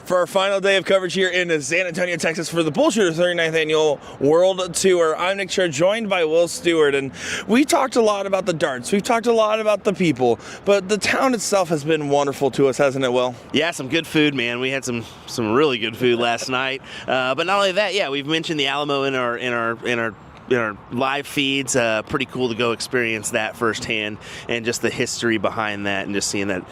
for our final day of coverage here in San Antonio, Texas for the BullShooter 39th Annual World Tour. I'm Nick Scher, joined by Will Stewart, and we talked a lot about the darts. We've talked a lot about the people, but the town itself has been wonderful to us, hasn't it, Will? Yeah, some good food, man. We had some really good food last night. But not only that, yeah, we've mentioned the Alamo in our live feeds. Pretty cool to go experience that firsthand, and just the history behind that, and just seeing that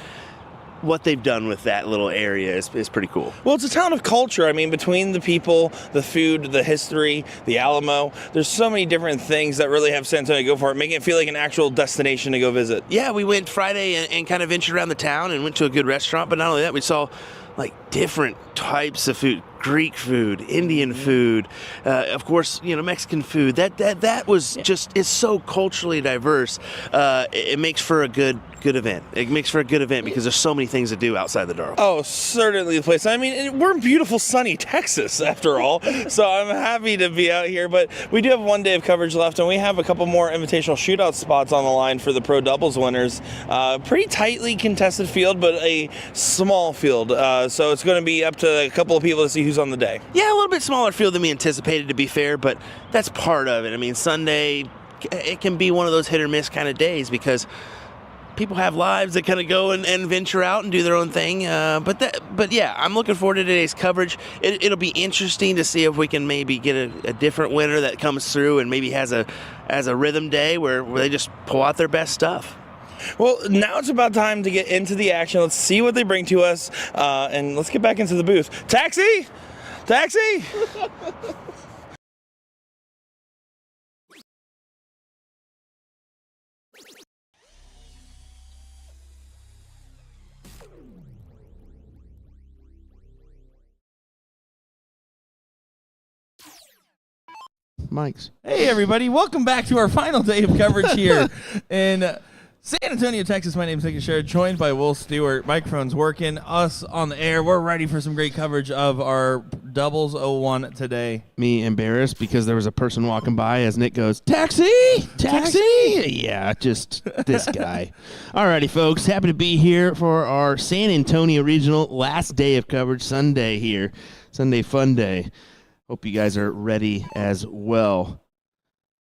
what they've done with that little area is pretty cool. Well, it's a town of culture. I mean, between the people, the food, the history, the Alamo, there's so many different things that really have San Antonio go for it, making it feel like an actual destination to go visit. Yeah, we went Friday and kind of ventured around the town and went to a good restaurant, but not only that, we saw like different types of food. Greek food, Indian food, of course, Mexican food. That was just, it's so culturally diverse. It makes for a good event. It makes for a good event because there's so many things to do outside the door. Oh, certainly the place. I mean, we're in beautiful, sunny Texas, after all, so I'm happy to be out here. But we do have one day of coverage left, and we have a couple more invitational shootout spots on the line for the Pro Doubles winners. Pretty tightly contested field, but a small field. So it's going to be up to a couple of people to see who's on the day. Yeah, a little bit smaller field than we anticipated, to be fair, but that's part of it. I mean, Sunday, it can be one of those hit or miss kind of days because people have lives that kind of go and venture out and do their own thing. But yeah, I'm looking forward to today's coverage. It'll be interesting to see if we can maybe get a different winner that comes through and maybe has a rhythm day where they just pull out their best stuff. Well, now it's about time to get into the action. Let's see what they bring to us, and let's get back into the booth. Taxi! Taxi! Mike's. Hey, everybody. Welcome back to our final day of coverage here in San Antonio, Texas. My name is Nick Scher, joined by Will Stewart. Microphone's working. Us on the air. We're ready for some great coverage of our Doubles 01 today. Me embarrassed because there was a person walking by as Nick goes, Taxi! Taxi! Yeah, just this guy. Alrighty, folks. Happy to be here for our San Antonio Regional last day of coverage, Sunday here. Sunday Fun Day. Hope you guys are ready as well.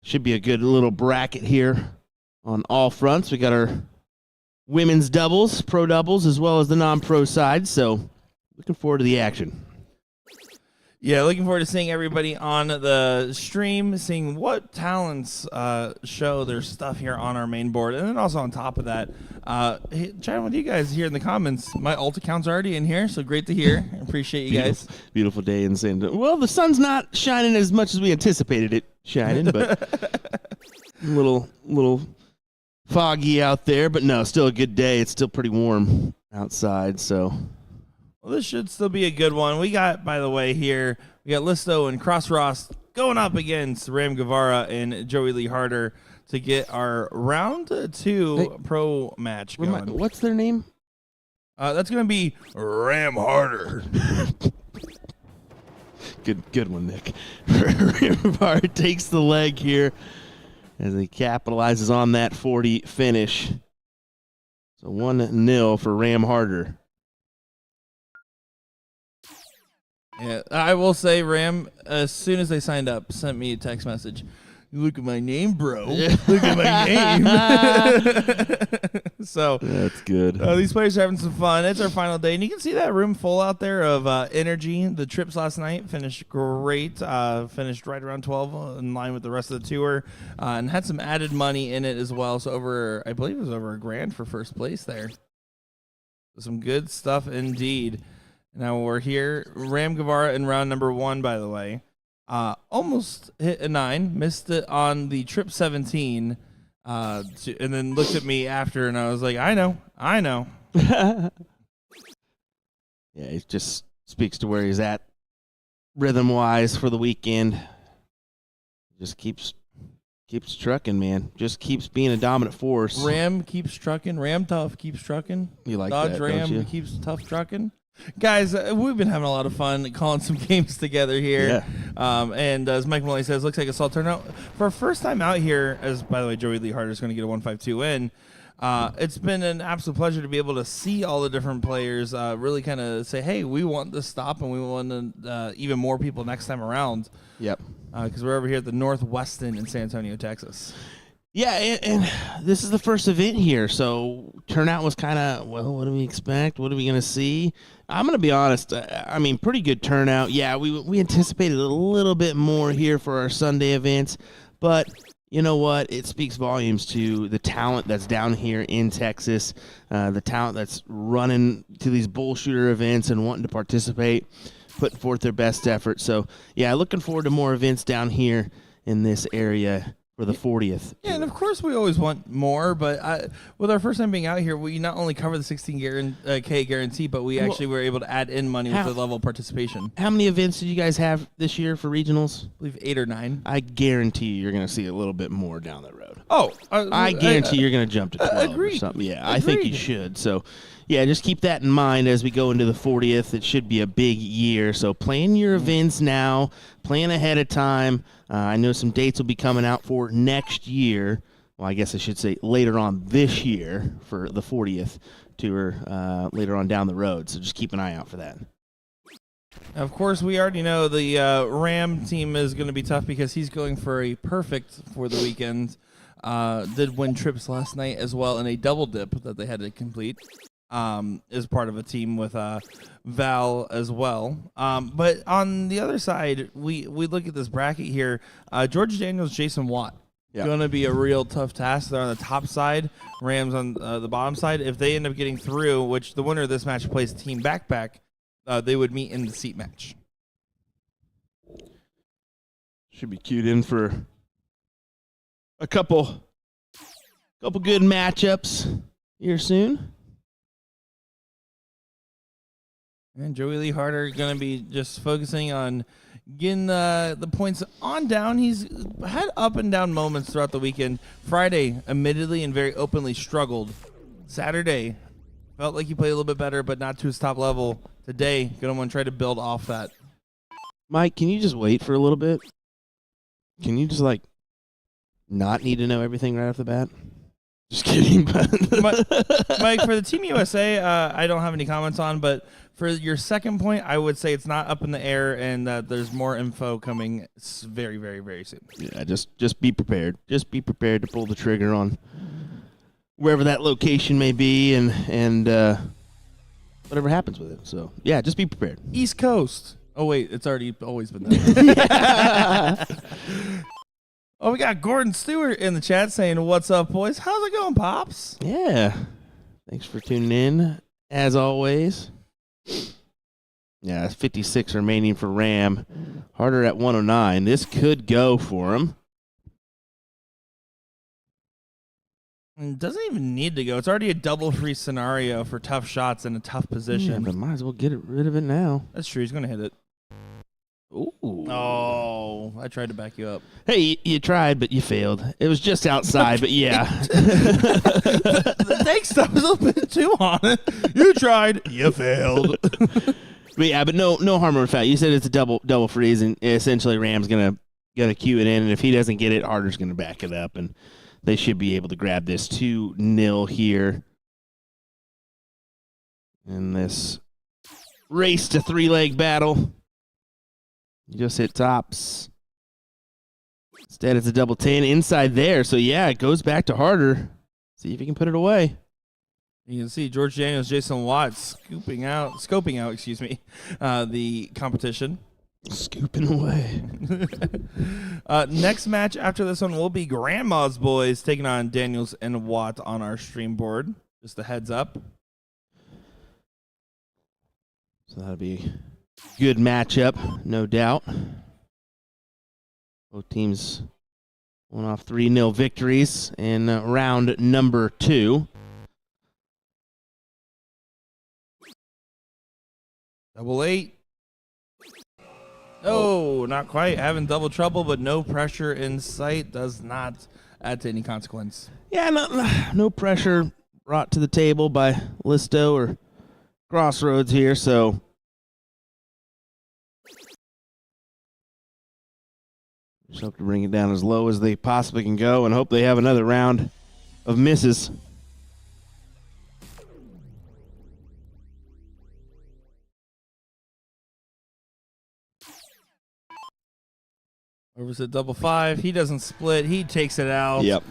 Should be a good little bracket here on all fronts. We got our women's doubles, pro doubles, as well as the non-pro side. So looking forward to the action. Yeah, looking forward to seeing everybody on the stream, seeing what talents show their stuff here on our main board. And then also on top of that, chatting with you guys here in the comments. My alt account's already in here, so great to hear. I appreciate you guys. Beautiful day in San Antonio. Well, the sun's not shining as much as we anticipated it shining, but a little foggy out there. But no, still a good day. It's still pretty warm outside, so... Well, this should still be a good one. We got, by the way, here, we got Listo and Cross Ross going up against Ram Guevara and Joey Lee Harder to get our round 2 pro match going. What's their name? That's going to be Ram Harder. Good one, Nick. Ram Harder takes the leg here as he capitalizes on that 40 finish. So 1-0 for Ram Harder. Yeah, I will say Ram, as soon as they signed up, sent me a text message. Look at my name, bro. Look at my name. So that's good. These players are having some fun. It's our final day, and you can see that room full out there of energy. The trips last night finished great. Finished right around 12, in line with the rest of the tour, and had some added money in it as well. So I believe it was over $1,000 for first place there. Some good stuff indeed. Now we're here. Ram Guevara in round number 1, by the way. Almost hit a 9. Missed it on the trip 17. And then looked at me after, and I was like, I know. Yeah, he just speaks to where he's at rhythm-wise for the weekend. Just keeps trucking, man. Just keeps being a dominant force. Ram keeps trucking. Ram Tough keeps trucking. You like Dodge that, Ram don't you? keeps tough trucking. Guys, we've been having a lot of fun calling some games together here. Yeah. And as Mike Maloney says, looks like a solid turnout. For our first time out here, as by the way, Joey Lee Harder is going to get a 152 win. It's been an absolute pleasure to be able to see all the different players really kind of say, hey, we want this stop and we want even more people next time around. Yep. Because we're over here at the Northwestin in San Antonio, Texas. Yeah, and this is the first event here, so turnout was kind of, well, what do we expect? What are we going to see? I'm going to be honest, I mean, pretty good turnout. Yeah, we anticipated a little bit more here for our Sunday events, but you know what? It speaks volumes to the talent that's down here in Texas, the talent that's running to these BullShooter events and wanting to participate, putting forth their best effort. So, yeah, looking forward to more events down here in this area for the 40th. Yeah, and of course we always want more, but with our first time being out here, we not only cover the 16K guarantee, but we actually were able to add in money with the level of participation. How many events did you guys have this year for regionals? I believe 8 or 9. I guarantee you're going to see a little bit more down the road. Oh, I guarantee you're going to jump to 12 or agreed. something. Yeah, I think you should. So, yeah, just keep that in mind as we go into the 40th. It should be a big year. So plan your events now. Plan ahead of time. I know some dates will be coming out for next year. Well, I guess I should say later on this year for the 40th tour later on down the road. So just keep an eye out for that. Of course, we already know the Ram team is going to be tough because he's going for a perfect for the weekend. Did win trips last night as well in a double dip that they had to complete. Is part of a team with Val as well. But on the other side, we look at this bracket here. George Daniels, Jason Watt. Yeah. Going to be a real tough task. They're on the top side, Rams on the bottom side. If they end up getting through, which the winner of this match plays team backpack, they would meet in the seat match. Should be queued in for a couple good matchups here soon. And Joey Lee Harder going to be just focusing on getting the points on down. He's had up and down moments throughout the weekend. Friday, admittedly and very openly struggled. Saturday, felt like he played a little bit better, but not to his top level. Today, going to want to try to build off that. Mike, can you just wait for a little bit? Can you just, not need to know everything right off the bat? Just kidding. Mike, for the Team USA, I don't have any comments on, but for your second point, I would say it's not up in the air and that there's more info coming very, very, very soon. Yeah, just be prepared. Just be prepared to pull the trigger on wherever that location may be and whatever happens with it. So, yeah, just be prepared. East Coast. Oh, wait, it's already always been there. Oh, we got Gordon Stewart in the chat saying, what's up, boys? How's it going, Pops? Yeah. Thanks for tuning in, as always. Yeah, it's 56 remaining for Ram. Harder at 109. This could go for him. It doesn't even need to go. It's already a double free scenario for tough shots in a tough position. Yeah, but might as well get rid of it now. That's true. He's going to hit it. Ooh. Oh, I tried to back you up. Hey, you tried, but you failed. It was just outside, but yeah. The take stuff was a little bit too on it. You tried. You failed. But yeah, but no harm or foul. You said it's a double freeze, and essentially Ram's gonna cue it in, and if he doesn't get it, Harder's gonna back it up, and they should be able to grab this 2-0 here in this race to 3-leg battle. You just hit tops. Instead, it's a double 10 inside there. So, yeah, it goes back to Harder. See if he can put it away. You can see George Daniels, Jason Watts scoping out, the competition. Scooping away. Next match after this one will be Grandma's Boys taking on Daniels and Watt on our stream board. Just a heads up. So that'll be good matchup, no doubt. Both teams went off 3-0 victories in round number 2. Double 8. Oh, not quite. Having double trouble, but no pressure in sight does not add to any consequence. Yeah, no pressure brought to the table by Listo or Crossroads here, so just hope to bring it down as low as they possibly can go and hope they have another round of misses. Over's at double 5. He doesn't split. He takes it out. Yep.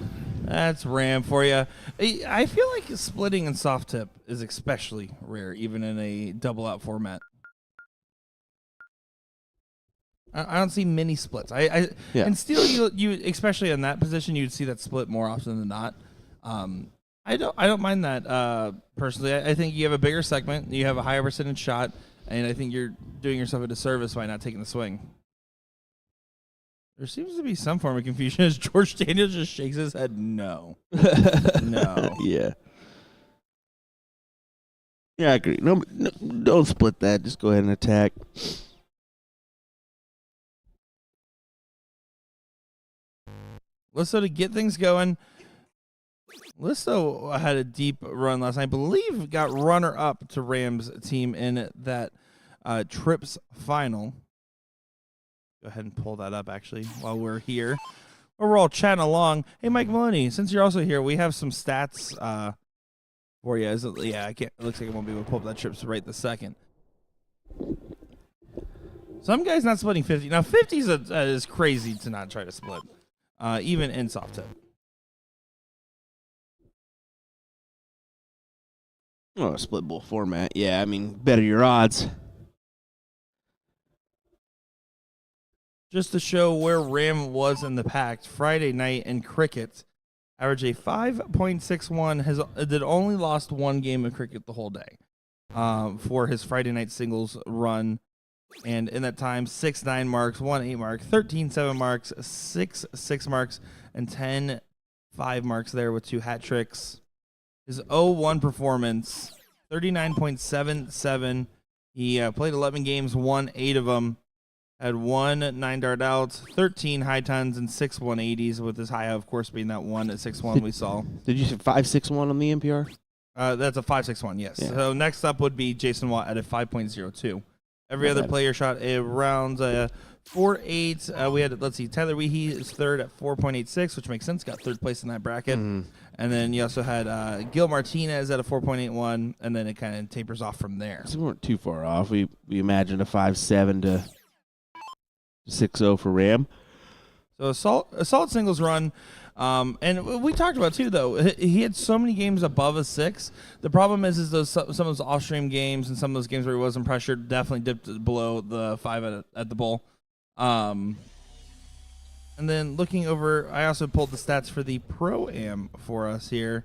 That's Ram for you. I feel like splitting in soft tip is especially rare, even in a double out format. I don't see many splits. And still, you especially in that position, you'd see that split more often than not. I don't mind that personally. I think you have a bigger segment, you have a higher percentage shot, and I think you're doing yourself a disservice by not taking the swing. There seems to be some form of confusion as George Daniels just shakes his head. No. No. Yeah. Yeah, I agree. No, don't split that. Just go ahead and attack. Listo to get things going. Listo had a deep run last night. I believe got runner-up to Rams' team in that Trips final. Go ahead and pull that up, actually, while we're here. Or we're all chatting along. Hey, Mike Maloney, since you're also here, we have some stats for you. I can't. It looks like I won't be able to pull up that Trips right this second. Some guys not splitting 50. Now, 50 is crazy to not try to split, even in soft tip. Oh, a split bowl format. Yeah, I mean, better your odds. Just to show where Ram was in the pack, Friday night in cricket, average a 5.61, did only lost one game of cricket the whole day for his Friday night singles run. And in that time, 6 9 marks, 1 8 mark, 13 7 marks, 6 6 marks, and 10 5 marks there with 2 hat tricks. His 0-1 performance, 39.77. He played 11 games, won 8 of them. Had 1 9-dart outs, 13 high tons, and 6 180s, with his high, of course, being that 1 at 6-1 we saw. Did you say 5.61 on the NPR? That's a 5.61, yes. Yeah. So next up would be Jason Watt at a 5.02. Every other player shot around 4.8. We had, let's see, Tyler Weehee is third at 4.86, which makes sense. Got third place in that bracket. And then you also had Gil Martinez at a 4.81, and then it kind of tapers off from there. So we weren't too far off. We imagined a 5.7 to 6-0 for Ram. So a solid singles run. And we talked about, too, though, he had so many games above a 6. The problem is some of those off-stream games and some of those games where he wasn't pressured definitely dipped below the 5 at the bowl. And then looking over, I also pulled the stats for the Pro-Am for us here.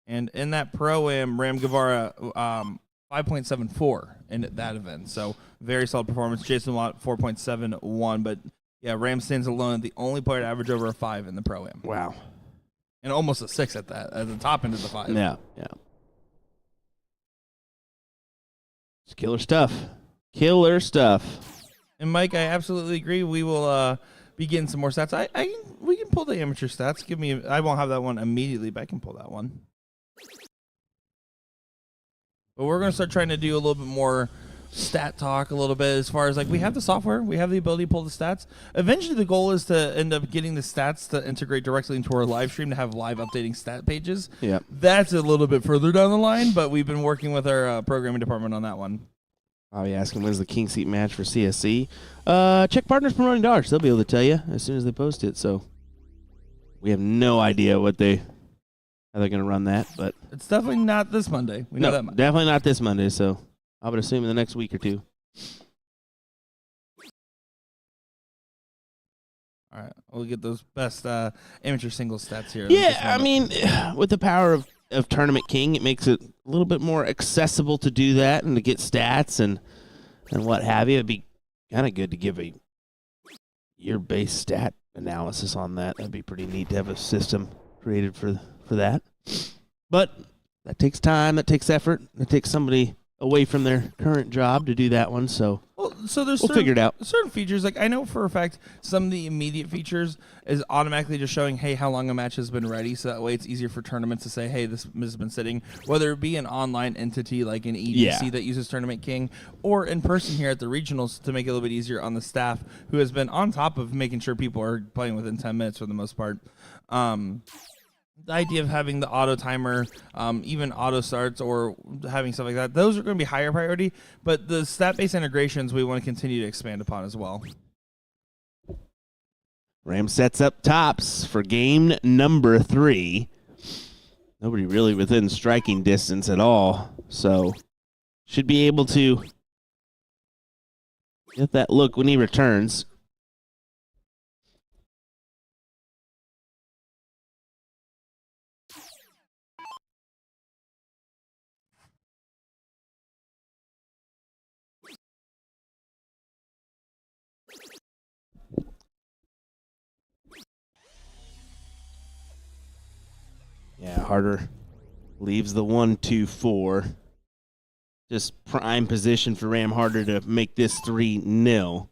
And in that Pro-Am, Ram Guevara 5.74 in that event. So very solid performance. Jason Watt 4.71, but yeah, Ram stands alone, the only player to average over a 5 in the Pro-Am. Wow. And almost a 6 at the top end of the 5. Yeah. It's killer stuff. Killer stuff. And Mike, I absolutely agree. We will be getting some more stats. We can pull the amateur stats. I won't have that one immediately, but I can pull that one. But we're going to start trying to do a little bit more stat talk a little bit, as far as, like, we have the software, we have the ability to pull the stats. Eventually the goal is to end up getting the stats to integrate directly into our live stream, to have live updating stat pages. Yeah, that's a little bit further down the line, but we've been working with our programming department on that one. I'll be asking when's the King Seat match for CSC. Check Partners Promoting Dollars. They'll be able to tell you as soon as they post it. So we have no idea how they're going to run that, but it's definitely not this Monday. We know that much. Definitely not this Monday. So I would assume in the next week or two. All right, we'll get those best amateur singles stats here. Yeah, I mean, with the power of Tournament King, it makes it a little bit more accessible to do that and to get stats and what have you. It'd be kind of good to give a year-based stat analysis on that. That'd be pretty neat to have a system created for that. But that takes time, that takes effort, that takes somebody away from their current job to do that one. So we'll figure it out. Certain features, like I know for a fact, some of the immediate features is automatically just showing, hey, how long a match has been ready. So that way it's easier for tournaments to say, hey, this has been sitting. Whether it be an online entity like an EDC that uses Tournament King, or in person here at the regionals to make it a little bit easier on the staff, who has been on top of making sure people are playing within 10 minutes for the most part. The idea of having the auto timer, even auto starts, or having stuff like that, those are going to be higher priority. But the stat-based integrations we want to continue to expand upon as well. Ram sets up tops for game number 3. Nobody really within striking distance at all, so should be able to get that look when he returns. Yeah, Harder leaves the 1-2-4. Just prime position for Ram Harder to make this 3-0.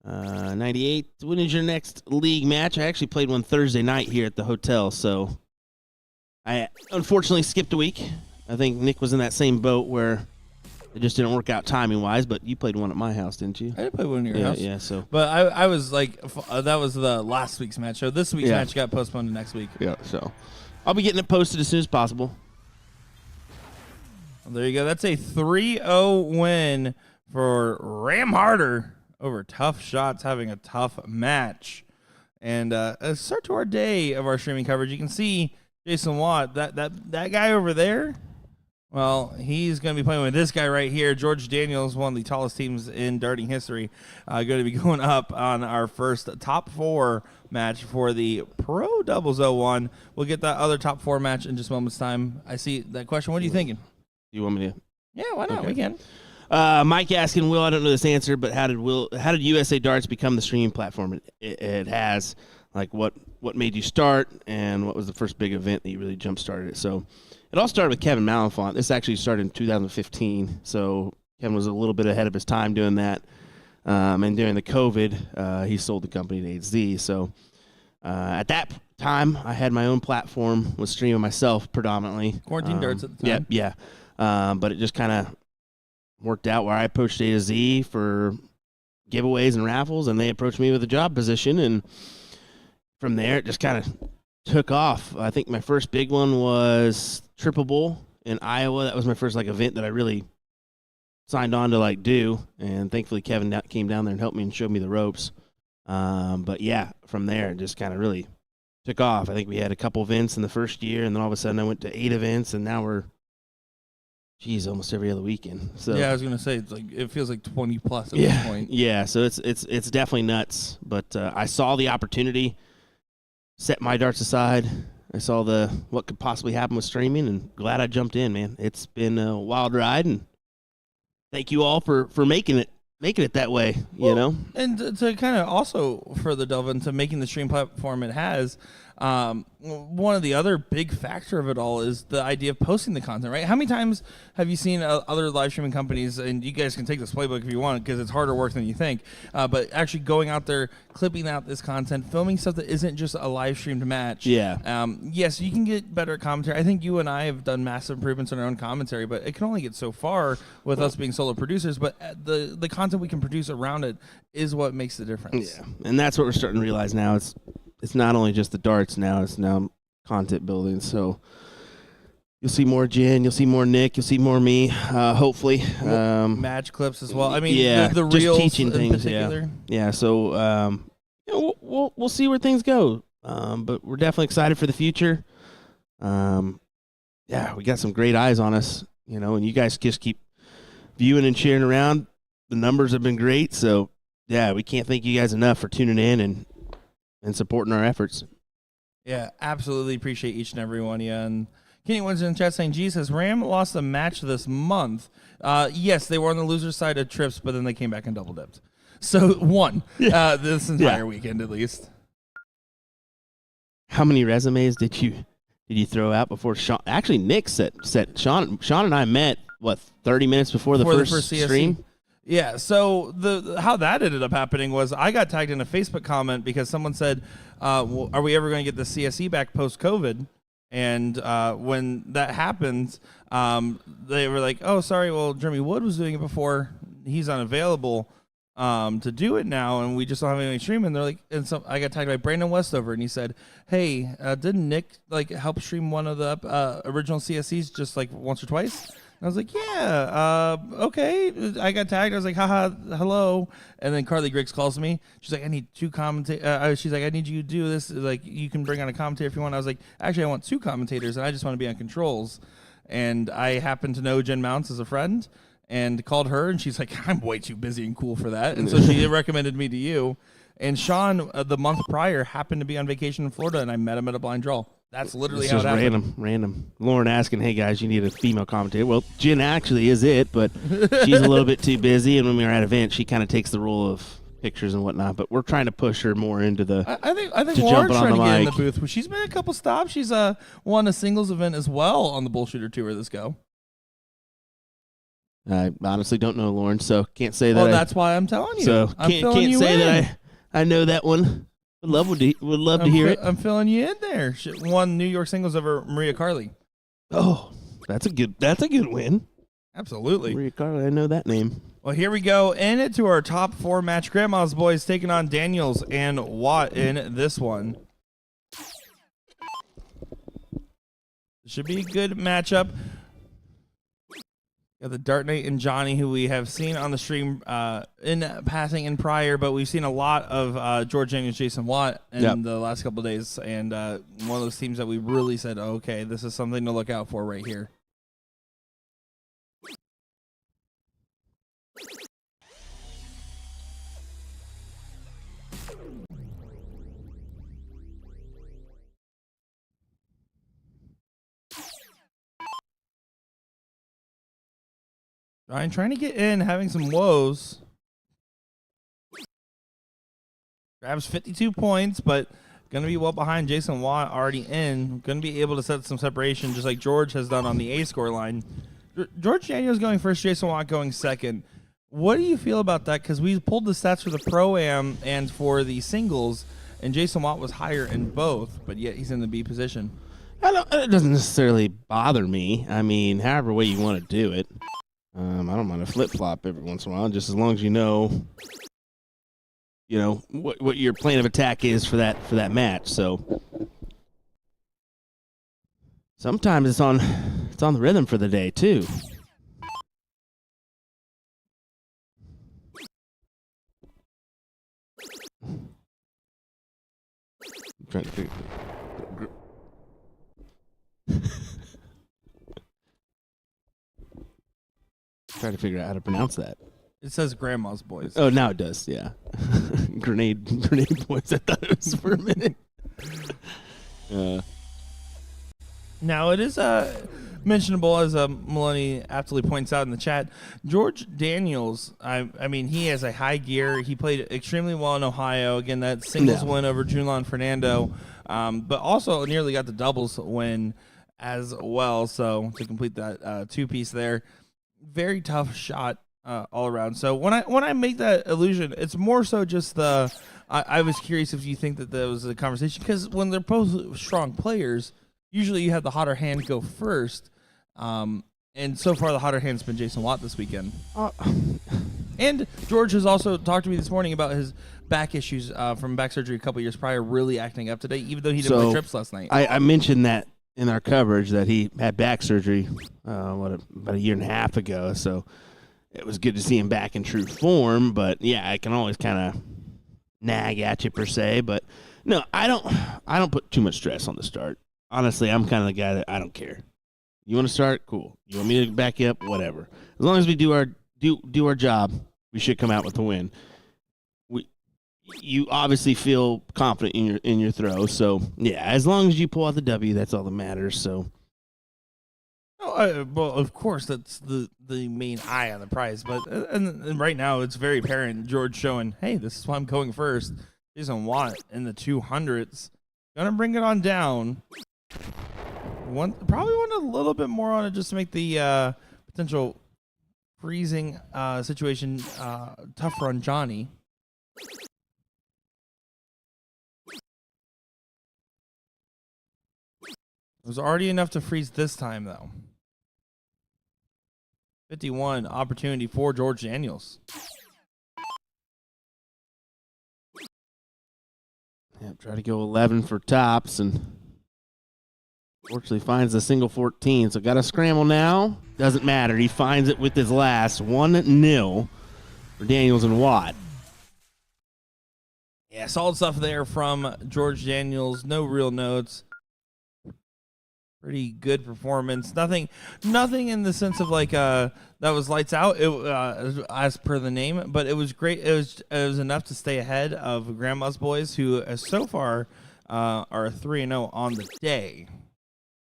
98, when is your next league match? I actually played one Thursday night here at the hotel, so I unfortunately skipped a week. I think Nick was in that same boat where it just didn't work out timing-wise, but you played one at my house, didn't you? I did play one at your house. Yeah, so. But I was like, that was the last week's match. So this week's match got postponed to next week. Yeah, so I'll be getting it posted as soon as possible. Well, there you go. That's a 3-0 win for Ram Harder over Tough Shots, having a tough match. And a start to our day of our streaming coverage. You can see Jason Watt, that guy over there. Well, he's going to be playing with this guy right here. George Daniels, one of the tallest teams in darting history, going to be going up on our first top 4 match for the Pro Doubles 01. We'll get that other top 4 match in just a moment's time. I see that question. What are you thinking? You want me to? Yeah, why not? Okay. We can. Mike asking, Will, I don't know this answer, but how did USA Darts become the streaming platform it has? Like, what made you start, and what was the first big event that you really jump-started it? So it all started with Kevin Malenfant. This actually started in 2015, so Kevin was a little bit ahead of his time doing that. And during the COVID, he sold the company to HZ. So at that time, I had my own platform, was streaming myself predominantly. Quarantine Darts at the time. Yeah. But it just kind of worked out where I approached A to Z for giveaways and raffles, and they approached me with a job position, and from there it just kind of took off. I think my first big one was Triple Bowl in Iowa. That was my first event that I really signed on to do, and thankfully Kevin came down there and helped me and showed me the ropes. But yeah, from there it just kind of really took off. I think we had a couple events in the first year, and then all of a sudden I went to 8 events, and now we're almost every other weekend. So yeah, I was gonna say it feels like 20 plus at this point. Yeah, so it's definitely nuts. But I saw the opportunity, set my darts aside. I saw what could possibly happen with streaming, and glad I jumped in, man. It's been a wild ride, and thank you all for making it that way. You know, and to kind of also further delve into making the stream platform it has. One of the other big factor of it all is the idea of posting the content, right? How many times have you seen other live streaming companies, and you guys can take this playbook if you want because it's harder work than you think, but actually going out there, clipping out this content, filming stuff that isn't just a live streamed match. Yeah. Yes, you can get better commentary. I think you and I have done massive improvements in our own commentary, but it can only get so far with us being solo producers, but the content we can produce around it is what makes the difference. Yeah, and that's what we're starting to realize now. It's not only just the darts now, it's now content building. So you'll see more Jen, you'll see more Nick, you'll see more me, hopefully. Match clips as well. I mean, yeah, the just reels teaching in things. particular. Yeah. So we'll see where things go. But we're definitely excited for the future. Yeah, we got some great eyes on us, and you guys just keep viewing and cheering around. The numbers have been great. So yeah, we can't thank you guys enough for tuning in and supporting our efforts. Yeah, absolutely appreciate each and every one of you. And Kenny Winston in chat saying, G says, Ram lost a match this month. Yes, they were on the loser side of trips, but then they came back and double dipped. So one, this entire weekend at least. How many resumes did you throw out before Sean? Actually, Nick set Sean and I met 30 minutes before the first CSC stream. Yeah, so how that ended up happening was I got tagged in a Facebook comment because someone said, well, are we ever going to get the CSE back post-COVID? And when that happened, they were like, oh, sorry, well, Jeremy Wood was doing it before. He's unavailable to do it now, and we just don't have any stream. And they're like, and so I got tagged by Brandon Westover, and he said, hey, didn't Nick help stream one of the original CSEs just once or twice? I was like, yeah, okay. I got tagged. I was like, haha, hello. And then Carly Griggs calls me. She's like, I need 2 commentators. She's like, I need you to do this. Like, you can bring on a commentator if you want. I was like, actually, I want 2 commentators, and I just want to be on controls. And I happen to know Jen Mounts as a friend and called her, and she's like, I'm way too busy and cool for that. And so she recommended me to you. And Sean, the month prior, happened to be on vacation in Florida, and I met him at a blind draw. That's literally It's how it just happened. random. Lauren asking, hey, guys, you need a female commentator. Well, Jen actually is it, but she's a little bit too busy, and when we were at events, she kind of takes the role of pictures and whatnot, but we're trying to push her more into the I think to Lauren's jumping on trying to the get in the mic. booth. She's been a couple stops. She's won a singles event as well on the BullShooter tour this go. I honestly don't know Lauren, so can't say that. Well, that's why I'm telling you. So I'm can't filling you say in. that I know that one. Would love to hear it. I'm filling you in there. She won New York singles over Maria Carley. Oh, that's a good win. Absolutely. Maria Carly, I know that name. Well, here we go. In it to our top 4 match. Grandma's Boys taking on Daniels and Watt in this one. Should be a good matchup. Got the Dart Knight and Johnny, who we have seen on the stream in passing and prior, but we've seen a lot of George Daniels, Jason Watt in the last couple of days, and one of those teams that we really said, okay, this is something to look out for right here. Ryan trying to get in, having some woes. Grabs 52 points, but going to be well behind. Jason Watt already in. Going to be able to set some separation just like George has done on the A score line. George Daniels going first, Jason Watt going second. What do you feel about that? Because we pulled the stats for the Pro-Am and for the singles, and Jason Watt was higher in both, but yet he's in the B position. It doesn't necessarily bother me. I mean, however way you want to do it. I don't mind a flip-flop every once in a while, just as long as you know what your plan of attack is for that match. So sometimes it's on the rhythm for the day too. I'm trying to figure. Trying to figure out how to pronounce that. It says Grandma's Boys. Oh, now it does. Yeah, grenade boys. I thought it was for a minute. Now, it is mentionable, as Maloney aptly points out in the chat, George Daniels, I mean, he has a high gear. He played extremely well in Ohio. Again, that singles win over Junlon Fernando, but also nearly got the doubles win as well. So to complete that two-piece there, very tough shot all around. So when I make that illusion, it's more so just I was curious if you think that there was a conversation, because when they're both strong players, usually you have the hotter hand go first. And so far the hotter hand's been Jason Watt this weekend. And George has also talked to me this morning about his back issues from back surgery a couple years prior really acting up today, even though he didn't play trips last night. I mentioned that in our coverage that he had back surgery about a year and a half ago, so it was good to see him back in true form. But yeah, I can always kind of nag at you per se, but no, I don't put too much stress on the start. Honestly, I'm kind of the guy that I don't care. You want to start? Cool. You want me to back you up? Whatever. As long as we do our job, we should come out with a win. You obviously feel confident in your throw, so yeah. As long as you pull out the W, that's all that matters. So, well, of course, that's the main eye on the prize. But and right now, it's very apparent. George showing, hey, this is why I'm going first. Jason Watt in the 200s, gonna bring it on down. Probably want a little bit more on it just to make the potential freezing situation tougher on Johnny. It was already enough to freeze this time, though. 51 opportunity for George Daniels. yeah, try to go 11 for tops and. Fortunately finds the single 14, so got to scramble now. Doesn't matter. He finds it with his last 1-0 for Daniels and Watt. Yeah, solid stuff there from George Daniels. No real notes. Pretty good performance. Nothing in the sense of like that was lights out. It as per the name, but it was great. It was enough to stay ahead of Grandma's Boys, who so far are 3-0 on the day.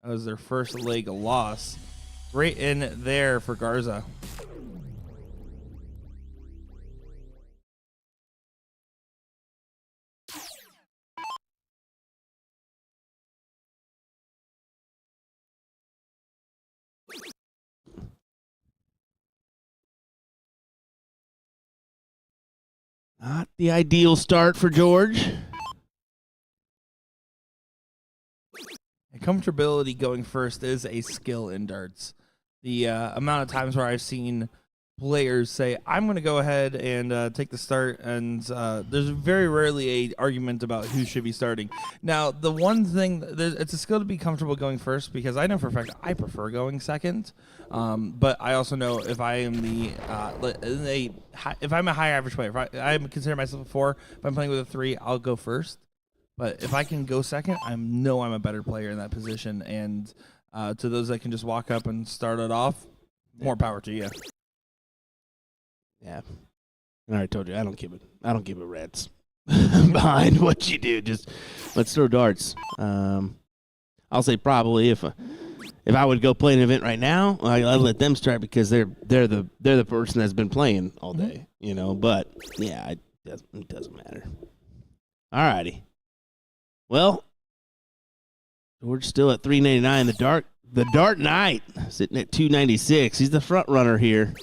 That was their first leg loss. Great in there for Garza. Not the ideal start for George. Comfortability going first is a skill in darts. The amount of times where I've seen players say, I'm going to go ahead and take the start, and there's very rarely a argument about who should be starting. Now, the one thing, it's a skill to be comfortable going first, because I know for a fact I prefer going second, but I also know if I am if I'm a high average player, if I consider myself a 4, if I'm playing with a 3, I'll go first. But if I can go second, I know I'm a better player in that position. And to those that can just walk up and start it off, more power to you. Yeah. I already told you I don't give a rat's behind what you do. Just let's throw darts. I'll say probably if I would go play an event right now, I'd let them start because they're the person that's been playing all day, you know. But yeah, it doesn't matter. All righty. Well, George still at 399. The Dark Knight sitting at 296. He's the front runner here.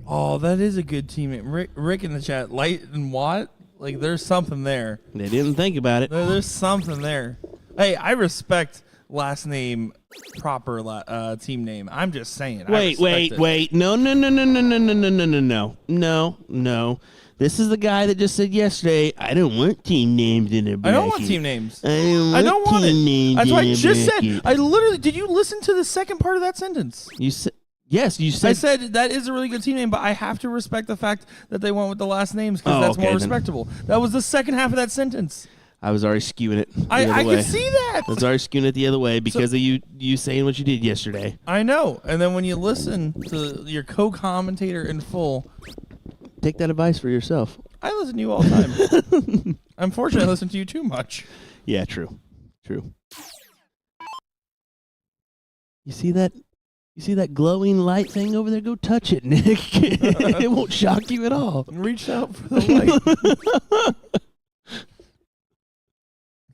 Oh, that is a good teammate. Rick in the chat, Light and Watt, like there's something there. They didn't think about it. There's something there. Hey, I respect last name, proper team name. I'm just saying. Wait. No. This is the guy that just said yesterday, I don't want team names in a bracket. I don't want team names. I don't want it. names That's what I in a just bracket. said. I literally, did you listen to the second part of that sentence? You said, yes, you said. I said that is a really good team name, but I have to respect the fact that they went with the last names because that's more respectable. That was the second half of that sentence. I was already skewing it. I could see that. I was already skewing it the other way because of you saying what you did yesterday. I know. And then when you listen to your co-commentator in full, take that advice for yourself. I listen to you all the time. Unfortunately, I listen to you too much. Yeah, true. You see that? You see that glowing light thing over there? Go touch it, Nick. It won't shock you at all. Reach out for the light.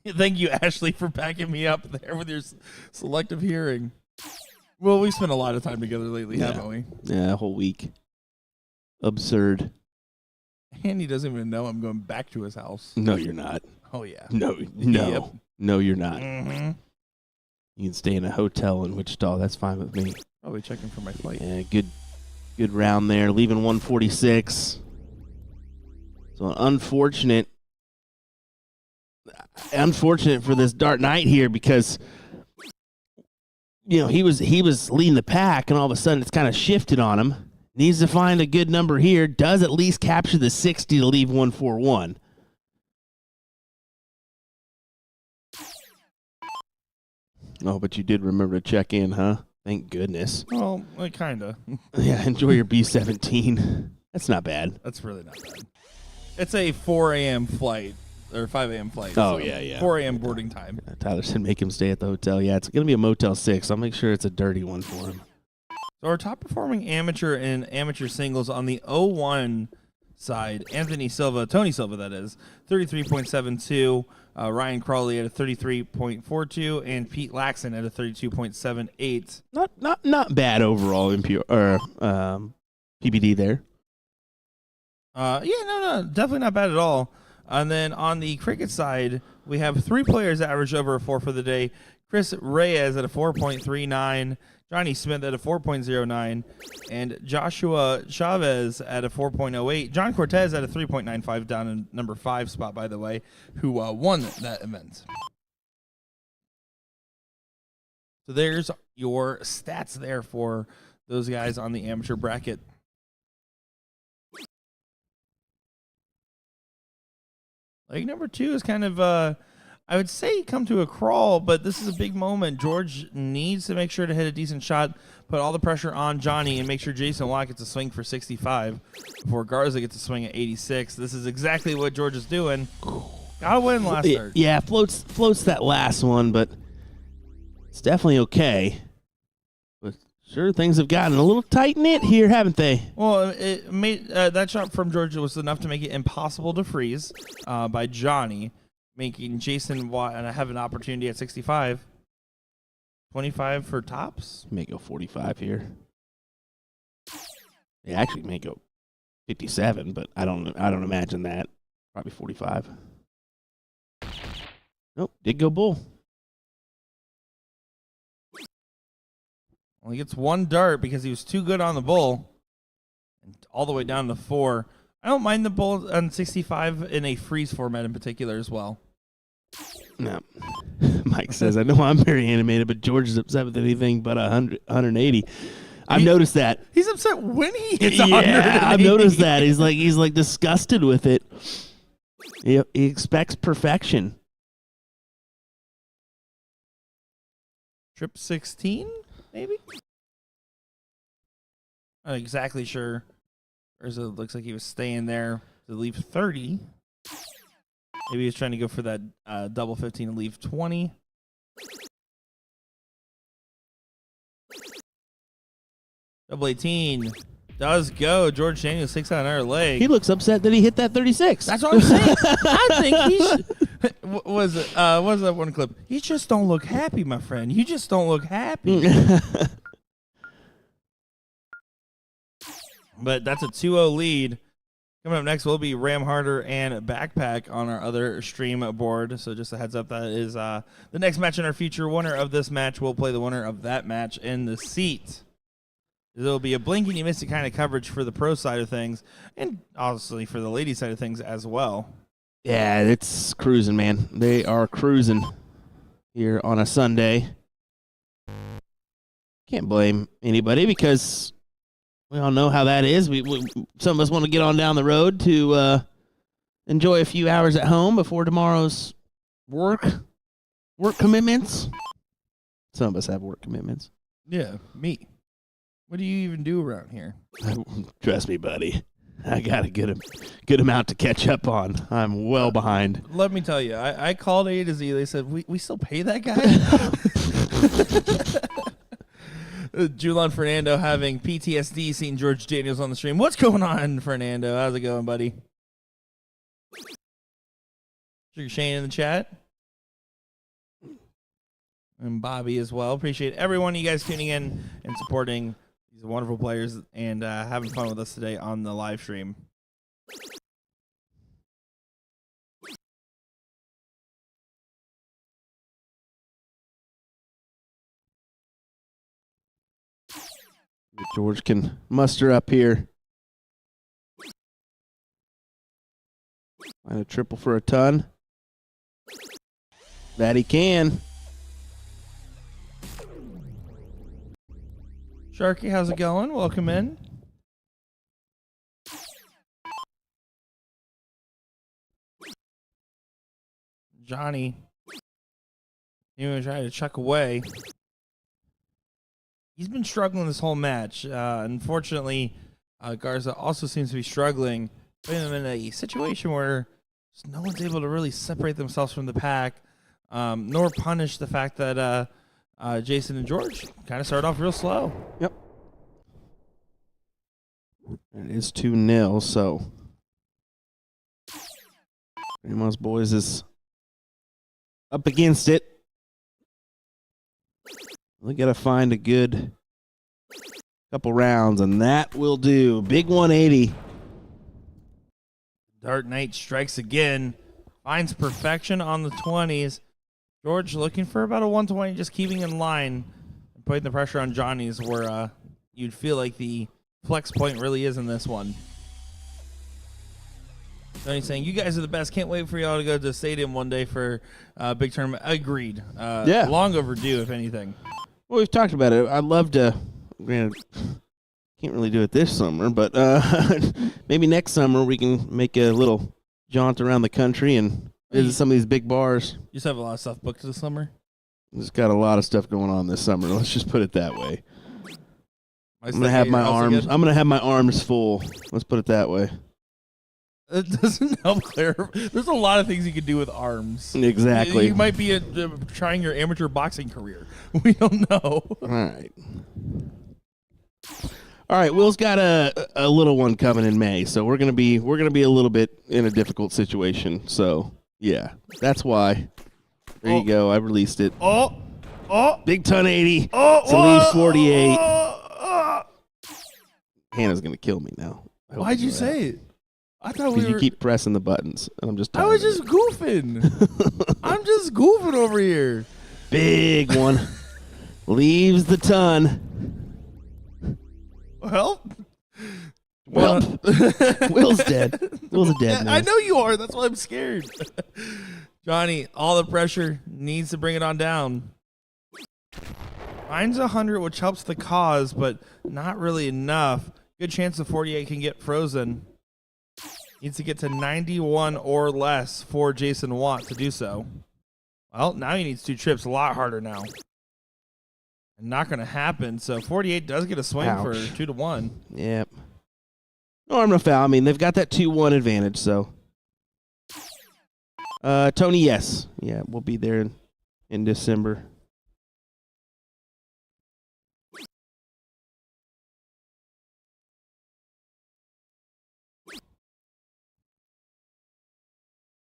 Thank you, Ashley, for backing me up there with your selective hearing. Well, we spent a lot of time together lately, haven't we? Yeah, a whole week. Absurd. Andy doesn't even know I'm going back to his house. No, you're not. Oh, yeah. No. Yep. No, you're not. Mm-hmm. You can stay in a hotel in Wichita. That's fine with me. Probably checking for my flight. Yeah, good round there. Leaving 146. So unfortunate for this Dark Knight here because he was leading the pack and all of a sudden it's kind of shifted on him. Needs to find a good number here. Does at least capture the 60 to leave 141. Oh, but you did remember to check in, huh? Thank goodness. Well, kind of. Yeah, enjoy your B-17. That's not bad. That's really not bad. It's a 4 a.m. flight, or 5 a.m. flight. Oh, yeah. 4 a.m. boarding time. Tyler said make him stay at the hotel. Yeah, it's going to be a Motel 6. I'll make sure it's a dirty one for him. So our top performing amateur in amateur singles on the 0-1 side, Tony Silva, that is, 33.72. Ryan Crawley at a 33.42, and Pete Laxon at a 32.78. Not bad overall in PBD there. No, definitely not bad at all. And then on the cricket side, we have 3 players that average over a 4 for the day. Chris Reyes at a 4.39, Johnny Smith at a 4.09, and Joshua Chavez at a 4.08. John Cortez at a 3.95, down in number 5 spot, by the way, who won that event. So there's your stats there for those guys on the amateur bracket. Leg number 2 is kind of, I would say, come to a crawl, but this is a big moment. George needs to make sure to hit a decent shot, put all the pressure on Johnny, and make sure Jason Watt gets a swing for 65 before Garza gets a swing at 86. This is exactly what George is doing. Got to win last third. Yeah, floats that last one, but it's definitely okay. But sure, things have gotten a little tight-knit here, haven't they? Well, it made that shot from George was enough to make it impossible to freeze by Johnny, making Jason Watt have an opportunity at 65. 25 for tops? May go 45 here. Yeah, actually may go 57, but I don't imagine that. Probably 45. Nope, did go bull. Well, he gets one dart because he was too good on the bull. And all the way down to 4. I don't mind the bull on 65 in a freeze format in particular as well. No. Mike says, I know I'm very animated, but George is upset with anything but 180. I've noticed that. He's upset when he hits 180. Yeah, I've noticed that. He's like disgusted with it. He expects perfection. Trip 16, maybe? Not exactly sure. Or so it looks like he was staying there to leave 30. Maybe he was trying to go for that double 15 and leave 20. Double 18 does go. George Daniels 6 on another leg. He looks upset that he hit that 36. That's what I'm saying. I think he should. Was that one clip? You just don't look happy, my friend. You just don't look happy. But that's a 2-0 lead. Coming up next will be Ram Harder and Backpack on our other stream board. So just a heads up, that is the next match in our future. Winner of this match will play the winner of that match in the seat. There will be a blink and you miss it kind of coverage for the pro side of things, and obviously for the ladies side of things as well. Yeah, it's cruising, man. They are cruising here on a Sunday. Can't blame anybody because we all know how that is. Some of us want to get on down the road to enjoy a few hours at home before tomorrow's work commitments. Some of us have work commitments. Yeah, me. What do you even do around here? Trust me, buddy. I got a good amount to catch up on. I'm well behind. Let me tell you, I called A to Z. They said, we still pay that guy? Julian Fernando having PTSD seeing George Daniels on the stream. What's going on, Fernando? How's it going, buddy? Sugar Shane in the chat. And Bobby as well. Appreciate everyone, you guys tuning in and supporting these wonderful players and having fun with us today on the live stream. George can muster up here. Find a triple for a ton. That he can. Sharky, how's it going? Welcome in. Johnny, you were trying to chuck away. He's been struggling this whole match. Unfortunately, Garza also seems to be struggling, putting him in a situation where no one's able to really separate themselves from the pack, nor punish the fact that Jason and George kind of started off real slow. Yep. It is 2-0, so Ramos boys is up against it. We got to find a good couple rounds, and that will do. Big 180. Dark Knight strikes again, finds perfection on the 20s. George looking for about a 120, just keeping in line, putting the pressure on Johnny's where you'd feel like the flex point really is in this one. Johnny's saying, you guys are the best. Can't wait for y'all to go to the stadium one day for a big tournament. Agreed. Yeah. Long overdue, if anything. Well, we've talked about it. I'd love to. Granted, can't really do it this summer, but maybe next summer we can make a little jaunt around the country and visit some of these big bars. You just have a lot of stuff booked this summer? There's got a lot of stuff going on this summer. Let's just put it that way. I'm gonna have my arms. I'm gonna have my arms full. Let's put it that way. It doesn't help clear. There's a lot of things you could do with arms. Exactly. You might be trying your amateur boxing career. We don't know. All right. All right. Will's got a little one coming in May, so we're gonna be a little bit in a difficult situation. So yeah, that's why. There you go. I released it. Oh, Big ton 80. oh, To leave 48. Hannah's gonna kill me now. Why'd you say it? I thought we Because were. you keep pressing the buttons, and I'm just. I was just goofing. I'm just goofing over here. Big one. Leaves the ton. Well, Will's dead. Will's dead now. I know you are. That's why I'm scared. Johnny, all the pressure needs to bring it on down. Finds 100, which helps the cause, but not really enough. Good chance the 48 can get frozen. Needs to get to 91 or less for Jason Watt to do so. Well, now he needs 2 trips. A lot harder now. And not going to happen. So 48 does get a swing for 2-1. Yep. No harm, no foul. I mean, they've got that 2-1 advantage, so. Tony, yes. Yeah, we'll be there in December.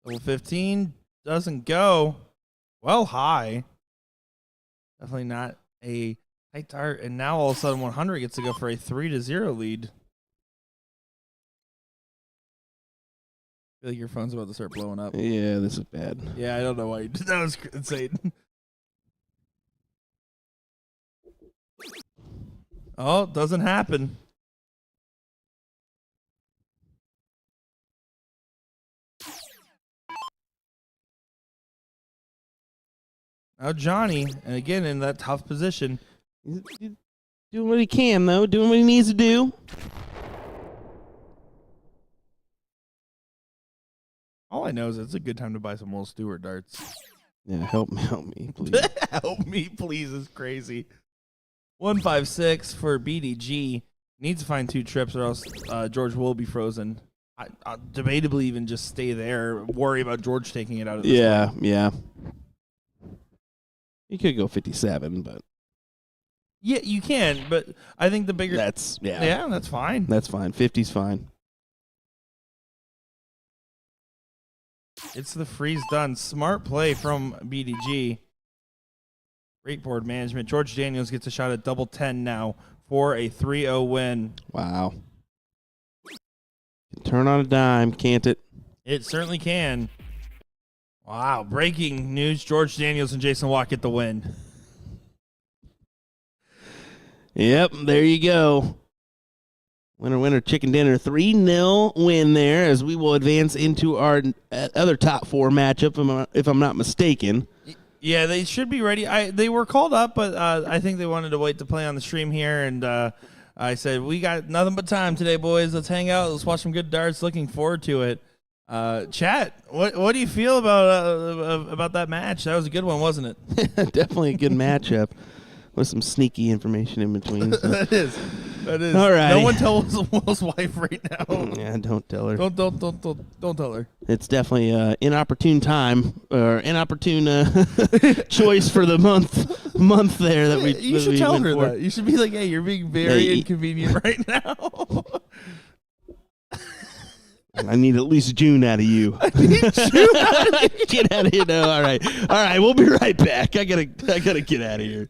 Level 15 doesn't go. Well, high. Definitely not a tight dart. And now all of a sudden 100 gets to go for a 3-0 lead. I feel like your phone's about to start blowing up. Yeah, this is bad. Yeah, I don't know why you did that. Was insane. Oh, doesn't happen. Now Johnny, and again in that tough position. He's doing what he can, though. Doing what he needs to do. All I know is it's a good time to buy some Will Stewart darts. Yeah, help me, please. Help me, please. It's crazy. 156 for BDG. Needs to find 2 trips, or else George will be frozen. I debatably even just stay there. Worry about George taking it out of this point. Yeah. You could go 57, but Yeah, you can, but I think the bigger. that's Yeah, that's fine. That's fine. 50's fine. It's the freeze done. Smart play from BDG. Great board management. George Daniels gets a shot at double 10 now for a 3-0 win. Wow. Can turn on a dime, can't it? It certainly can. Wow, breaking news. George Daniels and Jason Watt get the win. Yep, there you go. Winner, chicken dinner. 3-0 win there as we will advance into our other top 4 matchup, if I'm not mistaken. Yeah, they should be ready. They were called up, but I think they wanted to wait to play on the stream here, and I said, we got nothing but time today, boys. Let's hang out. Let's watch some good darts. Looking forward to it. Chat, what do you feel about that match? That was a good one, wasn't it? Definitely a good matchup with some sneaky information in between. So. That is. All right. No one tell Will's wife right now. Yeah, don't tell her. Don't tell her. It's definitely inopportune time or inopportune choice for the month there that we. You should tell her that. You should be like, hey, you're being very inconvenient right now. I need at least June out of you. Get out of here! No, all right. We'll be right back. I gotta get out of here.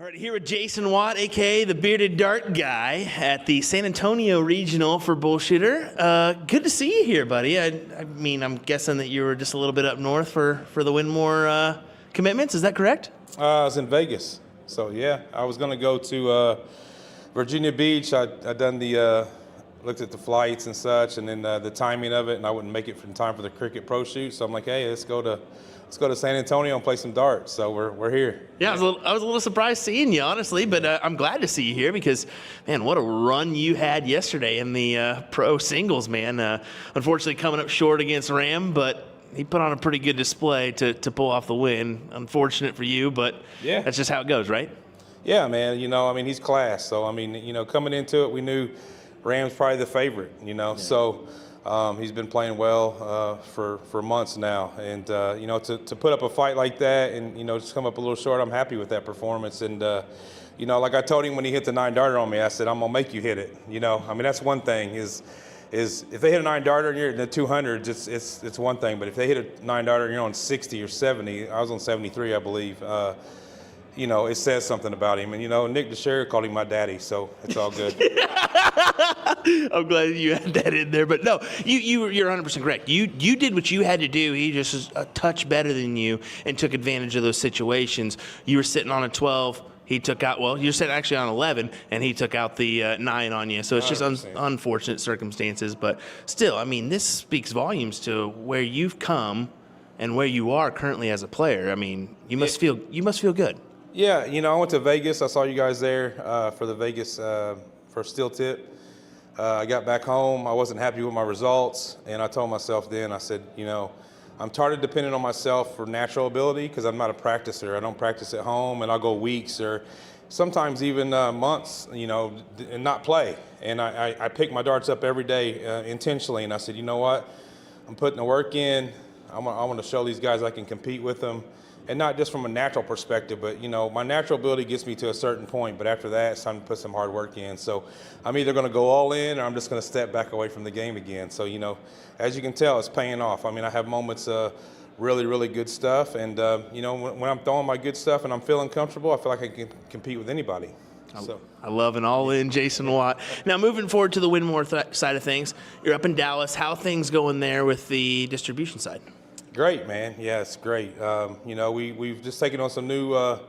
All right, here with Jason Watt, a.k.a. the Bearded Dart Guy at the San Antonio Regional for BullShooter. Good to see you here, buddy. I mean, I'm guessing that you were just a little bit up north for the Winmore commitments. Is that correct? I was in Vegas. So, yeah, I was going to go to Virginia Beach. I done the looked at the flights and such, and then the timing of it, and I wouldn't make it in time for the Cricket Pro Shoot. So I'm like, hey, let's go to San Antonio and play some darts. So we're here. Yeah, I was a little surprised seeing you, honestly, but I'm glad to see you here because, man, what a run you had yesterday in the pro singles, man. Unfortunately, coming up short against Ram, but he put on a pretty good display to pull off the win. Unfortunate for you, but yeah, that's just how it goes, right? Yeah, man. I mean, he's class. So, I mean, coming into it, we knew Ram's probably the favorite, Yeah. So he's been playing well for months now. And, to put up a fight like that and, just come up a little short, I'm happy with that performance. And, like I told him when he hit the 9-darter on me, I said, I'm going to make you hit it. I mean, that's one thing is if they hit a 9-darter and you're in the 200s, it's one thing. But if they hit a 9-darter and you're on 60 or 70, I was on 73, I believe, it says something about him. And, Nick DeShera called him my daddy, so it's all good. I'm glad you had that in there. But no, you're 100% correct. You did what you had to do. He just was a touch better than you and took advantage of those situations. You were sitting on a 12. He took out, you're sitting actually on 11, and he took out the 9 on you. So it's just unfortunate circumstances. But still, I mean, this speaks volumes to where you've come and where you are currently as a player. I mean, you must feel good. Yeah, I went to Vegas. I saw you guys there for the Vegas for Steel Tip. I got back home. I wasn't happy with my results, and I told myself then, I said, I'm tired of depending on myself for natural ability because I'm not a practicer. I don't practice at home, and I'll go weeks or sometimes even months, and not play. And I pick my darts up every day intentionally, and I said, you know what? I'm putting the work in. I want to show these guys I can compete with them. And not just from a natural perspective, but, my natural ability gets me to a certain point. But after that, it's time to put some hard work in. So I'm either going to go all in or I'm just going to step back away from the game again. So, as you can tell, it's paying off. I mean, I have moments of really, really good stuff. And, when I'm throwing my good stuff and I'm feeling comfortable, I feel like I can compete with anybody. So. I love an all-in Jason Watt. Now, moving forward to the Winmore side of things, you're up in Dallas. How are things going there with the distribution side? Great, man. Yeah, it's great. We've just taken on some new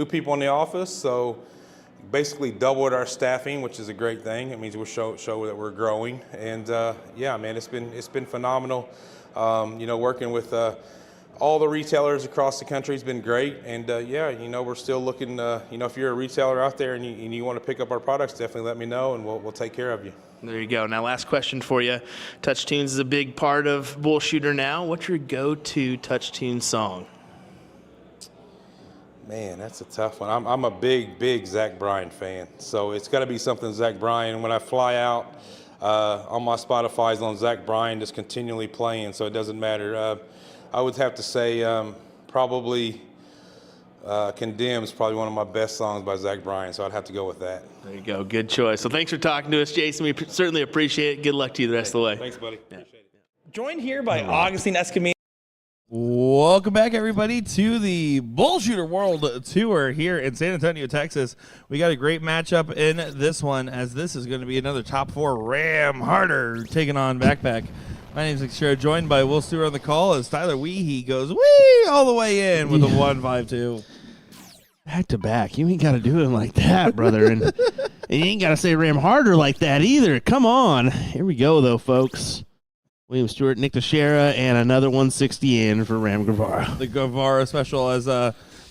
people in the office, so basically doubled our staffing, which is a great thing. It means we'll show that we're growing, and yeah, man, it's been phenomenal. Working with all the retailers across the country has been great, and we're still looking. If you're a retailer out there and you want to pick up our products, definitely let me know, and we'll take care of you. There you go. Now, last question for you. Touch Tunes is a big part of BullShooter now. What's your go-to Touch Tunes song? Man, that's a tough one. I'm a big Zach Bryan fan, so it's got to be something Zach Bryan. When I fly out, on my Spotify's on Zach Bryan, just continually playing, so it doesn't matter. I would have to say probably Condemn's probably one of my best songs by Zach Bryan, so I'd have to go with that. There you go. Good choice. So thanks for talking to us, Jason. We certainly appreciate it. Good luck to you the rest of the way. Thanks, buddy. Yeah. Appreciate it. Joined here by Augustine Escamilla. Welcome back, everybody, to the BullShooter World Tour here in San Antonio, Texas. We got a great matchup in this one, as this is going to be another top 4 Ram Harder taking on Backpack. My name is Nick DeShera, joined by Will Stewart on the call as Tyler Weehee goes wee all the way in with a 1-5-2. Back to back. You ain't got to do it like that, brother. And you ain't got to say Ram Harder like that either. Come on. Here we go, though, folks. William Stewart, Nick DeShera, and another 160 in for Ram Guevara. The Guevara special as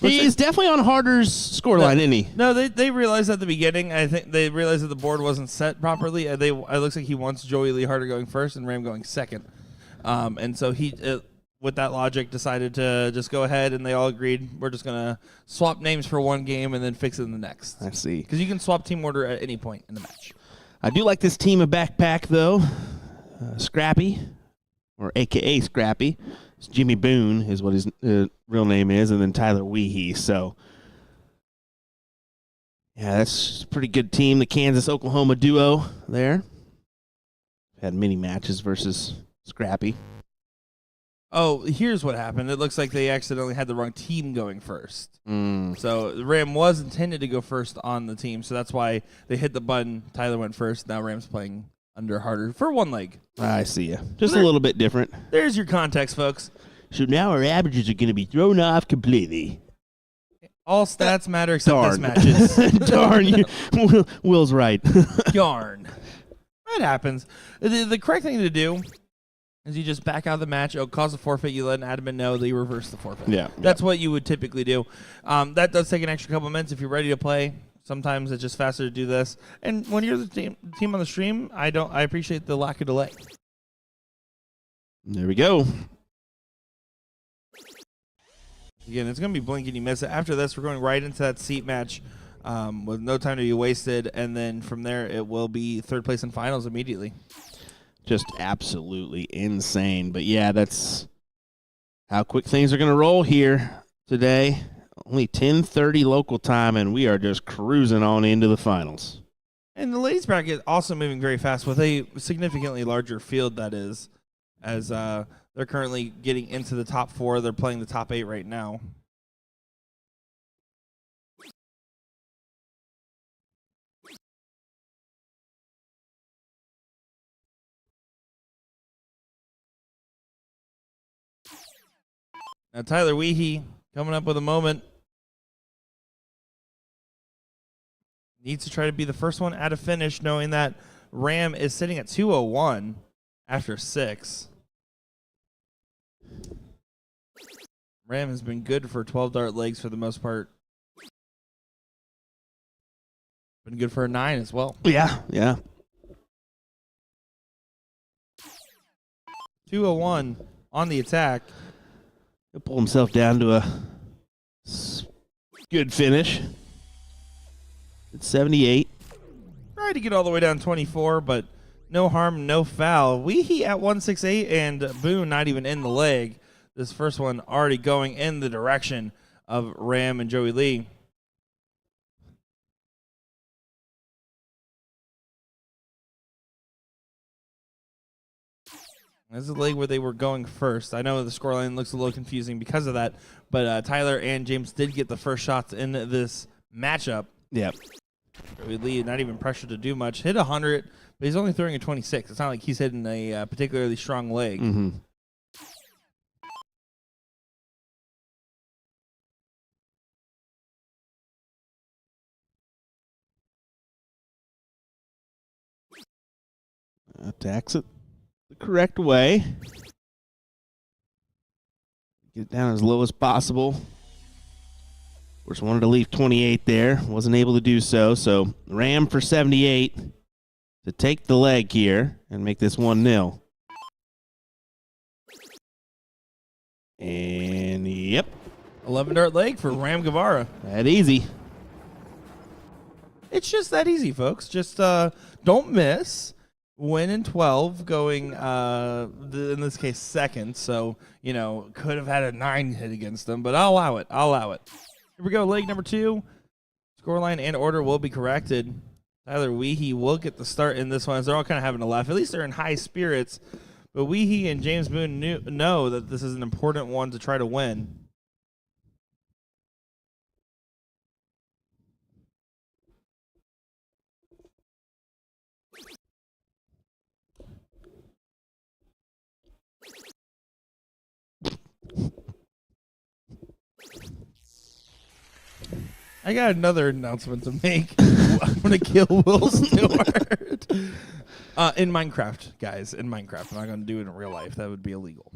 he's definitely on Harder's scoreline, isn't he? No, they realized at the beginning. I think they realized that the board wasn't set properly. It looks like he wants Joey Lee Harder going first and Ram going second. And so he, with that logic, decided to just go ahead, and they all agreed we're just gonna swap names for one game and then fix it in the next. I see. Because you can swap team order at any point in the match. I do like this team of Backpack though. Scrappy, or AKA Scrappy. Jimmy Boone is what his real name is, and then Tyler Weehee. So, yeah, that's a pretty good team. The Kansas-Oklahoma duo there. Had many matches versus Scrappy. Oh, here's what happened. It looks like they accidentally had the wrong team going first. Mm. So the Ram was intended to go first on the team, so that's why they hit the button. Tyler went first. Now Ram's playing under harder for one leg. I see you. Just a little bit different. There's your context, folks. So now our averages are going to be thrown off completely. All stats matter except Darn. this matches. Darn. Will's right. Yarn. That happens. The correct thing to do is you just back out of the match. It'll cause a forfeit. You let an admin know that you reverse the forfeit. Yeah. That's what you would typically do. That does take an extra couple minutes if you're ready to play. Sometimes it's just faster to do this. And when you're the team on the stream, I appreciate the lack of delay. There we go. Again, it's going to be blink and you miss it. After this, we're going right into that seat match with no time to be wasted. And then from there, it will be third place in finals immediately. Just absolutely insane. But yeah, that's how quick things are going to roll here today. Only 10:30 local time, and we are just cruising on into the finals. And the ladies bracket also moving very fast with a significantly larger field, that is, as they're currently getting into the top 4. They're playing the top 8 right now. Now Tyler Weehee coming up with a moment. Needs to try to be the first one at a finish, knowing that Ram is sitting at 2:01 after 6. Ram has been good for 12 dart legs for the most part. Been good for a 9 as well. Yeah. 2:01 on the attack. He'll pull himself down to a good finish. It's 78. Tried to get all the way down 24, but no harm, no foul. Weehee at 168 and Boone not even in the leg. This first one already going in the direction of Ram and Joey Lee. This is the leg where they were going first. I know the scoreline looks a little confusing because of that, but Tyler and James did get the first shots in this matchup. Yep. Joey Lee not even pressured to do much. Hit 100, but he's only throwing a 26. It's not like he's hitting a particularly strong leg. Mm-hmm. Attacks it the correct way. Get it down as low as possible. Of course, wanted to leave 28 there. Wasn't able to do so. So Ram for 78 to take the leg here and make this 1-0. And yep, 11 dart leg for Ram Guevara. that easy. It's just that easy, folks. Just don't miss. Win in 12, going in this case second. So could have had a 9 hit against them, but I'll allow it. Here we go, leg number 2. Scoreline and order will be corrected. Tyler Weehee will get the start in this one, as they're all kind of having a laugh. At least they're in high spirits. But Weehee and James Boone know that this is an important one to try to win. I got another announcement to make. I'm going to kill Will Stewart. In Minecraft, guys. In Minecraft. I'm not going to do it in real life. That would be illegal.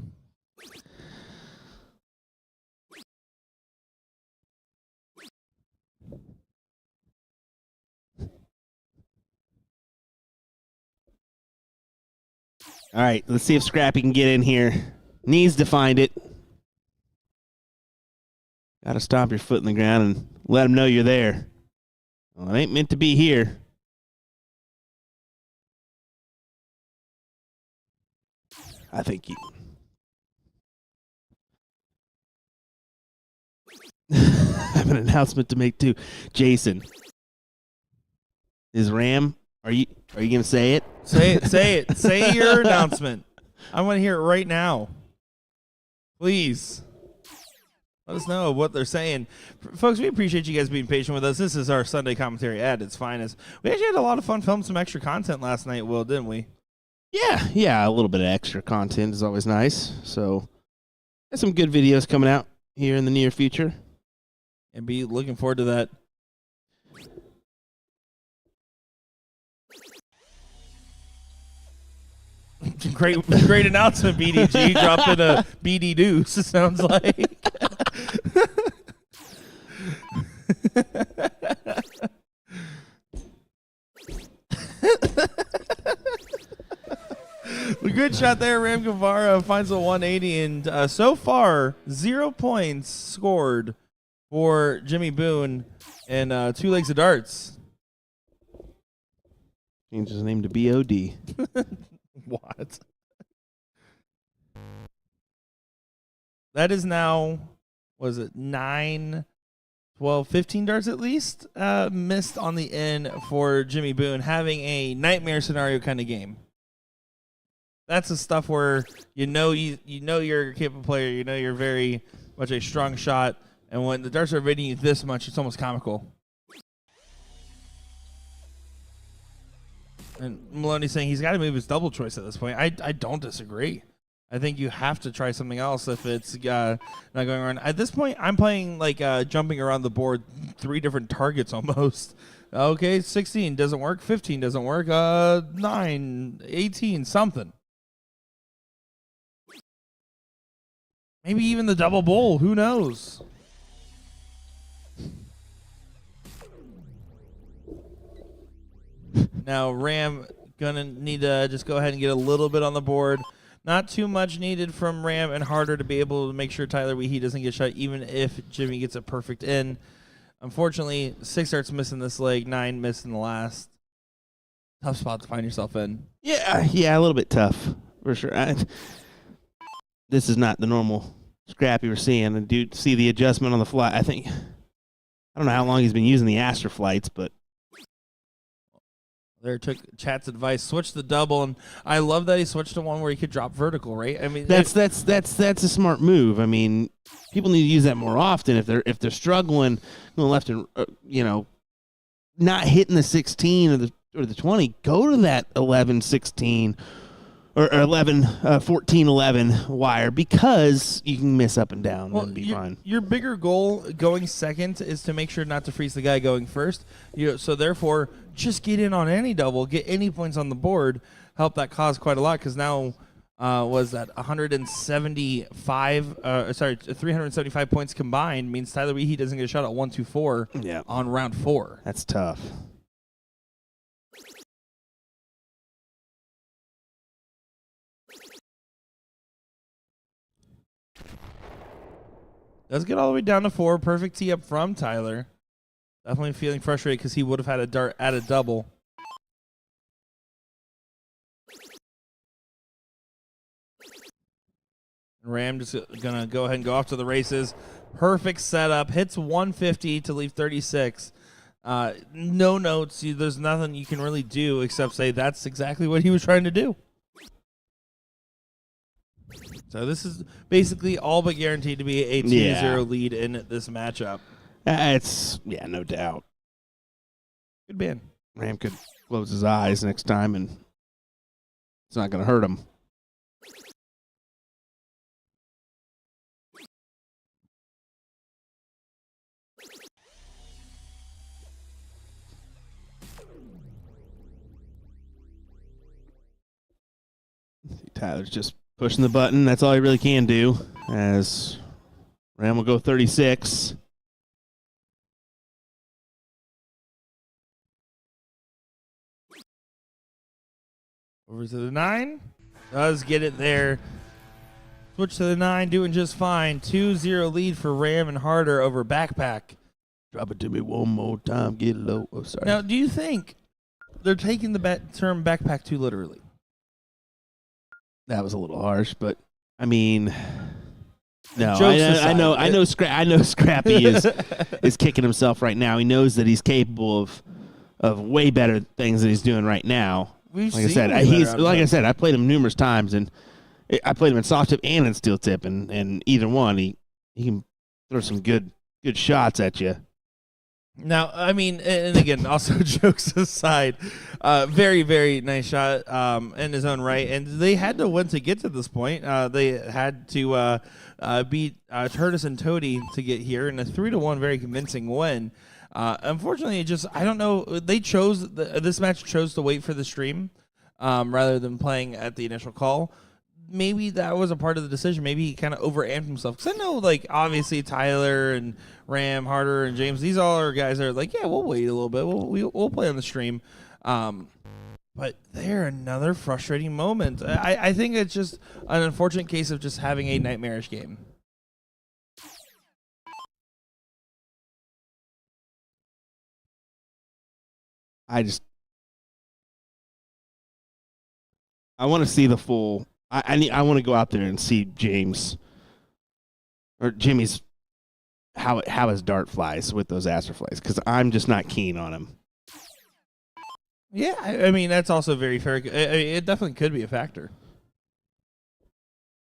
All right, let's see if Scrappy can get in here. Needs to find it. Got to stomp your foot in the ground and let them know you're there. Well, it ain't meant to be here. I think you... I have an announcement to make too. Jason, is Ram? Are you gonna say it? Say it. Say your announcement. I want to hear it right now. Please. Let us know what they're saying. Folks, we appreciate you guys being patient with us. This is our Sunday commentary at its finest. We actually had a lot of fun filming some extra content last night, Will, didn't we? Yeah, a little bit of extra content is always nice. So, there's some good videos coming out here in the near future. And be looking forward to that. Great announcement, BDG. Dropping a BD Deuce, it sounds like. A good shot there. Ram Guevara finds a 180, and so far, 0 points scored for Jimmy Boone and 2 legs of darts. Change his name to BOD. What? That is now, was it 9, 12, 15 darts at least? Missed on the end for Jimmy Boone, having a nightmare scenario kind of game. That's the stuff where you know you're a capable player, you know you're very much a strong shot, and when the darts are evading you this much, it's almost comical. And Maloney's saying he's got to move his double choice at this point. I don't disagree. I think you have to try something else if it's not going around. At this point, I'm playing like jumping around the board 3 different targets almost. Okay, 16 doesn't work. 15 doesn't work. 9, 18, something. Maybe even the double bull. Who knows? Now, Ram gonna need to just go ahead and get a little bit on the board. Not too much needed from Ram, and harder to be able to make sure Tyler Weehee doesn't get shot, even if Jimmy gets a perfect in. Unfortunately, 6 darts missing this leg, 9 missed in the last. Tough spot to find yourself in. Yeah, a little bit tough for sure. This is not the normal Scrappy we're seeing. And do see the adjustment on the fly? I don't know how long he's been using the Astro flights, but there took chat's advice, switch the double, and I love that he switched to one where he could drop vertical. Right? I mean, that's a smart move. I mean, people need to use that more often if they're struggling going left and not hitting the 16 or the 20. Go to that 11, 16 or 11, 14, 11 wire, because you can miss up and down and be fine. Your bigger goal going second is to make sure not to freeze the guy going first. So therefore, just get in on any double, get any points on the board, help that cause quite a lot, because now was that 375 points combined means Tyler Weehee doesn't get a shot at 1-2-4 on round 4. That's tough. Does get all the way down to 4. Perfect tee up from Tyler. Definitely feeling frustrated because he would have had a dart at a double. Ram just going to go ahead and go off to the races. Perfect setup. Hits 150 to leave 36. No notes. There's nothing you can really do except say that's exactly what he was trying to do. So this is basically all but guaranteed to be a 2-0 lead in this matchup. No doubt. Good man. Ram could close his eyes next time, and it's not going to hurt him. Tyler's just pushing the button. That's all he really can do, as Ram will go 36. Over to the 9. Does get it there. Switch to the 9, doing just fine. 2-0 lead for Ram and Harder over Backpack. Drop it to me one more time. Get low. Oh, sorry. Now, do you think they're taking the term Backpack too literally? That was a little harsh, but I mean, no. I know Scrappy is kicking himself right now. He knows that he's capable of way better things than he's doing right now. Like I said, I played him numerous times, and I played him in soft tip and in steel tip, and either one, he can throw some good shots at you. Now, I mean, and again, also jokes aside, very, very nice shot in his own right. And they had to win to get to this point. They had to beat Curtis and Toady to get here in a 3-1 very convincing win. Unfortunately, I don't know. They chose, this match chose to wait for the stream rather than playing at the initial call. Maybe that was a part of the decision. Maybe he kind of overamped himself. Because I know, like, obviously Tyler and Ram, Harder, and James, these all are guys that are like, yeah, we'll wait a little bit. We'll play on the stream. But they're another frustrating moment. I think it's just an unfortunate case of just having a nightmarish game. I want to see the full. I want to go out there and see James or Jimmy's how his dart flies with those aster flies, because I'm just not keen on him. Yeah, I mean, that's also very fair. It definitely could be a factor.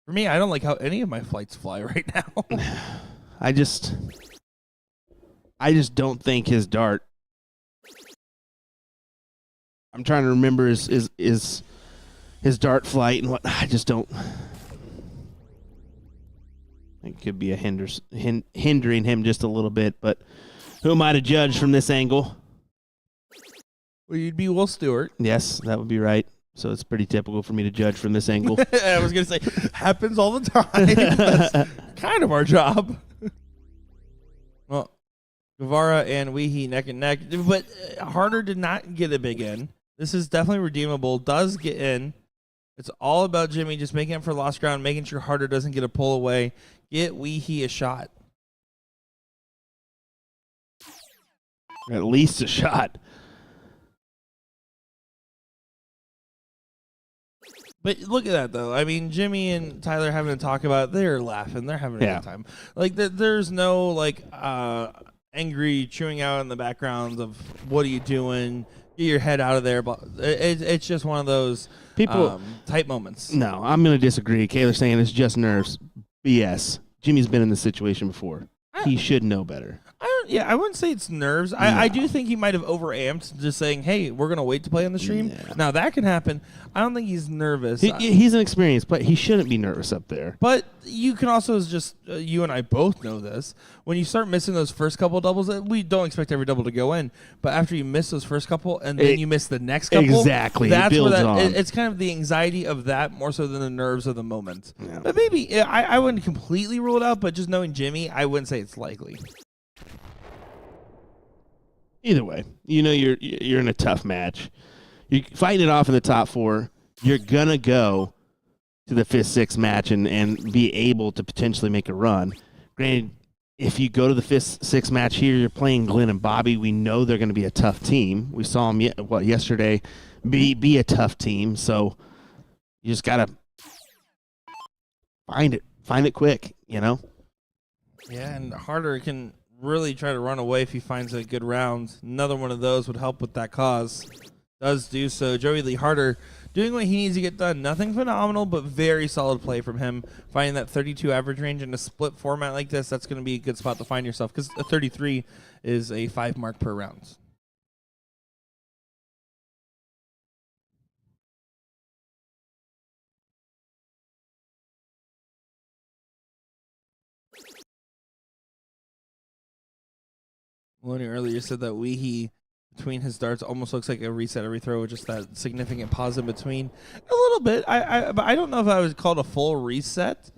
For me, I don't like how any of my flights fly right now. I just don't think his dart. I'm trying to remember his dart flight and what. I just don't. It could be a hindering him just a little bit, but who am I to judge from this angle? Well, you'd be Will Stewart. Yes, that would be right. So it's pretty typical for me to judge from this angle. I was going to say, happens all the time. That's kind of our job. Well, Guevara and Weehee neck and neck. But Harder did not get a big in. This is definitely redeemable. Does get in. It's all about Jimmy just making up for lost ground, making sure Harder doesn't get a pull away. Get Weehee a shot. At least a shot. But look at that, though. I mean, Jimmy and Tyler having to talk about it. They're laughing. They're having a good time. Like, there's no, like, angry chewing out in the background of, what are you doing? Get your head out of there. But it's just one of those tight moments. No, I'm going to disagree. Kayla's saying it's just nerves. BS. Jimmy's been in this situation before. He should know better. I wouldn't say it's nerves. I do think he might have overamped, just saying, hey, we're going to wait to play on the stream. Yeah. Now, that can happen. I don't think he's nervous. He's an experienced player. He shouldn't be nervous up there. But you can also just, you and I both know this, when you start missing those first couple doubles, we don't expect every double to go in, but after you miss those first couple and then you miss the next couple, exactly, that's where it's kind of the anxiety of that more so than the nerves of the moment. Yeah. But maybe, I wouldn't completely rule it out, but just knowing Jimmy, I wouldn't say it's likely. Either way, you know you're in a tough match. You're fighting it off in the top four. You're going to go to the 5th, 6th match and be able to potentially make a run. Granted, if you go to the 5th, 6th match here, you're playing Glenn and Bobby. We know they're going to be a tough team. We saw them yesterday be a tough team. So you just got to find it quick, you know? Yeah, and Harder can really try to run away if he finds a good round. Another one of those would help with that cause. Does do so. Joey Lee Harder doing what he needs to get done. Nothing phenomenal, but very solid play from him. Finding that 32 average range in a split format like this, that's going to be a good spot to find yourself, because a 33 is a 5 mark per round. Maloney earlier said that Weehee between his darts almost looks like a reset every throw with just that significant pause in between. A little bit. But I don't know if I would call it a full reset.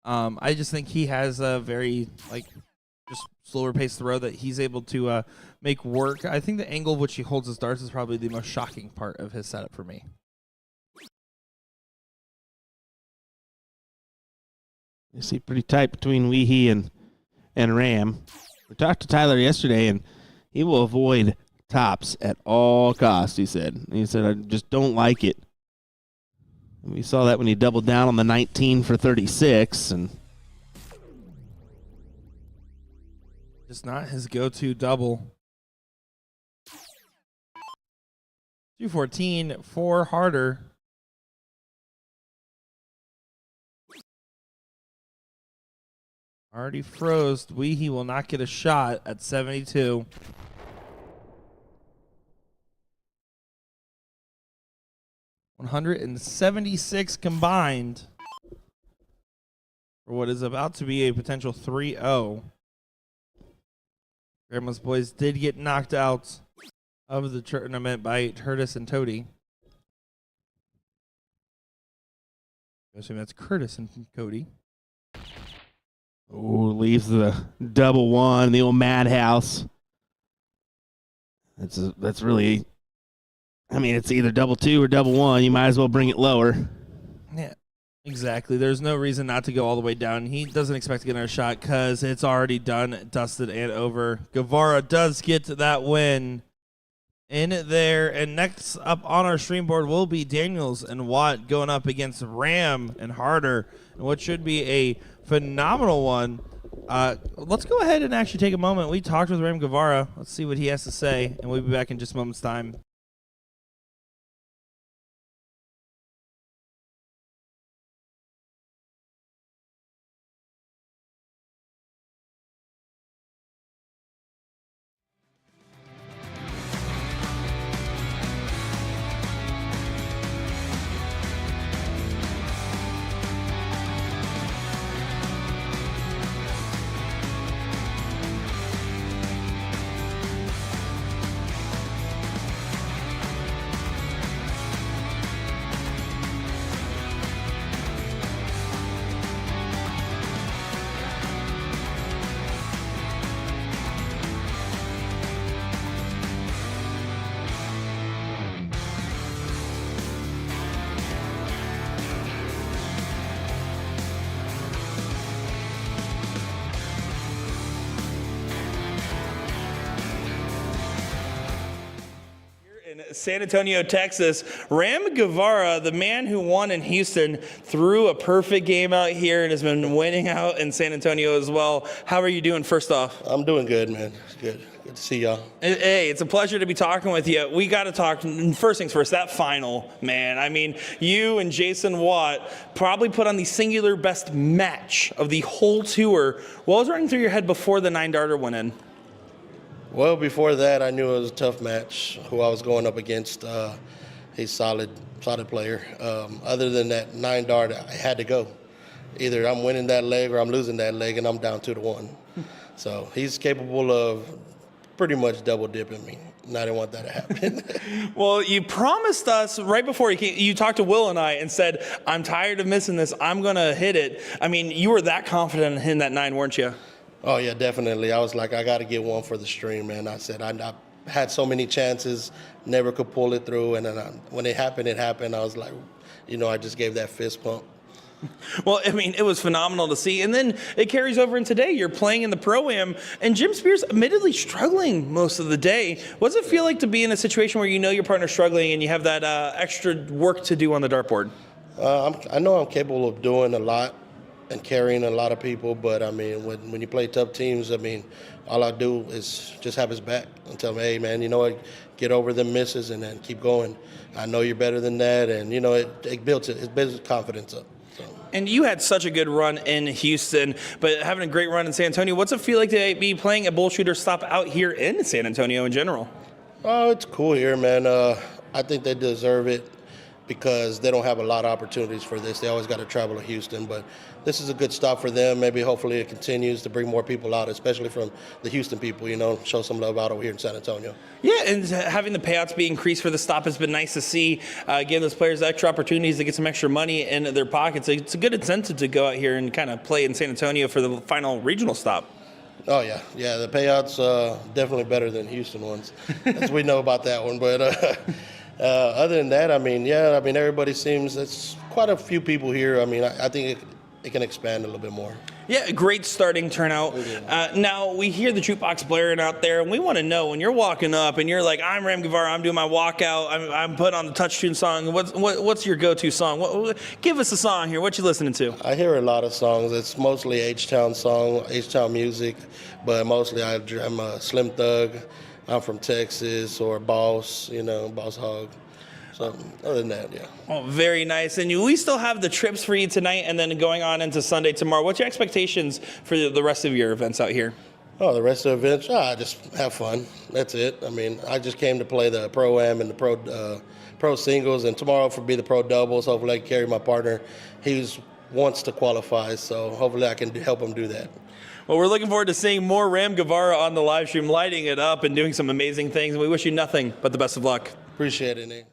I just think he has a very just slower pace throw that he's able to make work. I think the angle of which he holds his darts is probably the most shocking part of his setup for me. You see pretty tight between Weehee and Ram. We talked to Tyler yesterday, and he will avoid tops at all costs, he said. He said, I just don't like it. And we saw that when he doubled down on the 19 for 36. And just not his go-to double. 214 for Harder. Already froze. He will not get a shot at 72. $176 combined for what is about to be a potential 3-0. Grandma's Boys did get knocked out of the tournament by Curtis and Toady. I assume that's Curtis and Cody. Oh, leaves the double one, the old madhouse. That's really, I mean, it's either double two or double one. You might as well bring it lower. Yeah, exactly. There's no reason not to go all the way down. He doesn't expect to get another shot because it's already done, dusted, and over. Guevara does get that win in there. And next up on our stream board will be Daniels and Watt going up against Ram and Harder, and what should be a phenomenal one. Let's go ahead and actually take a moment. We talked with Ram Guevara. Let's see what he has to say, and we'll be back in just a moment's time. San Antonio, Texas. Ram Guevara, the man who won in Houston, threw a perfect game out here and has been winning out in San Antonio as well. How are you doing, first off? I'm doing good, man. Good to see y'all. Hey, it's a pleasure to be talking with you. We got to talk, first things first, that final, man. I mean, you and Jason Watt probably put on the singular best match of the whole tour. What was running through your head before the 9-darter went in? Well, before that, I knew it was a tough match. Who I was going up against, he's solid player. Other than that 9-dart, I had to go. Either I'm winning that leg or I'm losing that leg, and I'm down 2-1. So he's capable of pretty much double dipping me, and I didn't want that to happen. Well, you promised us right before you talked to Will and I and said, I'm tired of missing this. I'm going to hit it. I mean, you were that confident in hitting that 9, weren't you? Oh, yeah, definitely. I was like, I got to get one for the stream, man. I said, I had so many chances, never could pull it through. And then when it happened. I was like, I just gave that fist pump. Well, I mean, it was phenomenal to see. And then it carries over in today. You're playing in the Pro-Am, and Jim Spears admittedly struggling most of the day. What does it feel like to be in a situation where you know your partner's struggling and you have that extra work to do on the dartboard? I know I'm capable of doing a lot and carrying a lot of people, but I mean, when you play tough teams, I mean, all I do is just have his back and tell him, hey, man, you know what, get over the misses and then keep going. I know you're better than that, and it builds confidence up. So. And you had such a good run in Houston, but having a great run in San Antonio. What's it feel like to be playing a BullShooter stop out here in San Antonio in general? Oh, it's cool here, man. I think they deserve it because they don't have a lot of opportunities for this. They always got to travel to Houston, but this is a good stop for them. Maybe hopefully it continues to bring more people out, especially from the Houston people, show some love out over here in San Antonio. Yeah, and having the payouts be increased for the stop has been nice to see. Giving those players extra opportunities to get some extra money in their pockets. It's a good incentive to go out here and kind of play in San Antonio for the final regional stop. Oh, yeah. Yeah, the payouts definitely better than Houston ones, as we know about that one. But other than that, everybody seems, it's quite a few people here. I mean, I think it can expand a little bit more. Yeah, great starting turnout. Now, we hear the jukebox blaring out there, and we want to know, when you're walking up and you're like, I'm Ram Guevara, I'm doing my walkout, I'm putting on the touch tune song, what's your go-to song? Give us a song here. What you listening to? I hear a lot of songs. It's mostly H-Town music, but mostly I'm a Slim Thug. I'm from Texas, or Boss, Boss Hog. So other than that, yeah. Oh, very nice. And we still have the trips for you tonight and then going on into Sunday tomorrow. What's your expectations for the rest of your events out here? Oh, the rest of the events, just have fun. That's it. I mean, I just came to play the Pro-Am and the Pro Singles, and tomorrow for be the Pro Doubles. Hopefully I can carry my partner. He wants to qualify, so hopefully I can help him do that. Well, we're looking forward to seeing more Ram Guevara on the live stream, lighting it up and doing some amazing things. And we wish you nothing but the best of luck. Appreciate it, Nate.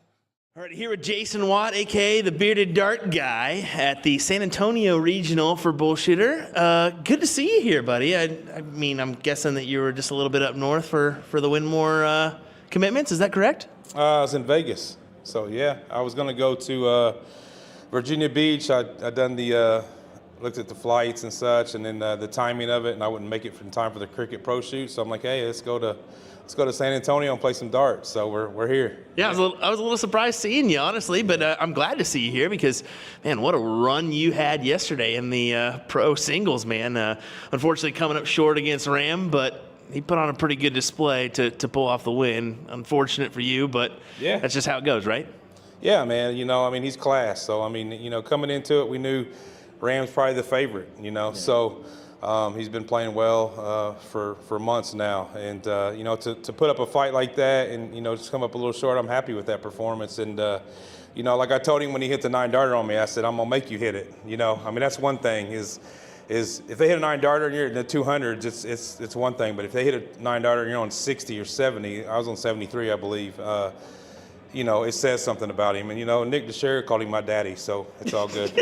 All right, here with Jason Watt, a.k.a. the bearded dart guy at the San Antonio Regional for BullShooter. Good to see you here, buddy. I mean, I'm guessing that you were just a little bit up north for the Winmore commitments. Is that correct? I was in Vegas. So, yeah, I was going to go to Virginia Beach. I done the looked at the flights and such, and then the timing of it, and I wouldn't make it in time for the Cricket Pro Shoot. So I'm like, hey, let's go to San Antonio and play some darts. So we're here. Yeah, I was a little surprised seeing you, honestly, but I'm glad to see you here because, man, what a run you had yesterday in the pro singles, man. Unfortunately, coming up short against Ram, but he put on a pretty good display to pull off the win. Unfortunate for you, but yeah, that's just how it goes, right? Yeah, man. He's class. So, coming into it, we knew Ram's probably the favorite, Yeah. So he's been playing well for months now. And, to put up a fight like that and, just come up a little short, I'm happy with that performance. And, like I told him when he hit the 9-darter on me, I said, I'm going to make you hit it. That's one thing is if they hit a 9-darter and you're in the 200s, it's one thing. But if they hit a 9-darter and you're on 60 or 70, I was on 73, I believe, it says something about him. And, Nick DeShera called him my daddy, so it's all good.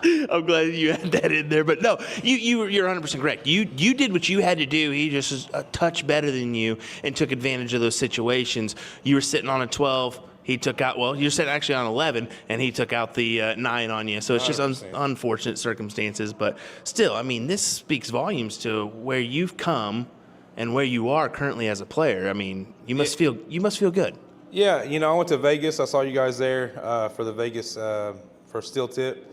I'm glad you had that in there. But no, you're 100% correct. You did what you had to do. He just was a touch better than you and took advantage of those situations. You were sitting on a 12. He took out, you're sitting actually on 11, and he took out the 9 on you. So it's just unfortunate circumstances. But still, this speaks volumes to where you've come and where you are currently as a player. You must feel good. Yeah, I went to Vegas. I saw you guys there for the Vegas for steel tip.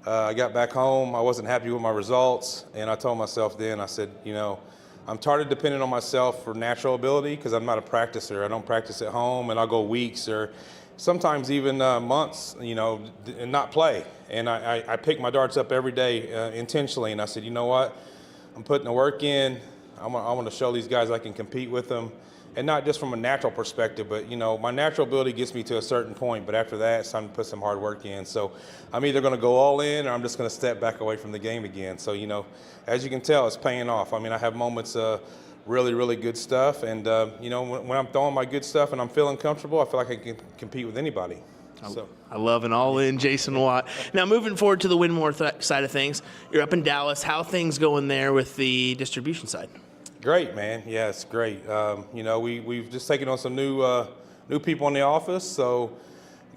I got back home. I wasn't happy with my results, and I told myself then, I said, I'm tired of depending on myself for natural ability because I'm not a practicer. I don't practice at home, and I'll go weeks or sometimes even months, and not play. And I pick my darts up every day intentionally, and I said, you know what? I'm putting the work in. I want to show these guys I can compete with them. And not just from a natural perspective, but, my natural ability gets me to a certain point. But after that, it's time to put some hard work in. So I'm either going to go all in or I'm just going to step back away from the game again. So, as you can tell, it's paying off. I have moments of really, really good stuff. And, when I'm throwing my good stuff and I'm feeling comfortable, I feel like I can compete with anybody. So. I love an all-in Jason Watt. Now, moving forward to the Winmore side of things, you're up in Dallas. How are things going there with the distribution side? Great, man. Yeah, it's great. We've just taken on some new people in the office, so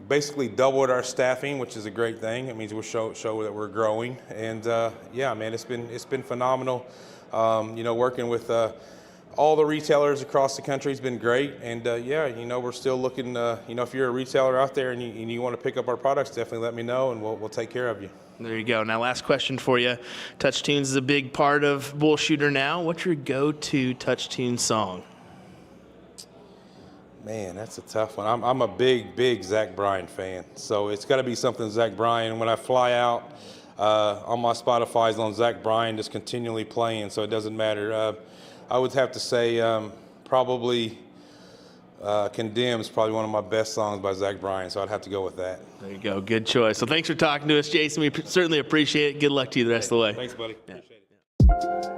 basically doubled our staffing, which is a great thing. It means we'll show that we're growing. And yeah, man, it's been phenomenal. Working with all the retailers across the country has been great. And yeah, we're still looking. If you're a retailer out there and you want to pick up our products, definitely let me know, and we'll take care of you. There you go. Now, last question for you. Touch Tunes is a big part of BullShooter now. What's your go-to Touch Tunes song? Man, that's a tough one. I'm a big Zach Bryan fan, so it's got to be something Zach Bryan. When I fly out, on my Spotify's on Zach Bryan, just continually playing, so it doesn't matter. I would have to say probably Condemn is probably one of my best songs by Zach Bryan, so I'd have to go with that. There you go. Good choice. So thanks for talking to us, Jason. We certainly appreciate it. Good luck to you the rest of the way. Thanks, buddy. Yeah. Appreciate it.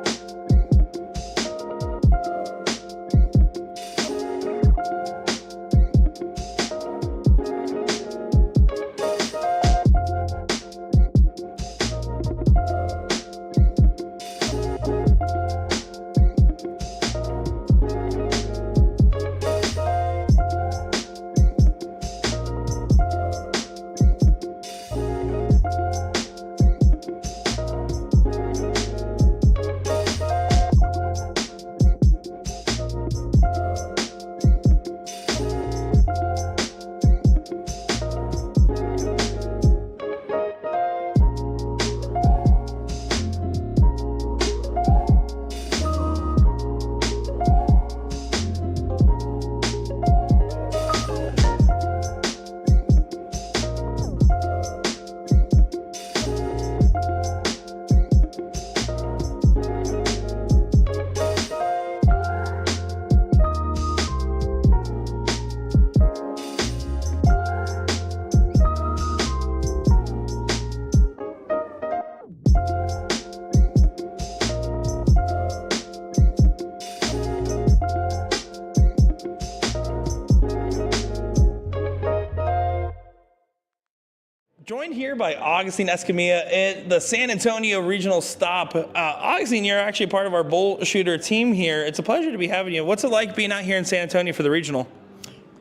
Joined here by Augustine Escamilla at the San Antonio Regional Stop. Augustine, you're actually part of our BullShooter team here. It's a pleasure to be having you. What's it like being out here in San Antonio for the regional?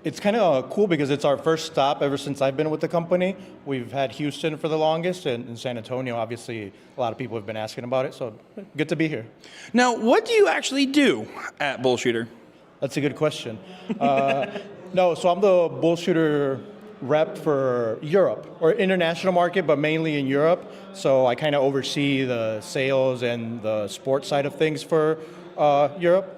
It's kind of cool because it's our first stop ever since I've been with the company. We've had Houston for the longest, and in San Antonio, obviously, a lot of people have been asking about it, so good to be here. Now, what do you actually do at BullShooter? That's a good question. No, so I'm the BullShooter rep for Europe, or international market, but mainly in Europe. So I kind of oversee the sales and the sports side of things for Europe.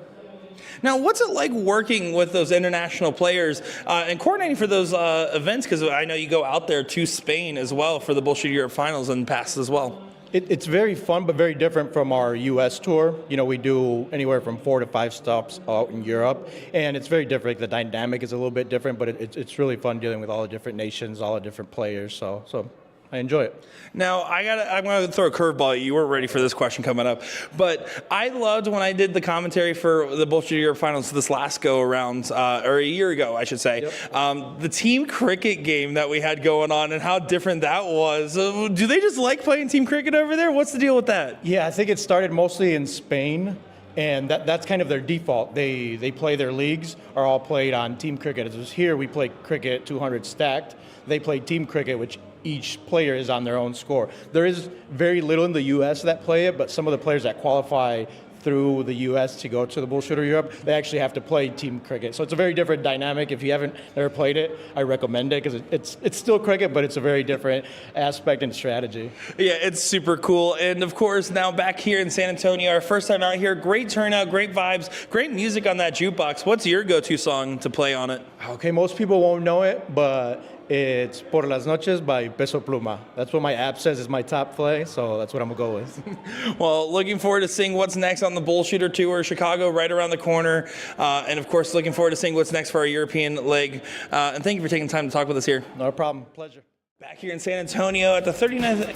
Now, what's it like working with those international players and coordinating for those events? Because I know you go out there to Spain as well for the BullShooter Europe Finals and past as well. It's very fun, but very different from our U.S. tour. You know, we do anywhere from 4 to 5 stops out in Europe, and it's very different. The dynamic is a little bit different, but it's really fun dealing with all the different nations, all the different players. So I enjoy it. Now, I'm going to throw a curveball at you. You weren't ready for this question coming up. But I loved when I did the commentary for the BullShooter Europe Finals this last go-around, or a year ago, I should say. Yep. The team cricket game that we had going on and how different that was. Do they just like playing team cricket over there? What's the deal with that? Yeah, I think it started mostly in Spain. And that's kind of their default. They play their leagues are all played on team cricket. As here, we play cricket 200 stacked. They play team cricket, which each player is on their own score. There is very little in the U.S. that play it, but some of the players that qualify through the U.S. to go to the BullShooter Europe, they actually have to play team cricket. So it's a very different dynamic. If you haven't never played it, I recommend it because it's still cricket, but it's a very different aspect and strategy. Yeah, it's super cool. And of course, now back here in San Antonio, our first time out here, great turnout, great vibes, great music on that jukebox. What's your go-to song to play on it? Okay, most people won't know it, but it's Por las Noches by Peso Pluma. That's what my app says is my top play, so that's what I'm going to go with. Well, looking forward to seeing what's next on the BullShooter Tour, Chicago right around the corner. And of course, looking forward to seeing what's next for our European leg. And thank you for taking time to talk with us here. No problem. Pleasure. Back here in San Antonio at the 39th...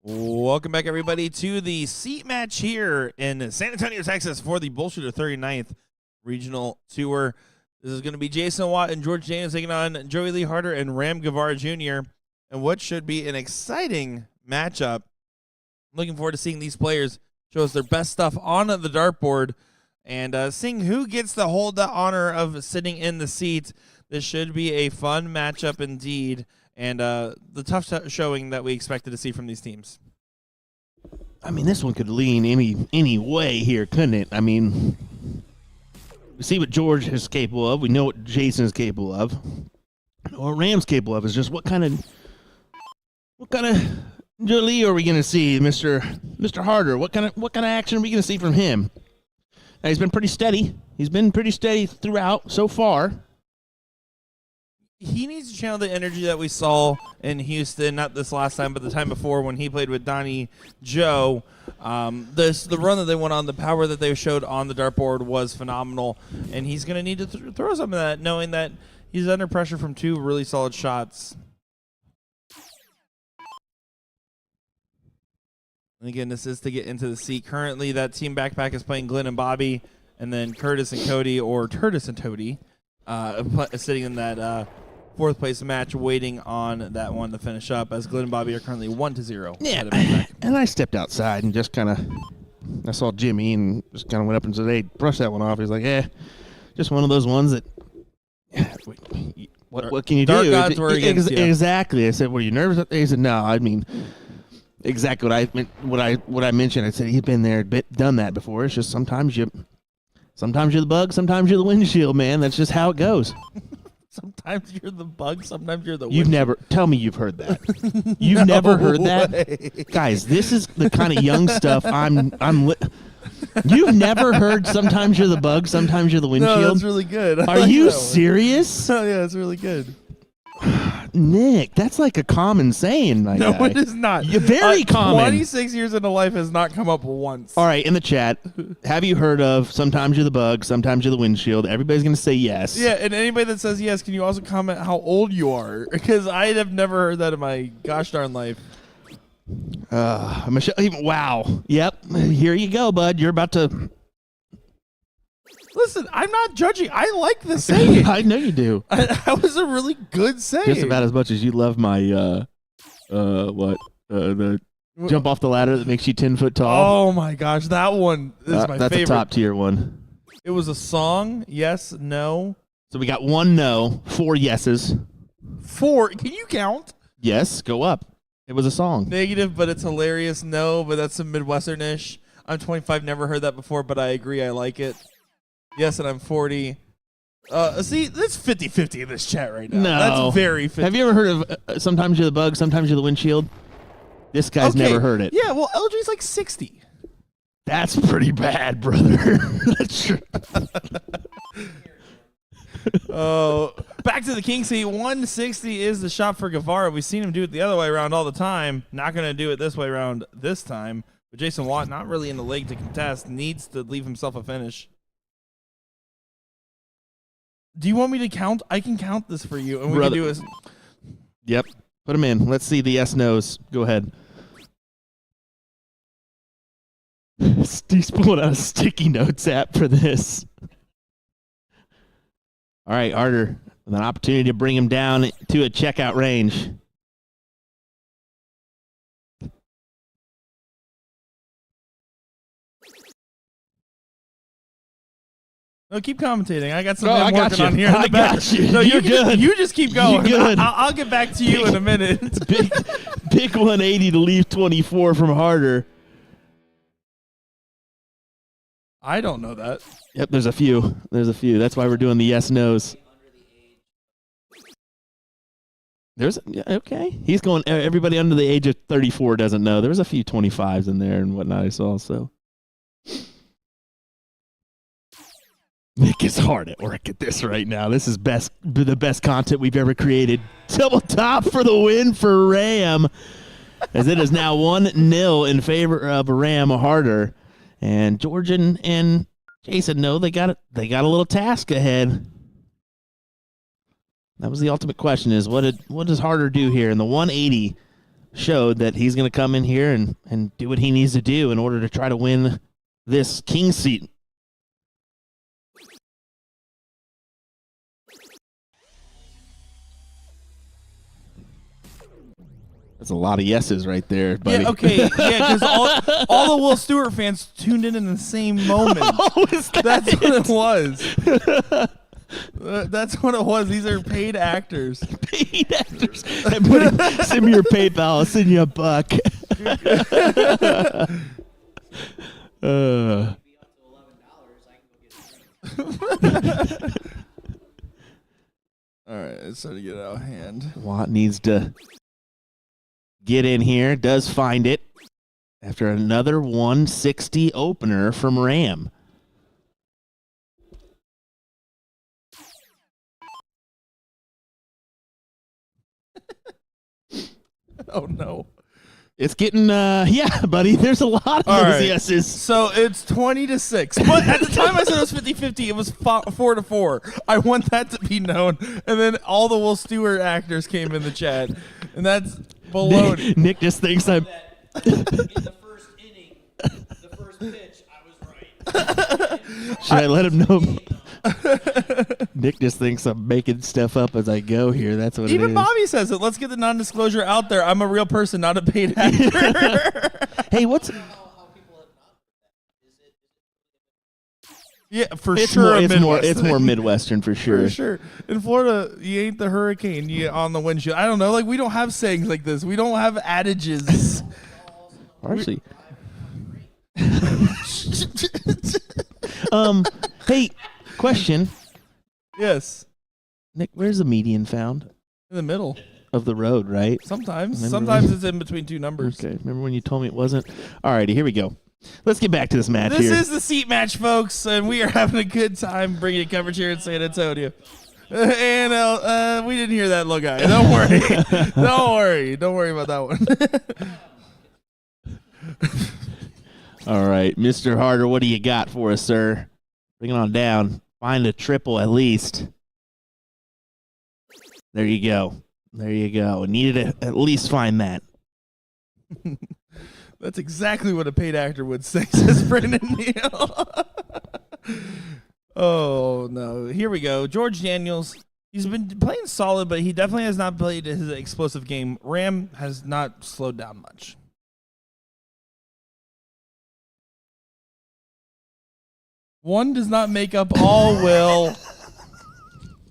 Welcome back, everybody, to the seat match here in San Antonio, Texas for the BullShooter 39th Regional Tour. This is going to be Jason Watt and George Daniels taking on Joey Lee Harder and Ram Guevara Jr. and what should be an exciting matchup. Looking forward to seeing these players show us their best stuff on the dartboard and seeing who gets to hold the honor of sitting in the seat. This should be a fun matchup indeed, and the tough showing that we expected to see from these teams. I mean, this one could lean any way here, couldn't it? I mean, we see what George is capable of. We know what Jason is capable of. Or Ram's capable of is just what kind of Jolie are we going to see, Mr. Harder? What kind of action are we going to see from him? Now, he's been pretty steady. He's been pretty steady throughout so far. He needs to channel the energy that we saw in Houston, not this last time, but the time before when he played with Donnie Joe. The run that they went on, the power that they showed on the dartboard was phenomenal, and he's going to need to throw some of that, knowing that he's under pressure from two really solid shots. And again, this is to get into the seat. Currently, that team backpack is playing Glenn and Bobby, and then Curtis and Cody, or Turtis and Toady, sitting in that fourth place match, waiting on that one to finish up, as Glenn and Bobby are currently 1-0. Yeah, and I stepped outside and just kind of, I saw Jimmy and just kind of went up and said, hey, brush that one off. He's like, just one of those ones that, what can you Dark do? gods were against you. Exactly. I said, were you nervous? He said, no, I mean, exactly what I mentioned. I said, he's been there, done that before. It's just sometimes you're the bug, sometimes you're the windshield, man. That's just how it goes. Sometimes you're the bug, sometimes you're the You've never, tell me you've heard that. You've never heard that? Guys, this is the kind of young stuff you've never heard sometimes you're the bug, sometimes you're the windshield? No, that's really good. Are you serious? Oh, yeah, it's really good. Nick, that's like a common saying, my guy. No, it is not. You're very common. 26 years into life has not come up once. All right, in the chat, have you heard of sometimes you're the bug, sometimes you're the windshield? Everybody's going to say yes. Yeah, and anybody that says yes, can you also comment how old you are? Because I have never heard that in my gosh darn life. Michelle, wow. Yep, here you go, bud. You're about to... Listen, I'm not judging. I like the saying. I know you do. That was a really good saying. Just about as much as you love my, the jump off the ladder that makes you 10 foot tall. Oh my gosh, that one is my that's favorite. a top tier one. It was a song. Yes, no. So we got 1 no, 4 yeses. 4. Can you count? Yes, go up. It was a song. Negative, but it's hilarious. No, but that's some Midwestern-ish. I'm 25, never heard that before, but I agree. I like it. Yes, and I'm 40. See, that's 50-50 in this chat right now. No. That's very 50. Have you ever heard of sometimes you're the bug, sometimes you're the windshield? This guy's never heard it. Yeah, well, LG's like 60. That's pretty bad, brother. That's true. Oh, back to the king seat. 160 is the shot for Guevara. We've seen him do it the other way around all the time. Not going to do it this way around this time. But Jason Watt, not really in the leg to contest, needs to leave himself a finish. Do you want me to count? I can count this for you, and we can do it. Yep. Put them in. Let's see the yes, no's. Go ahead. Steve's pulling out a sticky notes app for this. All right, Harder, with an opportunity to bring him down to a checkout range. No, keep commentating. I got some I got working you. on here. I got you. No, You're good. You just keep going. You're good. I'll get back to you in a minute. Pick 180 to leave 24 from Harder. I don't know that. Yep, there's a few. That's why we're doing the yes, no's. Okay. He's going, everybody under the age of 34 doesn't know. There was a few 25s in there and whatnot I saw, so. Nick is hard at work at this right now. This is the best content we've ever created. Double top for the win for Ram, as it is now 1-0 in favor of Ram Harder. And George and Jason know they got a little task ahead. That was the ultimate question: is what does Harder do here in the 180? showed that he's going to come in here and do what he needs to do in order to try to win this king seat. That's a lot of yeses right there, buddy. Yeah, okay, yeah, because all the Will Stewart fans tuned in the same moment. Oh, is that That's what it was. That's what it was. These are paid actors. Paid actors. Send me your PayPal. I'll send you $1. All right, it's starting to get out of hand. Watt needs to get in here. Does find it after another 160 opener from Ram. Oh no. It's getting, yeah, buddy. There's a lot of All those right. yeses. So it's 20-6. But at the time I said it was 50-50, it was 4-4. I want that to be known. And then all the Will Stewart actors came in the chat. And that's baloney. Nick just thinks I'm. In the first inning, the first pitch, I was right. Should I let him know? Nick just thinks I'm making stuff up as I go here. That's what it Even is. Bobby says it. Let's get the non-disclosure out there. I'm a real person, not a paid actor. Hey, what's. Yeah, for It's sure. it's more Midwestern for sure. For sure. In Florida, you ain't the hurricane. You on the windshield. I don't know. Like, we don't have sayings like this. We don't have adages. Actually. Hey, question. Yes. Nick, where's the median found? In the middle. Of the road, right? Sometimes. Remember Sometimes when- it's in between two numbers. Okay. Remember when you told me it wasn't? Alrighty, here we go. Let's get back to this match This here. is the seat match, folks, and we are having a good time bringing you coverage here in San Antonio. And we didn't hear that little guy. Don't worry. Don't worry. Don't worry about that one. All right, Mr. Harder, what do you got for us, sir? Bring it on down. Find a triple at least. There you go. There you go. Needed to at least find that. That's exactly what a paid actor would say, says Brendan Neal. Oh, no. Here we go. George Daniels. He's been playing solid, but he definitely has not played his explosive game. Ram has not slowed down much. One does not make up all, Will.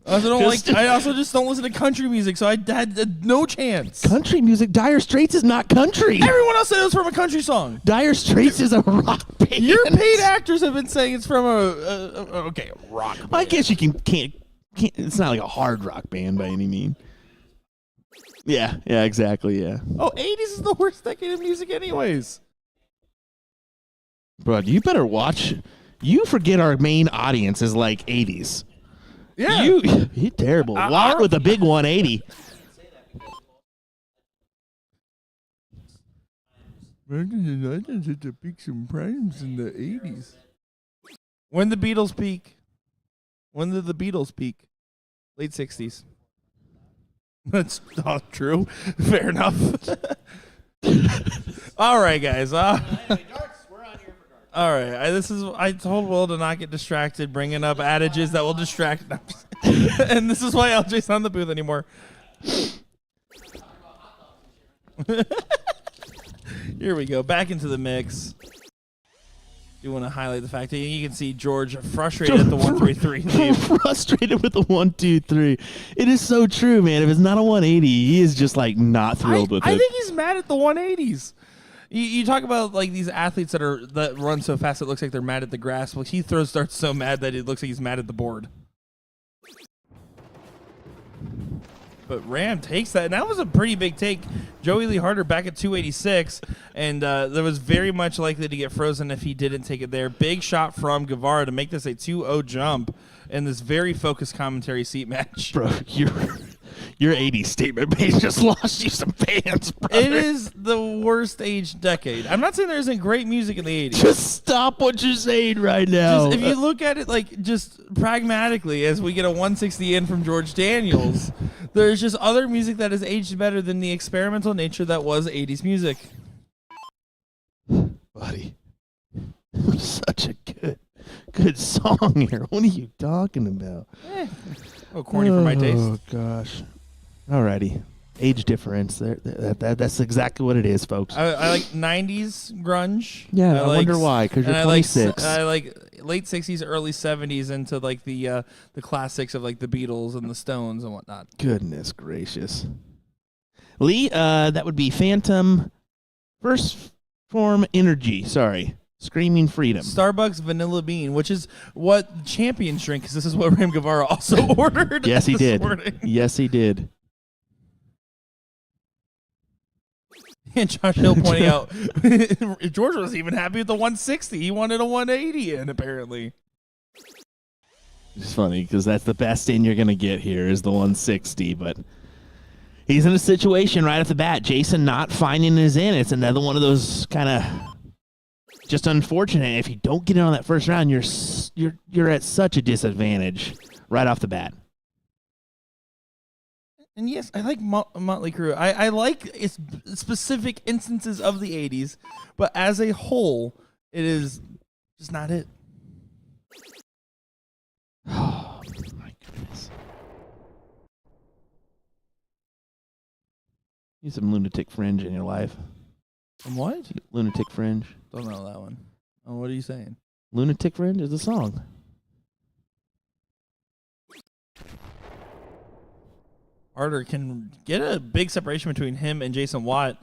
I also just don't listen to country music, so I had no chance. Country music? Dire Straits is not country. Everyone else said it was from a country song. Dire Straits is a rock band. Your paid actors have been saying it's from a rock band. I guess you can't. It's not like a hard rock band by any means. Yeah, exactly, yeah. Oh, 80s is the worst decade of music anyways. Bro, you better watch. You forget our main audience is like 80s. Yeah. You're terrible. Watt with a big 180. Hit the peaks and primes in the 80s. When the Beatles peak? When did the Beatles peak? Late 60s. That's not true. Fair enough. All right, guys. All right. I told Will to not get distracted bringing up adages that will distract. And this is why LJ's not in the booth anymore. Here we go. Back into the mix. Do want to highlight the fact that you can see George frustrated at the 1-3-3 lead. Frustrated with the 1-2-3. It is so true, man. If it's not a 180, he is just like not thrilled with it. I think he's mad at the 180s. You talk about like these athletes that run so fast it looks like they're mad at the grass. Well, he throws darts so mad that it looks like he's mad at the board. But Ram takes that, and that was a pretty big take. Joey Lee Harder back at 286, and there was very much likely to get frozen if he didn't take it there. Big shot from Guevara to make this a 2-0 jump in this very focused commentary seat match. Bro, Your 80s statement page just lost you some fans, brother. It is the worst age decade. I'm not saying there isn't great music in the 80s. Just stop what you're saying right now. Just, if you look at it like just pragmatically, as we get a 160 in from George Daniels, there's just other music that has aged better than the experimental nature that was 80s music. Buddy, such a good song here. What are you talking about? Oh, corny for my taste. Oh gosh. Alrighty. Age difference. That's exactly what it is, folks. I like 90s grunge. Yeah, I wonder why, 'cause you're 26. I like late 60s, early 70s into like the classics of like the Beatles and the Stones and whatnot. Goodness gracious. Lee, that would be Phantom First Form Energy. Sorry. Screaming Freedom. Starbucks Vanilla Bean, which is what champions drink, because this is what Ram Guevara also ordered. Yes, he this did. morning. Yes, he did. And Josh Hill pointing out, George was even happy with the 160. He wanted a 180 in, apparently. It's funny because that's the best in you're going to get here is the 160, but he's in a situation right off the bat. Jason not finding his in. It's another one of those kind of just unfortunate. If you don't get in on that first round, you're at such a disadvantage right off the bat. And yes, I like Motley Crue. I like its specific instances of the 80s, but as a whole, it is just not it. Oh, my goodness. You need some Lunatic Fringe in your life. From what? Lunatic Fringe. Don't know that one. Oh, what are you saying? Lunatic Fringe is a song. Harder can get a big separation between him and Jason Watt.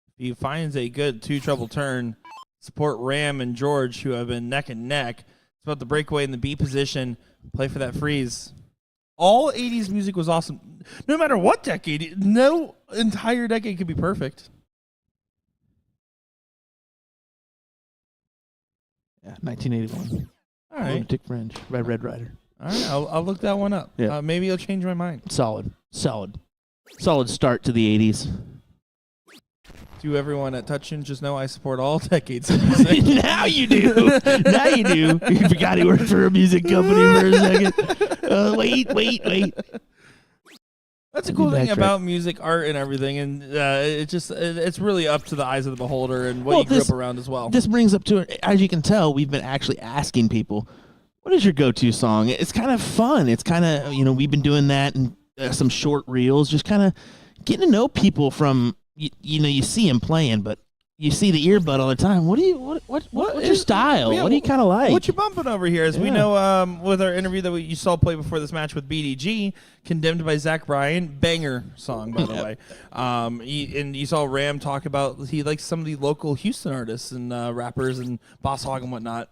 If he finds a good two-trouble turn, support Ram and George, who have been neck and neck. It's about the breakaway in the B position, play for that freeze. All 80s music was awesome. No matter what decade, no entire decade could be perfect. Yeah, 1981. All right. Lunatic Fringe by Red Rider. All right, I'll look that one up. Yeah. Maybe I'll change my mind. Solid start to the 80s. To everyone at Touchin, just know I support all decades of music. Now you do. Now you do. You forgot he worked for a music company for a second. Wait. That's a cool thing about music, art, and everything, and it's really up to the eyes of the beholder and what you grew up around as well. This brings up to, as you can tell, we've been actually asking people, what is your go-to song? It's kind of fun. It's kind of, we've been doing that and some short reels, just kind of getting to know people from, you see them playing, but you see the earbud all the time. What's your style? Yeah, what do you kind of like? What you bumping over here? As we know, with our interview that you saw play before this match with BDG, Condemned by Zach Bryan, banger song, by the way. And you saw Ram talk about he likes some of the local Houston artists and rappers and Boss Hogg and whatnot.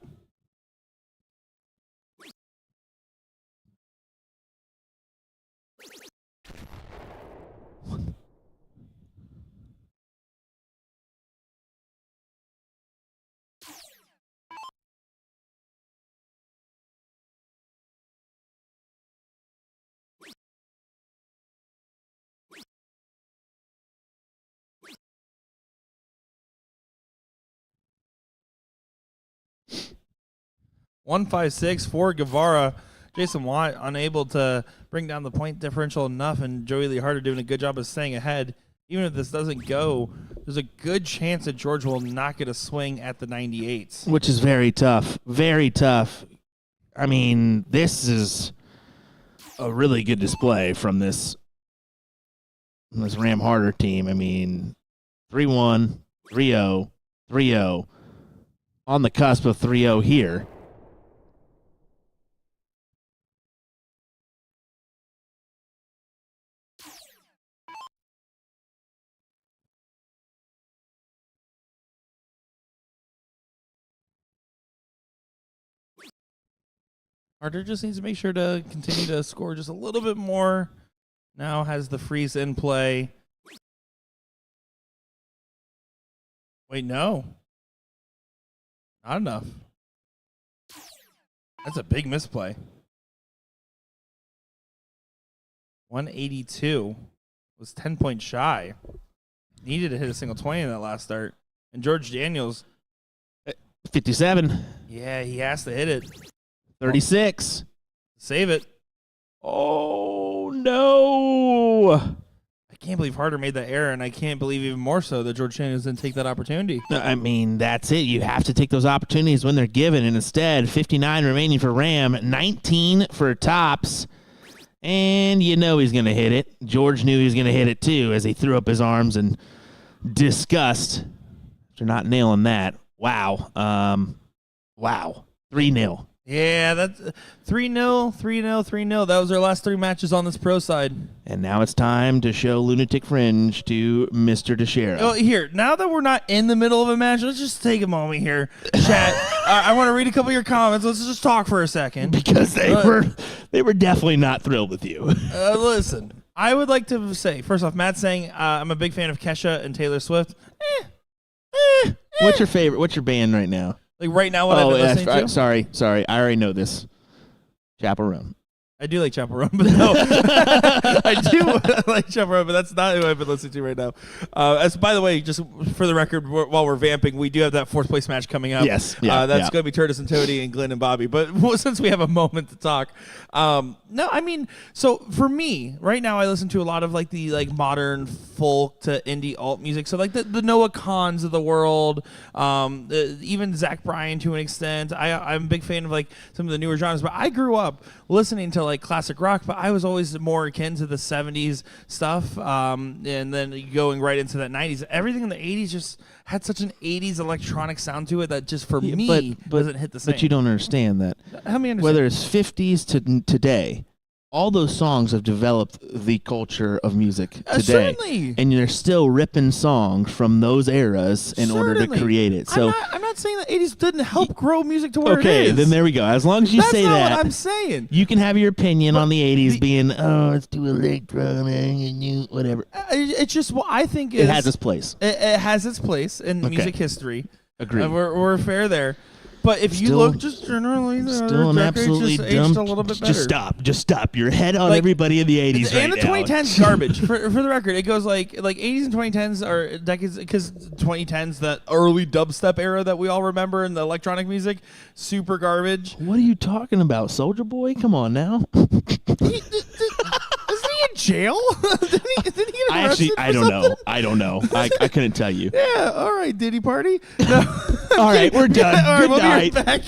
.156 for Guevara. Jason Watt unable to bring down the point differential enough, and Joey Lee Harder doing a good job of staying ahead. Even if this doesn't go, there's a good chance that George will not get a swing at the 98s. Which is very tough. Very tough. I mean, this is a really good display from this Ram Harder team. I mean, 3-1, 3-0, 3-0. On the cusp of 3-0 here. Harder just needs to make sure to continue to score just a little bit more. Now has the freeze in play. Wait, no. Not enough. That's a big misplay. 182. was 10 points shy. Needed to hit a single 20 in that last start. And George Daniels, 57. yeah, he has to hit it. 36. Save it. Oh, no. I can't believe Harder made that error, and I can't believe even more so that George Daniels didn't take that opportunity. I mean, that's it. You have to take those opportunities when they're given. And instead, 59 remaining for Ram, 19 for Tops. And you know he's going to hit it. George knew he was going to hit it, too, as he threw up his arms in disgust after not nailing that. Wow. Wow. 3-0. Yeah, that's 3-0, 3-0, 3-0. That was our last 3 matches on this pro side. And now it's time to show Lunatic Fringe to Mr. Teixeira. Oh, here, now that we're not in the middle of a match, let's just take a moment here. Chat, I want to read a couple of your comments. Let's just talk for a second. Because they were definitely not thrilled with you. Listen, I would like to say, first off, Matt's saying I'm a big fan of Kesha and Taylor Swift. What's your favorite? What's your band right now? Like right now, what I've been listening to? Sorry. I already know this. Chaperone. I do like Chaperone, but no. I do like Chaperone, but that's not who I've been listening to right now. As by the way, just for the record, while we're vamping, we do have that 4th place match coming up. Yes. Yeah, that's going to be Curtis and Toady and Glenn and Bobby. But since we have a moment to talk, no, I mean, so for me, right now, I listen to a lot of like the modern folk to indie alt music. So like the Noah Kahns of the world, even Zach Bryan to an extent. I'm a big fan of like some of the newer genres, but I grew up listening to like classic rock, but I was always more akin to the 70s stuff, and then going right into that 90s. Everything in the 80s just had such an 80s electronic sound to it that just for me doesn't hit the same. But you don't understand that. Help me understand. Whether it's 50s to today, all those songs have developed the culture of music today. Certainly. And they're still ripping songs from those eras in order to create it. So I'm not saying the 80s didn't help grow music to where it okay, is. then there we go. As long as you say That's not that, what I'm saying. you can have your opinion on the 80s being, it's too electronic and whatever. It's just what I think is... It has its place. It has its place in music history. Agreed. We're fair there. But if you look just generally, still an absolutely just dumb. aged a little bit better. Just stop. Your head on everybody in the 80s right and the now. 2010s garbage. For the record, it goes like 80s and 2010s are decades, because 2010s, that early dubstep era that we all remember in the electronic music, super garbage. What are you talking about, Soldier Boy? Come on now. Is he in jail? did he get arrested I don't know. I don't know. I couldn't tell you. Yeah, all right, Diddy Party. No. All right, we're done. All right, Good we'll night. be right back.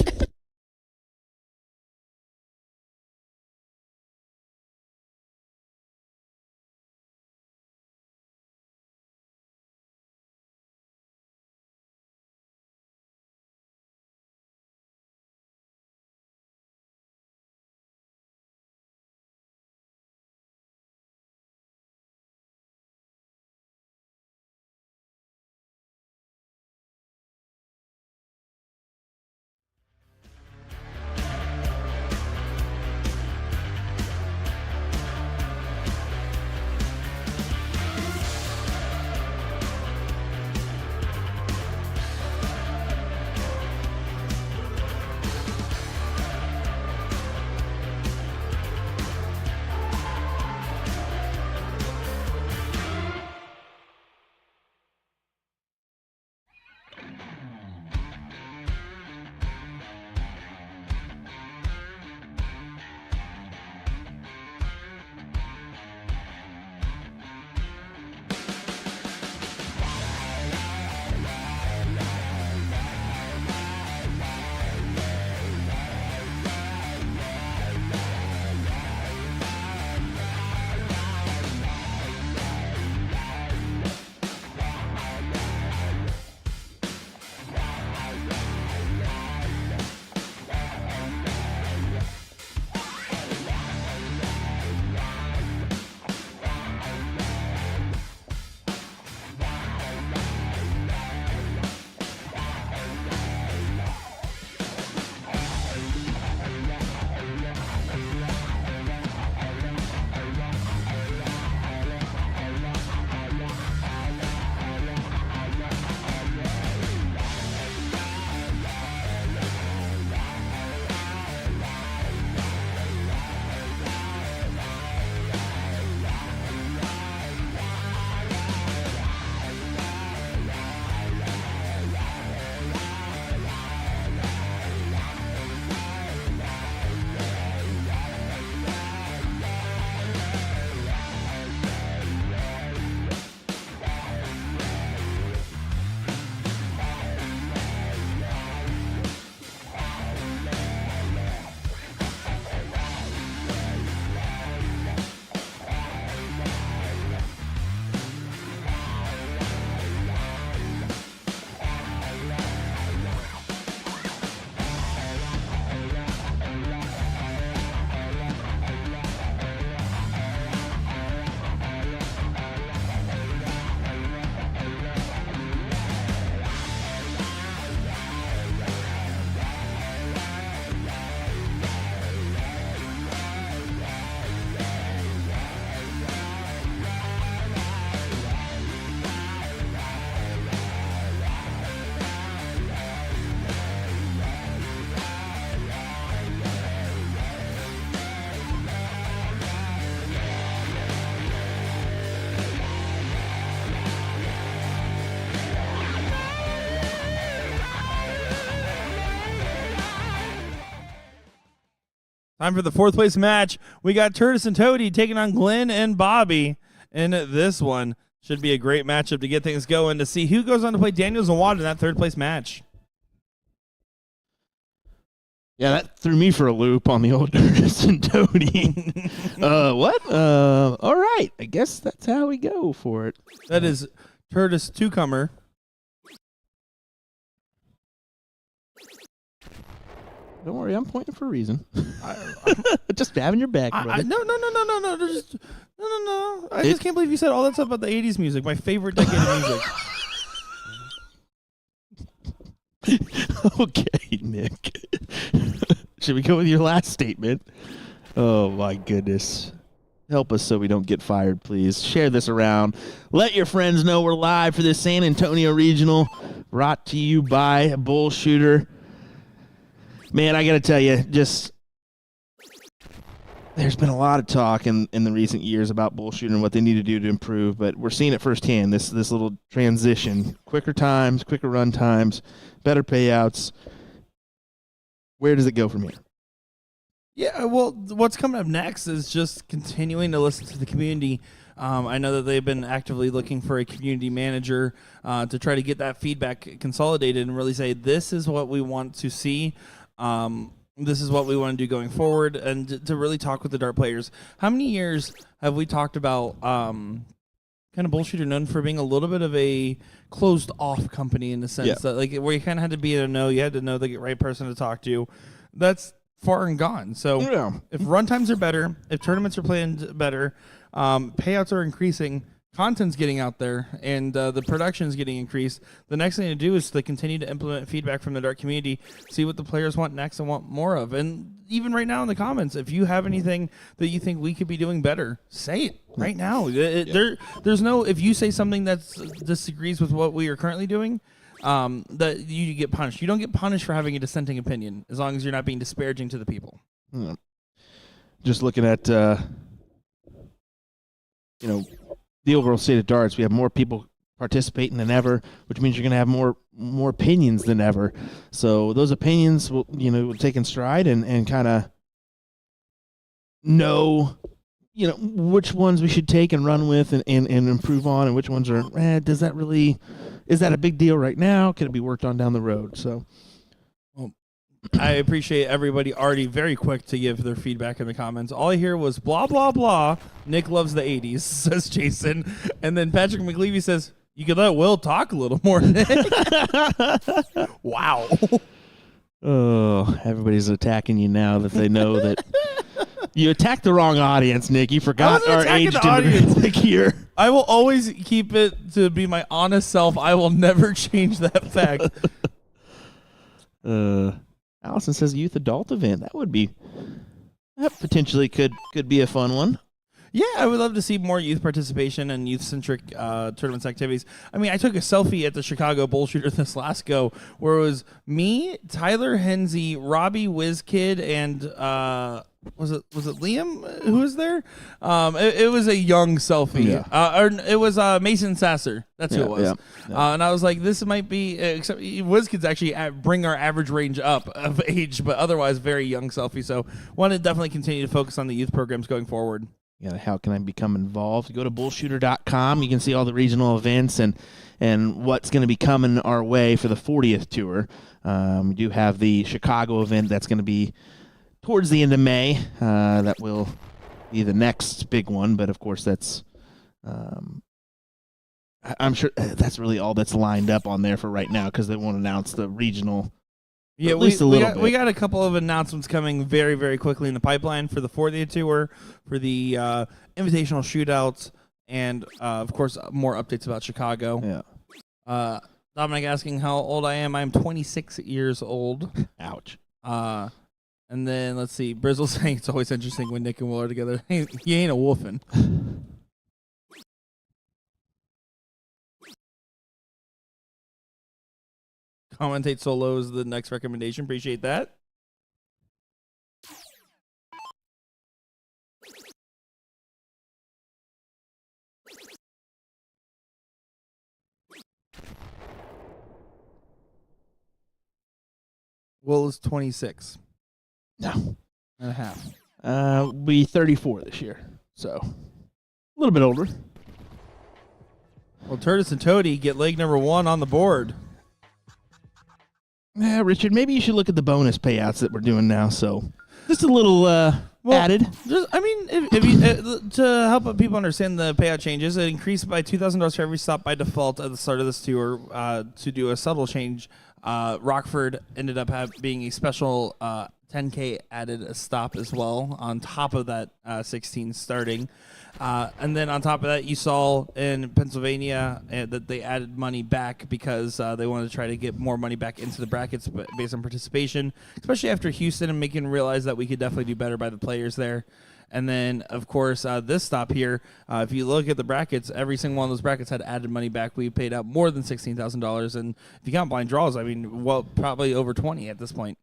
Time for the fourth place match. We got Turtis and Toady taking on Glenn and Bobby. And this one should be a great matchup to get things going to see who goes on to play Daniels and Watt in that third place match. Yeah, that threw me for a loop on the old Turtis and Toady. What? All right. I guess that's how we go for it. That is Turtis Twocomer. Don't worry, I'm pointing for a reason. Just having your back, brother. No. I just can't believe you said all that stuff about the 80s music, my favorite decade of music. Okay, Nick. Should we go with your last statement? Oh, my goodness. Help us so we don't get fired, please. Share this around. Let your friends know we're live for this San Antonio Regional, brought to you by BullShooter. Man, I got to tell you, there's been a lot of talk in the recent years about BullShooter and what they need to do to improve, but we're seeing it firsthand, this little transition. Quicker times, quicker run times, better payouts. Where does it go from here? Yeah, well, what's coming up next is just continuing to listen to the community. I know that they've been actively looking for a community manager to try to get that feedback consolidated and really say, this is what we want to see. This is what we want to do going forward, and to really talk with the dart players. How many years have we talked about kind of BullShooter known for being a little bit of a closed off company in the sense that like where you kind of had to be in a know, you had to know the right person to talk to. That's far and gone. So if run times are better, if tournaments are playing better, payouts are increasing, content's getting out there, and the production's getting increased, the next thing to do is to continue to implement feedback from the dart community, see what the players want next and want more of. And even right now in the comments, if you have anything that you think we could be doing better, say it right now. There's no, if you say something that disagrees with what we are currently doing, that you get punished. You don't get punished for having a dissenting opinion as long as you're not being disparaging to the people. Just looking at, the overall state of darts, we have more people participating than ever, which means you're going to have more opinions than ever. So those opinions will take in stride and kind of know which ones we should take and run with and improve on, and which ones are is that a big deal right now? Could it be worked on down the road? So I appreciate everybody already very quick to give their feedback in the comments. All I hear was blah, blah, blah. Nick loves the 80s, says Jason. And then Patrick McLeavy says, you could let Will talk a little more, Nick. Wow. Oh, everybody's attacking you now that they know that you attacked the wrong audience, Nick. You forgot our age demographic here. I will always keep it to be my honest self. I will never change that fact. Allison says youth adult event. That potentially could be a fun one. Yeah, I would love to see more youth participation and youth-centric tournaments activities. I mean, I took a selfie at the Chicago BullShooter this last go where it was me, Tyler Henze, Robbie WizKid, and was it Liam who was there? It was a young selfie. Or it was Mason Sasser. That's who it was. And I was like, this might be, except WizKids actually bring our average range up of age, but otherwise very young selfie. So want to definitely continue to focus on the youth programs going forward. Yeah, how can I become involved? Go to bullshooter.com. You can see all the regional events and what's going to be coming our way for the 40th tour. We do have the Chicago event that's going to be towards the end of May. That will be the next big one, but of course that's I'm sure that's really all that's lined up on there for right now because they won't announce the regional. Yeah, we got a couple of announcements coming very, very quickly in the pipeline for the 40th tour, for the invitational shootouts, and of course more updates about Chicago. Yeah. Dominic asking how old I am. I am 26 years old. Ouch. And then let's see. Brizzle saying it's always interesting when Nick and Will are together. He ain't a wolfing. Commentate solo is the next recommendation. Appreciate that. Will is 26. No. and a half. Be 34 this year, so a little bit older. Well, Turtis and Toady get leg number 1 on the board. Yeah, Richard, maybe you should look at the bonus payouts that we're doing now. So just a little added. If you, to help people understand the payout changes, it increased by $2,000 for every stop by default at the start of this tour. To do a subtle change, Rockford ended up being a special 10K added a stop as well on top of that 16 starting. And then on top of that, you saw in Pennsylvania that they added money back because they wanted to try to get more money back into the brackets based on participation, especially after Houston and making realize that we could definitely do better by the players there. And then, of course, this stop here, if you look at the brackets, every single one of those brackets had added money back. We paid out more than $16,000. And if you count blind draws, I mean, well, probably over 20 at this point.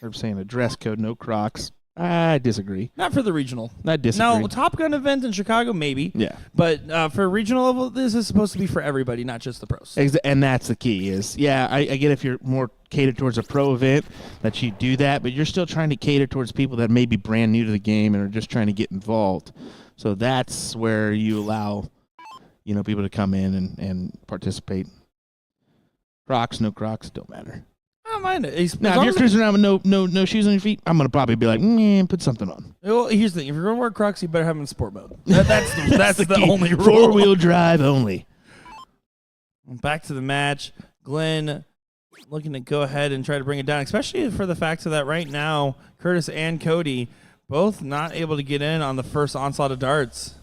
I'm saying a dress code, no Crocs. I disagree. Not for the regional. I disagree. Now, Top Gun event in Chicago, maybe. Yeah. But for regional level, this is supposed to be for everybody, not just the pros. And that's the key is, I get if you're more catered towards a pro event that you do that, but you're still trying to cater towards people that may be brand new to the game and are just trying to get involved. So that's where you allow, people to come in and participate. Crocs, no Crocs, don't matter. I don't mind it. Now, if you're cruising around with no shoes on your feet, I'm going to probably be like, put something on. Well, here's the thing. If you're going to wear Crocs, you better have them in sport mode. That's the only rule. Four-wheel drive only. Back to the match. Glenn looking to go ahead and try to bring it down, especially for the fact that right now, Curtis and Cody both not able to get in on the first onslaught of darts.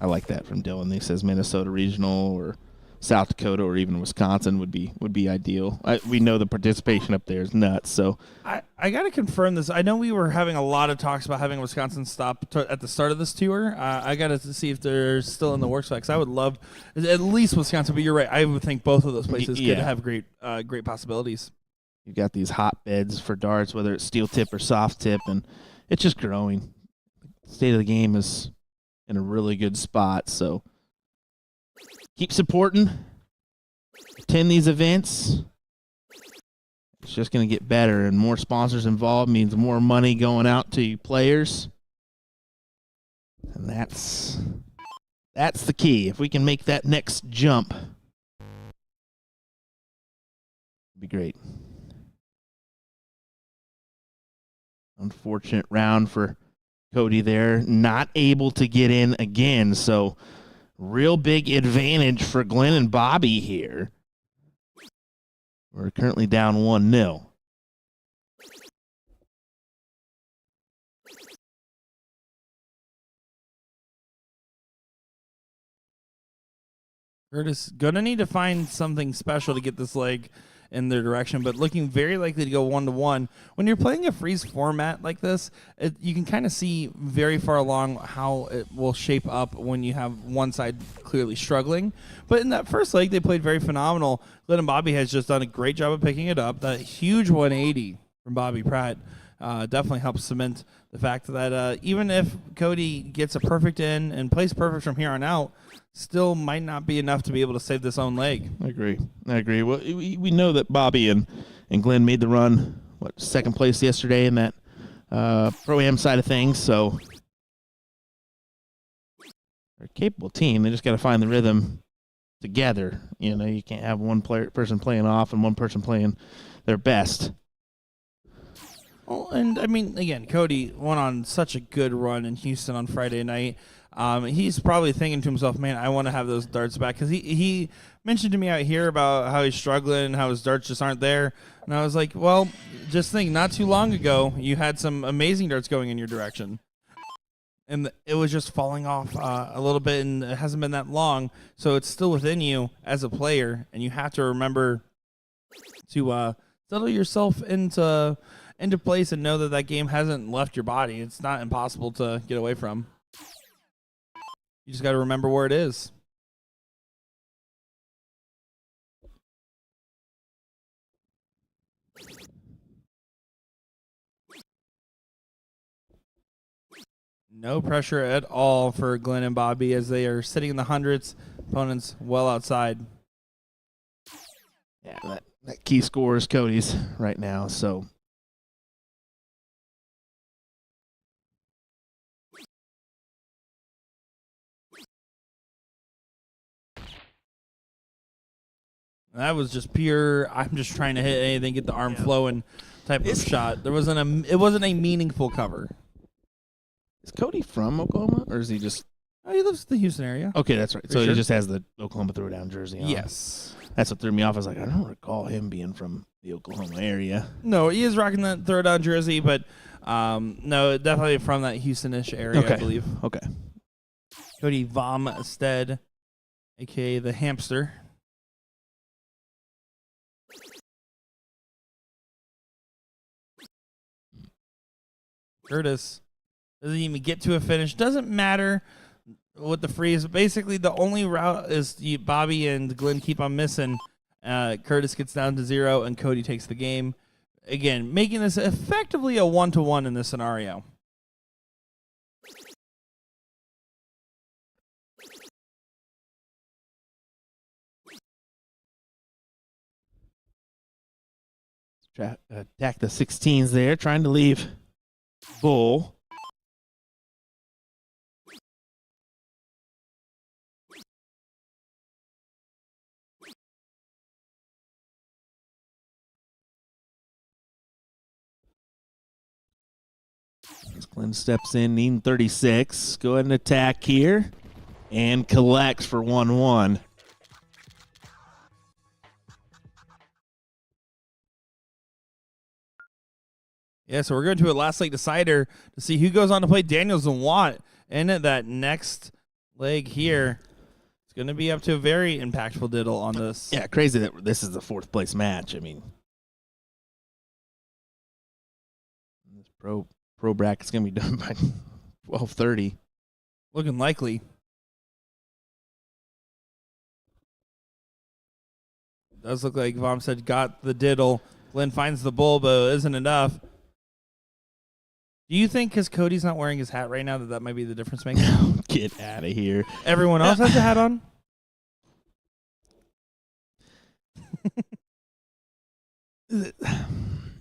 I like that from Dylan. He says Minnesota Regional or South Dakota or even Wisconsin would be ideal. We know the participation up there is nuts. So I got to confirm this. I know we were having a lot of talks about having a Wisconsin stop at the start of this tour. I got to see if they're still in the works. Because I would love at least Wisconsin. But you're right. I would think both of those places could have great possibilities. You've got these hotbeds for darts, whether it's steel tip or soft tip, and it's just growing. The state of the game is in a really good spot. So keep supporting, attend these events. It's just going to get better, and more sponsors involved means more money going out to players. And that's the key. If we can make that next jump, it'd be great. Unfortunate round for Cody there, not able to get in again, so real big advantage for Glenn and Bobby here. We're currently down 1-0. Curtis gonna need to find something special to get this leg in their direction, but looking very likely to go 1-1. When you're playing a freeze format like this, you can kind of see very far along how it will shape up when you have one side clearly struggling. But in that first leg, they played very phenomenal. Glenn and Bobby has just done a great job of picking it up. That huge 180 from Bobby Pratt definitely helps cement the fact that even if Cody gets a perfect in and plays perfect from here on out, still might not be enough to be able to save this own leg. I agree. Well, we know that Bobby and Glenn made the run, second place yesterday in that Pro-Am side of things, so they're a capable team. They just got to find the rhythm together. You can't have one person playing off and one person playing their best. Well, and I mean, again, Cody went on such a good run in Houston on Friday night. He's probably thinking to himself, man, I want to have those darts back. Because he mentioned to me out here about how he's struggling and how his darts just aren't there. And I was like, well, just think, not too long ago, you had some amazing darts going in your direction. And it was just falling off a little bit, and it hasn't been that long. So it's still within you as a player, and you have to remember to settle yourself into place and know that game hasn't left your body. It's not impossible to get away from. You just got to remember where it is. No pressure at all for Glenn and Bobby as they are sitting in the hundreds. Opponents well outside. Yeah, that key score is Cody's right now, so That was just pure. I'm just trying to hit anything, get the arm flowing type of shot. It wasn't a meaningful cover. Is Cody from Oklahoma, or is he just? Oh, he lives in the Houston area. Okay, that's right. For So sure. he just has the Oklahoma throwdown jersey on. Yes. That's what threw me off. I was like, I don't recall him being from the Oklahoma area. No, he is rocking that throwdown jersey, but no, definitely from that Houston-ish area, Okay. I believe. Okay. Cody Vomstead, a.k.a. the Hamster. Curtis doesn't even get to a finish. Doesn't matter with the freeze. Basically, the only route is Bobby and Glenn keep on missing. Curtis gets down to 0, and Cody takes the game. Again, making this effectively a 1-to-1 in this scenario. Attack the 16s there, trying to leave Bull. As Glenn steps in, needing 36. Go ahead and attack here. And collects for 1-1. Yeah, so we're going to a last leg decider to see who goes on to play Daniels and Watt. And at that next leg here, it's going to be up to a very impactful diddle on this. Yeah, crazy that this is the 4th place match. I mean, this pro bracket's going to be done by 12:30. Looking likely. Does look like Vom said got the diddle. Glenn finds the bull, but it isn't enough. Do you think because Cody's not wearing his hat right now that might be the difference maker? Get out of here. Everyone else has a hat on?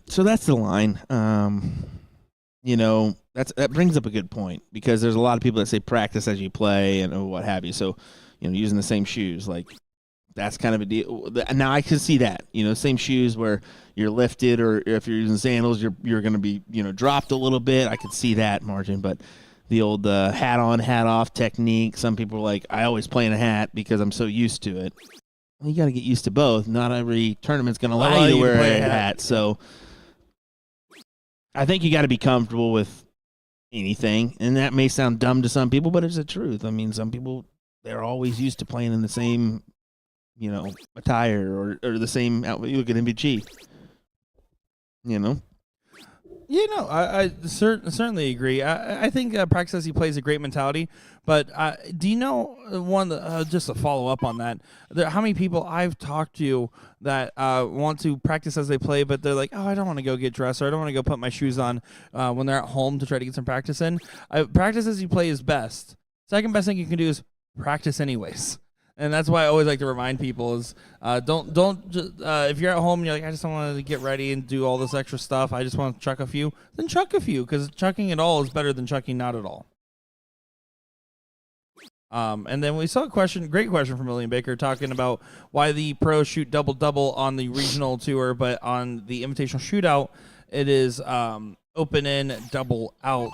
So that's the line. You know, that brings up a good point because there's a lot of people that say practice as you play and what have you. So, you know, using the same shoes, like that's kind of a deal. Now I can see that, you know, same shoes where you're lifted, or if you're using sandals, you're going to be, you know, dropped a little bit. I could see that margin, but the old hat on, hat off technique. Some people are like, I always play in a hat because I'm so used to it. Well, you got to get used to both. Not every tournament's going to allow you to wear a hat. So I think you got to be comfortable with anything, and that may sound dumb to some people, but it's the truth. I mean, some people, they're always used to playing in the same, you know, attire or the same outfit. You look at MBG, you know. You know, I certainly agree. I think practice as he plays a great mentality. But do you know just to follow up on that, how many people I've talked to that want to practice as they play, but they're like, oh, I don't want to go get dressed, or I don't want to go put my shoes on when they're at home to try to get some practice in. Practice as you play is best. Second best thing you can do is practice anyways. And that's why I always like to remind people is don't just, if you're at home and you're like, I just don't want to get ready and do all this extra stuff, I just want to chuck a few, then chuck a few, because chucking it all is better than chucking not at all. And then we saw great question from William Baker talking about why the pros shoot double-double on the regional tour, but on the invitational shootout, it is open in, double out.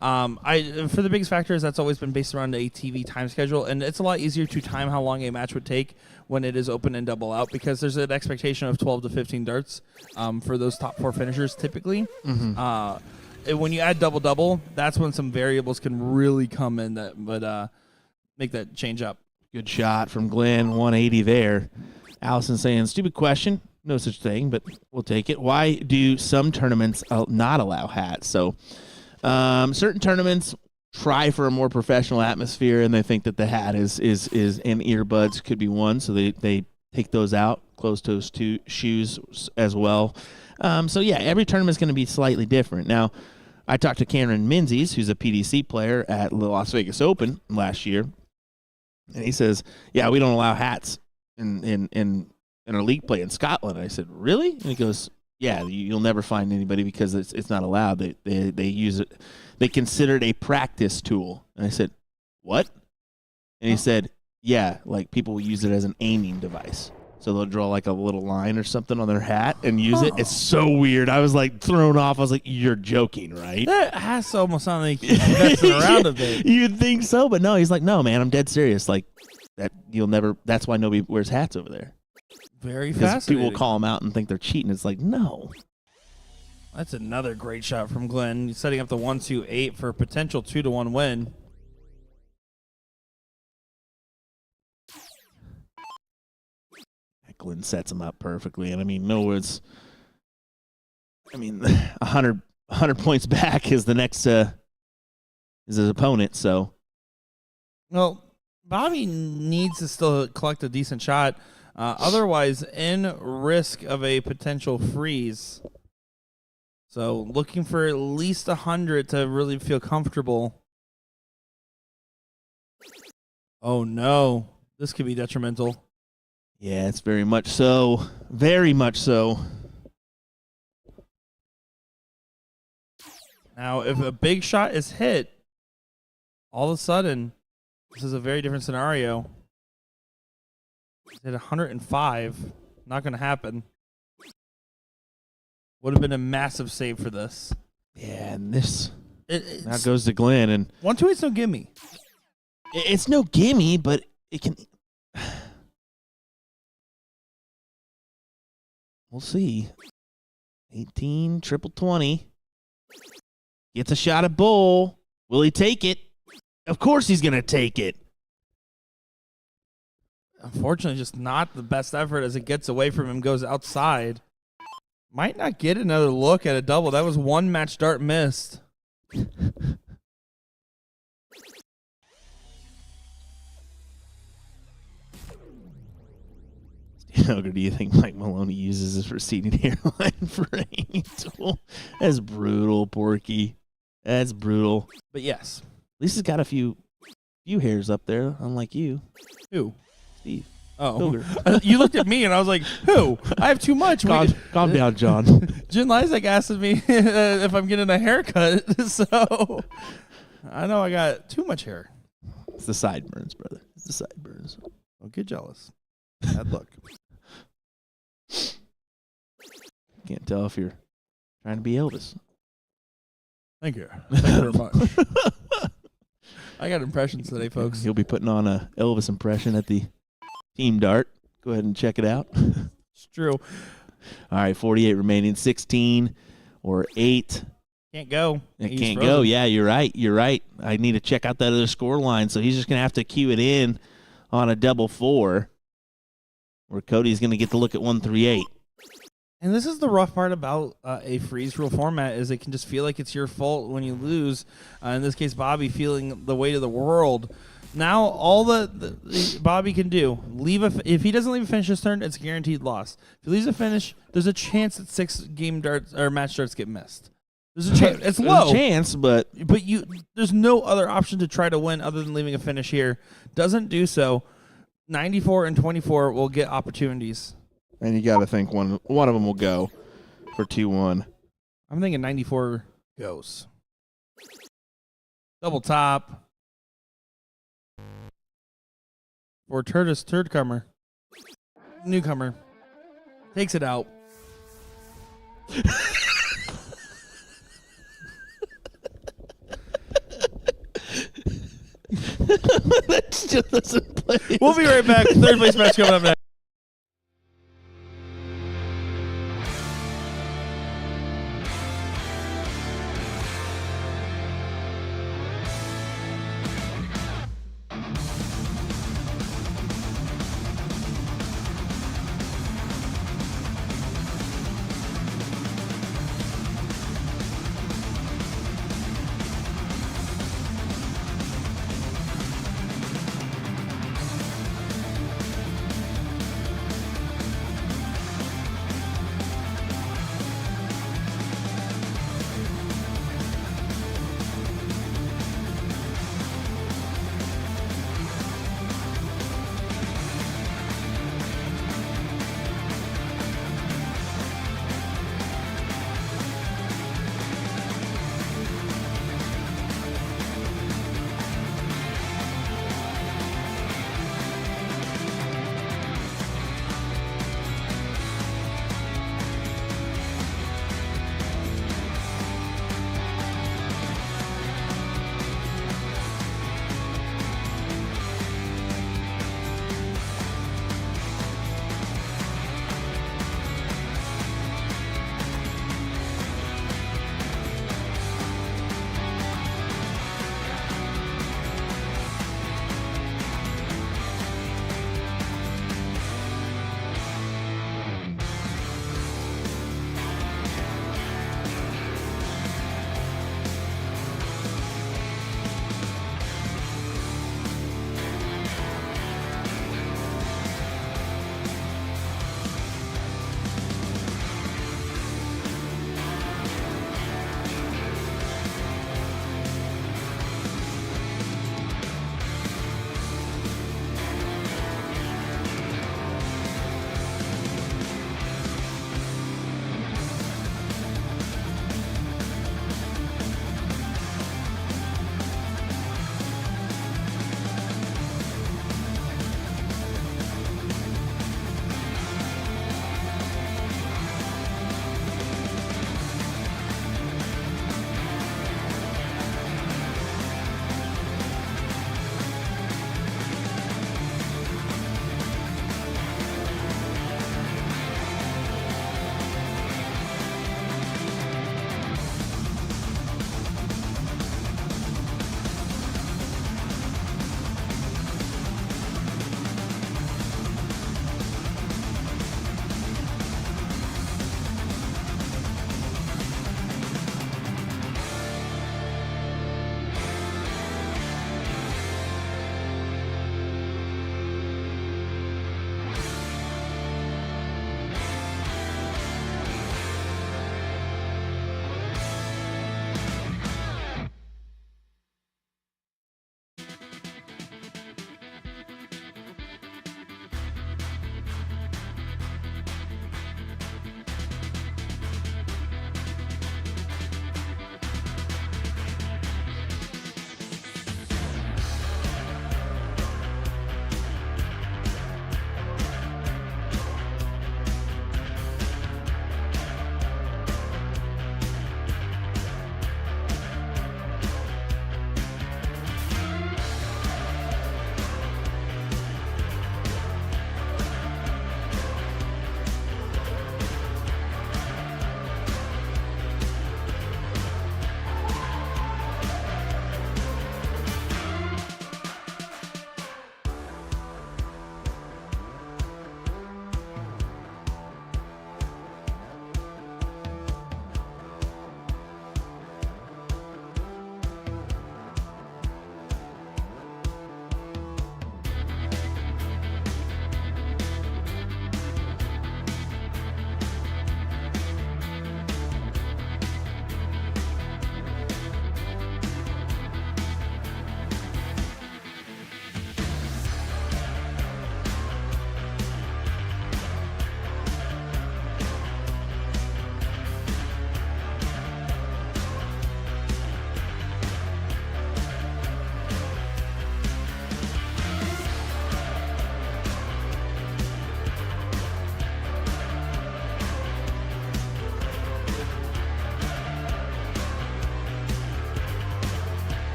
Mm-hmm. For the biggest factor is that's always been based around a TV time schedule, and it's a lot easier to time how long a match would take when it is open and double out, because there's an expectation of 12 to 15 darts for those top 4 finishers typically. Mm-hmm. When you add double-double, that's when some variables can really come in that would make that change up. Good shot from Glenn, 180 there. Allison saying, stupid question. No such thing, but we'll take it. Why do some tournaments not allow hats? So certain tournaments try for a more professional atmosphere, and they think that the hat is and earbuds could be one, so they take those out, closed-toed shoes as well. So, yeah, every tournament's going to be slightly different. Now, I talked to Cameron Menzies, who's a PDC player at the Las Vegas Open last year, and he says, yeah, we don't allow hats in our league play in Scotland. I said, really? And he goes, yeah, you'll never find anybody because it's not allowed. They use it. They consider it a practice tool. And I said, what? And he said, yeah, like people will use it as an aiming device. So they'll draw like a little line or something on their hat and use it. It's so weird. I was like thrown off. I was like, "You're joking, right?" That has to almost sound like he's messing around a bit. You'd think so, but no. He's like, "No, man, I'm dead serious. Like that, you'll never. That's why nobody wears hats over there. Very Because fascinating. people will call them out and think they're cheating. It's like, no." That's another great shot from Glenn. He's setting up the 1-2-8 for a potential 2-1 win. Glenn sets him up perfectly, and I mean, Millwood's. I mean, 100 points back is the next is his opponent. So, Well, Bobby needs to still collect a decent shot. Otherwise, in risk of a potential freeze. So, looking for at least 100 to really feel comfortable. Oh, no. This could be detrimental. yeah, it's very much so. Very much so. Now, if a big shot is hit, all of a sudden, this is a very different scenario. He's hit 105. Not going to happen. Would have been a massive save for this. Yeah, and this now It's, goes to Glenn, and 1-2-8's no gimme. it's no gimme, but it can. We'll see. 18, triple 20. Gets a shot at Bull. Will he take it? Of course he's going to take it. Unfortunately, just not the best effort as it gets away from him, goes outside. Might not get another look at a double. That was one match dart missed. Or do you think Mike Maloney uses his receding hairline framing tool? That's brutal, Porky. That's brutal. But yes. At least he's got a few hairs up there, unlike you, Who? Steve. Oh. Pilger. You looked at me and I was like, who? I have too much. Calm down, John. Jen Lysak asked me if I'm getting a haircut, so I know I got too much hair. It's the sideburns, brother. It's the sideburns. Don't get jealous. Bad luck. Can't tell if you're trying to be Elvis. Thank you. Thank you very much. I got impressions today, folks. He'll be putting on a Elvis impression at the team dart. Go ahead and check it out. It's true. All right, 48 remaining, 16 or 8. Can't go. It He's can't frozen. go. Yeah, you're right. You're right. I need to check out that other score line. So he's just going to have to cue it in on a double 4, where Cody's going to get to look at 138. And this is the rough part about a freeze rule format is it can just feel like it's your fault when you lose. In this case, Bobby feeling the weight of the world. Now, all the Bobby can do, if he doesn't leave a finish this turn, it's a guaranteed loss. If he leaves a finish, there's a chance that 6 game darts or match darts get missed. There's a chance. It's There's low. a chance, but There's no other option to try to win other than leaving a finish here. Doesn't do so. 94 and 24 will get opportunities. and you got to think one of them will go for 2-1. I'm thinking 94 goes. Double top. For Turtis, thirdcomer. Newcomer. Takes it out. That just doesn't play. We'll be right back. Third place match coming up next.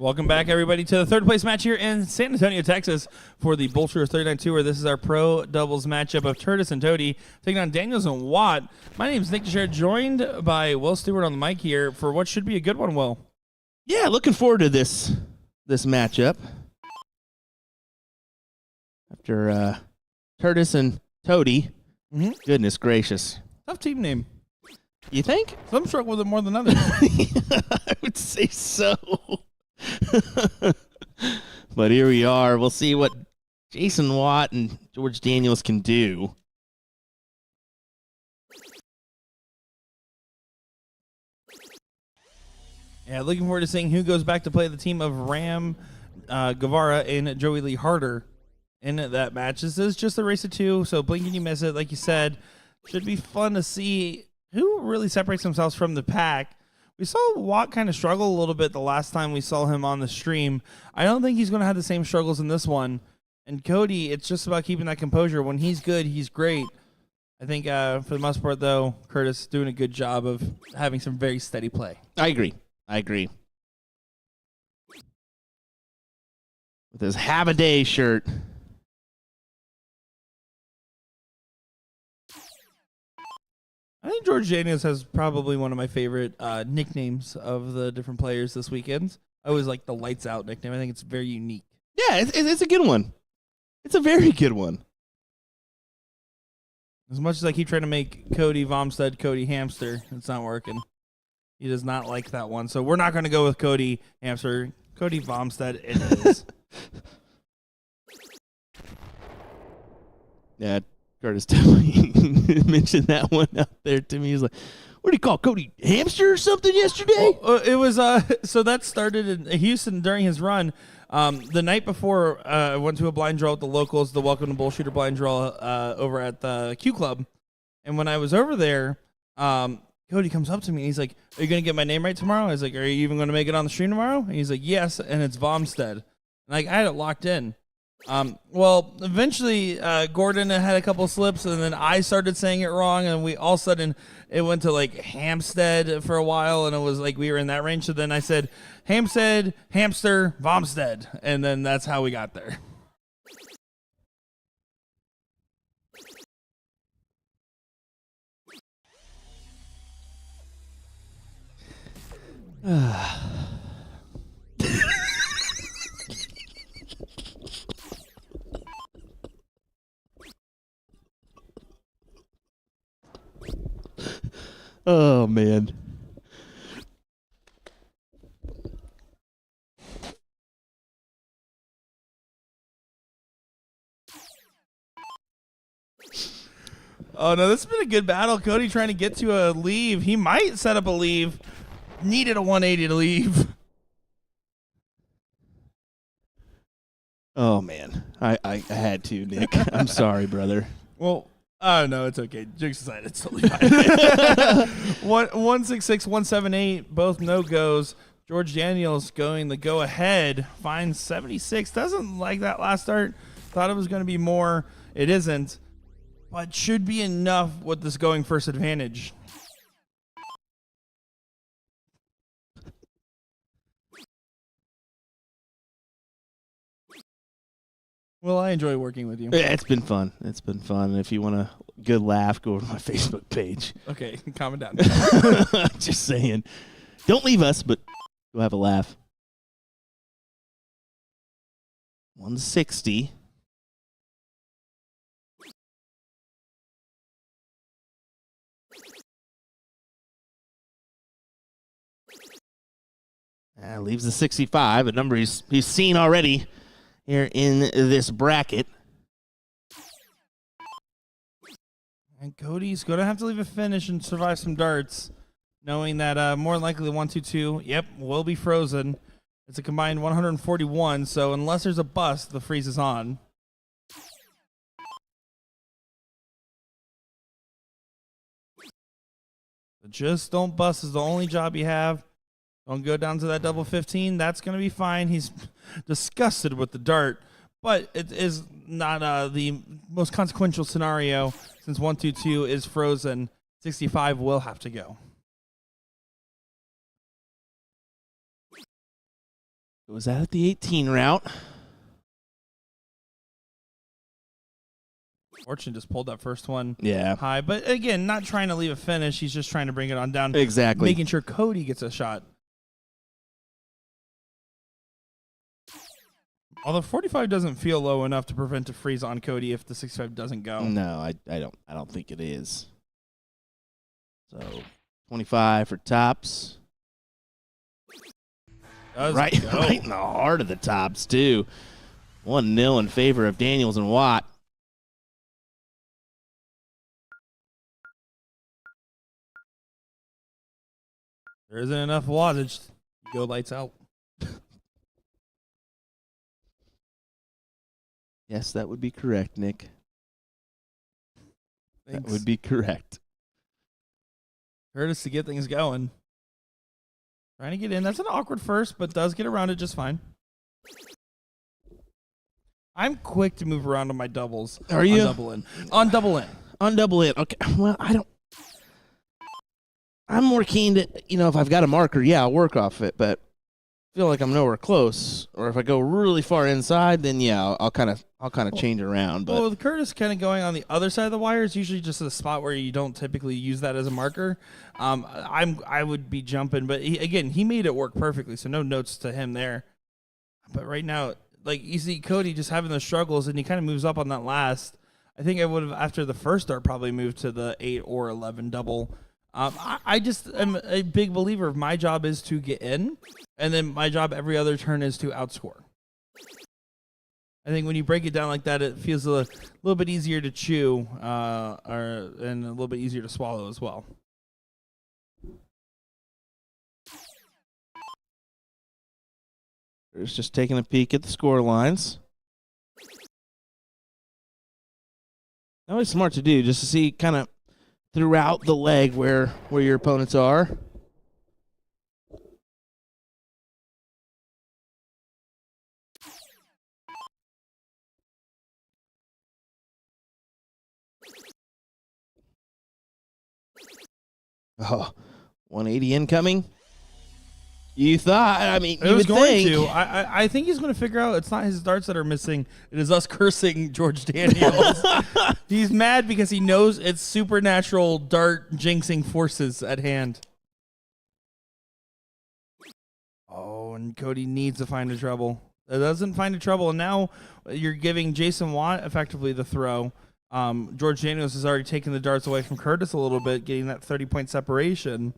Welcome back, everybody, to the third place match here in San Antonio, Texas for the BullShooter 39 Tour. This is our pro doubles matchup of Turtis and Toady taking on Daniels and Watt. My name is Nick Teixeira, joined by Will Stewart on the mic here for what should be a good one, Will. Yeah, looking forward to this matchup. After Turtis and Toady, goodness gracious. Tough team name. You think? Some struggle with it more than others. I would say so. But here we are. We'll see what Jason Watt and George Daniels can do. Yeah, looking forward to seeing who goes back to play the team of Ram Guevara and Joey Lee Harder in that match. This is just a race of two, so blink and you miss it. Like you said, should be fun to see who really separates themselves from the pack. We saw Watt kind of struggle a little bit the last time we saw him on the stream. I don't think he's going to have the same struggles in this one. And Cody, it's just about keeping that composure. When he's good, he's great. I think for the most part, though, Curtis doing a good job of having some very steady play. I agree. With his Have a Day shirt. I think George Daniels has probably one of my favorite nicknames of the different players this weekend. I always like the Lights Out nickname. I think it's very unique. Yeah, it's a good one. It's a very good one. As much as I keep trying to make Cody Vomstead Cody Hamster, it's not working. He does not like that one. So we're not going to go with Cody Hamster. Cody Vomstead it is. Yeah, Curtis definitely mentioned that one out there to me. He's like, what do you call Cody Hamster or something yesterday? It was so that started in Houston during his run. The night before, I went to a blind draw with the locals, the Welcome to BullShooter blind draw over at the Q Club. And when I was over there, Cody comes up to me and he's like, "Are you going to get my name right tomorrow?" I was like, "Are you even going to make it on the stream tomorrow?" And he's like, "Yes," and it's Vomstead. And like I had it locked in. Well, eventually Gordon had a couple slips, and then I started saying it wrong, and we all of a sudden it went to like Hampstead for a while, and it was like we were in that range. So then I said Hampstead, Hamster, Vomstead, and then that's how we got there. Oh, man. Oh, no, this has been a good battle. Cody trying to get to a leave. He might set up a leave. Needed a 180 to leave. Oh, man. I had to, Nick. I'm sorry, brother. Well, no, it's okay. Jokes aside, it's totally fine. 166, 178, both no-goes. George Daniels going the go-ahead. Finds 76. Doesn't like that last start. Thought it was going to be more. It isn't. But should be enough with this going first advantage. Well, I enjoy working with you. Yeah, it's been fun. It's been fun. If you want a good laugh, go over to my Facebook page. Okay, calm it down. Just saying. Don't leave us, but go have a laugh. 160. Leaves the 65, a number he's seen already here in this bracket. And Cody's going to have to leave a finish and survive some darts, knowing that more than likely the 122, yep, will be frozen. It's a combined 141, so unless there's a bust, the freeze is on. Just don't bust is the only job you have. Don't go down to that double 15. That's going to be fine. He's disgusted with the dart, but it is not the most consequential scenario since 122 is frozen. 65 will have to go. Was that at the 18 route? Fortune just pulled that first one Yeah. high. But again, not trying to leave a finish. He's just trying to bring it on down. Exactly. Making sure Cody gets a shot. Although 45 doesn't feel low enough to prevent a freeze on Cody if the 65 doesn't go. No, I don't think it is. So 25 for tops. Right in the heart of the tops, too. 1-0 in favor of Daniels and Watt. There isn't enough wattage. Go lights out. Yes, that would be correct, Nick. Thanks. That would be correct. Curtis to get things going. Trying to get in. That's an awkward first, but does get around it just fine. I'm quick to move around on my doubles. Are you? On double in. On double in. On double in. Okay. Well, I'm more keen to, if I've got a marker, yeah, I'll work off it, but I feel like I'm nowhere close. Or if I go really far inside, then yeah, I'll kind of change it around. But well, with Curtis kind of going on the other side of the wire, it's usually just a spot where you don't typically use that as a marker. I would be jumping, but he made it work perfectly, so no notes to him there. But right now, like you see Cody just having those struggles, and he kind of moves up on that last. I think I would have after the first start probably moved to the 8 or 11 double. I just am a big believer of my job is to get in, and then my job every other turn is to outscore. I think when you break it down like that, it feels a little bit easier to chew and a little bit easier to swallow as well. It's just taking a peek at the score lines. Always smart to do, just to see kind of throughout the leg where your opponents are. Oh, 180 incoming. You thought, you was would going think. to. I think he's going to figure out it's not his darts that are missing. It is us cursing George Daniels. He's mad because he knows it's supernatural dart jinxing forces at hand. Oh, and Cody needs to find a trouble. It doesn't find a trouble, and now you're giving Jason Watt effectively the throw. George Daniels has already taken the darts away from Curtis a little bit, getting that 30-point separation.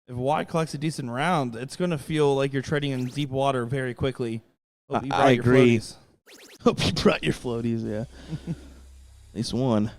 If Watt collects a decent round, it's going to feel like you're treading in deep water very quickly. Hope you brought I your agree. floaties. Hope you brought your floaties, yeah. At least one.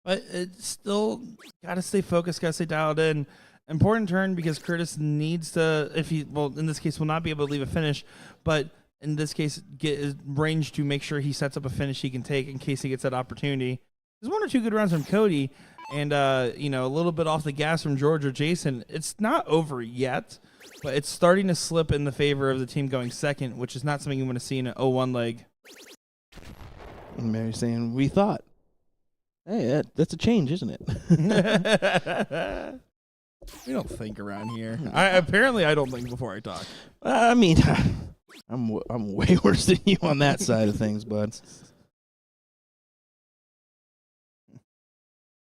But it's still got to stay focused, got to stay dialed in. Important turn because Curtis needs to, in this case, will not be able to leave a finish, but in this case, get his range to make sure he sets up a finish he can take in case he gets that opportunity. There's one or two good rounds from Cody, and a little bit off the gas from George or Jason. It's not over yet, but it's starting to slip in the favor of the team going second, which is not something you want to see in an 0-1 leg. And Mary's saying, we thought. Hey, that's a change, isn't it? We don't think around here. I don't think before I talk. I'm way worse than you on that side of things, bud.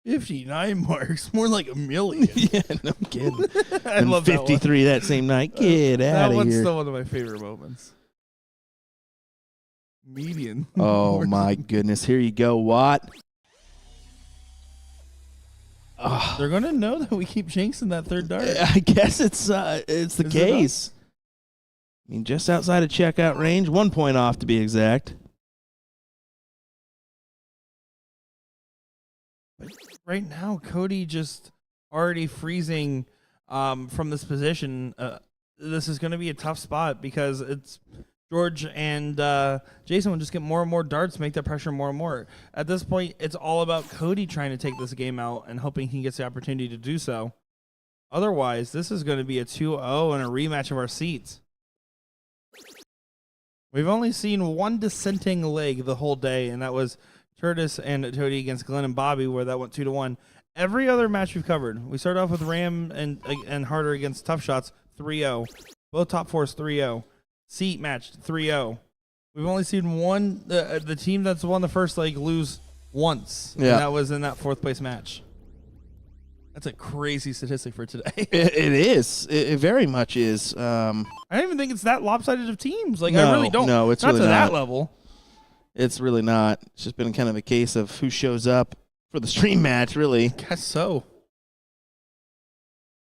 59 marks, more like 1 million. Yeah, no kidding. I And love that 53 that same night. Get that out of one's here. still one of my favorite moments. Median. Oh my goodness! Here you go, Watt. They're gonna know that we keep jinxing that third dart. I guess it's the Is it case. Just outside of checkout range, 1 point off to be exact. But right now, Cody just already freezing from this position. This is going to be a tough spot because it's George and Jason will just get more and more darts, make that pressure more and more. At this point, it's all about Cody trying to take this game out and hoping he gets the opportunity to do so. Otherwise, this is going to be a 2-0 and a rematch of our seats. We've only seen one dissenting leg the whole day, and that was Curtis and Tody against Glenn and Bobby, where that went 2-1. Every other match we've covered, we started off with Ram and Harder against Tough Shots, 3-0. Both top fours, 3-0. Seat matched, 3-0. We've only seen one, the team that's won the first leg lose once. Yeah. And that was in that fourth place match. That's a crazy statistic for today. It is. It very much is. I don't even think it's that lopsided of teams. Like, No, I really don't. no, it's not really to that not. level. It's really not. It's just been kind of a case of who shows up for the stream match, really. Guess so.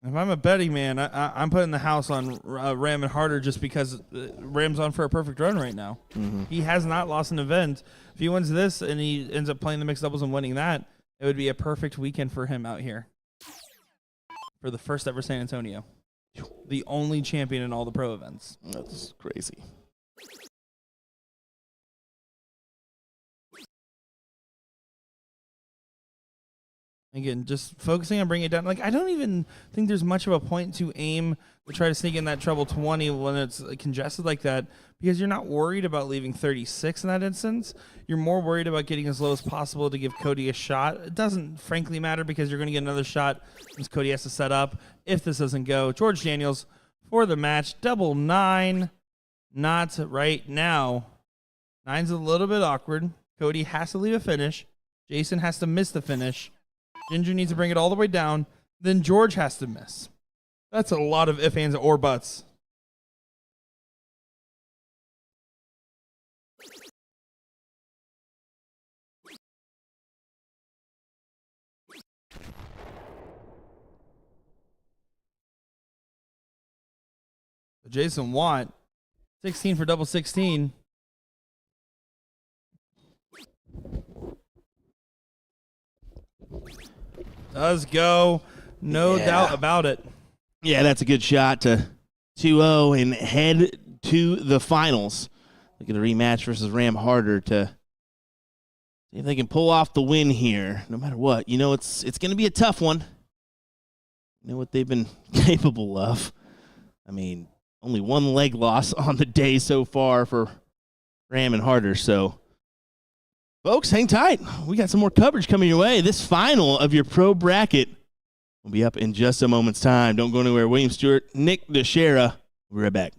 If I'm a betting man, I'm putting the house on Ram and Harder just because Ram's on for a perfect run right now. Mm-hmm. He has not lost an event. If he wins this and he ends up playing the mixed doubles and winning that, it would be a perfect weekend for him out here. For the first ever San Antonio. The only champion in all the pro events. That's crazy. Again, just focusing on bringing it down. Like, I don't even think there's much of a point to aim to try to sneak in that treble 20 when it's congested like that, because you're not worried about leaving 36 in that instance. You're more worried about getting as low as possible to give Cody a shot. It doesn't frankly matter because you're going to get another shot since Cody has to set up if this doesn't go. George Daniels for the match. Double 9. Not right now. 9's a little bit awkward. Cody has to leave a finish. Jason has to miss the finish. Ginger needs to bring it all the way down. Then George has to miss. That's a lot of ifs, ands, or buts. Jason Watt, 16 for double 16. Does go. No doubt about it. Yeah, that's a good shot to 2-0 and head to the finals. Look at a rematch versus Ram Harder to see if they can pull off the win here, no matter what. You know, it's going to be a tough one. You know what they've been capable of. I mean, only one leg loss on the day so far for Ram and Harder, so folks, hang tight. We got some more coverage coming your way. This final of your pro bracket will be up in just a moment's time. Don't go anywhere. William Stewart, Nick DeShera. We'll be right back.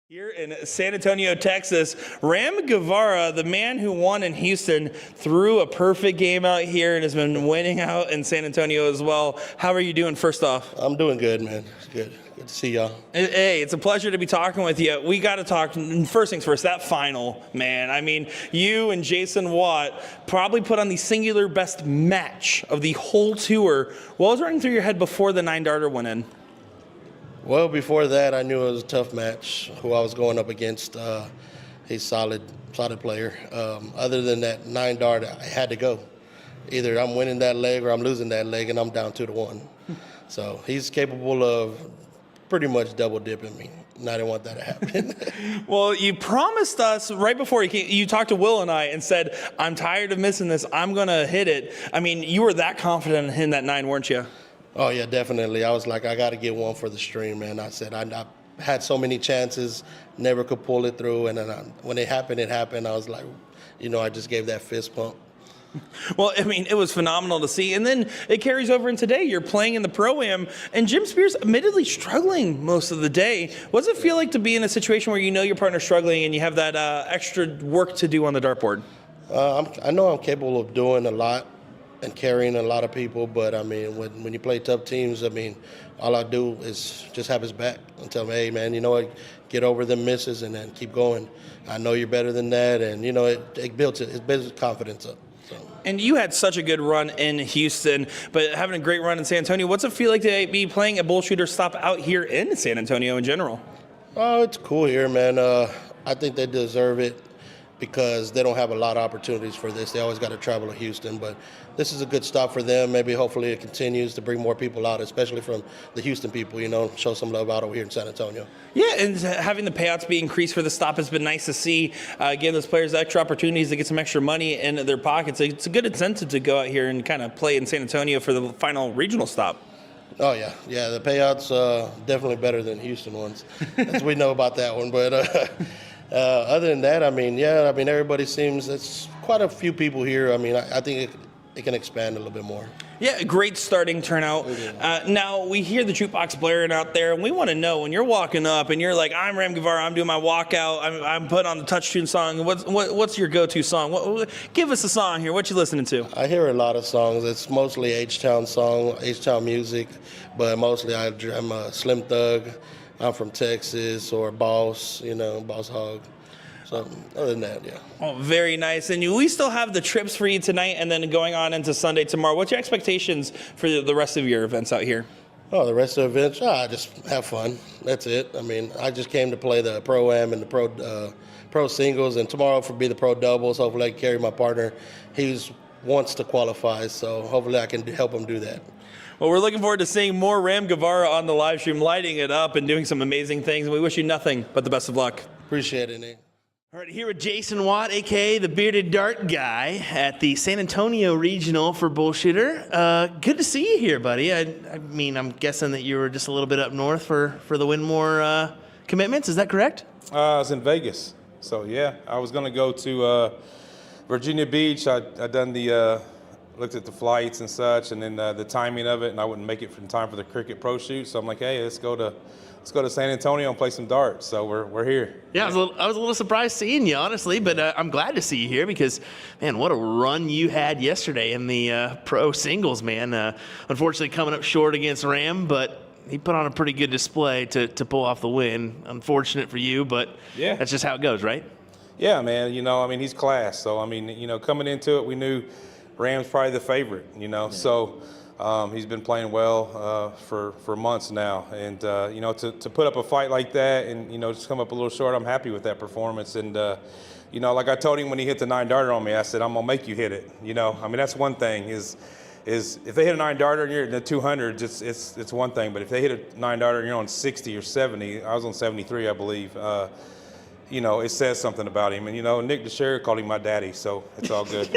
Here in San Antonio, Texas, Ram Guevara, the man who won in Houston, threw a perfect game out here and has been winning out in San Antonio as well. How are you doing, first off? I'm doing good, man. It's good. Good to see y'all. Hey, it's a pleasure to be talking with you. We got to talk, first things first, that final, man. I mean, you and Jason Watt probably put on the singular best match of the whole tour. What was running through your head before the 9-darter went in? Well, before that, I knew it was a tough match. Who I was going up against, he's solid player. Other than that 9-dart, I had to go. Either I'm winning that leg or I'm losing that leg, and I'm down 2-1. So he's capable of pretty much double dipping me. And I didn't want that to happen. Well, you promised us right before you talked to Will and I and said, I'm tired of missing this. I'm going to hit it. I mean, you were that confident in hitting that 9, weren't you? Oh, yeah, definitely. I was like, I got to get one for the stream, man. I said, I had so many chances, never could pull it through. And then when it happened. I was like, I just gave that fist pump. Well, I mean, it was phenomenal to see. And then it carries over in today. You're playing in the Pro-Am, and Jim Spears admittedly struggling most of the day. What does it feel like to be in a situation where you know your partner's struggling and you have that extra work to do on the dartboard? I know I'm capable of doing a lot and carrying a lot of people, but I mean, when you play tough teams, I mean, all I do is just have his back and tell him, hey, man, you know what, get over the misses and then keep going. I know you're better than that, and it builds confidence up. So. And you had such a good run in Houston, but having a great run in San Antonio. What's it feel like to be playing a BullShooter stop out here in San Antonio in general? Oh, it's cool here, man. I think they deserve it because they don't have a lot of opportunities for this. They always got to travel to Houston, but this is a good stop for them. Maybe hopefully it continues to bring more people out, especially from the Houston people, show some love out over here in San Antonio. Yeah, and having the payouts be increased for the stop has been nice to see. Giving those players extra opportunities to get some extra money in their pockets. It's a good incentive to go out here and kind of play in San Antonio for the final regional stop. Oh yeah. The payouts definitely better than Houston ones, as we know about that one. But other than that, everybody seems. It's quite a few people here. I think it can expand a little bit more. Yeah, great starting turnout. Now, we hear the jukebox blaring out there, and we want to know, when you're walking up and you're like, I'm Ram Guevara, I'm doing my walkout, I'm putting on the touch tune song, what's your go-to song? Give us a song here. What you listening to? I hear a lot of songs. It's mostly H-Town music, but mostly I'm a Slim Thug. I'm from Texas, or Boss, Boss Hog. So other than that, yeah. Oh, very nice. And we still have the trips for you tonight and then going on into Sunday tomorrow. What's your expectations for the rest of your events out here? Oh, the rest of the events, just have fun. That's it. I just came to play the Pro-Am and the Pro Singles, and tomorrow will be the Pro Doubles. Hopefully I can carry my partner. He wants to qualify, so hopefully I can help him do that. Well, we're looking forward to seeing more Ram Guevara on the live stream, lighting it up and doing some amazing things. And we wish you nothing but the best of luck. Appreciate it, Nate. All right, here with Jason Watt, a.k.a. the Bearded Dart Guy at the San Antonio Regional for BullShooter. Good to see you here, buddy. I'm guessing that you were just a little bit up north for the Winmore commitments. Is that correct? I was in Vegas. So, yeah, I was going to go to Virginia Beach. I done looked at the flights and such, and then the timing of it, and I wouldn't make it in time for the cricket pro shoot. So I'm like, hey, let's go to San Antonio and play some darts. So we're here. Yeah, I was a little surprised seeing you, honestly, but I'm glad to see you here because, man, what a run you had yesterday in the pro singles, man. Unfortunately, coming up short against Ram, but he put on a pretty good display to pull off the win. Unfortunate for you, but yeah, that's just how it goes, right? Yeah, man. He's class. So, coming into it, we knew Ram's probably the favorite, Yeah. So he's been playing well for months now. And, to put up a fight like that and, just come up a little short, I'm happy with that performance. And, like I told him when he hit the 9-darter on me, I said, I'm going to make you hit it. That's one thing is if they hit a 9-darter and you're in the 200s, it's one thing. But if they hit a 9-darter and you're on 60 or 70, I was on 73, I believe, it says something about him. And, Nick DeShera called him my daddy, so it's all good.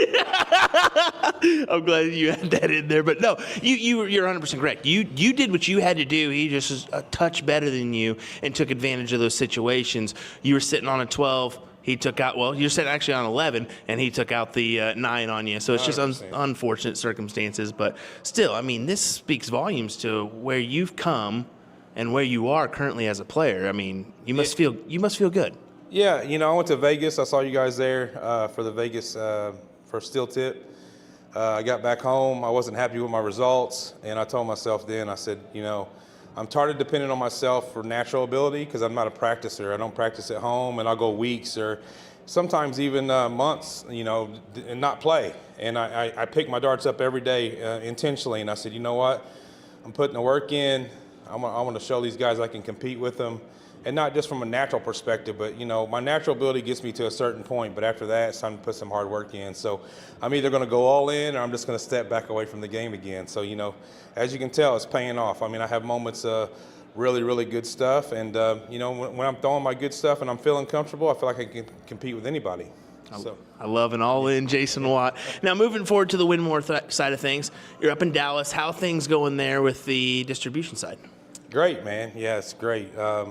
I'm glad you had that in there. But no, you're 100% correct. You did what you had to do. He just was a touch better than you and took advantage of those situations. You were sitting on a 12. He took out, you're sitting actually on 11, and he took out the 9 on you. So it's just unfortunate circumstances. But still, this speaks volumes to where you've come and where you are currently as a player. You must feel good. Yeah, I went to Vegas. I saw you guys there for the Vegas for steel tip. I got back home. I wasn't happy with my results, and I told myself then, I said, I'm tired of depending on myself for natural ability because I'm not a practicer. I don't practice at home, and I'll go weeks or sometimes even months, and not play. And I pick my darts up every day intentionally, and I said, you know what? I'm putting the work in. I want to show these guys I can compete with them. And not just from a natural perspective, but, my natural ability gets me to a certain point. But after that, it's time to put some hard work in. So I'm either going to go all in or I'm just going to step back away from the game again. So, as you can tell, it's paying off. I have moments of really, really good stuff. And, when I'm throwing my good stuff and I'm feeling comfortable, I feel like I can compete with anybody. So. I love an all-in Jason Watt. Now, moving forward to the Winmore side of things, you're up in Dallas. How are things going there with the distribution side? Great, man. Yeah, it's great.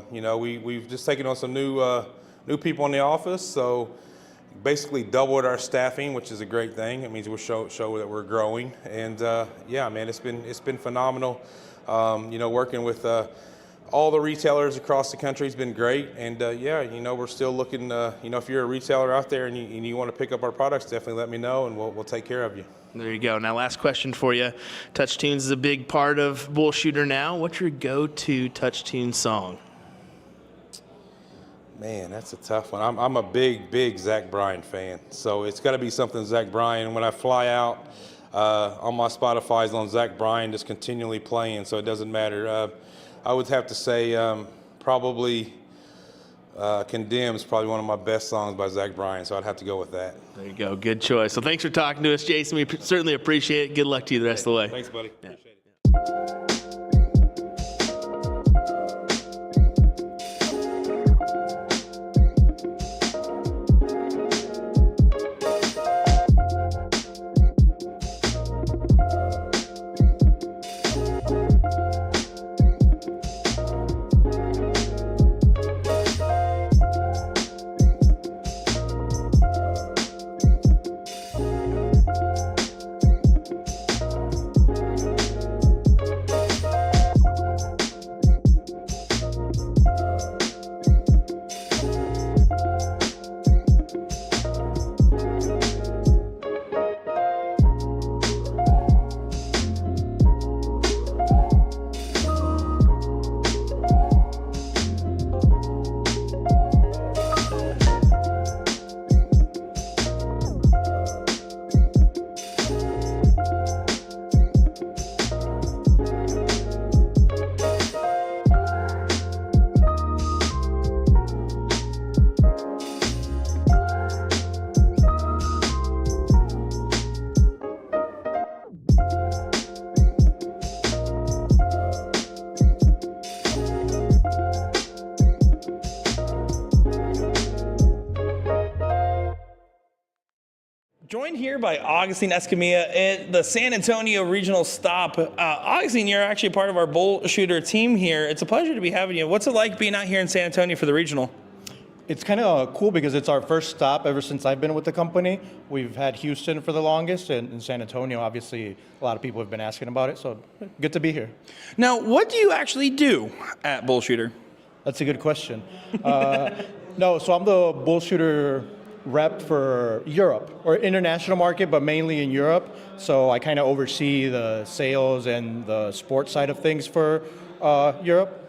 We've just taken on some new people in the office, so basically doubled our staffing, which is a great thing. It means we'll show that we're growing. And yeah, man, it's been phenomenal. Working with all the retailers across the country has been great. And yeah, we're still looking. If you're a retailer out there and you want to pick up our products, definitely let me know, and we'll take care of you. There you go. Now, last question for you. Touch Tunes is a big part of BullShooter now. What's your go-to Touch Tune song? Man, that's a tough one. I'm a big Zach Bryan fan, so it's got to be something Zach Bryan. When I fly out, on my Spotify's on Zach Bryan, just continually playing, so it doesn't matter. I would have to say probably Condemn is probably one of my best songs by Zach Bryan, so I'd have to go with that. There you go. Good choice. So thanks for talking to us, Jason. We certainly appreciate it. Good luck to you the rest of the way. Thanks, buddy. Yeah. Appreciate it. here by Augustine Escamilla at the San Antonio Regional Stop. Augustine, you're actually part of our BullShooter team here. It's a pleasure to be having you. What's it like being out here in San Antonio for the regional? It's kind of cool because it's our first stop ever since I've been with the company. We've had Houston for the longest, and in San Antonio, obviously, a lot of people have been asking about it, so good to be here. Now, what do you actually do at BullShooter? That's a good question. No, so I'm the BullShooter rep for Europe, or international market, but mainly in Europe. So I kind of oversee the sales and the sports side of things for Europe.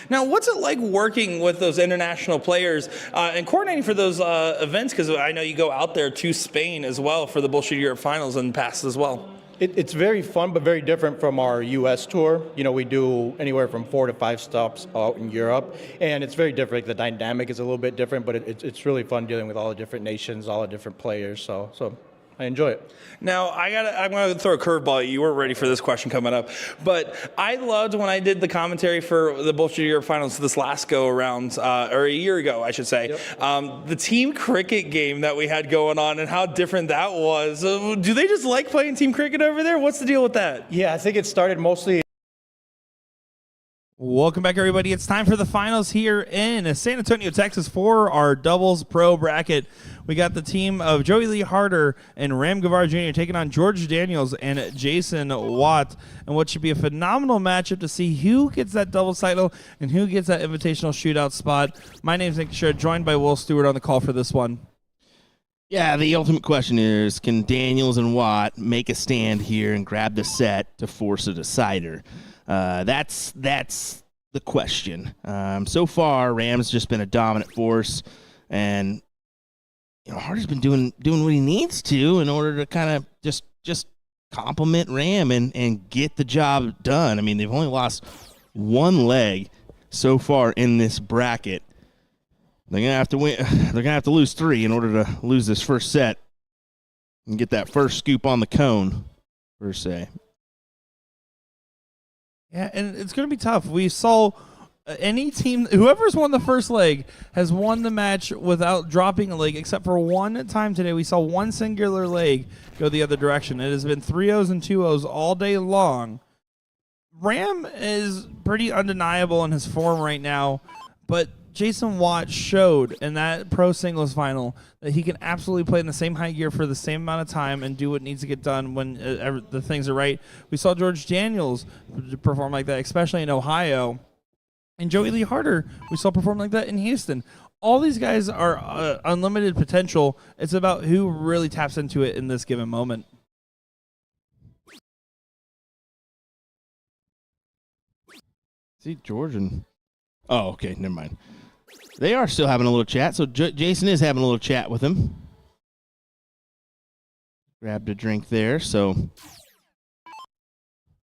Now, what's it like working with those international players and coordinating for those events? Because I know you go out there to Spain as well for the BullShooter Europe Finals and past as well. It's very fun, but very different from our U.S. tour. You know, we do anywhere from 4 to 5 stops out in Europe, and it's very different. The dynamic is a little bit different, but it's really fun dealing with all the different nations, all the different players. So I enjoy it. Now, I'm going to throw a curveball at you. You weren't ready for this question coming up. But I loved when I did the commentary for the BullShooter Europe Finals this last go-around, or a year ago, I should say. Yep. The team cricket game that we had going on and how different that was. Do they just like playing team cricket over there? What's the deal with that? Yeah, I think it started mostly. Welcome back, everybody. It's time for the finals here in San Antonio, Texas for our doubles pro bracket. We got the team of Joey Lee Harder and Ram Guevara Jr. taking on George Daniels and Jason Watt, and what should be a phenomenal matchup to see who gets that doubles title and who gets that invitational shootout spot. My name is Nick Teixeira, joined by Will Stewart on the call for this one. Yeah, the ultimate question is, can Daniels and Watt make a stand here and grab the set to force a decider? That's the question. So far, Ram's just been a dominant force, and Harder's been doing what he needs to in order to kind of just compliment Ram and get the job done. I mean, they've only lost one leg so far in this bracket. They're gonna have to win. They're gonna have to lose 3 in order to lose this first set and get that first scoop on the cone, per se. Yeah, and it's going to be tough. We saw any team, whoever's won the first leg has won the match without dropping a leg, except for one time today. We saw one singular leg go the other direction. It has been 3-0s and 2-0s all day long. Ram is pretty undeniable in his form right now, but Jason Watt showed in that pro singles final that he can absolutely play in the same high gear for the same amount of time and do what needs to get done when the things are right. We saw George Daniels perform like that, especially in Ohio. And Joey Lee Harder, we saw perform like that in Houston. All these guys are unlimited potential. It's about who really taps into it in this given moment. See, George and... Oh, okay, never mind. They are still having a little chat, so Jason is having a little chat with him. Grabbed a drink there, so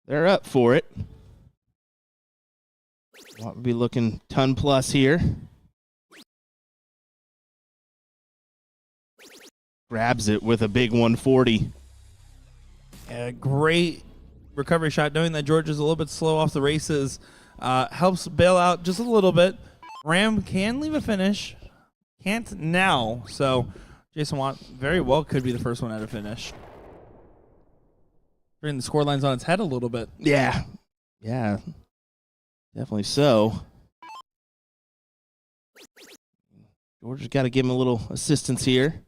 they're up for it. Watt would be looking ton plus here. Grabs it with a big 140. A great recovery shot, knowing that George is a little bit slow off the races. Helps bail out just a little bit. Ram can leave a finish. Can't now. So Jason Watt very well could be the first one at a finish. Bringing the score lines on its head a little bit. Yeah. Yeah. Definitely so. George has got to give him a little assistance here.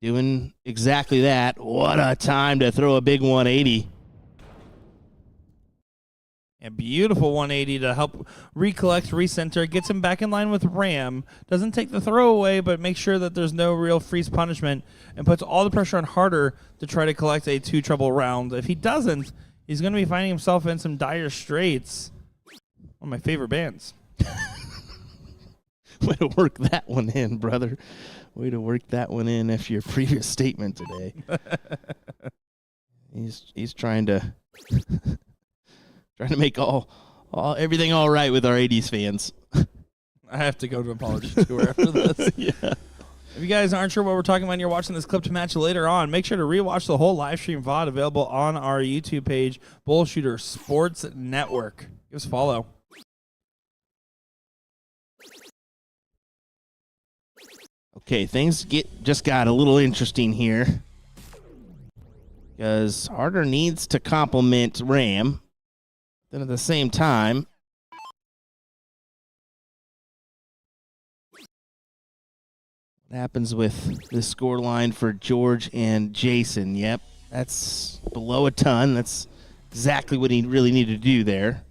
Doing exactly that. What a time to throw a big 180. A beautiful 180 to help recollect, recenter, gets him back in line with Ram. Doesn't take the throw away, but makes sure that there's no real freeze punishment and puts all the pressure on Harder to try to collect a 2-treble round. If he doesn't, he's going to be finding himself in some dire straits. One of my favorite bands. Way to work that one in, brother. Way to work that one in after your previous statement today. He's trying to make everything all right with our 80s fans. I have to go to an apology tour after this. Yeah. If you guys aren't sure what we're talking about and you're watching this clipped match later on, make sure to rewatch the whole live stream VOD available on our YouTube page, BullShooter Sports Network. Give us a follow. Okay, things just got a little interesting here. because Harder needs to compliment Ram. Then at the same time, what happens with the score line for George and Jason? Yep, that's below a ton. That's exactly what he really needed to do there.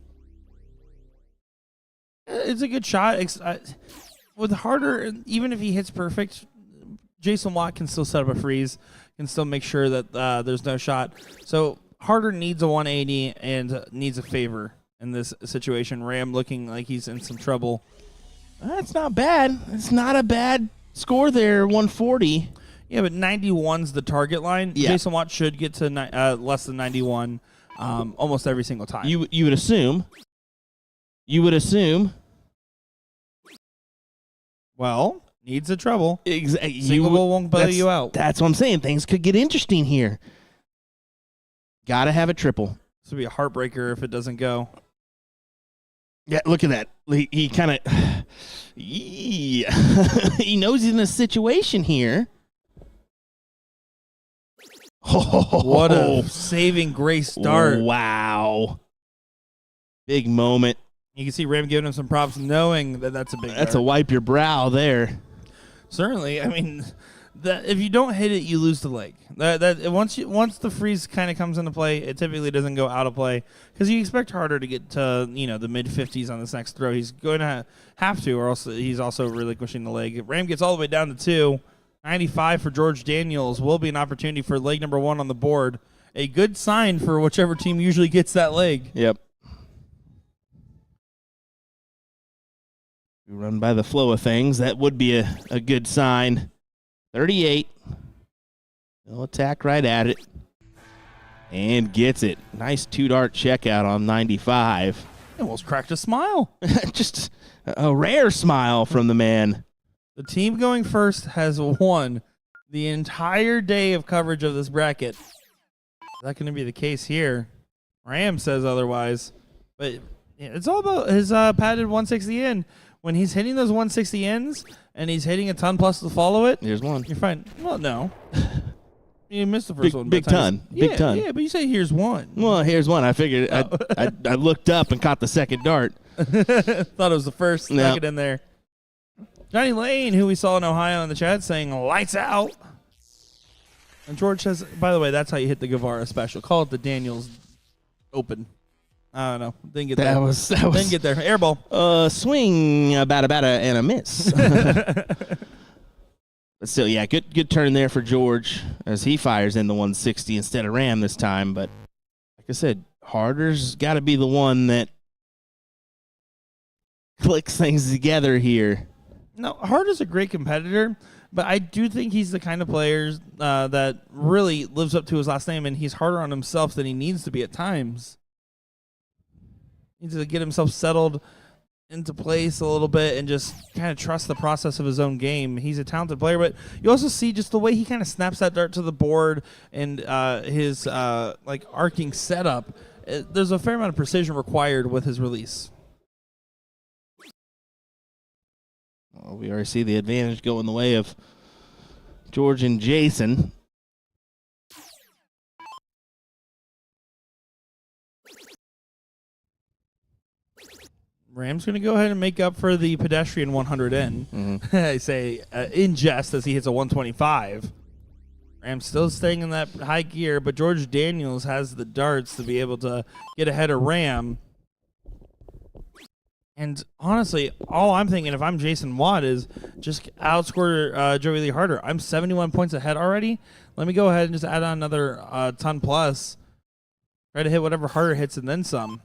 It's a good shot. With Harder, even if he hits perfect, Jason Watt can still set up a freeze, can still make sure that there's no shot. So Harder needs a 180 and needs a favor in this situation. Ram looking like he's in some trouble. That's not bad. It's not a bad score there, 140. Yeah, but 91's the target line. Yeah. Jason Watt should get to less than 91 almost every single time. You would assume. You would assume. Well, needs a trouble. Exactly. Single goal won't bail you out. That's what I'm saying. Things could get interesting here. Got to have a triple. This would be a heartbreaker if it doesn't go. Yeah, look at that. He kind of, he knows he's in a situation here. What a saving grace start. Wow. Big moment. You can see Ram giving him some props, knowing that that's a big That's dart. a wipe your brow there. Certainly. I mean, that if you don't hit it, you lose the leg. Once the freeze kind of comes into play, it typically doesn't go out of play because you expect Harder to get to the mid 50s on this next throw. He's going to have to, or else he's also relinquishing the leg. Ram gets all the way down to 2. 95 for George Daniels will be an opportunity for leg number 1 on the board. A good sign for whichever team usually gets that leg. Yep. We run by the flow of things. That would be a good sign. 38. He'll attack right at it. And gets it. Nice 2-dart checkout on 95. Almost cracked a smile. Just a rare smile from the man. The team going first has won the entire day of coverage of this bracket. Is that going to be the case here? Ram says otherwise. But it's all about his padded 160 in. When he's hitting those 160 ins and he's hitting a ton plus to follow it, Here's one. you're fine. Well, no. You missed the first one. Big ton. Big ton. Yeah, but you say here's one. Well, here's one. I figured I looked up and caught the second dart. Thought it was the first. No. Stuck it in there. Johnny Lane, who we saw in Ohio in the chat, saying lights out. And George says, by the way, that's how you hit the Guevara special. Call it the Daniels Open. I don't know. Didn't get there. Didn't get there. Airball. Swing about and a miss. But still, yeah, good turn there for George as he fires in the 160 instead of Ram this time. But like I said, Harder's got to be the one that clicks things together here. No, Harder's a great competitor, but I do think he's the kind of player that really lives up to his last name, and he's harder on himself than he needs to be at times. He needs to get himself settled into place a little bit and just kind of trust the process of his own game. He's a talented player, but you also see just the way he kind of snaps that dart to the board and his arcing setup. There's a fair amount of precision required with his release. Well, we already see the advantage go in the way of George and Jason. Ram's going to go ahead and make up for the pedestrian 100 in. I say in jest as he hits a 125. Ram's still staying in that high gear, but George Daniels has the darts to be able to get ahead of Ram. And honestly, all I'm thinking if I'm Jason Watt is just outscore Joey Lee Harder. I'm 71 points ahead already. Let me go ahead and just add on another ton plus. Try to hit whatever Harder hits and then some.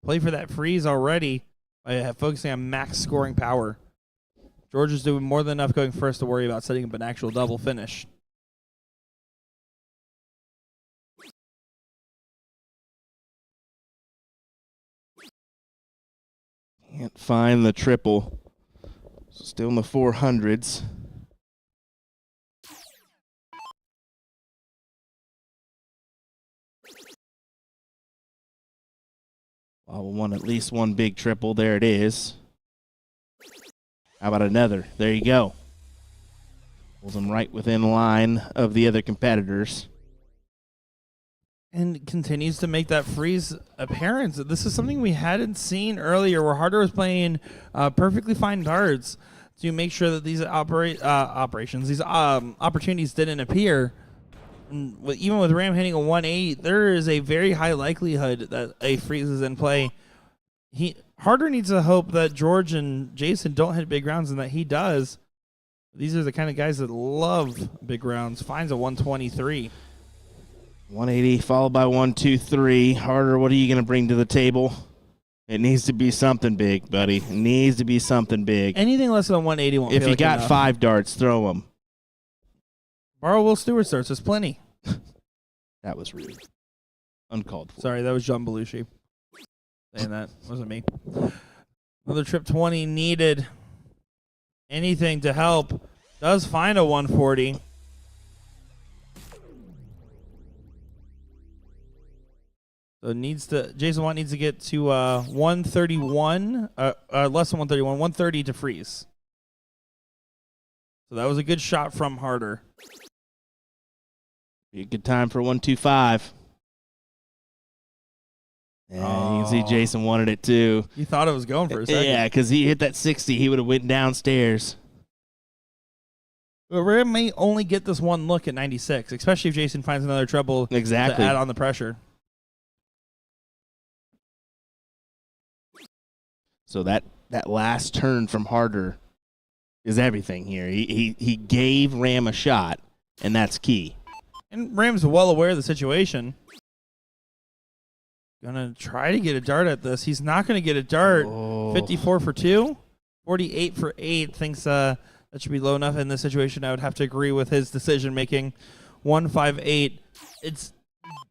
Play for that freeze already by focusing on max scoring power. George is doing more than enough going first to worry about setting up an actual double finish. Can't find the triple. Still in the 400s. Well, we want at least one big triple. There it is. How about another? There you go. Pulls him right within line of the other competitors. and continues to make that freeze appearance. This is something we hadn't seen earlier, where Harder was playing perfectly fine darts to make sure that these opportunities didn't appear. And even with Ram hitting a 1-8, there is a very high likelihood that a freeze is in play. Harder needs to hope that George and Jason don't hit big rounds, and that he does. These are the kind of guys that love big rounds. Finds a 123. 180 followed by 123. Harder, what are you going to bring to the table? It needs to be something big, buddy. It needs to be something big. Anything less than 180 won't If feel you like got enough. 5 darts, throw them. Borrow Will Stewart's darts. There's plenty. That was rude. Uncalled for. Sorry, that was John Belushi saying that. Wasn't me. Another trip 20 needed. Anything to help. Does find a 140. So Jason Watt needs to get to 131, less than 131, 130 to freeze. So that was a good shot from Harder. Be a good time for 125. Yeah, you can see Jason wanted it too. He thought it was going for a second. Yeah, because he hit that 60, he would have went downstairs. But Ram may only get this one look at 96, especially if Jason finds another treble to add on the pressure. So that last turn from Harder is everything here. He gave Ram a shot, and that's key. And Ram's well aware of the situation. Gonna try to get a dart at this. He's not gonna get a dart. 54 for 2, 48 for 8. Thinks that should be low enough in this situation. I would have to agree with his decision making. 158. It's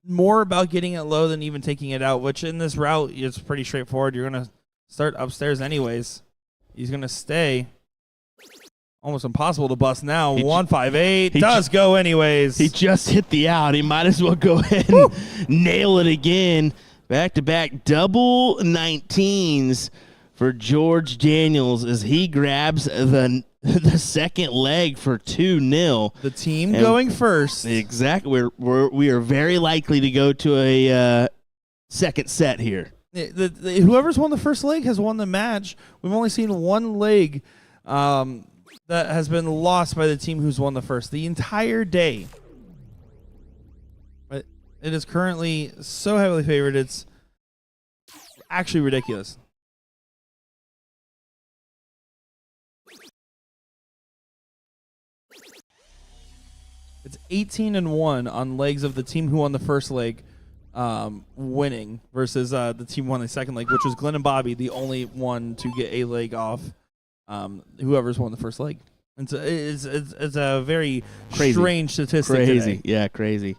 more about getting it low than even taking it out, which in this route is pretty straightforward. You're gonna start upstairs anyways. He's gonna stay. Almost impossible to bust now. 158 does go anyways. He just hit the out. He might as well go ahead and nail it again. Back-to-back double 19s for George Daniels as he grabs the second leg for 2-0. The team going first. Exactly. We are very likely to go to a second set here. Whoever's won the first leg has won the match. We've only seen one leg that has been lost by the team who's won the first the entire day. But it is currently so heavily favored, it's actually ridiculous. It's 18-1 on legs of the team who won the first leg winning versus the team who won the second leg, which was Glenn and Bobby, the only one to get a leg off whoever's won the first leg. It's a very strange statistic. Crazy. Today. Yeah, crazy.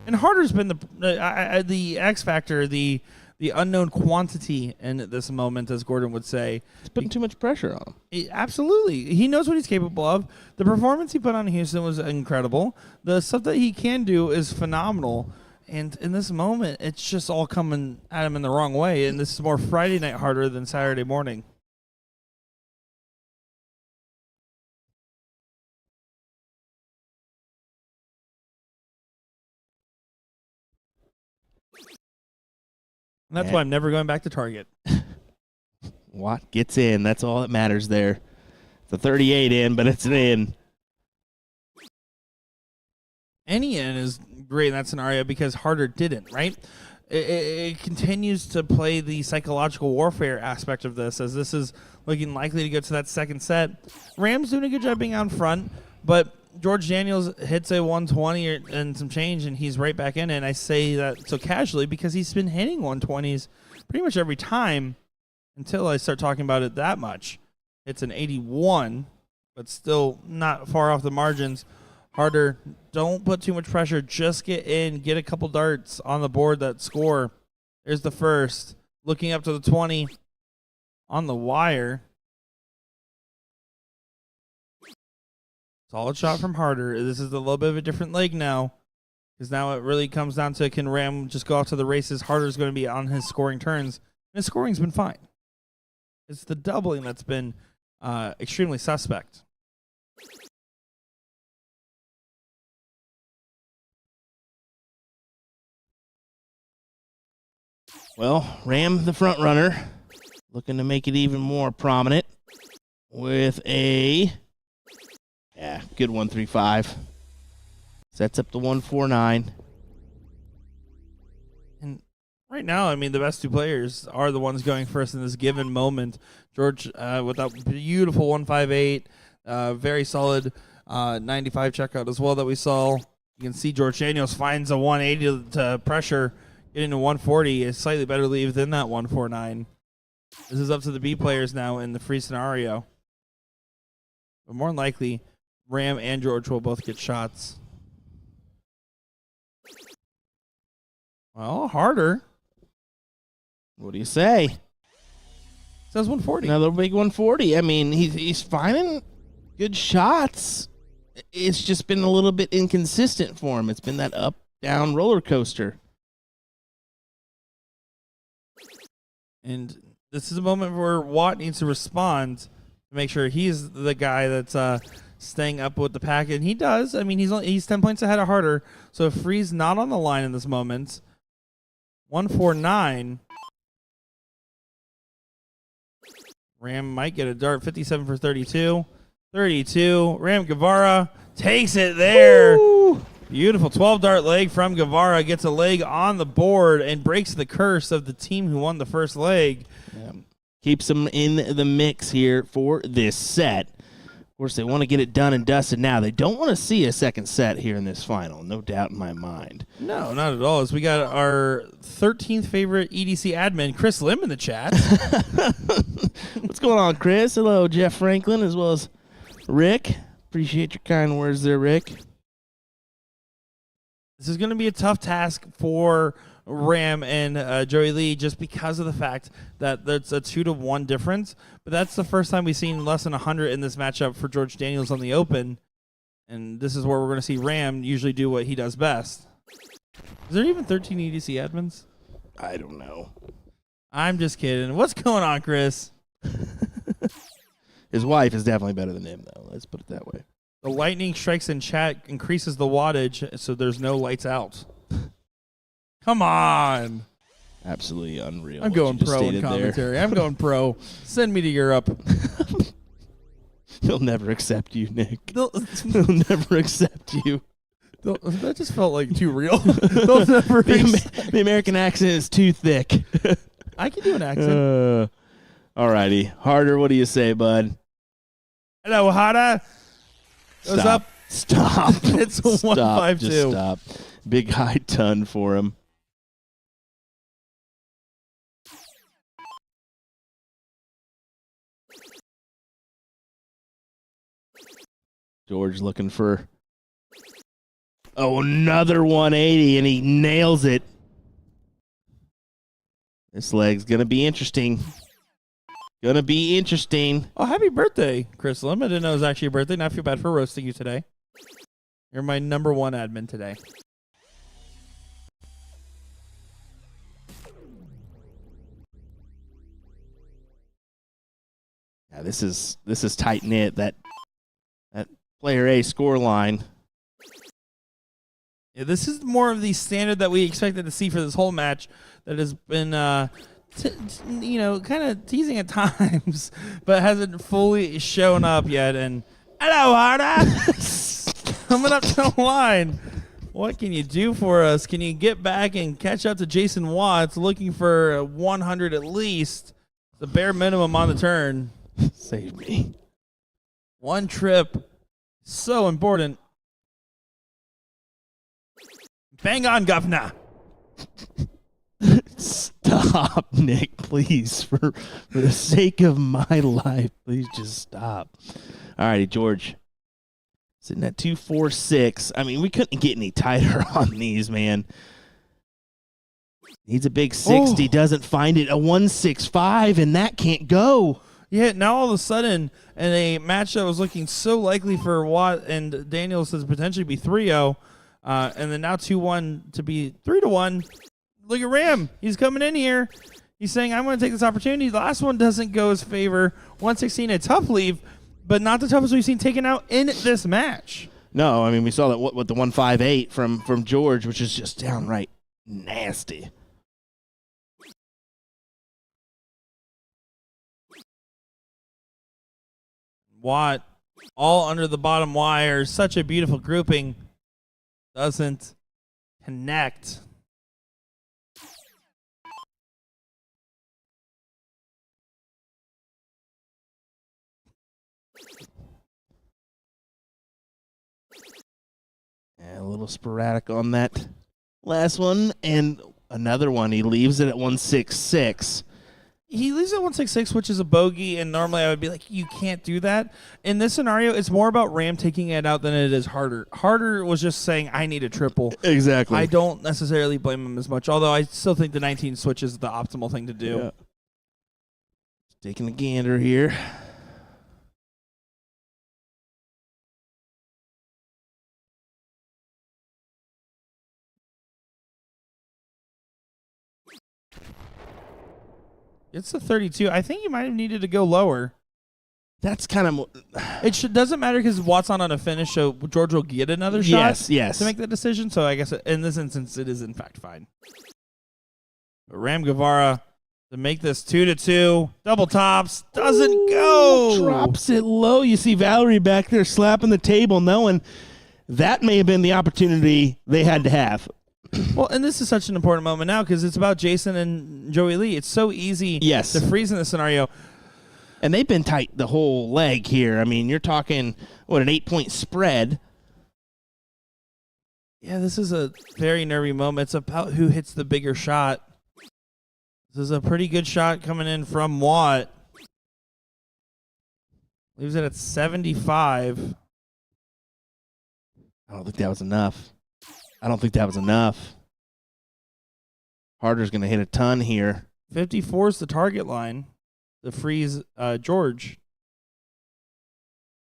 And Harder's been the X factor, the unknown quantity in this moment, as Gordon would say. It's putting too much pressure on him. Absolutely. He knows what he's capable of. The performance he put on in Houston was incredible. The stuff that he can do is phenomenal. And in this moment, it's just all coming at him in the wrong way. And this is more Friday night Harder than Saturday morning. And that's why I'm never going back to Target. Watt gets in. That's all that matters there. It's a 38 in, but it's an in. Any in is great in that scenario because Harder didn't, right? It continues to play the psychological warfare aspect of this, as this is looking likely to go to that second set. Ram's doing a good job being out front, but George Daniels hits a 120 and some change, and he's right back in it. And I say that so casually because he's been hitting 120s pretty much every time until I start talking about it that much. It's an 81, but still not far off the margins. Harder, don't put too much pressure. Just get in, get a couple darts on the board that score. There's the first. Looking up to the 20 on the wire. Solid shot from Harder. This is a little bit of a different leg now, because now it really comes down to, can Ram just go off to the races? Harder's going to be on his scoring turns. And his scoring's been fine. It's the doubling that's been extremely suspect. Well, Ram, the front runner, looking to make it even more prominent with a good 135. Sets up the 149. And right now, I mean, the best two players are the ones going first in this given moment. George with that beautiful 158, very solid 95 checkout as well that we saw. You can see George Daniels finds a 180 to pressure, getting to 140. A slightly better leave than that 149. This is up to the B players now in the free scenario. But more than likely, Ram and George will both get shots. Well, harder. What do you say? Says 140. Another big 140. I mean, he's finding good shots. It's just been a little bit inconsistent for him. It's been that up-down roller coaster. And this is a moment where Watt needs to respond to make sure he's the guy that's staying up with the pack. And he does. I mean, he's 10 points ahead of Harder. So if Free's not on the line in this moment, 149. Ram might get a dart. 57 for 32. 32. Ram Guevara takes it there. Woo! Beautiful 12 dart leg from Guevara. Gets a leg on the board and breaks the curse of the team who won the first leg. Yeah. Keeps them in the mix here for this set. Of course, they want to get it done and dusted now. They don't want to see a second set here in this final. No doubt in my mind. No, not at all. As we got our 13th favorite EDC admin, Chris Lim, in the chat. What's going on, Chris? Hello, Jeff Franklin, as well as Rick. Appreciate your kind words there, Rick. This is going to be a tough task for Ram and Joey Lee just because of the fact that that's a 2-1 difference. But that's the first time we've seen less than 100 in this matchup for George Daniels on the open. And this is where we're going to see Ram usually do what he does best. Is there even 13 EDC admins? I don't know. I'm just kidding. What's going on, Chris? His wife is definitely better than him, though. Let's put it that way. The lightning strikes in chat increases the wattage, so there's no lights out. Come on. Absolutely unreal. I'm going pro in commentary. I'm going pro. Send me to Europe. He'll never accept you, Nick. They'll- He'll never accept you. That just felt like too real. They'll never The American accent is too thick. I can do an accent. Alrighty. Harder, what do you say, bud? Hello, Hada. Goes Stop. up. Stop. It's a Stop. 152. Just stop. Big high ton for him. George looking for another 180, and he nails it. This leg's going to be interesting. Going to be interesting. Oh, happy birthday, Chris Lim. I didn't know it was actually your birthday, and I feel bad for roasting you today. You're my number one admin today. Yeah, this is tight knit. That player A score line. Yeah, this is more of the standard that we expected to see for this whole match that has been, kind of teasing at times, but hasn't fully shown up yet. And hello, Harda! Coming up to the line. What can you do for us? Can you get back and catch up to Jason Watts, looking for 100 at least? The bare minimum on the turn. Save me. One trip. So important. Bang on, governor. Stop, Nick, please. For the sake of my life, please just stop. All righty, George. Sitting at 246. I mean, we couldn't get any tighter on these, man. Needs a big 60. Doesn't find it. A 165, and that can't go. Yeah, now all of a sudden, in a match that was looking so likely for Watt and Daniels to potentially be 3-0, and then now 2-1 to be 3-1. Look at Ram. He's coming in here. He's saying, I'm going to take this opportunity. The last one doesn't go his favor. 116, a tough leave, but not the toughest we've seen taken out in this match. No, I mean, we saw that with the 158 from George, which is just downright nasty. Watt all under the bottom wire. Such a beautiful grouping. Doesn't connect. Yeah, a little sporadic on that last one. And another one, he leaves it at 166. He leaves at 166, which is a bogey, and normally I would be like, you can't do that. In this scenario, it's more about Ram taking it out than it is Harder. Harder was just saying, I need a triple. Exactly. I don't necessarily blame him as much, although I still think the 19 switch is the optimal thing to do. Yeah. Taking a gander here. It's the 32. I think you might have needed to go lower. That's kind of... It doesn't matter because Watt's on a finish, so George will get another shot yes. to make the decision. So I guess in this instance, it is in fact fine. But Ram Guevara to make this 2-2. Double tops. Doesn't go. Drops it low. You see Valerie back there slapping the table, knowing that may have been the opportunity they had to have. Well, and this is such an important moment now because it's about Jason and Joey Lee. It's so easy to freeze in this scenario. And they've been tight the whole leg here. I mean, you're talking, an 8-point spread. Yeah, this is a very nervy moment. It's about who hits the bigger shot. This is a pretty good shot coming in from Watt. Leaves it at 75. I don't think that was enough. Harder's going to hit a ton here. 54 is the target line. The freeze, George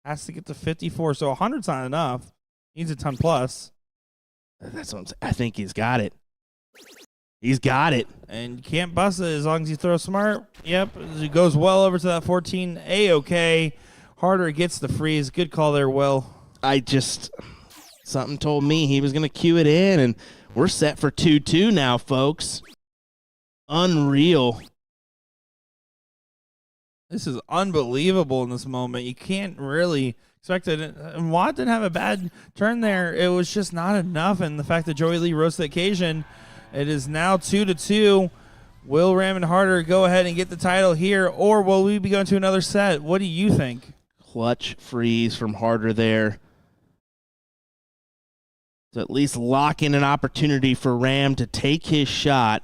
has to get to 54. So 100's not enough. Needs a ton plus. That's what I'm saying. I think he's got it. He's got it. And you can't bust it as long as you throw smart. Yep, it goes well over to that 14. A-okay. Harder gets the freeze. Good call there, Will. Something told me he was going to cue it in, and we're set for 2-2 now, folks. Unreal. This is unbelievable in this moment. You can't really expect it. And Watt didn't have a bad turn there. It was just not enough. And the fact that Joey Lee rose to the occasion, it is now 2-2. Will Ram and Harder go ahead and get the title here, or will we be going to another set? What do you think? Clutch freeze from Harder there. To at least lock in an opportunity for Ram to take his shot.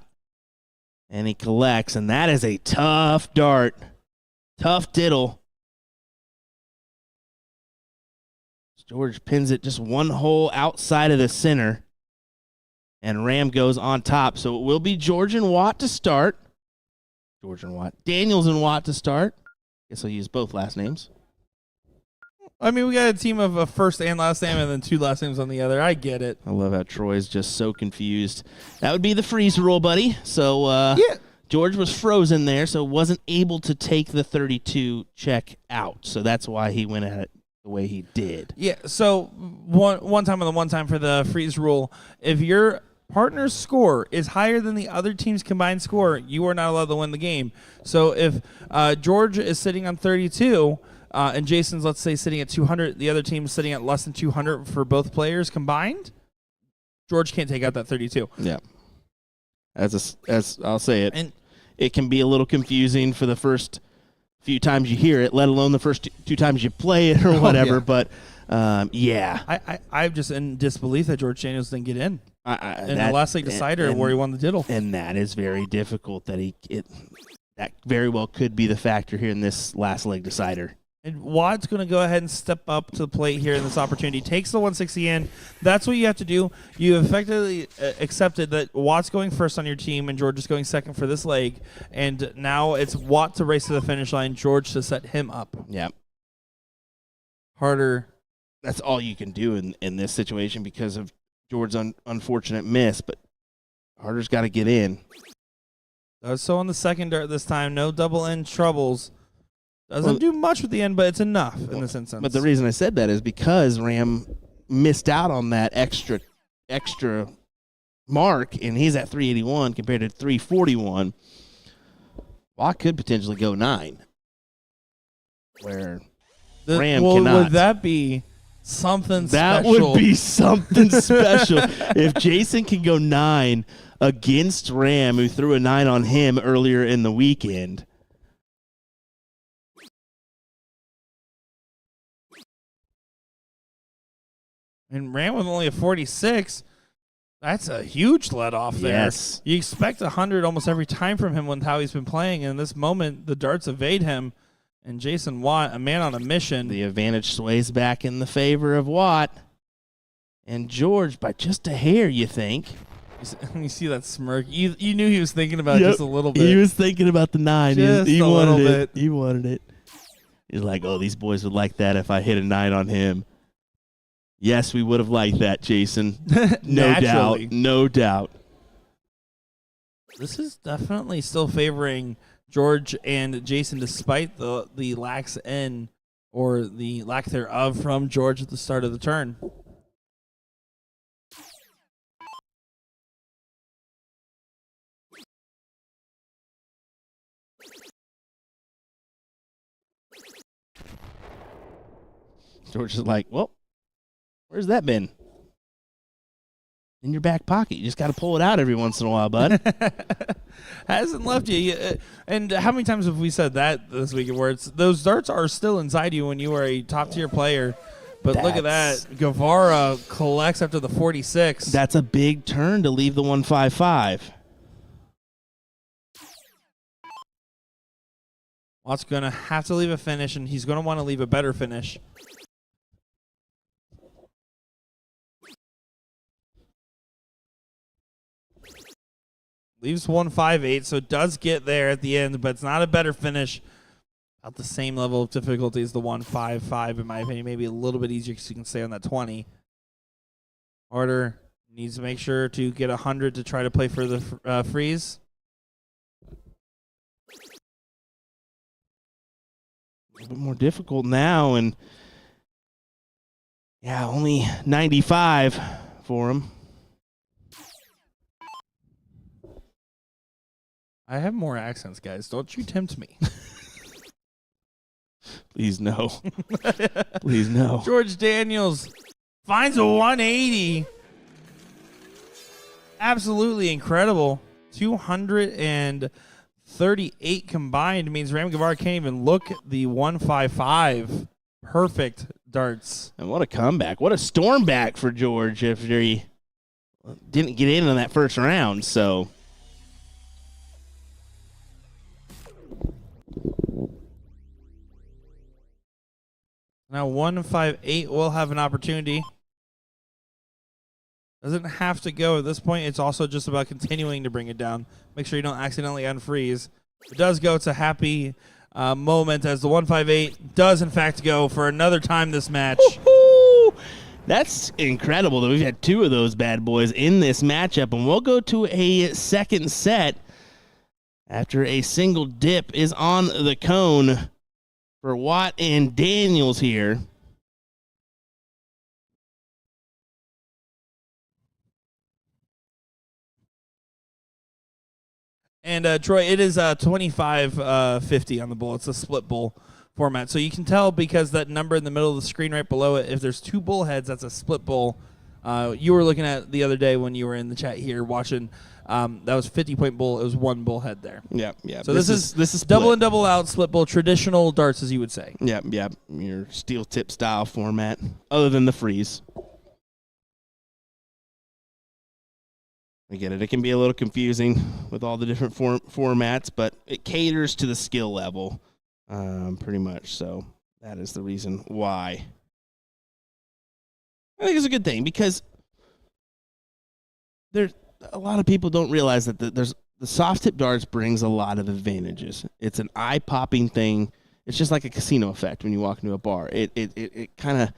And he collects, and that is a tough dart. Tough diddle. George pins it just one hole outside of the center. And Ram goes on top. So it will be George and Watt to start. Daniels and Watt to start. Guess I'll use both last names. I mean, we got a team of a first and last name and then two last names on the other. I get it. I love how Troy's just so confused. That would be the freeze rule, buddy. So George was frozen there, so wasn't able to take the 32 check out. So that's why he went at it the way he did. Yeah, so one time on the one time for the freeze rule, if your partner's score is higher than the other team's combined score, you are not allowed to win the game. So if George is sitting on 32 and Jason's, let's say, sitting at 200, the other team's sitting at less than 200 for both players combined, George can't take out that 32. Yeah. As I'll say it, and it can be a little confusing for the first few times you hear it, let alone the first two times you play it or whatever. But I'm just in disbelief that George Daniels didn't get in the last league decider where he won the diddle. And that is very difficult. That very well could be the factor here in this last leg decider. And Watt's going to go ahead and step up to the plate here in this opportunity. Takes the 160 in. That's what you have to do. You effectively accepted that Watt's going first on your team and George is going second for this leg. And now it's Watt to race to the finish line, George to set him up. Yeah. Harder. That's all you can do in this situation because of George's unfortunate miss. But Harder's got to get in. So on the second dart this time, no double end troubles. Doesn't do much with the end, but it's enough in this instance. But the reason I said that is because Ram missed out on that extra mark, and he's at 381 compared to 341. Watt could potentially go 9. Where Ram well, cannot. would that be something That special? would be something special if Jason can go 9 against Ram, who threw a 9 on him earlier in the weekend. And Ram with only a 46. That's a huge let off there. Yes. You expect 100 almost every time from him with how he's been playing. And in this moment, the darts evade him. And Jason Watt, a man on a mission. The advantage sways back in the favor of Watt. And George, by just a hair, you think. You see that smirk. You knew he was thinking about it just a little bit. He was thinking about the 9. Just he a wanted little it. bit. He wanted it. He's like, oh, these boys would like that if I hit a 9 on him. Yes, we would have liked that, Jason. No doubt. No doubt. This is definitely still favoring George and Jason, despite the lax N or the lack thereof from George at the start of the turn. George is like, well, where's that been? In your back pocket. You just got to pull it out every once in a while, bud. Hasn't left you. And how many times have we said that this week? Where those darts are still inside you when you are a top tier player. But look at that. Guevara collects after the 46. That's a big turn to leave the 155. Watt's going to have to leave a finish, and he's going to want to leave a better finish. Leaves 158, so it does get there at the end, but it's not a better finish. About the same level of difficulty as the 155, in my opinion. Maybe a little bit easier because you can stay on that 20. Harder needs to make sure to get 100 to try to play for the freeze. A little bit more difficult now, and yeah, only 95 for him. I have more accents, guys. Don't you tempt me. Please no. Please no. George Daniels finds a 180. Absolutely incredible. 238 combined means Ram Guevara can't even look at the 155. Perfect darts. And what a comeback. What a storm back for George after he didn't get in on that first round, so... Now 158 will have an opportunity. Doesn't have to go at this point. It's also just about continuing to bring it down. Make sure you don't accidentally unfreeze. It does go. It's a happy moment as the 158 does in fact go for another time this match. Woo-hoo! That's incredible that we've had 2 of those bad boys in this matchup, and we'll go to a second set after a single dip is on the cone for Watt and Daniels here. And Troy, it is 25-50 on the bull. It's a split bull format. So you can tell because that number in the middle of the screen right below it, if there's 2 bull heads, that's a split bull. You were looking at the other day when you were in the chat here watching. That was 50-point bull. It was 1 bull head there. Yeah. So this is split. double and double out, split bull, traditional darts, as you would say. Yeah. Your steel tip style format, other than the freeze. I get it. It can be a little confusing with all the different formats, but it caters to the skill level, pretty much. So that is the reason why. I think it's a good thing because there's a lot of people don't realize that the soft tip darts brings a lot of advantages. It's an eye-popping thing. It's just like a casino effect when you walk into a bar. It kind of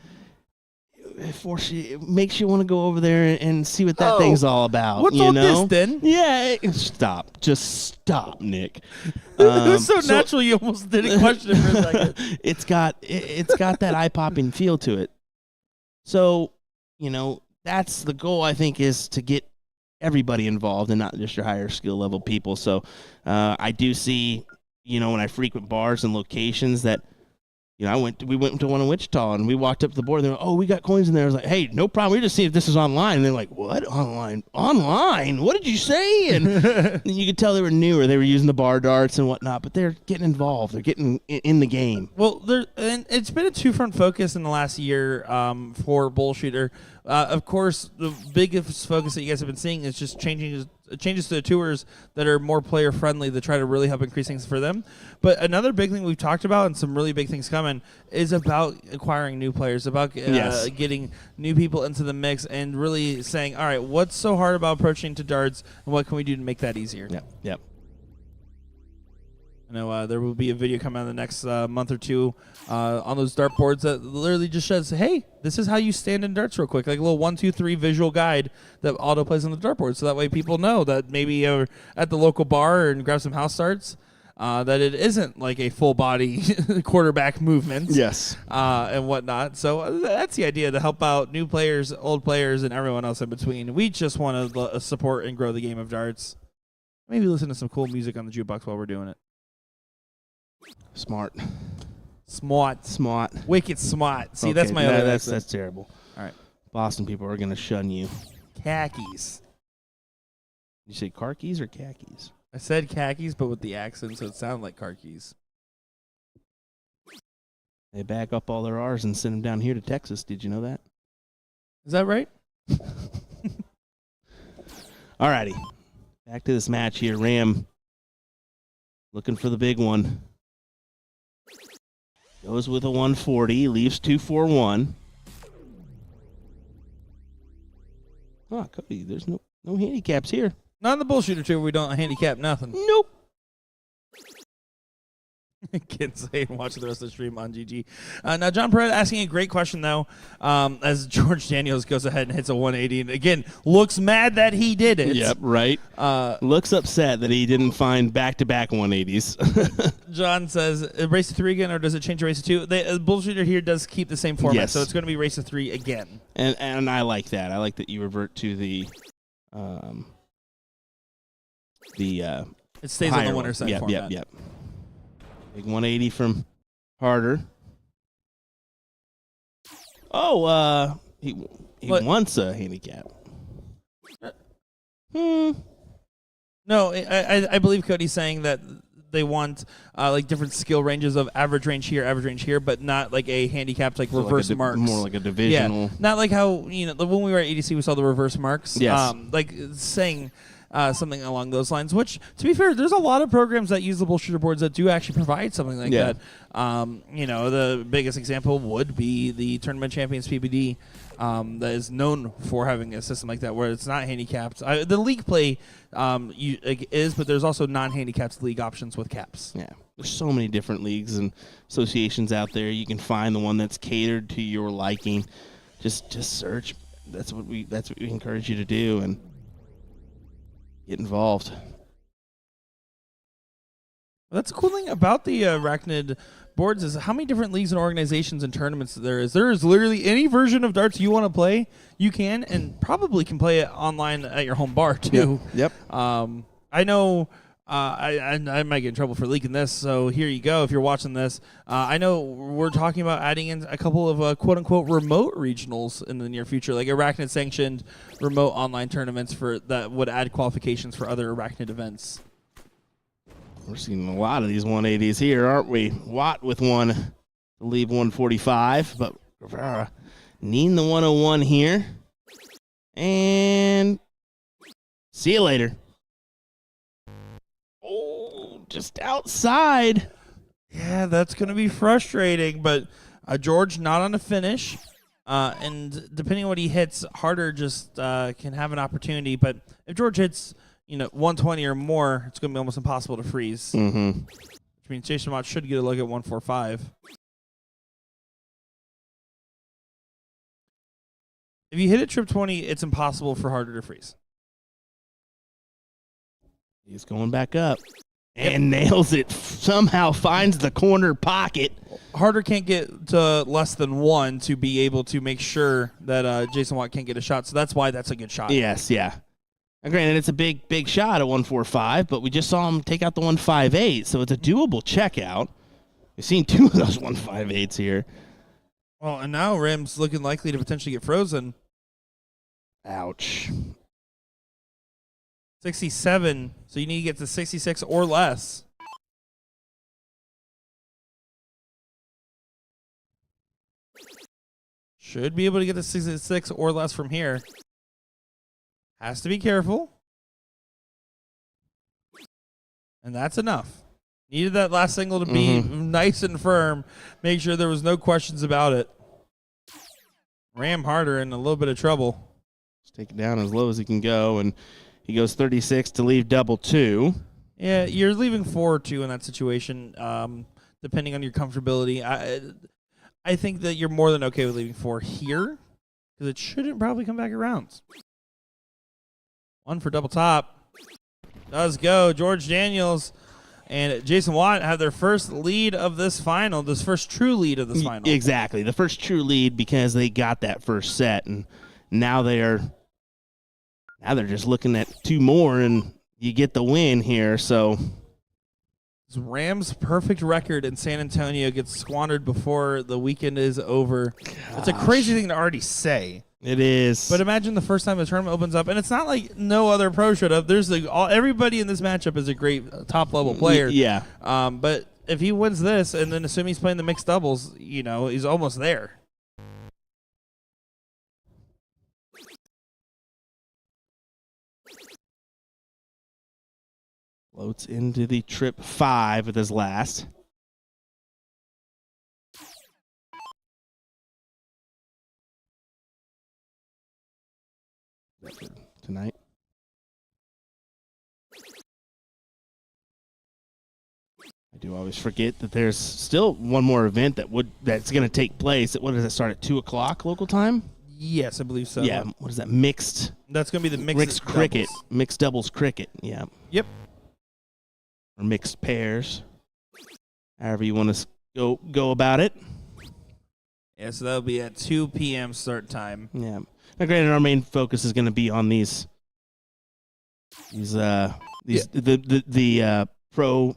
it makes you want to go over there and see what that thing's all about. What's you all know? this then? Yeah, stop. Just stop, Nick. It was so natural you almost didn't question it for a second. It's got that eye-popping feel to it. So, that's the goal, I think, is to get everybody involved and not just your higher skill level people. So I do see, when I frequent bars and locations that, we went to one in Wichita, and we walked up to the board, and they were, oh, we got coins in there. I was like, hey, no problem. We're just seeing if this is online. And they're like, what? Online? Online? What did you say? And you could tell they were newer. They were using the bar darts and whatnot, but they're getting involved. They're getting in the game. Well, and it's been a two-front focus in the last year for BullShooter. Of course, the biggest focus that you guys have been seeing is just changes to the tours that are more player-friendly to try to really help increase things for them. But another big thing we've talked about, and some really big things coming, is about acquiring new players, about getting new people into the mix, and really saying, all right, what's so hard about approaching to darts, and what can we do to make that easier? Yep. I know there will be a video coming out in the next month or two on those dartboards that literally just says, hey, this is how you stand in darts real quick, like a little 1, 2, 3 visual guide that auto plays on the dartboard. So that way people know that maybe you're at the local bar and grab some house darts, that it isn't like a full body quarterback movement. Yes. And whatnot. So that's the idea, to help out new players, old players, and everyone else in between. We just want to support and grow the game of darts. Maybe listen to some cool music on the jukebox while we're doing it. Smart. Wicked smart. See, okay, that's my other accent. That's terrible. All right. Boston people are going to shun you. Khakis. Did you say car keys or khakis? I said khakis, but with the accent, so it sounded like car keys. They back up all their R's and send them down here to Texas. Did you know that? Is that right? All righty. Back to this match here. Ram looking for the big one. Goes with a 140, leaves 241. Oh, Cody, there's no handicaps here. Not in the BullShooter tour, we don't handicap nothing. Nope. Can't say and watch the rest of the stream on GG. Now, John Perret asking a great question, though, as George Daniels goes ahead and hits a 180. And again, looks mad that he did it. Yep, right. Looks upset that he didn't find back-to-back 180s. John says, race to 3 again, or does it change to race to 2? The BullShooter here does keep the same format, Yes. so it's going to be race to 3 again. And I like that. I like that you revert to the it stays on the winner side format. Yep. Big 180 from Harder. Oh, he wants a handicap. No, I believe Cody's saying that they want like different skill ranges of average range here, but not like a handicapped like So reverse like marks. More like a divisional. Yeah, not like how when we were at EDC we saw the reverse marks. Yes. Like saying something along those lines. Which, to be fair, there's a lot of programs that use the BullShooter boards that do actually provide something like that. The biggest example would be the Tournament Champions PBD. That is known for having a system like that where it's not handicapped. The league play is, but there's also non-handicapped league options with caps. Yeah, there's so many different leagues and associations out there. You can find the one that's catered to your liking. Just search. That's what we encourage you to do and get involved. That's the cool thing about the Arachnid boards is how many different leagues and organizations and tournaments there is. There is literally any version of darts you want to play, you can, and probably can play it online at your home bar too. Yep. I know I might get in trouble for leaking this, so here you go. If you're watching this, I know we're talking about adding in a couple of quote-unquote remote regionals in the near future, like Arachnid-sanctioned remote online tournaments that would add qualifications for other Arachnid events. We're seeing a lot of these 180s here, aren't we? Watt with one to leave 145, but Rivera needing the 101 here. And see you later. Oh, just outside. Yeah, that's going to be frustrating, but George not on the finish. And depending on what he hits, Harder just can have an opportunity. But if George hits 120 or more, it's going to be almost impossible to freeze. Mm-hmm. Which means Jason Mott should get a look at 145. If you hit a trip 20, it's impossible for Harder to freeze. He's going back up and nails it. Somehow finds the corner pocket. Harder can't get to less than 1 to be able to make sure that Jason Watt can't get a shot. So that's why that's a good shot. Yes, yeah. Now, granted, it's a big shot at 145, but we just saw him take out the 158, so it's a doable checkout. We've seen 2 of those 158s here. Well, and now Rim's looking likely to potentially get frozen. Ouch. 67, so you need to get to 66 or less. Should be able to get to 66 or less from here. Has to be careful. And that's enough. Needed that last single to be nice and firm. Make sure there was no questions about it. Ram harder in a little bit of trouble. Just take it down as low as he can go, and he goes 36 to leave double 2. Yeah, you're leaving 4-2 in that situation, depending on your comfortability. I think that you're more than okay with leaving 4 here, because it shouldn't probably come back around. 1 for double top. Does go. George Daniels and Jason Watt have their first lead of this final, this first true lead of this final. Exactly. The first true lead because they got that first set, and now they're just looking at 2 more, and you get the win here. So Rams' perfect record in San Antonio gets squandered before the weekend is over. It's a crazy thing to already say. It is. But imagine the first time the tournament opens up, and it's not like no other pro showed up. There's everybody in this matchup is a great top-level player. Yeah. But if he wins this, and then assuming he's playing the mixed doubles, he's almost there. Floats into the trip 5 with his last. Tonight. I do always forget that there's still one more event that's going to take place. What does it start at 2:00 local time? Yes, I believe so. Yeah. What is that? Mixed. That's going to be the mixed cricket. doubles. Mixed doubles cricket. Yeah. Yep. Or mixed pairs. However you want to go about it. Yeah, so that'll be at 2 p.m. start time. Yeah. Now, granted, our main focus is going to be on the pro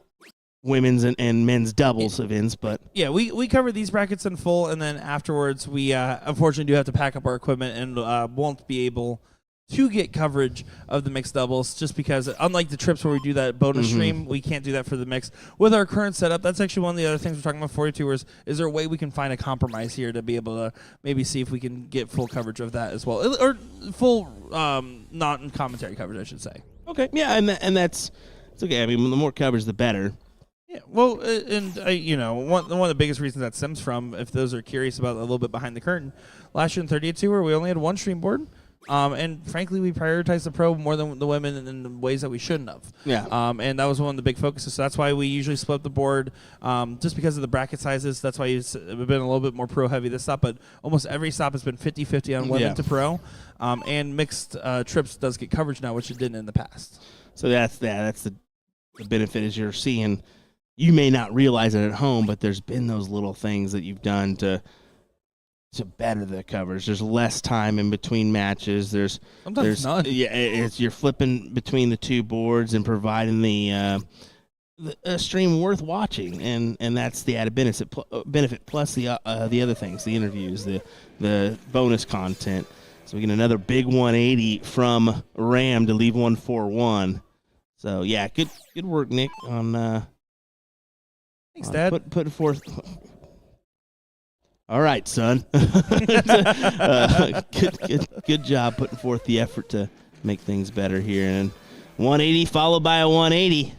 women's and men's doubles events, but yeah, we cover these brackets in full, and then afterwards we unfortunately do have to pack up our equipment and won't be able to get coverage of the mixed doubles, just because unlike the trips where we do that bonus stream, we can't do that for the mix. With our current setup, that's actually one of the other things we're talking about 42ers. Is there a way we can find a compromise here to be able to maybe see if we can get full coverage of that as well, or full non-commentary coverage, I should say. Okay, yeah, and that's it's okay. I mean, the more coverage, the better. Yeah, well, and one of the biggest reasons that stems from, if those are curious about a little bit behind the curtain, last year in 38 Tour, we only had one stream board. And frankly, we prioritized the pro more than the women in ways that we shouldn't have. Yeah. And that was one of the big focuses. So that's why we usually split the board, just because of the bracket sizes. That's why it's been a little bit more pro heavy this stop. But almost every stop has been 50-50 on women to pro. And mixed trips does get coverage now, which it didn't in the past. So that's the benefit is you're seeing. You may not realize it at home, but there's been those little things that you've done to better the coverage. There's less time in between matches. There's none. Yeah, you're flipping between the 2 boards and providing the stream worth watching, and that's the added benefit plus the other things, the interviews, the bonus content. So we get another big 180 from Ram to leave 141. So yeah, good work, Nick, on thanks, Dad. Putting forth. All right, son. Good job putting forth the effort to make things better here. And 180 followed by a 180.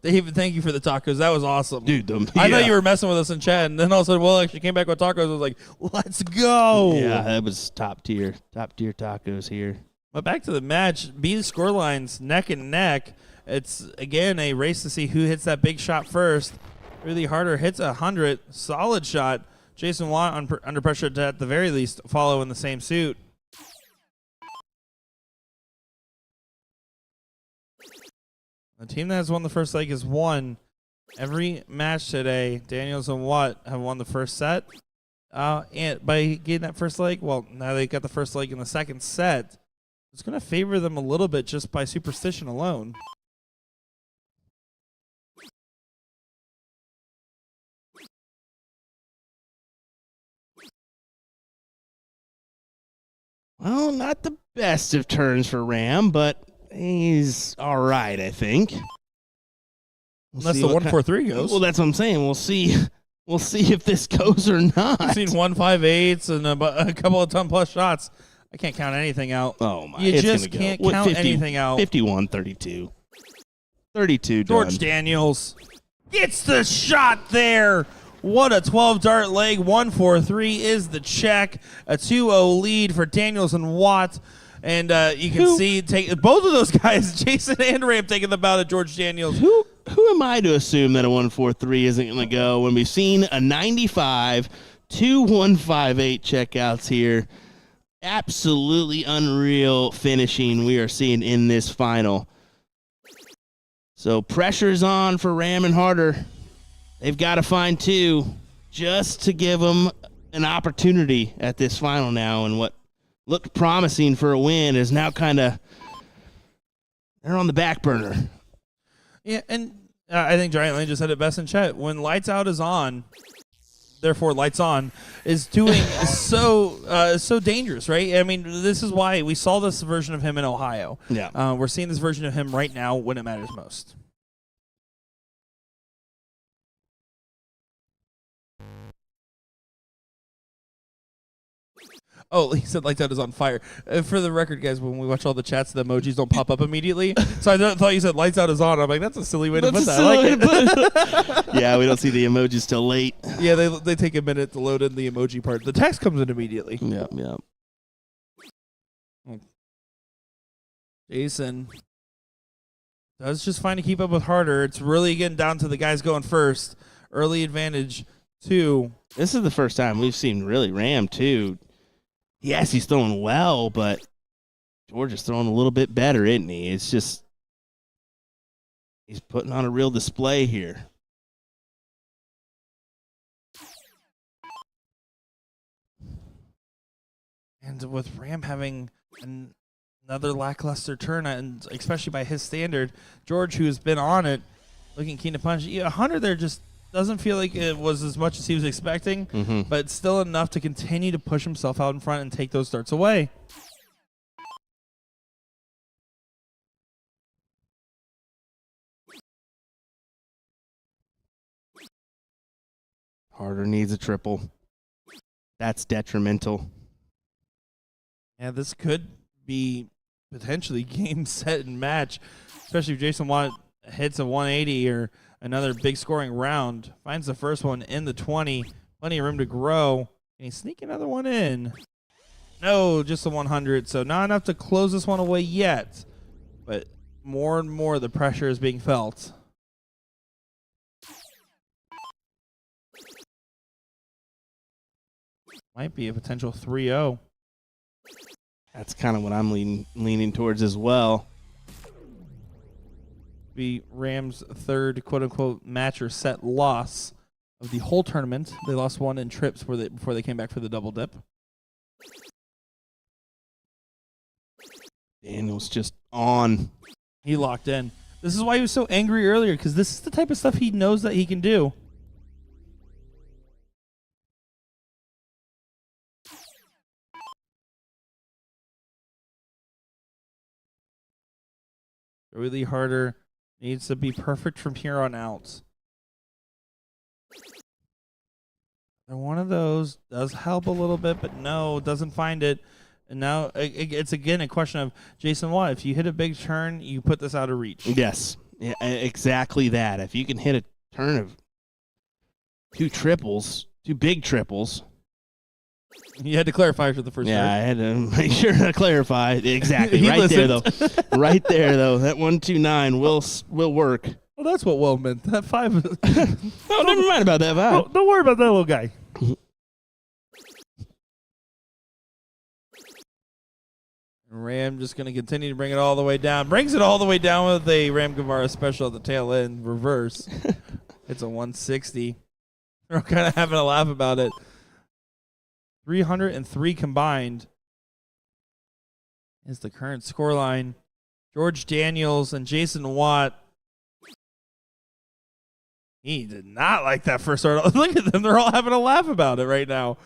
David, thank you for the tacos. That was awesome. Dude, I thought you were messing with us in chat, and then all of a sudden, actually came back with tacos. I was like, let's go. Yeah, that was top tier tacos here. But back to the match, B score lines neck and neck. It's, again, a race to see who hits that big shot first. Really harder hits 100. Solid shot. Jason Watt under pressure to, at the very least, follow in the same suit. The team that has won the first leg has won every match today. Daniels and Watt have won the first set. And by getting that first leg, well, now they got the first leg in the second set. It's going to favor them a little bit just by superstition alone. Well, not the best of turns for Ram, but he's all right, I think. Unless the 1-4-3 goes. Well, that's what I'm saying. We'll see. We'll see if this goes or not. I've seen 1-5-8s and a couple of ton-plus shots. I can't count anything out. Oh, my. You it's just gonna can't go. count anything out. 51-32. 32 George done. Daniels gets the shot there. What a 12-dart leg. 1-4-3 is the check. A 2-0 lead for Daniels and Watt. And you can see both of those guys, Jason and Ram, taking the bout at George Daniels. Who am I to assume that a 1-4-3 isn't going to go when we've seen a 95, 2 1-5-8 checkouts here? Absolutely unreal finishing we are seeing in this final. So pressure's on for Ram and Harder. They've got to find 2 just to give them an opportunity at this final now, and what looked promising for a win is now kind of they're on the back burner. Yeah, and I think Giant Lane just said it best in chat. When lights out is on, therefore lights on is doing so dangerous, right? I mean, this is why we saw this version of him in Ohio. Yeah. We're seeing this version of him right now when it matters most. Oh, he said lights out is on fire. For the record, guys, when we watch all the chats, the emojis don't pop up immediately. So I thought you said lights out is on. I'm like, that's a silly way to put that. I like it. Yeah, we don't see the emojis till late. Yeah, they take a minute to load in the emoji part. The text comes in immediately. Yeah, yeah. Jason does just fine to keep up with Harder. It's really getting down to the guys going first. Early advantage, 2. This is the first time we've seen really Ram, too. Yes, he's throwing well, but George is throwing a little bit better, isn't he? It's just he's putting on a real display here. And with Ram having another lackluster turn, and especially by his standard, George, who's been on it, looking keen to punch. Yeah, Hunter there just doesn't feel like it was as much as he was expecting, but still enough to continue to push himself out in front and take those darts away. Harder needs a triple. That's detrimental. Yeah, this could be potentially game, set, and match, especially if Jason Watt hits a 180 or another big scoring round. Finds the first one in the 20. Plenty of room to grow. Can he sneak another one in? No, just the 100. So not enough to close this one away yet. But more and more the pressure is being felt. Might be a potential 3-0. That's kind of what I'm leaning towards as well. Be Rams' third quote-unquote match or set loss of the whole tournament. They lost one in trips before they came back for the double dip. Daniel's just on. He locked in. This is why he was so angry earlier, because this is the type of stuff he knows that he can do. Really Harder needs to be perfect from here on out. And one of those does help a little bit, but no, doesn't find it. And now it's again a question of Jason Watt. If you hit a big turn, you put this out of reach. Yes, yeah, exactly that. If you can hit a turn of 2 big triples. You had to clarify for the first Yeah, time. I had to make sure to clarify. Exactly. Right there, though. Right there, though. That 129 will work. Well, that's what Will meant. That 5. Oh, never mind about that 5. Don't worry about that little guy. Ram just going to continue to bring it all the way down. Brings it all the way down with a Ram Guevara special at the tail end, reverse. It's a 160. We're kind of having a laugh about it. 303 combined is the current scoreline. George Daniels and Jason Watt. He did not like that first start. Look at them. They're all having a laugh about it right now.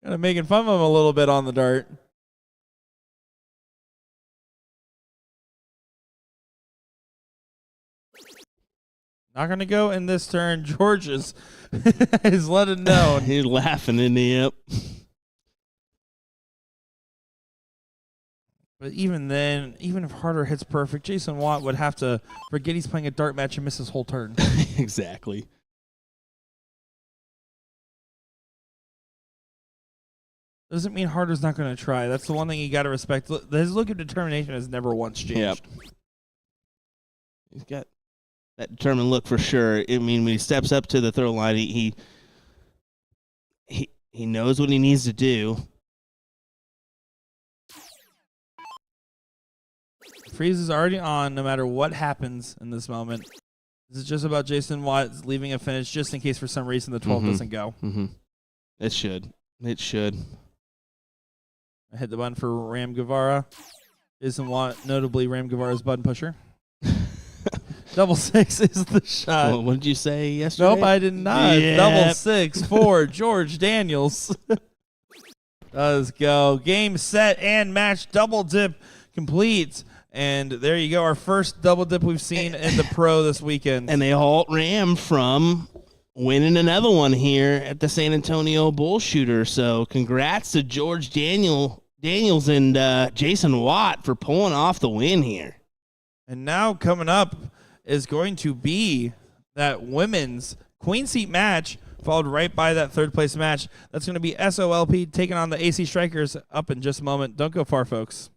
Kind of making fun of him a little bit on the dart. Not going to go in this turn. George is let it known. He's laughing in the yep. But even then, even if Harder hits perfect, Jason Watt would have to forget he's playing a dart match and miss his whole turn. Exactly. Doesn't mean Harder's not going to try. That's the one thing you got to respect. His look of determination has never once changed. Yep. He's got that determined look for sure. I mean, when he steps up to the throw line, he knows what he needs to do. Freeze is already on no matter what happens in this moment. This is just about Jason Watt leaving a finish just in case for some reason the 12 doesn't go. Mm-hmm. It should. It should. I hit the button for Ram Guevara. Jason Watt, notably Ram Guevara's button pusher. Double six is the shot. Well, what did you say yesterday? Nope, I did not. Yep. Double six for George Daniels. Let's go. Game, set, and match. Double dip complete. And there you go. Our first double dip we've seen in the pro this weekend. And they halt Ram from winning another one here at the San Antonio BullShooter. So congrats to George Daniels and Jason Watt for pulling off the win here. And now coming up is going to be that women's queen seat match, followed right by that third place match. That's going to be SOLP taking on the AC Strikers up in just a moment. Don't go far, folks.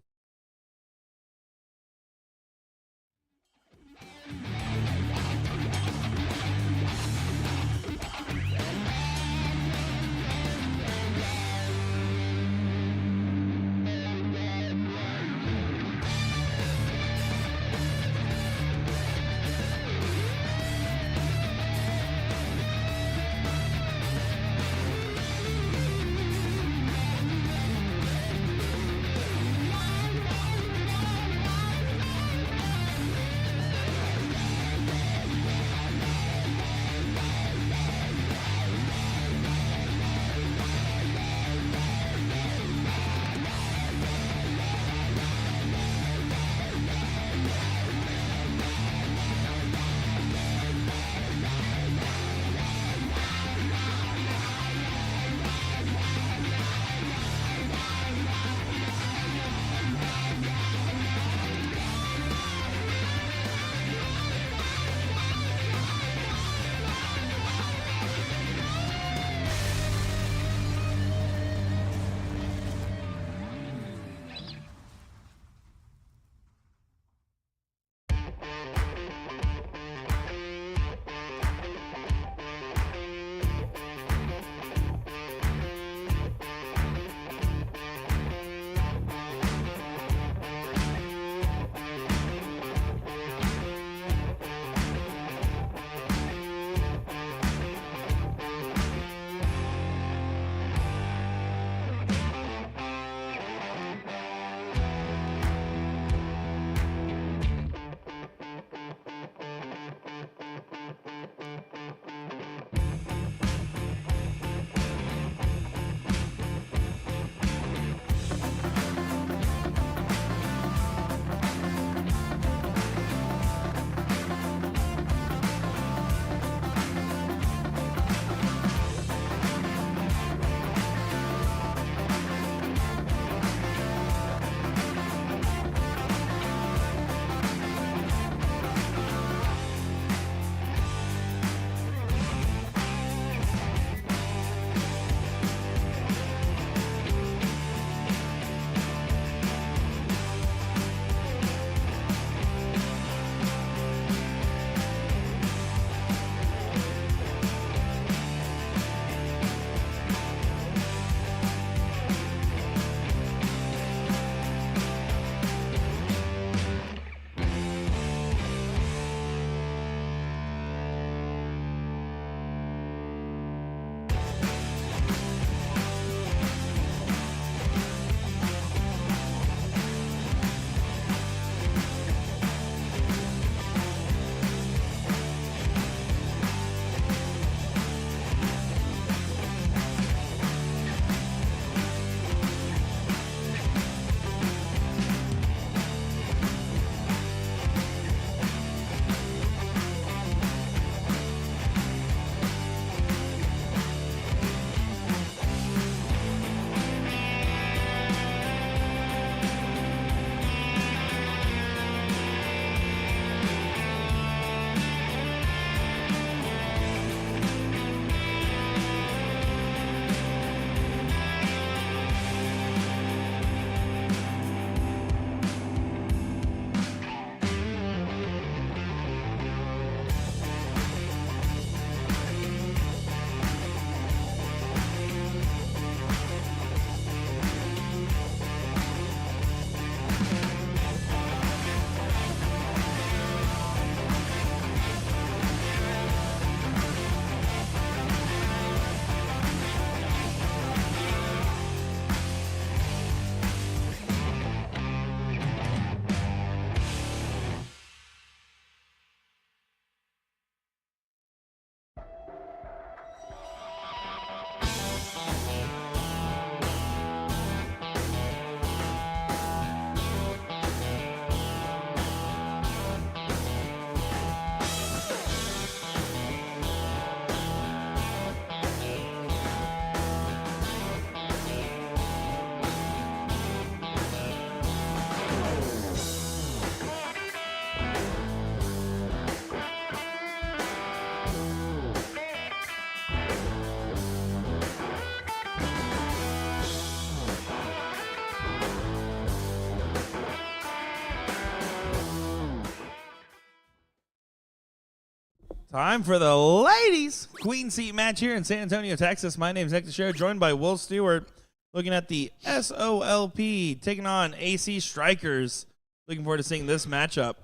Time for the ladies' queen seat match here in San Antonio, Texas. My name is Nick the Show, joined by Will Stewart, looking at the SOLP, taking on AC Strikers. Looking forward to seeing this matchup.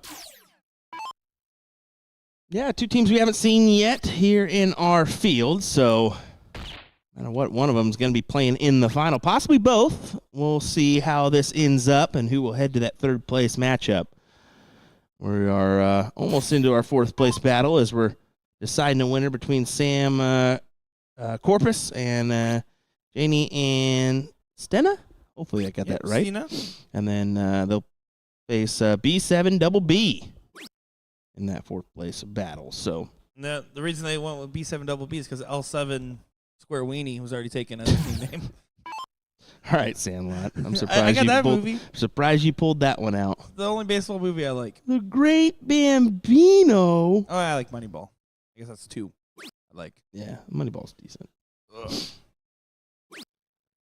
Yeah, two teams we haven't seen yet here in our field, so I don't know what one of them is going to be playing in the final. Possibly both. We'll see how this ends up and who will head to that third place matchup. We are almost into our fourth place battle as we're deciding a winner between Sam Corpus and Janie and Stenna. Hopefully I got that right. Stina. And then they'll face B7 Double B in that fourth place battle. So The reason they went with B7 Double B is because L7 Square Weenie was already taken as a team name. all right, Sandlot. I'm surprised I got that pulled, movie. surprised you pulled that one out. The only baseball movie I like. The Great Bambino. Oh, I like Moneyball. I guess that's two. I like. Yeah, Moneyball's decent.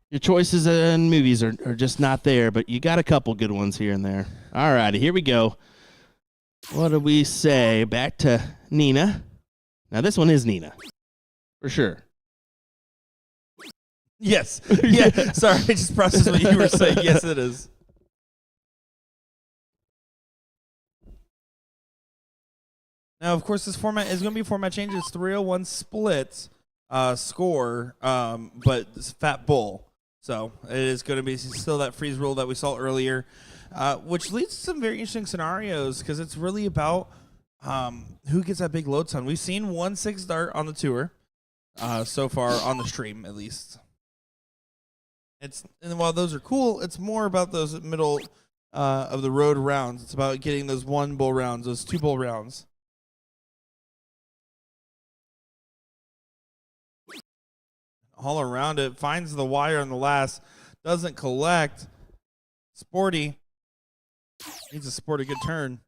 Your choices in movies are just not there, but you got a couple good ones here and there. All righty, here we go. What do we say? Back to Nina. Now, this one is Nina, for sure. Yes. Yeah. Sorry, I just processed what you were saying. Yes, it is. Now, of course, this format is going to be a format change. It's 301 split score, but it's Fat Bull. So it is going to be still that freeze rule that we saw earlier, which leads to some very interesting scenarios because it's really about who gets that big load ton. We've seen 1-6 dart on the tour so far on the stream, at least. And while those are cool, it's more about those middle of the road rounds. It's about getting those 1 bull rounds, those 2 bull rounds. All around it, finds the wire on the last, doesn't collect. Sporty needs a sporty good turn.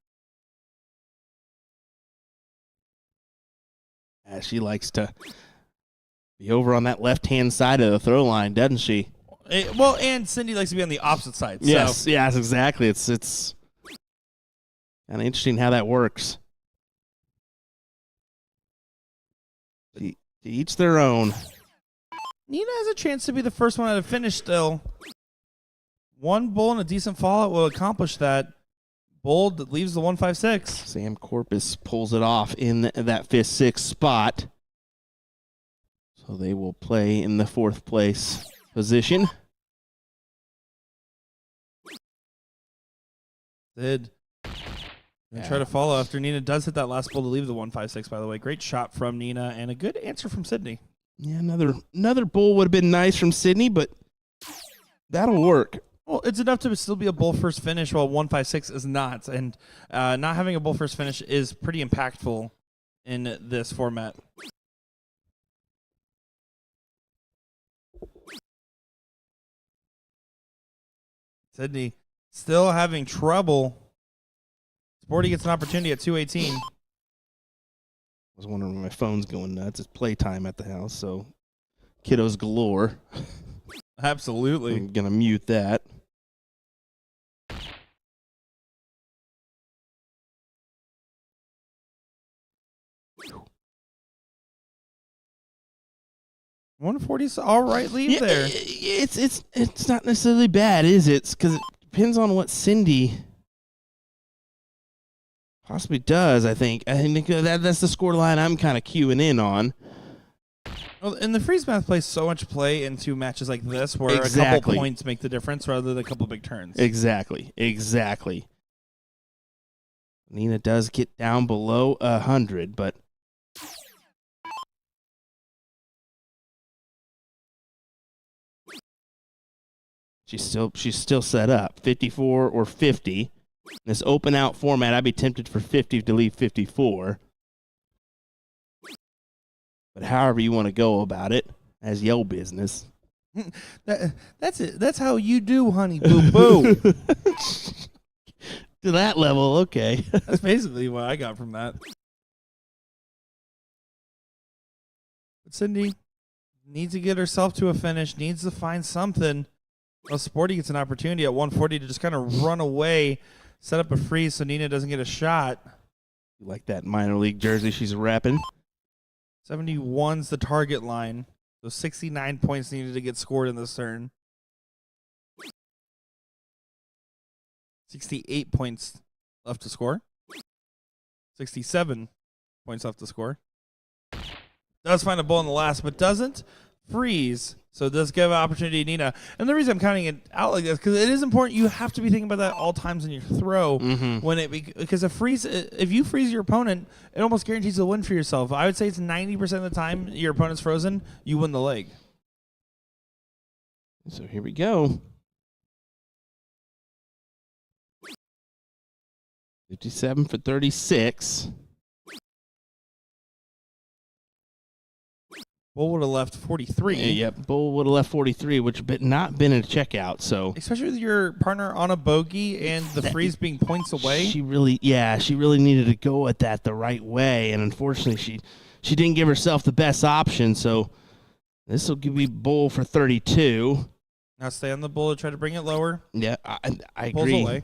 Yeah, she likes to be over on that left-hand side of the throw line, doesn't she? Well, and Cindy likes to be on the opposite side. Yes, So. yes, exactly. It's kind of interesting how that works. To each their own. Nina has a chance to be the first one at a finish still. 1 bull and a decent fallout will accomplish that. Bull leaves the 156. Sam Corpus pulls it off in that 5th, 6th spot. So they will play in the 4th place position. Did. Try to follow after Nina does hit that last bull to leave the 156, by the way. Great shot from Nina and a good answer from Sydney. Yeah, another bull would have been nice from Sydney, but that'll work. Well, it's enough to still be a bull first finish while 156 is not. And not having a bull first finish is pretty impactful in this format. Sydney still having trouble. Sporty gets an opportunity at 218. I was wondering when my phone's going nuts. It's playtime at the house, so kiddos galore. Absolutely. I'm going to mute that. $140's all right lead Yeah, there. It's not necessarily bad, is it? Because it depends on what Cindy possibly does, I think. I think that's the score line I'm kind of queuing in on. Well, and the freeze math plays so much play into matches like this where a couple Exactly. points make the difference rather than a couple big turns. Exactly. Nina does get down below 100, but she's still set up 54 or 50. In this open out format, I'd be tempted for 50 to leave 54. But however you want to go about it, as your business. That's it. That's how you do, honey boo boo. To that level, okay. That's basically what I got from that. But Cindy needs to get herself to a finish, needs to find something. Well, Sporty gets an opportunity at 140 to just kind of run away, set up a freeze so Nina doesn't get a shot. You like that minor league jersey she's repping? 71's the target line. So 69 points needed to get scored in this turn. 68 points left to score. 67 points left to score. Does find a bull in the last, but doesn't freeze. So it does give an opportunity to Nina. And the reason I'm counting it out like this, because it is important. You have to be thinking about that all times in your throw. When because if you freeze your opponent, it almost guarantees a win for yourself. I would say it's 90% of the time your opponent's frozen, you win the leg. So here we go. 57 for 36. Bull would have left 43. Yep, Bull would have left 43, which would not been a checkout. So Especially with your partner on a bogey and the freeze being points away. she really needed to go at that the right way, and unfortunately she didn't give herself the best option. So this will give me Bull for 32. Now stay on the bull and try to bring it lower. Yeah, I Pulls agree. away.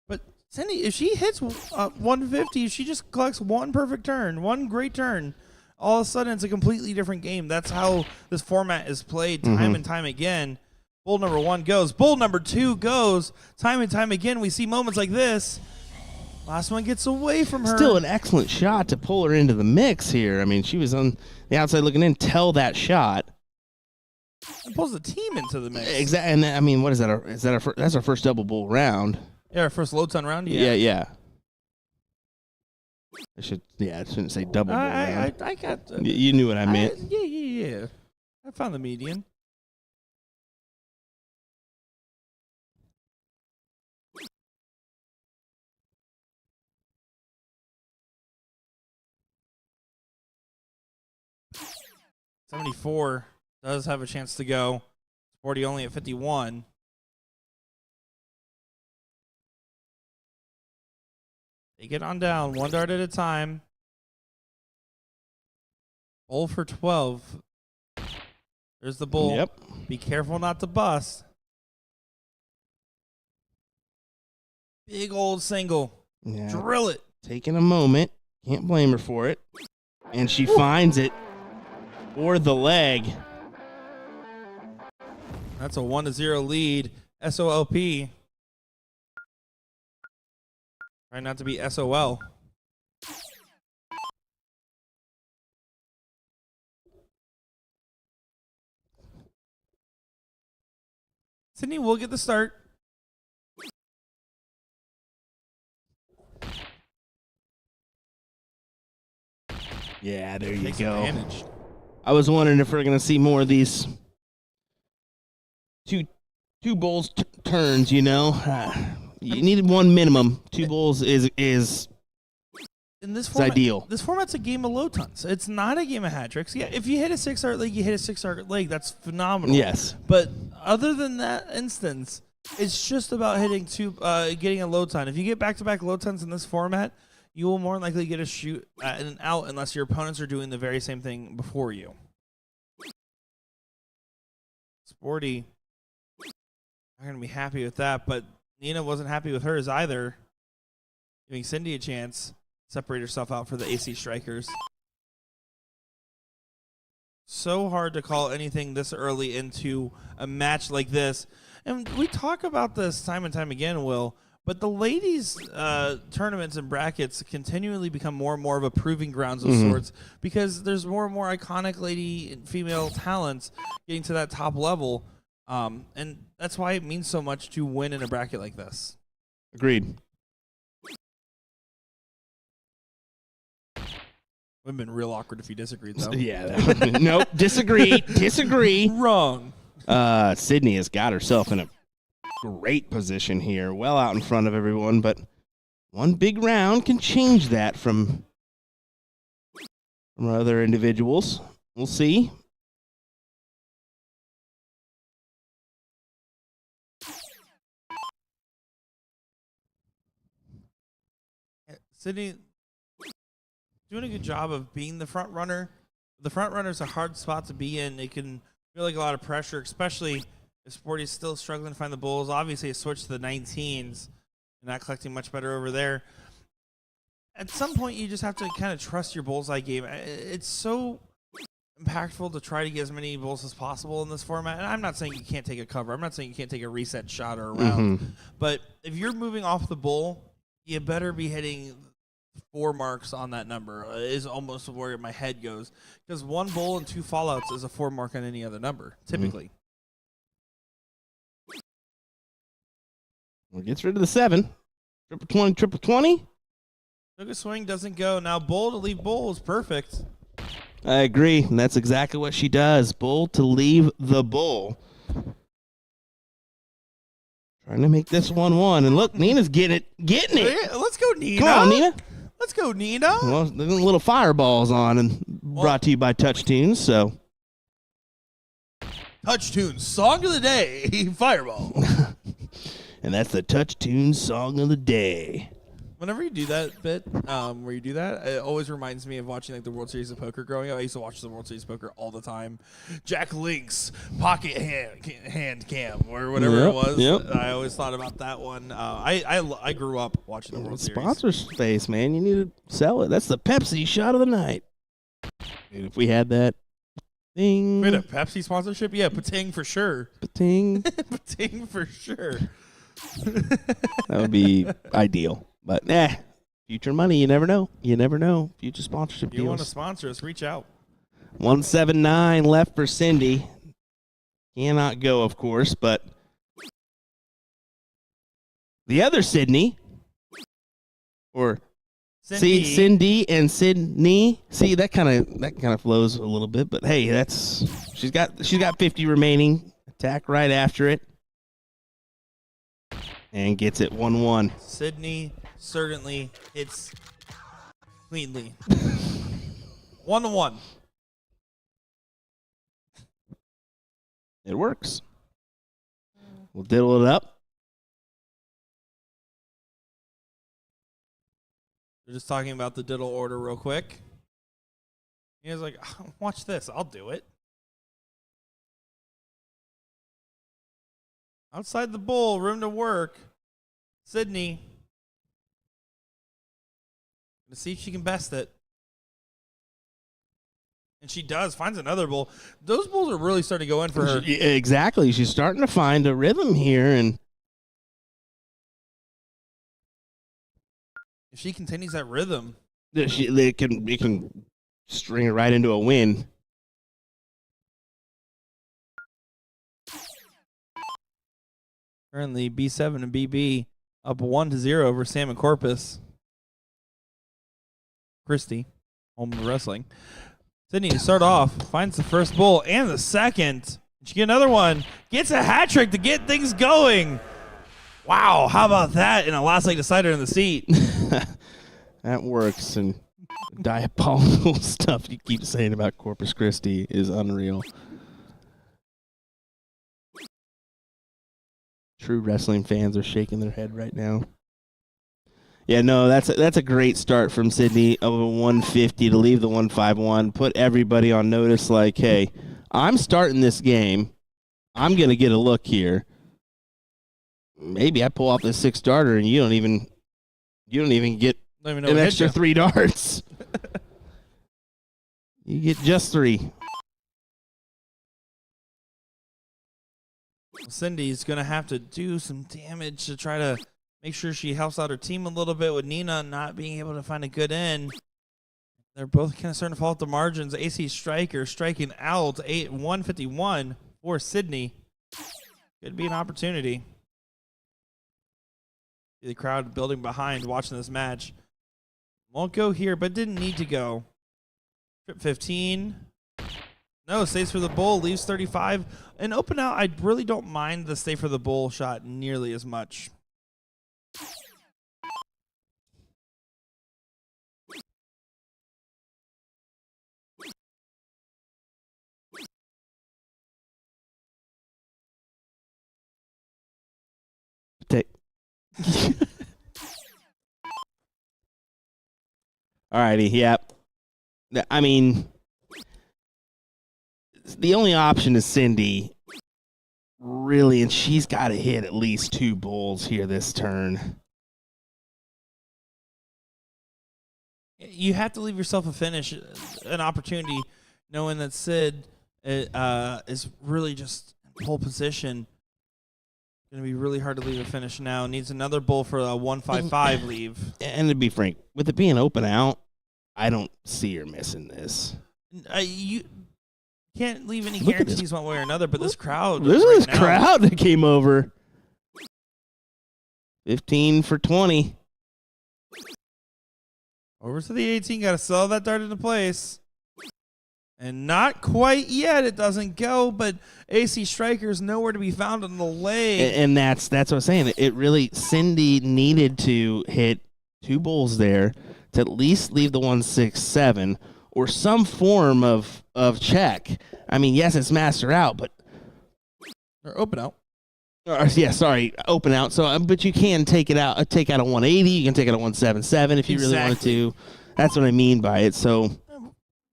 But Cindy, if she hits 150, if she just collects one perfect turn, one great turn, all of a sudden it's a completely different game. That's how this format is played time and time again. Bull number 1 goes. Bull number 2 goes. Time and time again, we see moments like this. Last one gets away from her. Still an excellent shot to pull her into the mix here. I mean, she was on the outside looking in. Tell that shot. It pulls the team into the mix. Exactly. And I mean, what is that? That's our first double bull round. Yeah, our first low ton round. Yeah. I shouldn't say double bull round. I got. You knew what I meant. Yeah. I found the median. $74 does have a chance to go. Sporty only at 51. Take it on down, 1 dart at a time. Bull for 12. There's the bull. Yep. Be careful not to bust. Big old single. Yeah. Drill it. Taking a moment. Can't blame her for it. And she finds it for the leg. That's a 1-0 lead. SOLP. Try not to be SOL. Sydney will get the start. Yeah, there you Takes go. advantage. I was wondering if we're going to see more of these two bulls turns, you know. You needed one minimum. 2 bulls is In this format, ideal. This format's a game of low tons. It's not a game of hat tricks. Yeah, if you hit a 6-dart leg, you hit a 6-dart leg. That's phenomenal. Yes. But other than that instance, it's just about hitting getting a low ton. If you get back-to-back low tons in this format, you will more than likely get a shoot and an out unless your opponents are doing the very same thing before you. Sporty, not going to be happy with that, but Nina wasn't happy with hers either, giving Cindy a chance to separate herself out for the AC Strikers. So hard to call anything this early into a match like this. And we talk about this time and time again, Will, but the ladies' tournaments and brackets continually become more and more of a proving grounds of sorts because there's more and more iconic lady and female talents getting to that top level. And that's why it means so much to win in a bracket like this. Agreed. Would have been real awkward if you disagreed, though. Yeah. Nope. Disagree. Wrong. Sydney has got herself in a great position here, well out in front of everyone, but one big round can change that from other individuals. We'll see. Sydney doing a good job of being the front runner. The front runner is a hard spot to be in. It can feel like a lot of pressure, especially if Sporty's still struggling to find the bulls. Obviously, a switch to the 19s not collecting much better over there. At some point, you just have to kind of trust your bullseye game. It's so impactful to try to get as many bulls as possible in this format. And I'm not saying you can't take a cover. I'm not saying you can't take a reset shot or a round. But if you're moving off the bull, you better be hitting 4 marks on that number. Is almost where my head goes. Because 1 bull and 2 fallouts is a 4 mark on any other number, typically. Well, gets rid of the 7. Triple 20, triple 20. Took a swing, doesn't go. Now bull to leave bull is perfect. I agree, and that's exactly what she does. Bull to leave the bull. Trying to make this 1-1, and look, Nina's getting it. Yeah, let's go, Nina. Come on, Nina. Let's go, Nina. Well, the little fireballs on, and brought to you by Touch Tunes, so. Touch Tunes, song of the day, Fireball. And that's the Touch Tunes song of the day. Whenever you do that bit, where you do that, it always reminds me of watching like the World Series of Poker growing up. I used to watch the World Series of Poker all the time. Jack Link's pocket hand cam or whatever it was. Yep. I always thought about that one. I grew up watching the World Series. Sponsor space, man. You need to sell it. That's the Pepsi shot of the night. Dude, if we had that thing. Wait, a Pepsi sponsorship? Yeah, Pating for sure. Pating. Pating for sure. That would be ideal. But, future money, you never know. You never know. Future sponsorship If you deals. want to sponsor us, reach out. 179 left for Cindy. Cannot go, of course, but the other Sydney, or Cindy. see Cindy and Sydney. See, that kind of flows a little bit, but hey, she's got 50 remaining. Attack right after it. And gets it 1-1. Sydney certainly hits cleanly. 1-1. It works. We'll diddle it up. We're just talking about the diddle order real quick. He was like, watch this. I'll do it. Outside the bull, room to work. Sydney. To see if she can best it. And she does. Finds another bull. Those bulls are really starting to go in for her. Exactly. She's starting to find a rhythm here, and If she continues that rhythm, it can string it right into a win. currently B7 and BB up 1-0 over Sam and Corpus. Christie, home of wrestling. Sydney to start off, finds the first bull and the second. She get another one, gets a hat trick to get things going. Wow, how about that in a last leg decider in the seat? That works, and diabolical stuff you keep saying about Corpus Christi is unreal. True wrestling fans are shaking their head right now. Yeah, no, that's a great start from Sydney of a 150 to leave the 151. Put everybody on notice like, hey, I'm starting this game. I'm going to get a look here. Maybe I pull off this 6-darter and you don't even get an extra 3 darts. You get just 3. Cindy's going to have to do some damage to try to make sure she helps out her team a little bit with Nina not being able to find a good end. They're both kind of starting to fall at the margins. AC Striker striking out 151 for Sydney. Could be an opportunity. See the crowd building behind watching this match. Won't go here, but didn't need to go. Trip 15. No, stays for the bull, leaves 35. And open out, I really don't mind the stay for the bull shot nearly as much. Alrighty, yep. I mean, the only option is Cindy, really, and she's got to hit at least 2 bulls here this turn. you have to leave yourself a finish, an opportunity, knowing that Sid is really just in pole position. Going to be really hard to leave a finish now. Needs another bull for a 155 leave. And to be frank, with it being open out, I don't see her missing this. You can't leave any Look at guarantees one way or another, but this crowd. Look right at this now, crowd that came over. 15 for 20. Over to the 18. Got to sell that dart into place. And not quite yet. It doesn't go, but AC Striker's nowhere to be found on the leg. And that's what I'm saying. It really, Cindy needed to hit 2 bulls there to at least leave the 167 or some form of check. I mean, yes, it's master out, but Or open out. Open out. So, but you can take it out. Take out a 180. You can take out a 177 if you really wanted to. That's what I mean by it. So,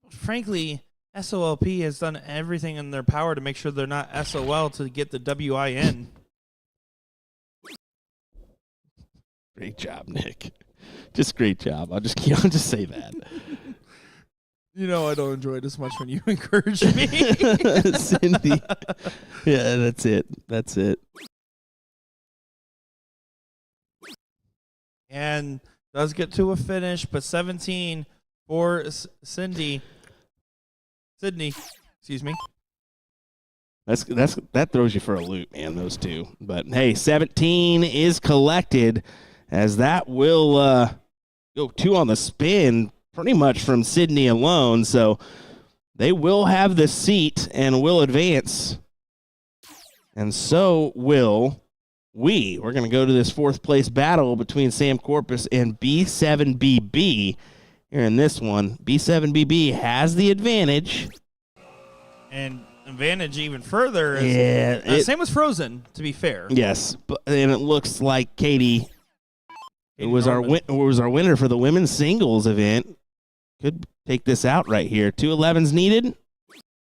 frankly, SOLP has done everything in their power to make sure they're not SOL to get the WIN. Great job, Nick. Just great job. I'll just say that. You know I don't enjoy it as much when you encourage me. Cindy. Yeah, that's it. That's it. And does get to a finish, but 17 for Sydney, excuse me. That throws you for a loop, man, those two. But hey, 17 is collected, as that will go 2 on the spin pretty much from Sydney alone. So they will have the seat and will advance. And so will we. We're going to go to this 4th place battle between Sam Corpus and B7BB. Here in this one, B7BB has the advantage. And advantage even further is same as Frozen, to be fair. Yes, and it looks like Katie was our winner for the women's singles event. Could take this out right here. 211s needed.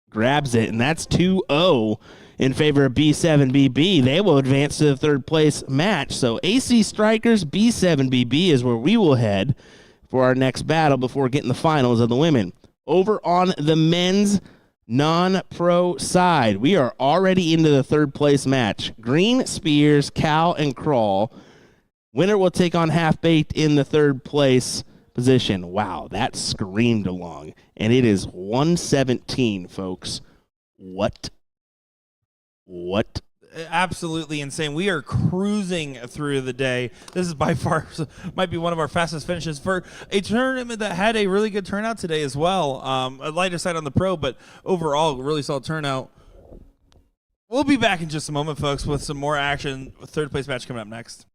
Grabs it, and that's 2-0 in favor of B7BB. They will advance to the 3rd place match. So AC Strikers, B7BB is where we will head for our next battle before getting the finals of the women. Over on the men's non-pro side, we are already into the 3rd place match. Green, Spears, Cal, and Crawl. Winner will take on Half-Baked in the 3rd place position. Wow, that screamed along. And it is 117, folks. What? Absolutely insane. We are cruising through the day. This is by far might be one of our fastest finishes for a tournament that had a really good turnout today as well. A lighter side on the pro, but overall, really solid turnout. We'll be back in just a moment, folks, with some more action. 3rd place match coming up next.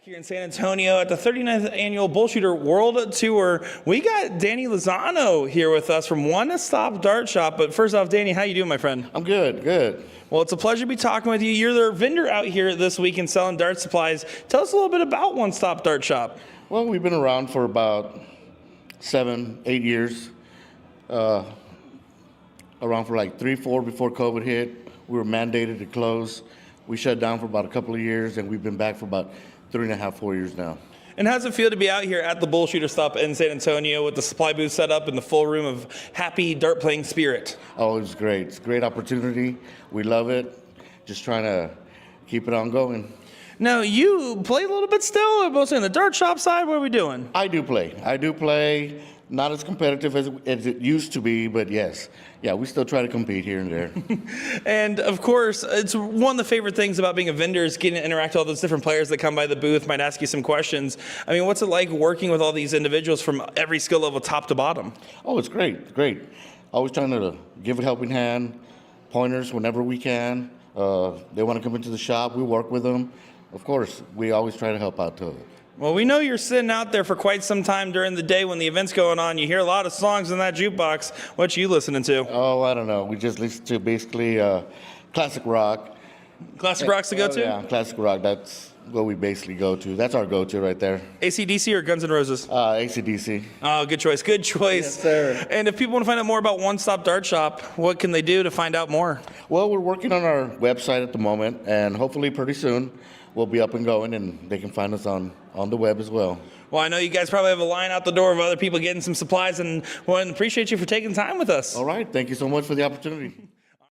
Here in San Antonio at the 39th annual BullShooter World Tour, we got Danny Lozano here with us from One Stop Dart Shop. But first off, Danny, how you doing, my friend? I'm good. Well, it's a pleasure to be talking with you. You're the vendor out here this week and selling dart supplies. Tell us a little bit about One Stop Dart Shop. Well, we've been around for about 7, 8 years. Around for like 3, 4 before COVID hit. We were mandated to close. We shut down for about a couple of years, and we've been back for about 3.5, 4 years now. And how's it feel to be out here at the BullShooter stop in San Antonio with the supply booth set up and the full room of happy dart playing spirit? Oh, it's great. It's a great opportunity. We love it. Just trying to keep it on going. Now, you play a little bit still, or mostly on the dart shop side? What are we doing? I do play. Not as competitive as it used to be, but yes. Yeah, we still try to compete here and there. And of course, it's one of the favorite things about being a vendor is getting to interact with all those different players that come by the booth, might ask you some questions. I mean, what's it like working with all these individuals from every skill level, top to bottom? Oh, it's great, great. Always trying to give a helping hand, pointers whenever we can. They want to come into the shop, we work with them. Of course, we always try to help out too. Well, we know you're sitting out there for quite some time during the day when the event's going on. You hear a lot of songs in that jukebox. What you listening to? Oh, I don't know. We just listen to basically classic rock. Classic rock's the go-to? Yeah, classic rock. That's what we basically go to. That's our go-to right there. AC/DC or Guns N' Roses? AC/DC. Oh, good choice. Good choice. Yes, sir. And if people want to find out more about One Stop Dart Shop, what can they do to find out more? Well, we're working on our website at the moment, and hopefully pretty soon we'll be up and going, and they can find us on the web as well. Well, I know you guys probably have a line out the door of other people getting some supplies, and well, appreciate you for taking time with us. All right. Thank you so much for the opportunity.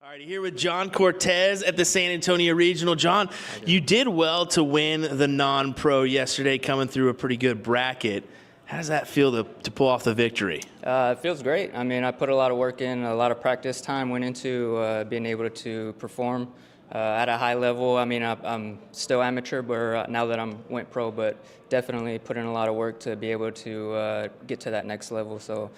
All right, here with John Cortez at the San Antonio Regional. John, you did well to win the non-pro yesterday, coming through a pretty good bracket. How does that feel to pull off the victory? It feels great. I mean, I put a lot of work in, a lot of practice time went into being able to perform at a high level. I mean, I'm still amateur, but now that I'm went pro, but definitely put in a lot of work to be able to get to that next level. So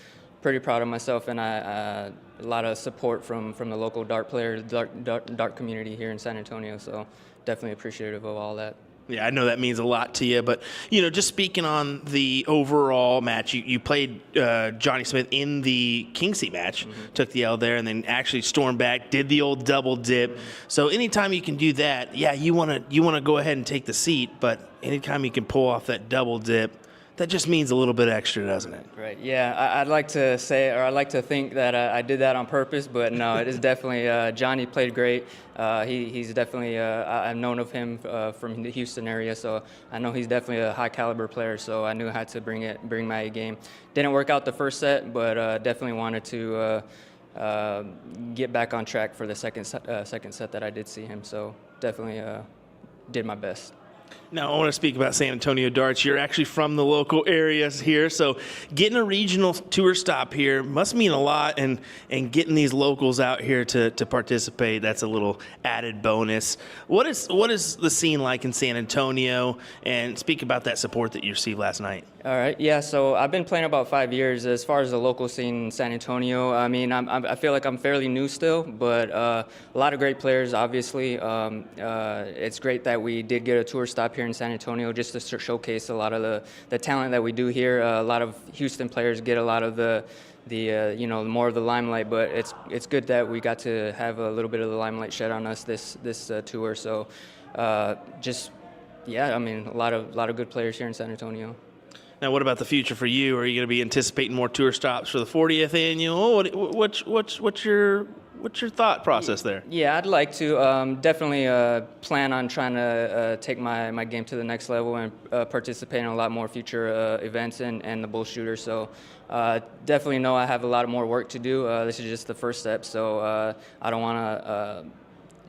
pretty proud of myself, and a lot of support from the local dart players, dart community here in San Antonio. So definitely appreciative of all that. Yeah, I know that means a lot to you, but just speaking on the overall match, you played Johnny Smith in the king seat match, took the L there, and then actually stormed back, did the old double dip. So anytime you can do that, yeah, you want to go ahead and take the seat, but anytime you can pull off that double dip, that just means a little bit extra, doesn't it? Right. Yeah, I'd like to say, or I'd like to think that I did that on purpose, but no, it is definitely Johnny played great. He's definitely I've known of him from the Houston area, so I know he's definitely a high caliber player. So I knew I had to bring my A game. Didn't work out the first set, but definitely wanted to get back on track for the second set that I did see him. So definitely did my best. Now, I want to speak about San Antonio darts. You're actually from the local areas here, so getting a regional tour stop here must mean a lot, and getting these locals out here to participate, that's a little added bonus. What is the scene like in San Antonio, and speak about that support that you received last night? All right, yeah, so I've been playing about 5 years. As far as the local scene in San Antonio, I mean, I feel like I'm fairly new still, but a lot of great players, obviously. It's great that we did get a tour stop here in San Antonio just to showcase a lot of the talent that we do here. A lot of Houston players get a lot of the more of the limelight, but it's good that we got to have a little bit of the limelight shed on us this tour. So yeah, I mean, a lot of good players here in San Antonio. Now, what about the future for you? Are you going to be anticipating more tour stops for the 40th annual? What's your thought process there? Yeah, I'd like to definitely plan on trying to take my game to the next level and participate in a lot more future events and the BullShooter. So definitely know I have a lot more work to do. This is just the first step, so I don't want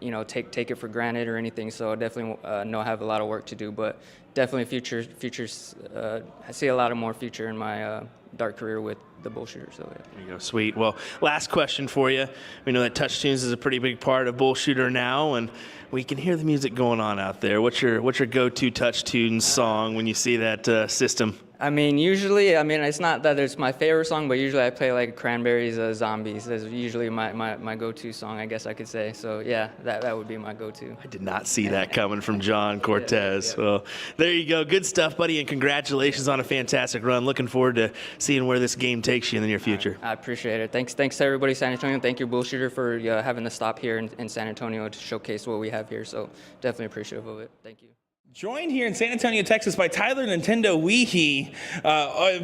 to take it for granted or anything. So I definitely know I have a lot of work to do, but definitely futures. I see a lot of more future in my dart career with the BullShooter. So yeah. There you go, sweet. Well, last question for you. We know that touch tunes is a pretty big part of BullShooter now, and we can hear the music going on out there. What's your go-to touch tunes song when you see that system? I mean, usually, it's not that it's my favorite song, but usually I play like Cranberries' Zombies. That's usually my go-to song, I guess I could say. So yeah, that would be my go-to. I did not see that coming from John Cortez. Yeah. Well, there you go. Good stuff, buddy, and congratulations on a fantastic run. Looking forward to seeing where this game takes you in the near future. I appreciate it. Thanks to everybody in San Antonio. Thank you, BullShooter, for having the stop here in San Antonio to showcase what we have here. So definitely appreciative of it. Thank you. Joined here in San Antonio, Texas by Tyler Nintendo Weehee,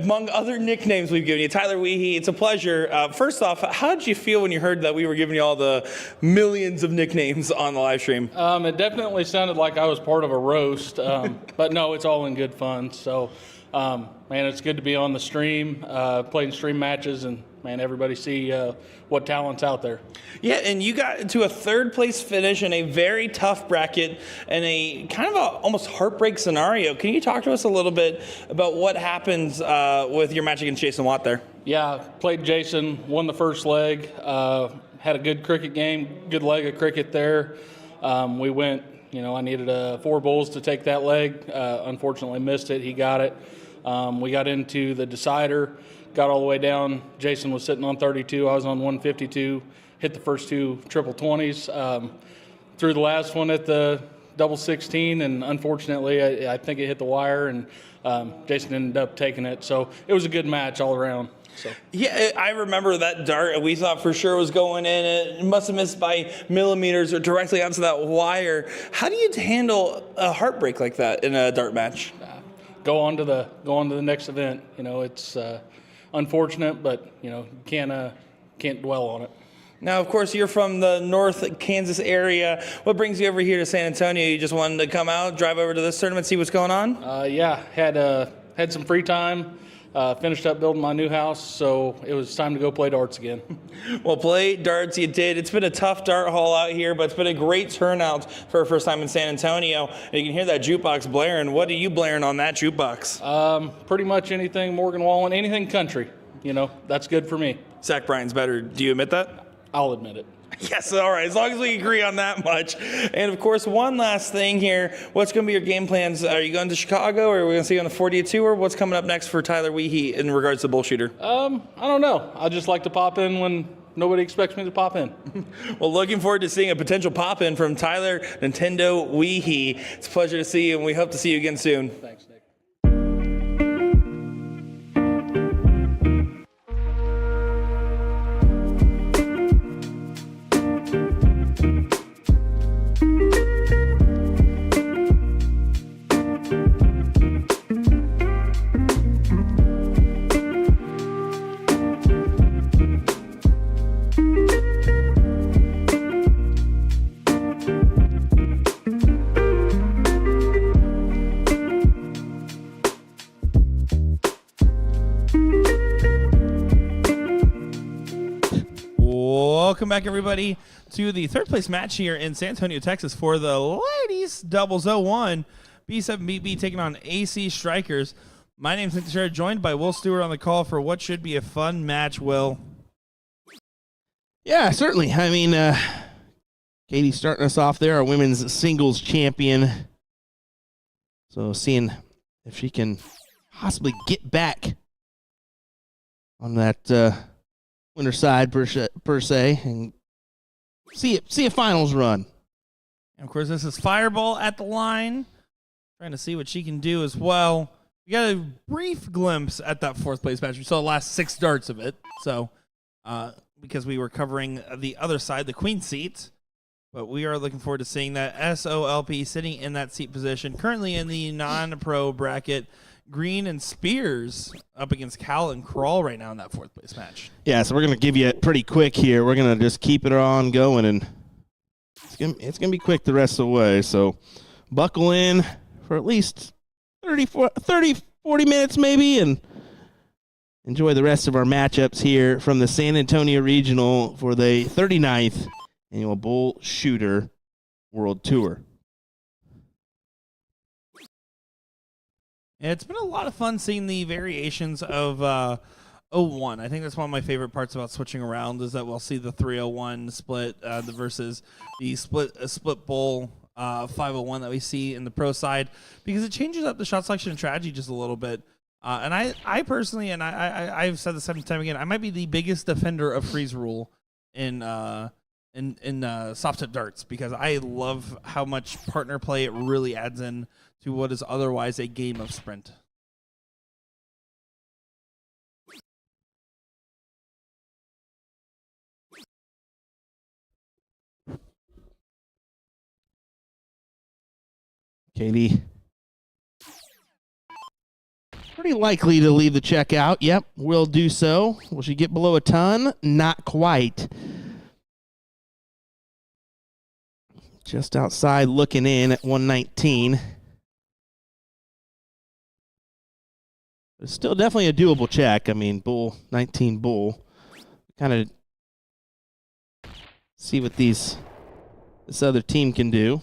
among other nicknames we've given you. Tyler Weehee, it's a pleasure. First off, how did you feel when you heard that we were giving you all the millions of nicknames on the live stream? It definitely sounded like I was part of a roast, but no, it's all in good fun. So, man, it's good to be on the stream, playing stream matches, and man, everybody see what talent's out there. Yeah, and you got to a third place finish in a very tough bracket and a kind of a almost heartbreak scenario. Can you talk to us a little bit about what happens with your match against Jason Watt there? Yeah, played Jason, won the first leg, had a good cricket game, good leg of cricket there. We went, I needed 4 bowls to take that leg. Unfortunately missed it. He got it. We got into the decider, got all the way down. Jason was sitting on 32. I was on 152. Hit the first 2 triple 20s. Threw the last one at the double 16, and unfortunately, I think it hit the wire, and Jason ended up taking it. So it was a good match all around. So. Yeah, I remember that dart. We thought for sure it was going in. It must have missed by millimeters or directly onto that wire. How do you handle a heartbreak like that in a dart match? Go on to the next event. It's unfortunate, but can't dwell on it. Now, of course, you're from the North Kansas area. What brings you over here to San Antonio? You just wanted to come out, drive over to this tournament, see what's going on? Yeah, had some free time. Finished up building my new house, so it was time to go play darts again. Well, play darts you did. It's been a tough dart haul out here, but it's been a great turnout for our first time in San Antonio. And you can hear that jukebox blaring. What are you blaring on that jukebox? Pretty much anything Morgan Wallen, anything country. That's good for me. Zach Bryan's better. Do you admit that? I'll admit it. Yes, all right, as long as we agree on that much. And, of course, one last thing here. What's going to be your game plans? Are you going to Chicago, or are we going to see you on the 40th tour? What's coming up next for Tyler Weehee in regards to BullShooter? I don't know. I just like to pop in when nobody expects me to pop in. Well, looking forward to seeing a potential pop-in from Tyler Nintendo Weehee. It's a pleasure to see you, and we hope to see you again soon. Thanks, Nick. Welcome back, everybody, to the third place match here in San Antonio, Texas for the ladies doubles 01. B7BB taking on AC Strikers. My name's Nick Teixeira, joined by Will Stewart on the call for what should be a fun match, Will. Yeah, certainly. I mean, Katie's starting us off there, our women's singles champion. So seeing if she can possibly get back on that winner side per se, and see a finals run. And of course, this is Fireball at the line, trying to see what she can do as well. We got a brief glimpse at that fourth place match. We saw the last 6 darts of it, so because we were covering the other side, the queen seat. But we are looking forward to seeing that. SOLP sitting in that seat position, currently in the non-pro bracket. Green and Spears up against Cal and Crawl right now in that fourth place match. Yeah, so we're going to give you it pretty quick here. We're going to just keep it on going, and it's going to be quick the rest of the way. So buckle in for at least 30, 40 minutes maybe, and enjoy the rest of our matchups here from the San Antonio Regional for the 39th Annual BullShooter World Tour. It's been a lot of fun seeing the variations of 01. I think that's one of my favorite parts about switching around is that we'll see the 301 split versus the split bowl 501 that we see in the pro side, because it changes up the shot selection and strategy just a little bit. And I personally, and I've said this time and time again, I might be the biggest defender of freeze rule in soft tip darts, because I love how much partner play it really adds in to what is otherwise a game of sprint. Katie Pretty likely to leave the checkout. Yep, will do so. Will she get below a ton? Not quite. Just outside looking in at 119. It's still definitely a doable check. I mean, bull, 19 bull. Kind of see what this other team can do.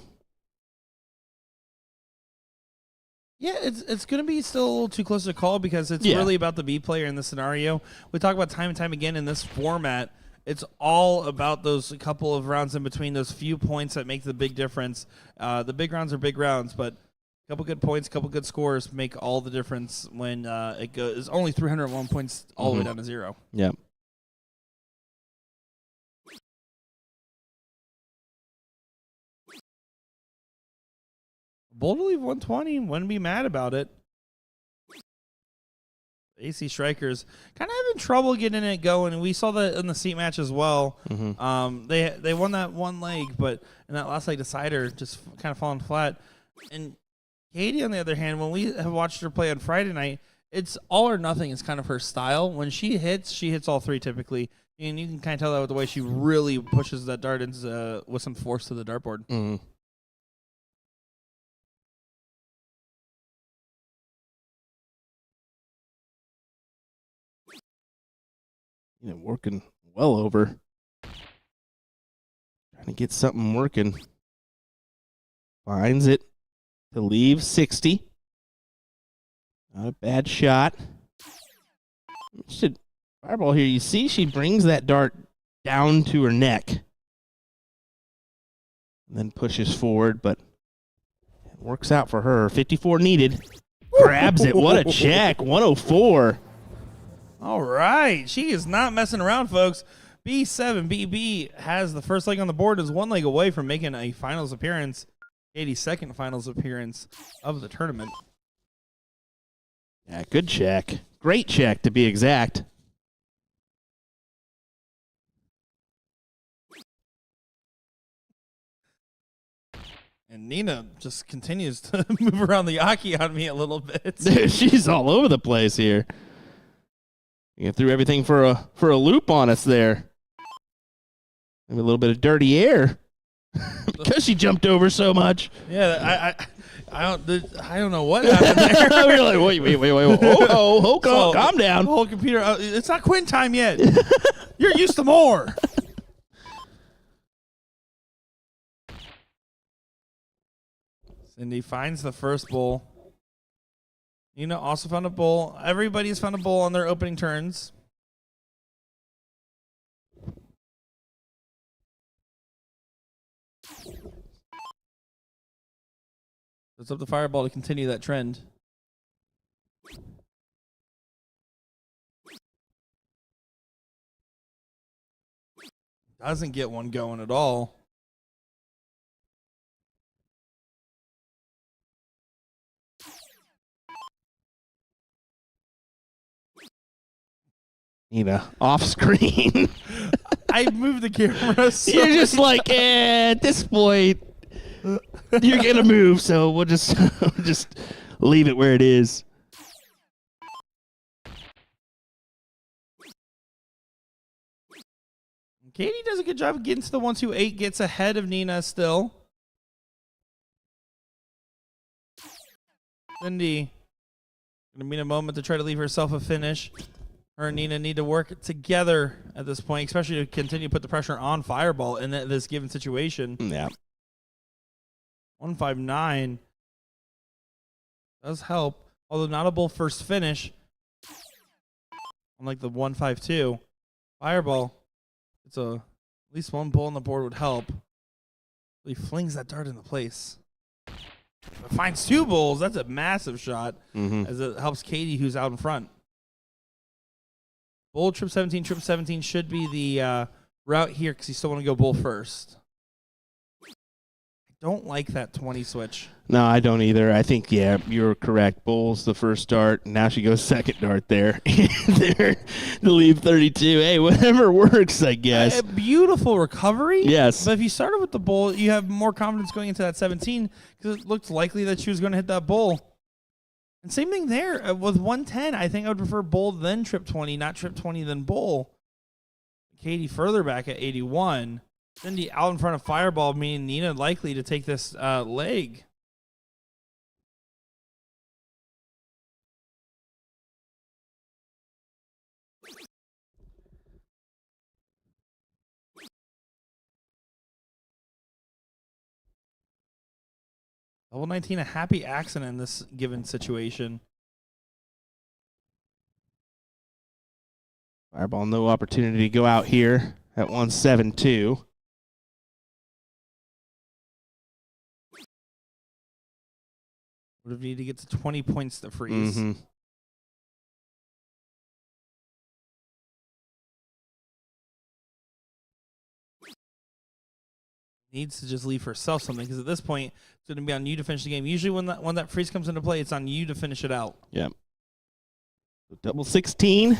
Yeah, it's going to be still a little too close to call because it's really about the B player in this scenario. We talk about time and time again in this format. It's all about those couple of rounds in between, those few points that make the big difference. The big rounds are big rounds, but a couple good points, a couple good scores make all the difference when it goes only 301 points all the way down to 0. Yep. Bull to leave 120, wouldn't be mad about it. AC Strikers kind of having trouble getting it going, and we saw that in the seat match as well. They won that one leg, but in that last leg decider, just kind of falling flat. And Katie, on the other hand, when we have watched her play on Friday night, it's all or nothing is kind of her style. When she hits all three typically, and you can kind of tell that with the way she really pushes that dart into with some force to the dartboard. Working well over. Trying to get something working. Finds it to leave 60. Not a bad shot. Should fireball here. You see she brings that dart down to her neck. And then pushes forward, but it works out for her. 54 needed. Grabs it. What a check. 104. All right. She is not messing around, folks. B7BB has the first leg on the board, is one leg away from making a finals appearance, 82nd finals appearance of the tournament. Yeah, good check. Great check, to be exact. And Nina just continues to move around the Aki on me a little bit. Dude, she's all over the place here. You threw everything for a loop on us there. Maybe a little bit of dirty air because she jumped over so much. Yeah, I don't know what happened there. We were like, wait, calm down. The whole computer, it's not quitting time yet. You're used to more. Cindy finds the first bull. Nina also found a bull. Everybody's found a bull on their opening turns. It's up to Fireball to continue that trend. Doesn't get one going at all. Nina, off screen. I moved the camera. So You're just like, at this point, you're gonna move, so we'll just leave it where it is. Katie does a good job of getting to the 128, gets ahead of Nina still. Cindy gonna be in a moment to try to leave herself a finish. Her and Nina need to work together at this point, especially to continue to put the pressure on Fireball in this given situation. Yeah. 159 does help, although not a bull first finish. Unlike the 152, Fireball, it's at least one bull on the board would help. He flings that dart into place. Finds two bulls. That's a massive shot, as it helps Katie, who's out in front. Bull, trip 17 should be the route here because you still want to go bull first. I don't like that 20 switch. No, I don't either. I think, yeah, you're correct. Bull's the first dart. Now she goes second dart there. There to leave 32. Hey, whatever works, I guess. A beautiful recovery. Yes. But if you started with the bull, you have more confidence going into that 17 because it looked likely that she was going to hit that bull. And same thing there with 110. I think I would prefer Bull then Trip 20, not Trip 20 then Bull. Katie further back at 81. Cindy out in front of Fireball, meaning Nina likely to take this leg. Level 19, a happy accident in this given situation. Fireball, no opportunity to go out here at 172. Would have needed to get to 20 points to freeze. Mm-hmm. Needs to just leave herself something, because at this point, it's going to be on you to finish the game. Usually when that freeze comes into play, it's on you to finish it out. Yep. Double 16.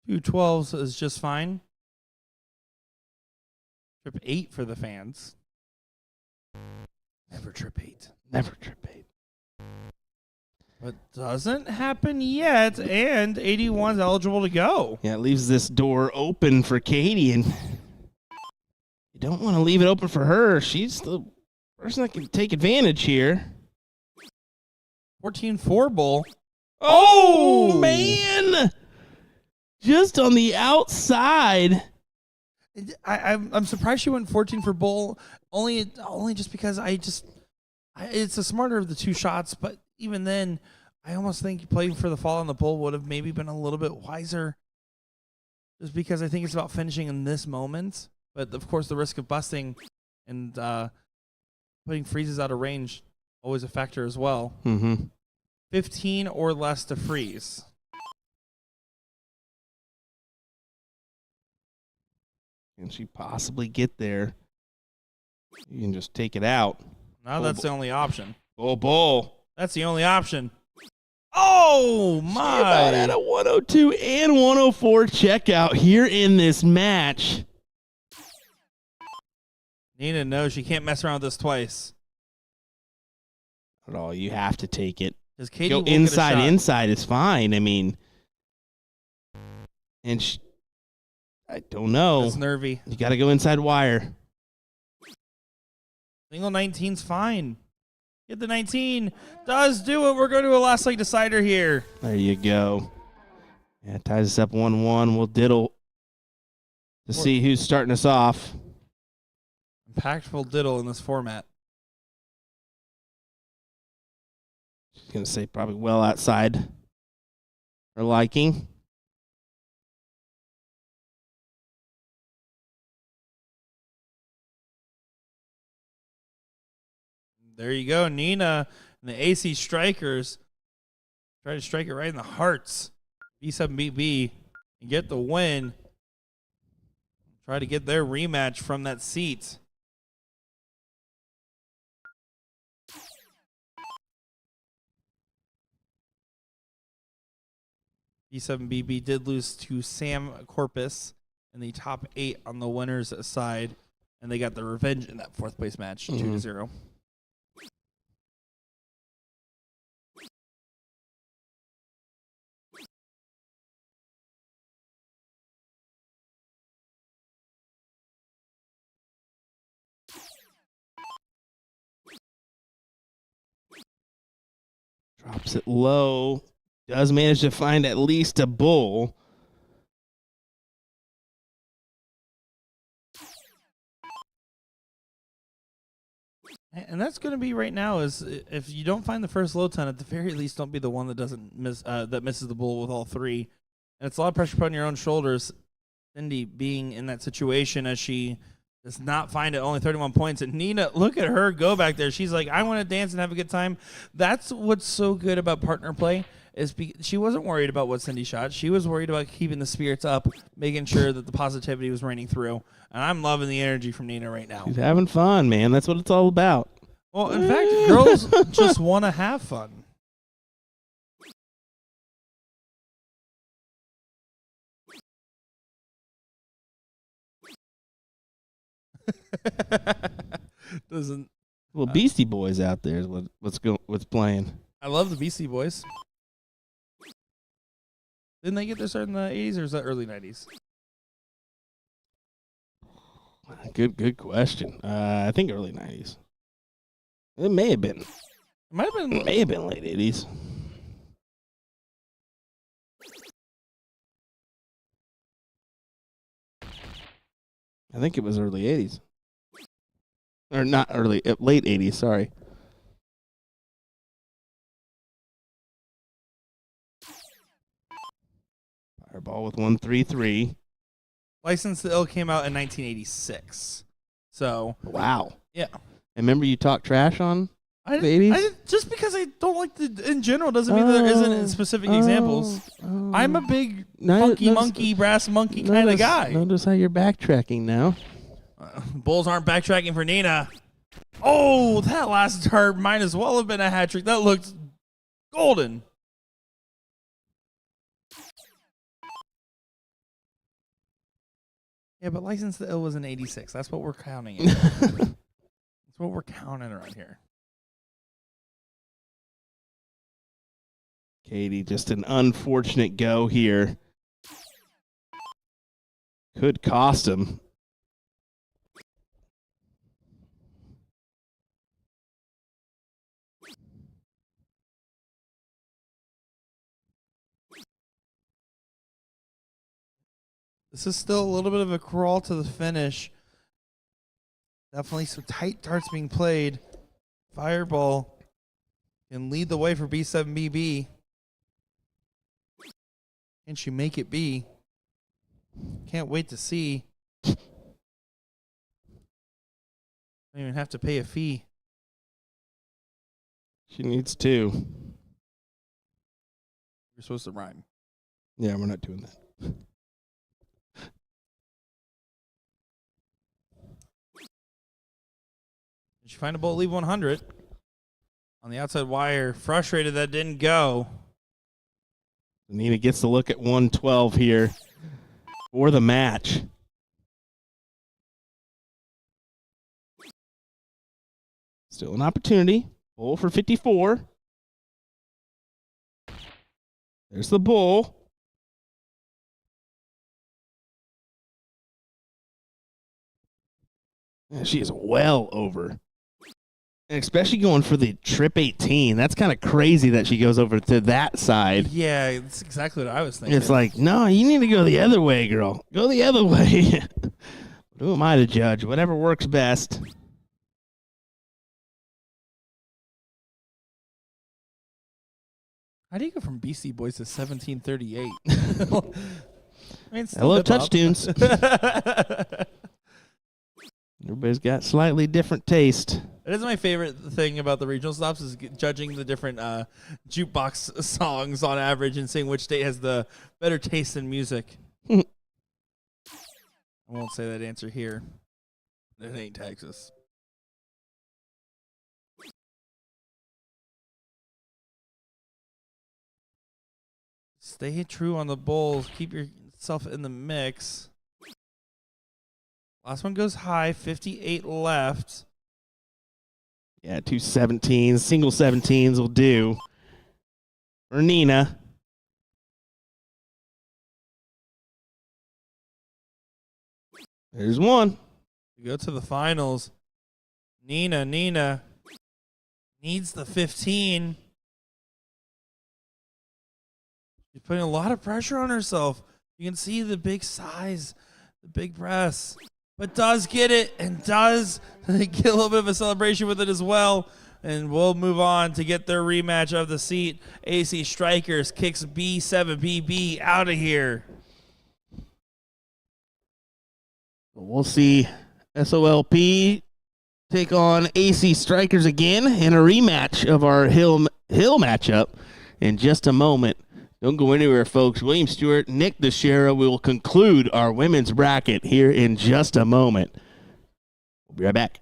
Two 12s is just fine. Trip 8 for the fans. Never trip 8. Never trip 8. But doesn't happen yet, and 81's eligible to go. Yeah, it leaves this door open for Katie, and you don't want to leave it open for her. She's the person that can take advantage here. 14-4 Bull. Oh, man! Just on the outside. I'm surprised she went 14 for Bull, only just because it's the smarter of the two shots, but even then, I almost think playing for the fall on the Bull would have maybe been a little bit wiser, just because I think it's about finishing in this moment. But of course, the risk of busting and putting freezes out of range always a factor as well. Mm-hmm. 15 or less to freeze. Can she possibly get there? You can just take it out. Now that's the only option. Bull. That's the only option. Oh, my. About at a 102 and 104 checkout here in this match. Nina knows she can't mess around with this twice. Not at all. You have to take it. Because Katie Go will get a inside. shot. Inside is fine. I mean, and I don't know. That's nervy. You got to go inside wire. Single 19's fine. Get the 19. Does do it. We're going to a last leg decider here. There you go. Yeah, ties us up 1-1. We'll diddle to see who's starting us off. Impactful diddle in this format. She's going to say probably well outside her liking. There you go. Nina and the AC Strikers try to strike it right in the hearts. B7BB and get the win. Try to get their rematch from that seat. B7BB did lose to Sam Corpus in the top 8 on the winners side, and they got the revenge in that 4th place match, 2-0. Drops it low. Does manage to find at least a bull. And that's going to be right now is if you don't find the first low ton, at the very least, don't be the one that doesn't miss that misses the bull with all 3. And it's a lot of pressure put on your own shoulders. Cindy being in that situation as she does not find it, only 31 points. And Nina, look at her go back there. She's like, I want to dance and have a good time. That's what's so good about partner play is she wasn't worried about what Cindy shot. She was worried about keeping the spirits up, making sure that the positivity was raining through. And I'm loving the energy from Nina right now. She's having fun, man. That's what it's all about. Well, in fact, girls just want to have fun. Doesn't. Well, Beastie Boys out there is what's playing. I love the Beastie Boys. Didn't they get their start in the 80s or is that early 90s? Good question. I think early 90s. It may have been. It might have been. May have been late 80s. I think it was early 80s. Or not early, late 80s, sorry. Fireball with 133. License to Ill came out in 1986. So. Wow. Yeah. And remember you talked trash on I the 80s? just because I don't like the in general doesn't mean there isn't specific examples. I'm a big funky monkey, brass monkey kind of guy. Notice how you're backtracking now. Bulls aren't backtracking for Nina. Oh, that last dart might as well have been a hat trick. That looked golden. Yeah, but License to Ill was in 86. That's what we're counting. That's what we're counting around here. Katie, just an unfortunate go here. Could cost him. This is still a little bit of a crawl to the finish. Definitely some tight darts being played. Fireball can lead the way for B7BB. Can she make it B? Can't wait to see. Don't even have to pay a fee. She needs two. You're supposed to rhyme. Yeah, we're not doing that. Did she find a bolt leave 100? On the outside wire, frustrated that didn't go. Nina gets to look at 112 here for the match. Still an opportunity. Bull for 54. There's the bull. And she is well over. And especially going for the trip 18. That's kind of crazy that she goes over to that side. Yeah, that's exactly what I was thinking. It's like, no, you need to go the other way, girl. Go the other way. Who am I to judge? Whatever works best. How do you go from BC Boys to 1738? I mean, I love touch hip-hop. tunes. Everybody's got slightly different taste. It is my favorite thing about the regional stops is judging the different jukebox songs on average and seeing which state has the better taste in music. I won't say that answer here. It ain't Texas. Stay true on the Bulls. Keep yourself in the mix. Last one goes high. 58 left. Yeah, 2 17s. Single 17s will do. For Nina. There's one. We go to the finals. Nina needs the 15. She's putting a lot of pressure on herself. You can see the big size, the big breasts, but does get it and does get a little bit of a celebration with it as well. And we'll move on to get their rematch of the seat. AC Strikers kicks B7BB out of here. We'll see SOLP take on AC Strikers again in a rematch of our Hill matchup in just a moment. Don't go anywhere, folks. William Stewart, Nick DeShera will conclude our women's bracket here in just a moment. We'll be right back.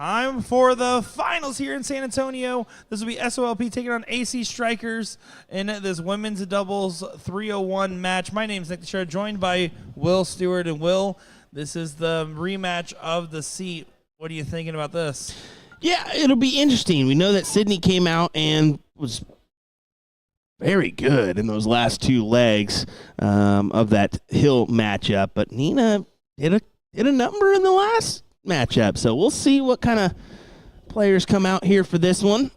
Time for the finals here in San Antonio. This will be SOLP taking on AC Strikers in this women's doubles 301 match. My name is Nick Teixeira, joined by Will Stewart. And Will, this is the rematch of the seat. What are you thinking about this? Yeah, it'll be interesting. We know that Sydney came out and was very good in those last two legs of that Hill matchup, but Nina hit a number in the last matchup, so we'll see what kind of players come out here for this one.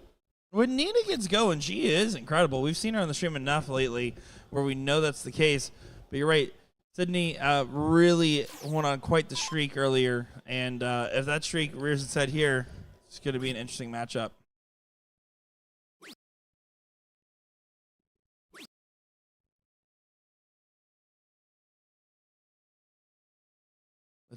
When Nina gets going, she is incredible. We've seen her on the stream enough lately where we know that's the case, but you're right. Sydney really went on quite the streak earlier, and if that streak rears its head here, it's going to be an interesting matchup.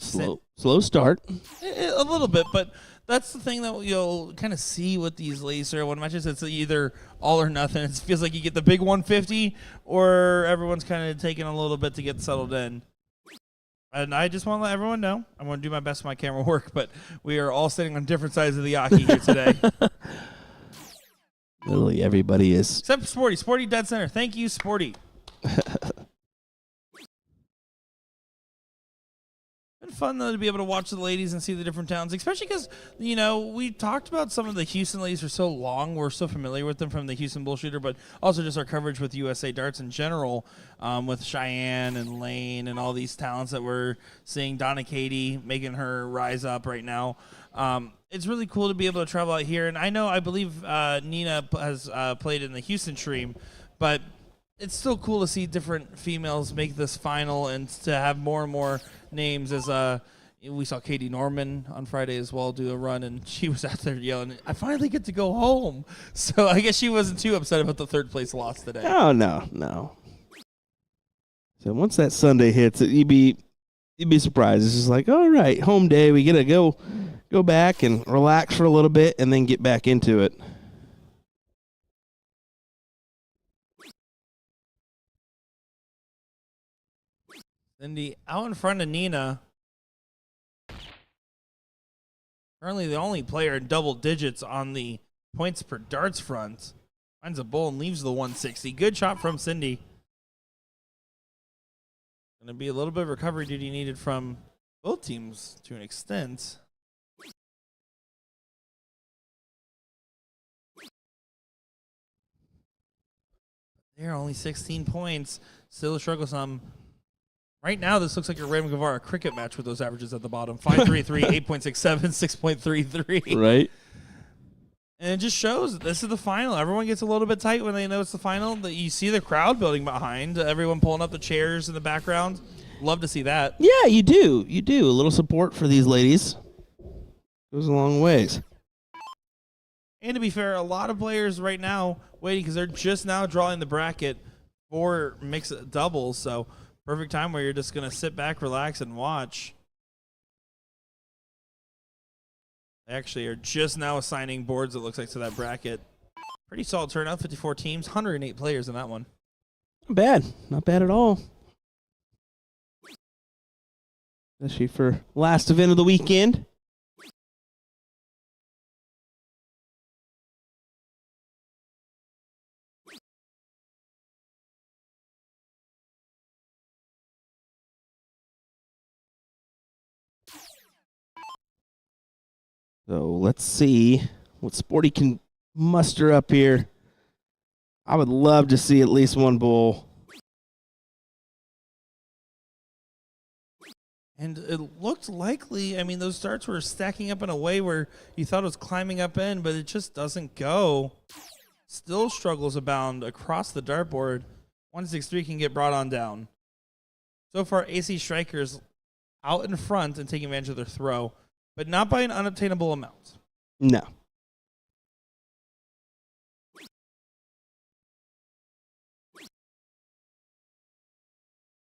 Slow start. A little bit, but that's the thing that you'll kind of see with these ladies 301 matches. It's either all or nothing. It feels like you get the big 150, or everyone's kind of taking a little bit to get settled in. And I just want to let everyone know, I'm going to do my best with my camera work, but we are all sitting on different sides of the Yaki here today. Literally everybody is. Except Sporty. Sporty dead center. Thank you, Sporty. Been fun, though, to be able to watch the ladies and see the different towns, especially because, you know, we talked about some of the Houston ladies for so long. We're so familiar with them from the Houston BullShooter, but also just our coverage with USA Darts in general, with Cheyenne and Lane and all these talents that we're seeing. Donna Katie making her rise up right now. It's really cool to be able to travel out here. And I believe Nina has played in the Houston stream, but it's still cool to see different females make this final and to have more and more names. As we saw Katie Norman on Friday as well do a run, and she was out there yelling, "I finally get to go home." So I guess she wasn't too upset about the third place loss today. Oh, no. So once that Sunday hits, you'd be surprised. It's just like, all right, home day. We get to go back and relax for a little bit and then get back into it. Cindy out in front of Nina. Currently the only player in double digits on the points per darts front. Finds a bull and leaves the 160. Good shot from Cindy. Going to be a little bit of recovery duty needed from both teams to an extent. They're only 16 points. Still a struggle some. Right now, this looks like a Raymond Guevara cricket match with those averages at the bottom. 5.33, 8.67, 6.33. Right. And it just shows that this is the final. Everyone gets a little bit tight when they know it's the final. That you see the crowd building behind. Everyone pulling up the chairs in the background. Love to see that. Yeah, you do. You do. A little support for these ladies goes a long ways. And to be fair, a lot of players right now waiting because they're just now drawing the bracket for mixed doubles. So perfect time where you're just going to sit back, relax, and watch. They actually are just now assigning boards, it looks like, to that bracket. Pretty solid turnout, 54 teams, 108 players in that one. Not bad. Not bad at all. Especially for last event of the weekend. So let's see what Sporty can muster up here. I would love to see at least one bull. And it looked likely, I mean, those starts were stacking up in a way where you thought it was climbing up in, but it just doesn't go. Still struggles abound across the dartboard. 163 can get brought on down. So far, AC Strikers out in front and taking advantage of their throw, but not by an unobtainable amount. No.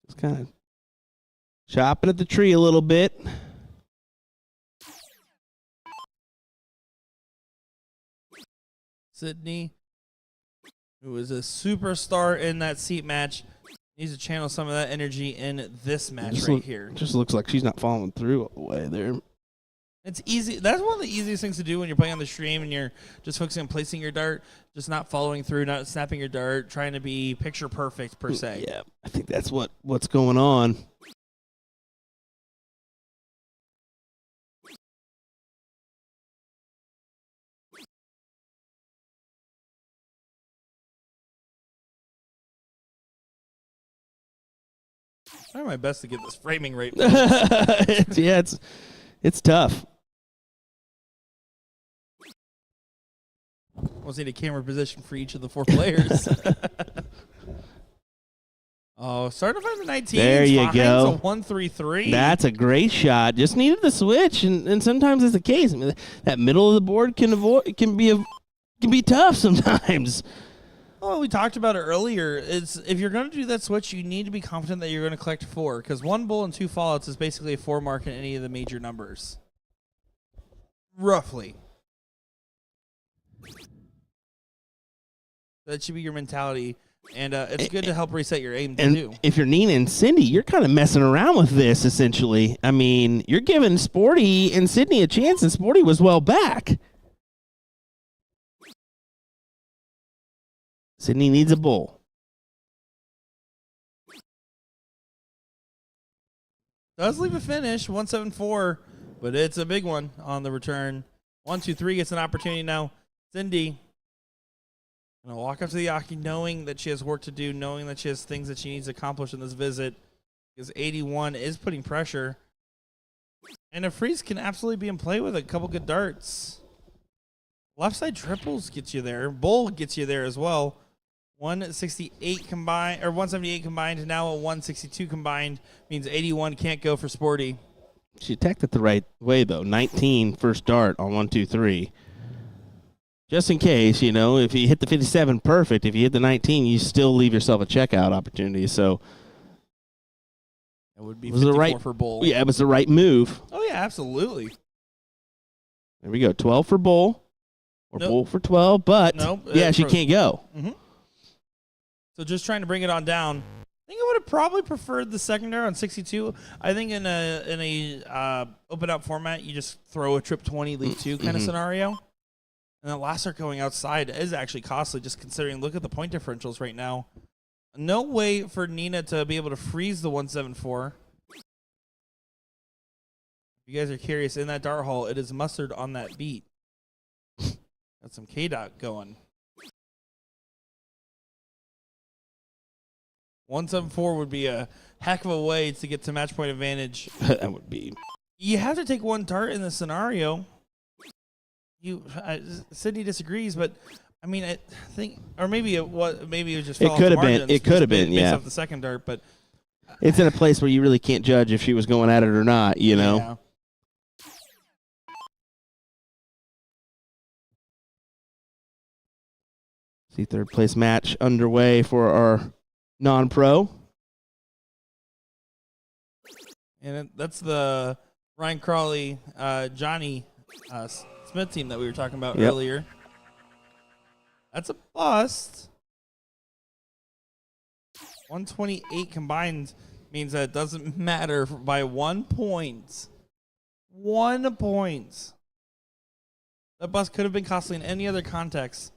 Just kind of chopping at the tree a little bit. Sydney, who is a superstar in that seat match, needs to channel some of that energy in this match here. Just looks like she's not following through all the way there. It's easy. That's one of the easiest things to do when you're playing on the stream and you're just focusing on placing your dart, just not following through, not snapping your dart, trying to be picture perfect per se. Yeah, I think that's what's going on. I try my best to get this framing rate. It's tough. We'll need a camera position for each of the 4 players. Oh, starting from the 19. There you go. So 1-3-3. That's a great shot. Just needed the switch, and sometimes it's the case. I mean, that middle of the board can be tough sometimes. Well, we talked about it earlier. It's if you're going to do that switch, you need to be confident that you're going to collect 4, because 1 bull and 2 fallouts is basically a 4 mark in any of the major numbers. Roughly. That should be your mentality, and it's good to help reset your aim too. If you're Nina and Cindy, you're kind of messing around with this, essentially. I mean, you're giving Sporty and Sydney a chance, and Sporty was well back. Sydney needs a bull. Does leave a finish, 174, but it's a big one on the return. 1-2-3 gets an opportunity now. Cindy going to walk up to the Aki knowing that she has work to do, knowing that she has things that she needs to accomplish in this visit, because 81 is putting pressure. And a freeze can absolutely be in play with a couple good darts. Left side triples gets you there. Bull gets you there as well. 168 combined, or 178 combined, now a 162 combined means 81 can't go for Sporty. She attacked it the right way, though. 19 first dart on 1-2-3. Just in case, if you hit the 57, perfect. If you hit the 19, you still leave yourself a checkout opportunity. So it would be 54 for Bull. Yeah, it was the right move. Oh, yeah, absolutely. There we go. 12 for Bull. Or Bull for 12, but she can't go. Mm-hmm. So just trying to bring it on down. I think I would have probably preferred the secondary on 62. I think in a open up format, you just throw a trip 20, leave 2 kind of scenario. And the last start going outside is actually costly, just considering, look at the point differentials right now. No way for Nina to be able to freeze the 174. If you guys are curious, in that dart hall, it is mustard on that beat. Got some K-Dot going. 174 would be a heck of a way to get to match point advantage. That would be. You have to take 1 dart in this scenario. Sydney disagrees, but I mean, I think, or maybe it was just. It could have been. It could have been. Based Yeah. off the second dart, but it's in a place where you really can't judge if she was going at it or not. Yeah. See, third place match underway for our non-pro. And that's the Ryan Crawley, Johnny Smith team that we were talking about earlier. That's a bust. 128 combined means that it doesn't matter by 1 point. 1 point. That bust could have been costly in any other context.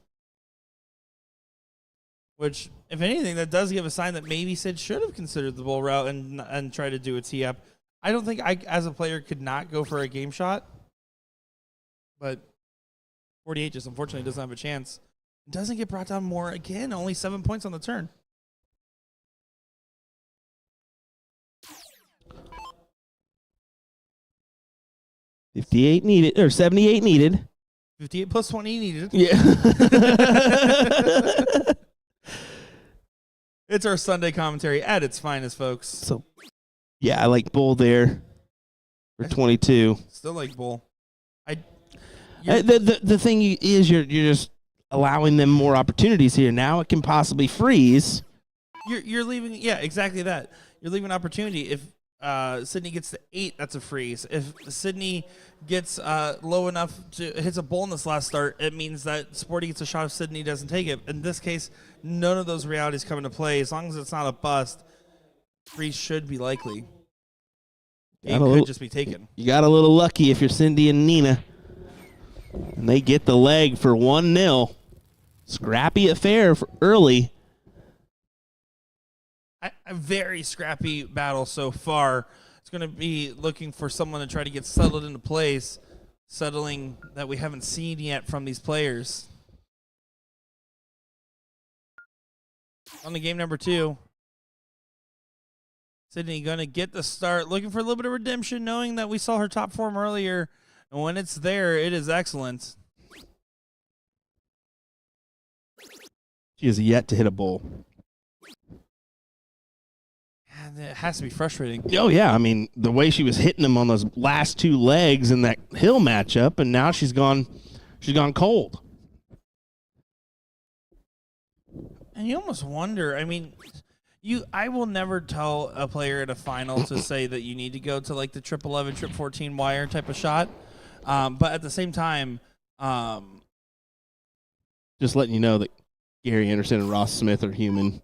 Which, if anything, that does give a sign that maybe Sid should have considered the bull route and try to do a tee-up. I don't think I, as a player, could not go for a game shot. But 48 just unfortunately doesn't have a chance. Doesn't get brought down more again. Only 7 points on the turn. $58 needed, or 78 needed. 58 plus 20 needed. Yeah. It's our Sunday commentary at its finest, folks. So, yeah, I like bull there for 22. Still like bull. The thing is you're just allowing them more opportunities here. Now it can possibly freeze. You're leaving, yeah, exactly that. You're leaving opportunity. If Sydney gets to 8, that's a freeze. If Sydney gets low enough to hits a bull in this last start, it means that Sporty gets a shot if Sydney doesn't take it. In this case, none of those realities come into play. As long as it's not a bust, freeze should be likely. Game Got a could little- just be taken. You got a little lucky if you're Cindy and Nina. And they get the leg for 1-0. Scrappy affair for early. A very scrappy battle so far. It's going to be looking for someone to try to get settled into place, settling that we haven't seen yet from these players. On the game number 2. Sydney going to get the start, looking for a little bit of redemption, knowing that we saw her top form earlier. And when it's there, it is excellent. She has yet to hit a bowl. And it has to be frustrating. Oh, yeah. I mean, the way she was hitting them on those last 2 legs in that hill matchup, and now she's gone cold. And you almost wonder, I mean, I will never tell a player at a final to say that you need to go to like the 11, 14 wire type of shot. But at the same time, Just letting you know that Gary Anderson and Ross Smith are human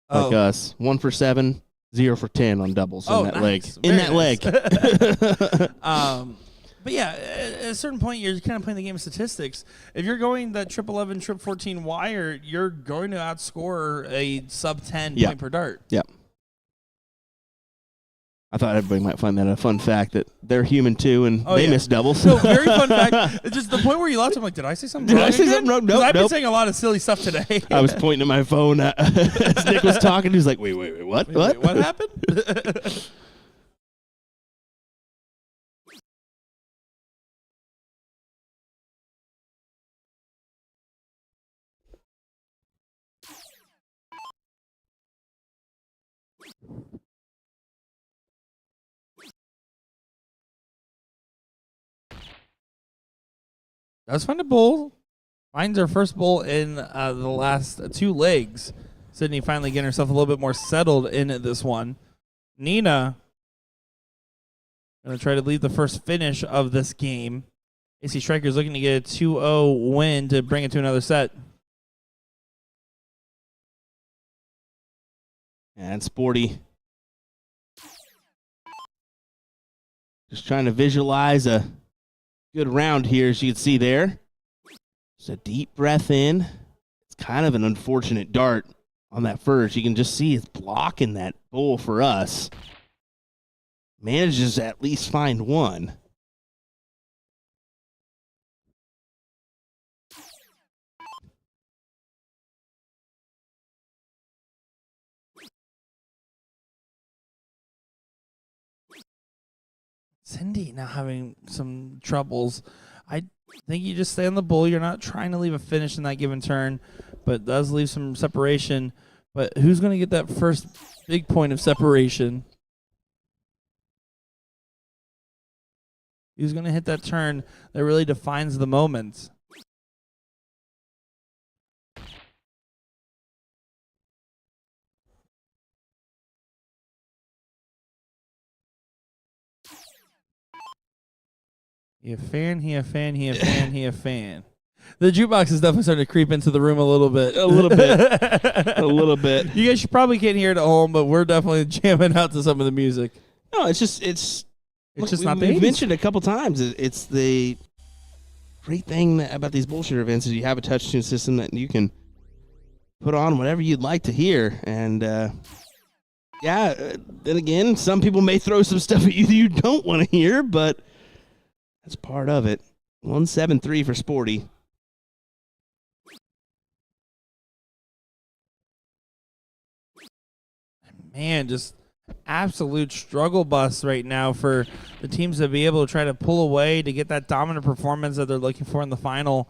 like Oh. us. 1 for 7, 0 for 10 on doubles in that leg. nice. In Very that nice. leg. But yeah, at a certain point, you're kind of playing the game of statistics. If you're going that 11, 14 wire, you're going to outscore a sub 10 Yeah. point per dart. Yep. I thought everybody might find that a fun fact that they're human too and Oh, they yeah. miss doubles. So very fun fact. It's just the point where you laughed. I'm like, did I say something? Did I wrong say again? something wrong? 'Cause Nope, I've been nope. saying a lot of silly stuff today. I was pointing at my phone as Nick was talking. He was like, wait, what? Wait, what happened? Does find a bowl. Finds her first bowl in the last 2 legs. Sydney finally getting herself a little bit more settled in this one. Nina going to try to lead the first finish of this game. AC Striker's looking to get a 2-0 win to bring it to another set. And Sporty just trying to visualize a good round here, as you can see there. Just a deep breath in. It's kind of an unfortunate dart on that first. You can just see it's blocking that bowl for us. Manages to at least find one. Cindy now having some troubles. I think you just stay on the bull. You're not trying to leave a finish in that given turn, but it does leave some separation. But who's going to get that first big point of separation? Who's going to hit that turn that really defines the moment? He a fan, he a fan, he a fan, he a fan. The jukebox is definitely starting to creep into the room a little bit. A little bit. A little bit. You guys probably can't hear it at home, but we're definitely jamming out to some of the music. No, it's just not the we've 80s. mentioned a couple times. It's the great thing about these BullShooter events is you have a touch tune system that you can put on whatever you'd like to hear. And then again, some people may throw some stuff at you that you don't want to hear, but that's part of it. 173 for Sporty. Man, just absolute struggle bus right now for the teams to be able to try to pull away to get that dominant performance that they're looking for in the final.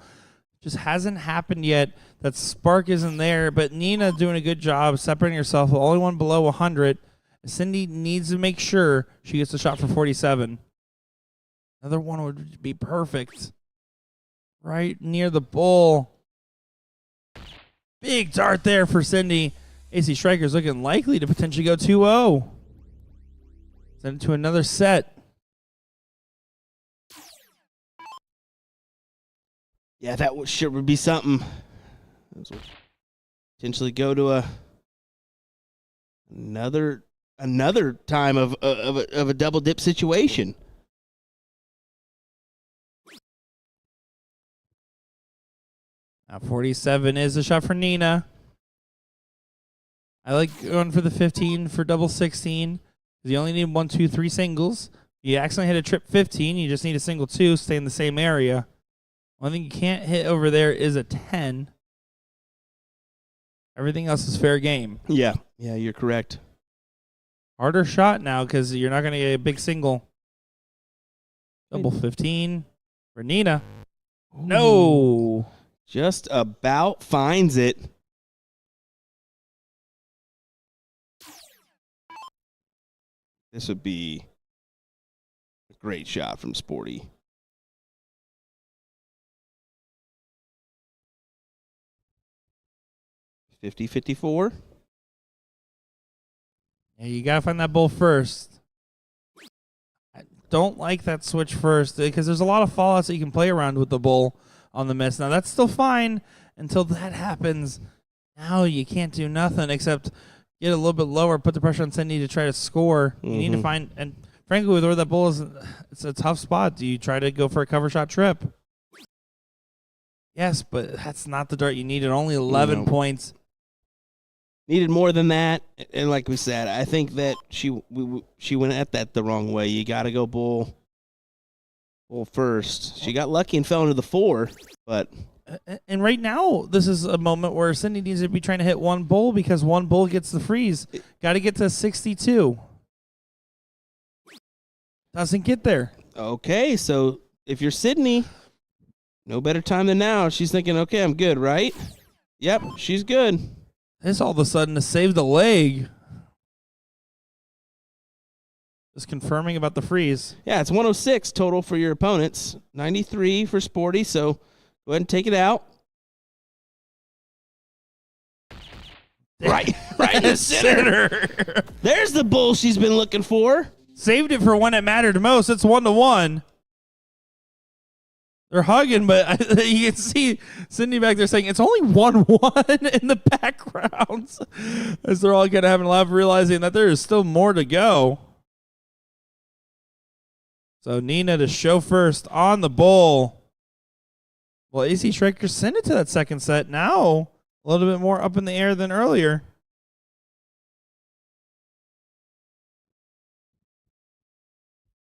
Just hasn't happened yet. That spark isn't there, but Nina doing a good job separating herself. The only one below 100. Cindy needs to make sure she gets a shot for 47. Another one would be perfect. Right near the bull. Big dart there for Cindy. AC Striker's looking likely to potentially go 2-0. Send it to another set. Yeah, that would be something. Potentially go to another another time of a double dip situation. Now 47 is a shot for Nina. I like going for the 15 for double 16. You only need 1, 2, 3 singles. You accidentally hit a trip 15. You just need a single 2, stay in the same area. One thing you can't hit over there is a 10. Everything else is fair game. Yeah, you're correct. Harder shot now because you're not going to get a big single. Double 15 for Nina. No. Just about finds it. This would be a great shot from Sporty. $50-54. Yeah, you got to find that bull first. I don't like that switch first because there's a lot of fallouts that you can play around with the bull on the miss. Now, that's still fine until that happens. Now you can't do nothing except get a little bit lower, put the pressure on Cindy to try to score. You need to find, and frankly, with where that bull is, it's a tough spot. Do you try to go for a cover shot trip? Yes, but that's not the dart you needed. Only 11 points. Needed more than that, and like we said, I think that she went at that the wrong way. You got to go bull first. She got lucky and fell into the 4, but and right now this is a moment where Cindy needs to be trying to hit one bull because one bull gets the freeze. Got to get to 62. Doesn't get there. Okay, so if you're Sydney, no better time than now. She's thinking, okay, I'm good, right? Yep, she's good. This all of a sudden to save the leg. Just confirming about the freeze. Yeah, it's 106 total for your opponents. 93 for Sporty, so go ahead and take it out. Right in the center. There's the bull she's been looking for. Saved it for when it mattered most. It's 1-1. They're hugging, but you can see Cindy back there saying it's only 1-1 in the background as they're all kind of having a laugh, realizing that there is still more to go. So Nina to show first on the bull. Well, AC Striker send it to that second set. Now a little bit more up in the air than earlier.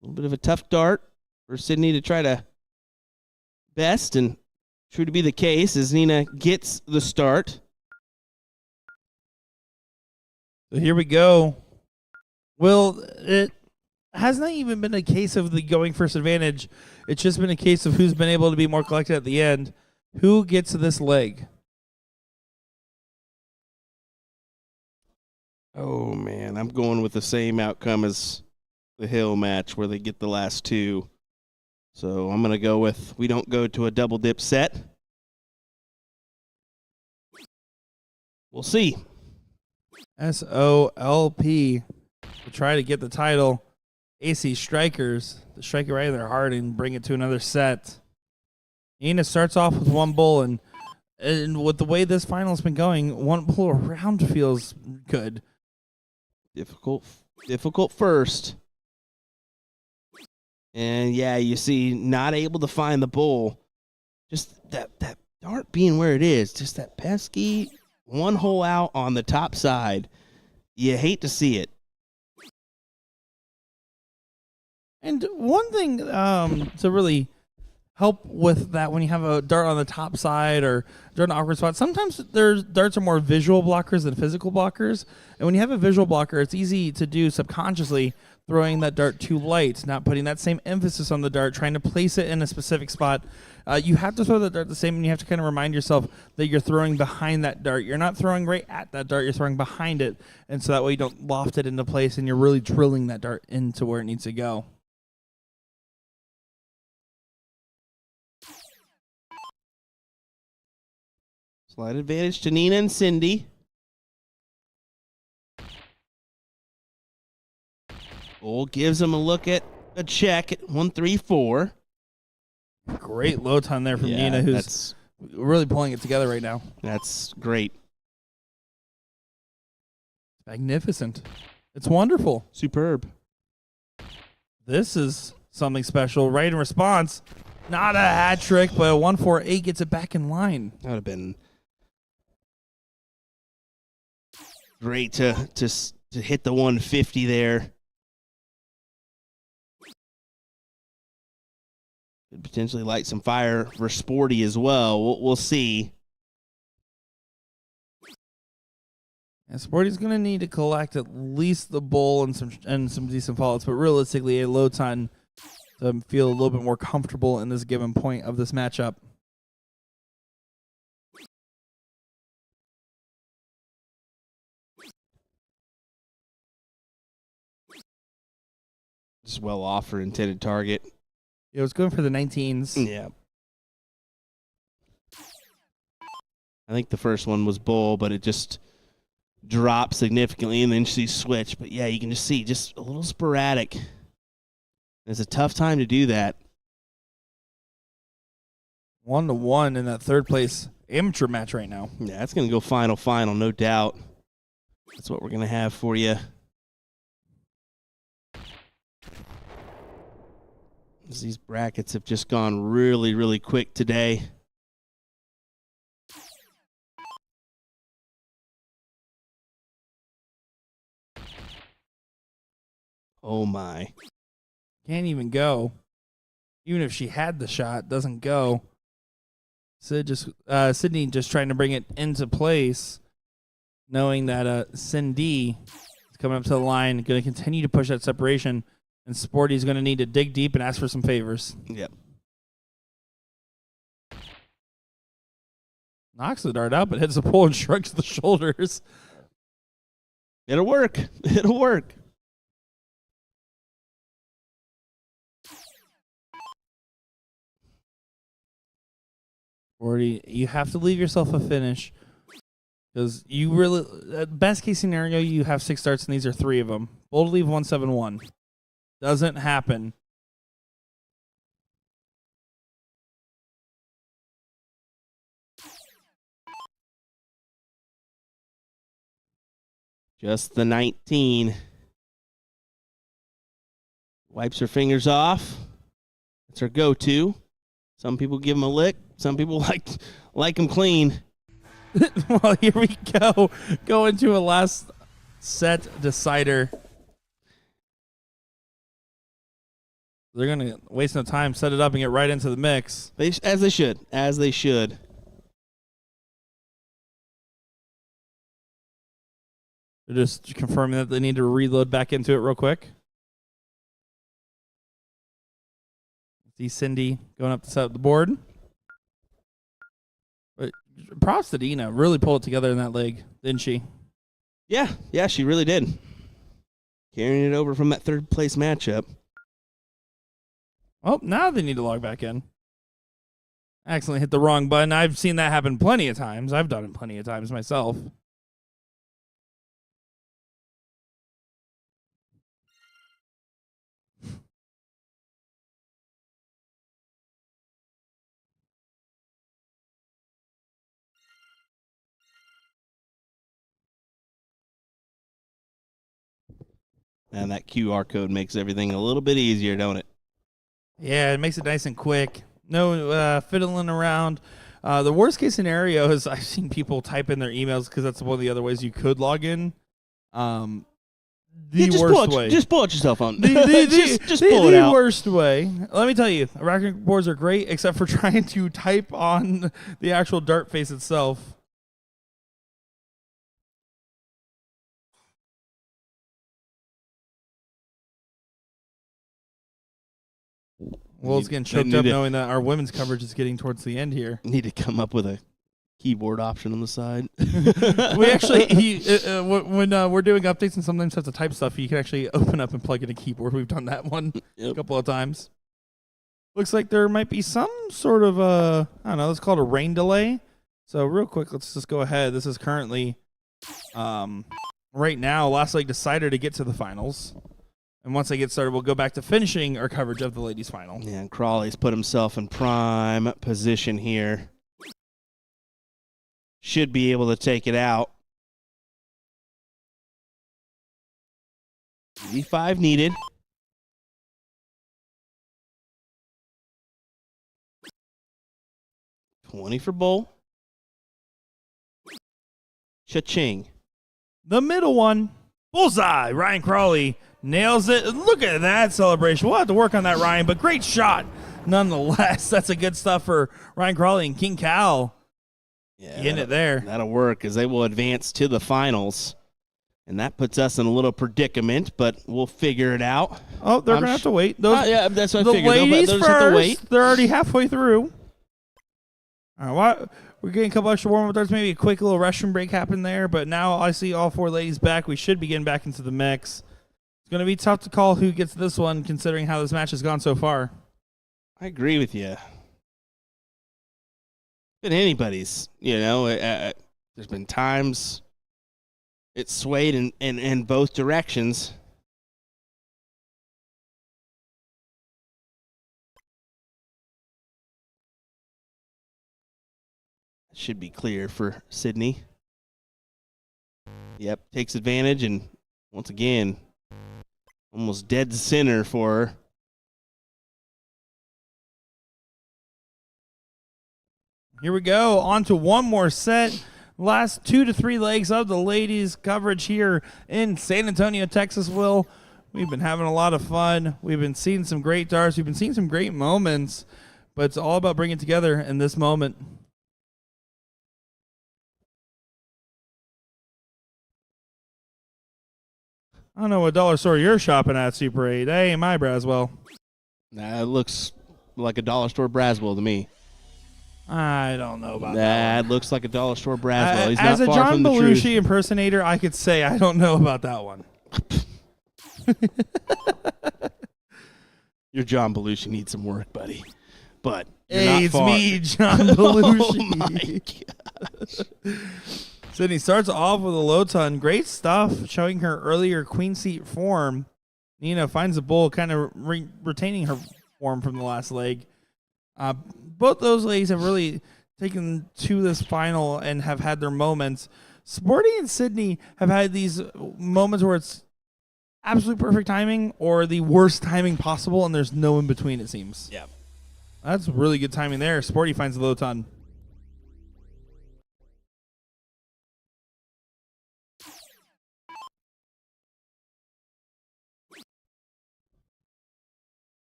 A little bit of a tough dart for Sydney to try to best, and true to be the case as Nina gets the start. So here we go. Well, it hasn't even been a case of the going first advantage. It's just been a case of who's been able to be more collected at the end. Who gets this leg? Oh, man, I'm going with the same outcome as the Hill match where they get the last 2. So I'm going to go with we don't go to a double dip set. We'll see. SOLP to try to get the title. AC Strikers to strike it right in their heart and bring it to another set. Nina starts off with one bull, and with the way this final's been going, one bull around feels good. Difficult first. And, yeah, you see, not able to find the bull. Just that dart being where it is. Just that pesky one hole out on the top side. You hate to see it. And one thing to really help with that when you have a dart on the top side or dart in an awkward spot, sometimes darts are more visual blockers than physical blockers. And when you have a visual blocker, it's easy to do subconsciously throwing that dart too light, not putting that same emphasis on the dart, trying to place it in a specific spot. You have to throw the dart the same, and you have to kind of remind yourself that you're throwing behind that dart. You're not throwing right at that dart, you're throwing behind it. And so that way you don't loft it into place, and you're really drilling that dart into where it needs to go. Slight advantage to Nina and Cindy. Bull gives them a look at a check at 1-3-4. Great low time there from Nina, who's really pulling it together right now. That's great. Magnificent. It's wonderful. Superb. This is something special. Right in response. Not a hat trick, but a 1-4-8 gets it back in line. That would have been great to hit the 150 there. Could potentially light some fire for Sporty as well. We'll see. And Sporty's going to need to collect at least the bull and some decent follow-ups, but realistically, a low ton to feel a little bit more comfortable in this given point of this matchup. Just well off for intended target. It was going for the 19s. Yeah. I think the first one was bull, but it just dropped significantly, and then she switched. But yeah, you can just see just a little sporadic. It's a tough time to do that. 1-1 in that third place amateur match right now. Yeah, it's going to go final, no doubt. That's what we're going to have for you. These brackets have just gone really, really quick today. Oh, my. Can't even go. Even if she had the shot, doesn't go. Sydney just trying to bring it into place, knowing that Cindy is coming up to the line, going to continue to push that separation, and Sporty's going to need to dig deep and ask for some favors. Yep. Knocks the dart out, but hits the pole and shrugs the shoulders. It'll work. It'll work. Sporty, you have to leave yourself a finish. Because you really, best case scenario, you have 6 starts, and these are 3 of them. Bold leave 1-7-1. Doesn't happen. Just the 19. Wipes her fingers off. That's her go-to. Some people give them a lick. Some people like them clean. Well, here we go. Go into a last set decider. They're going to waste no time, set it up, and get right into the mix. As they should. As they should. They're just confirming that they need to reload back into it real quick. See Cindy going up to set up the board. But props to Dina. Really pulled it together in that leg, didn't she? Yeah, she really did. Carrying it over from that third place matchup. Oh, now they need to log back in. Accidentally hit the wrong button. I've seen that happen plenty of times. I've done it plenty of times myself. And that QR code makes everything a little bit easier, don't it? Yeah, it makes it nice and quick. No fiddling around. The worst case scenario is I've seen people type in their emails because that's one of the other ways you could log in. Worst way. Just pull out your cell phone. Just pull it out. The worst way. Let me tell you, racquet boards are great except for trying to type on the actual dart face itself. Well, it's getting choked up knowing that our women's coverage is getting towards the end here. Need to come up with a keyboard option on the side. We actually, when we're doing updates and sometimes have to type stuff, you can actually open up and plug in a keyboard. We've done that one a couple of times. Looks like there might be some sort of, I don't know, it's called a rain delay. So real quick, let's just go ahead. This is currently, right now, last leg decider to get to the finals. And once I get started, we'll go back to finishing our coverage of the ladies' final. Yeah, and Crawley's put himself in prime position here. Should be able to take it out. V5 needed. $20 for Bull. Cha-ching. The middle one. Bullseye. Ryan Crawley nails it. Look at that celebration. We'll have to work on that, Ryan, but great shot. Nonetheless, that's a good stuff for Ryan Crawley and King Cal. Yeah, getting it there. That'll work as they will advance to the finals. And that puts us in a little predicament, but we'll figure it out. Oh, they're going to have to wait. Yeah, that's what I the figured. ladies They'll first. just have to wait. They're already halfway through. All right, well, we're getting a couple extra warm-up. There's maybe a quick little restroom break happen there, but now I see all 4 ladies back. We should be getting back into the mix. It's going to be tough to call who gets this one, considering how this match has gone so far. I agree with you. Been anybody's, there's been times it swayed in both directions. Should be clear for Sydney. Yep, takes advantage, and once again, almost dead center for her. Here we go. On to one more set. Last 2 to 3 legs of the ladies' coverage here in San Antonio, Texas, Will. We've been having a lot of fun. We've been seeing some great darts. We've been seeing some great moments, but it's all about bringing it together in this moment. I don't know what dollar store you're shopping at, Super 8. That ain't my Braswell. Nah, it looks like a dollar store Braswell to me. I don't know about that. That looks like a dollar store Braswell. He's As not a far John from the Belushi truth. impersonator, I could say I don't know about that one. Your John Belushi needs some work, buddy. But you're Hey, not it's far. me, John Belushi. Oh my gosh. Sydney starts off with a low ton. Great stuff, showing her earlier queen seat form. Nina finds the bull, kind of retaining her form from the last leg. Both those ladies have really taken to this final and have had their moments. Sporty and Sydney have had these moments where it's absolute perfect timing or the worst timing possible, and there's no in between, it seems. Yeah. That's really good timing there. Sporty finds the low ton.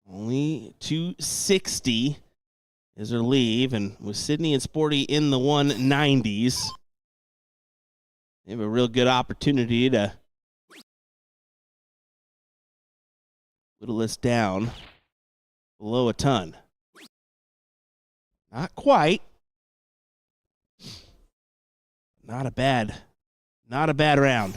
Only 260 is her leave, and with Sydney and Sporty in the 190s, they have a real good opportunity to whittle this down below a ton. Not quite. Not a bad round.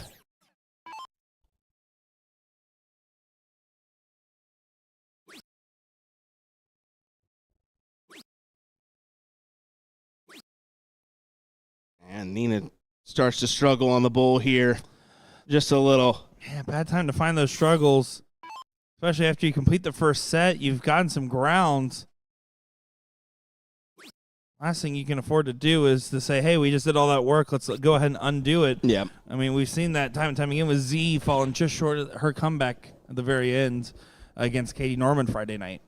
And Nina starts to struggle on the bull here. Just a little. Yeah, bad time to find those struggles. Especially after you complete the first set, you've gotten some ground. Last thing you can afford to do is to say, hey, we just did all that work. Let's go ahead and undo it. Yeah. I mean, we've seen that time and time again with Z falling just short of her comeback at the very end against Katie Norman Friday night.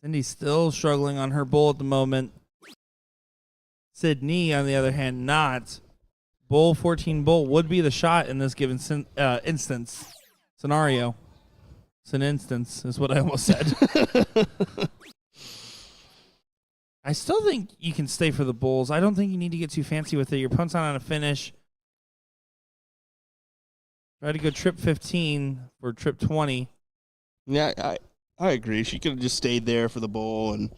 Cindy's still struggling on her bull at the moment. Sydney, on the other hand, not. Bull 14 bull would be the shot in this given instance. Scenario. It's an instance, is what I almost said. I still think you can stay for the bulls. I don't think you need to get too fancy with it. Your opponent's not on a finish. Try to go trip 15 for trip 20. Yeah, I agree. She could have just stayed there for the bull. And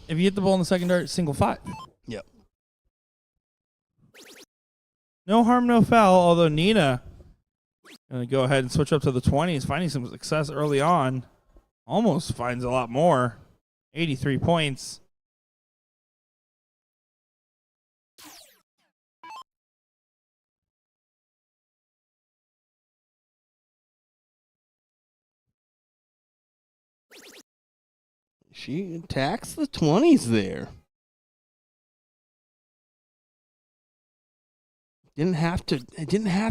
if you hit the bull in the second dart, single 5. Yep. No harm, no foul, although Nina going to go ahead and switch up to the 20s, finding some success early on. Almost finds a lot more. 83 points. She attacks the 20s there. It didn't have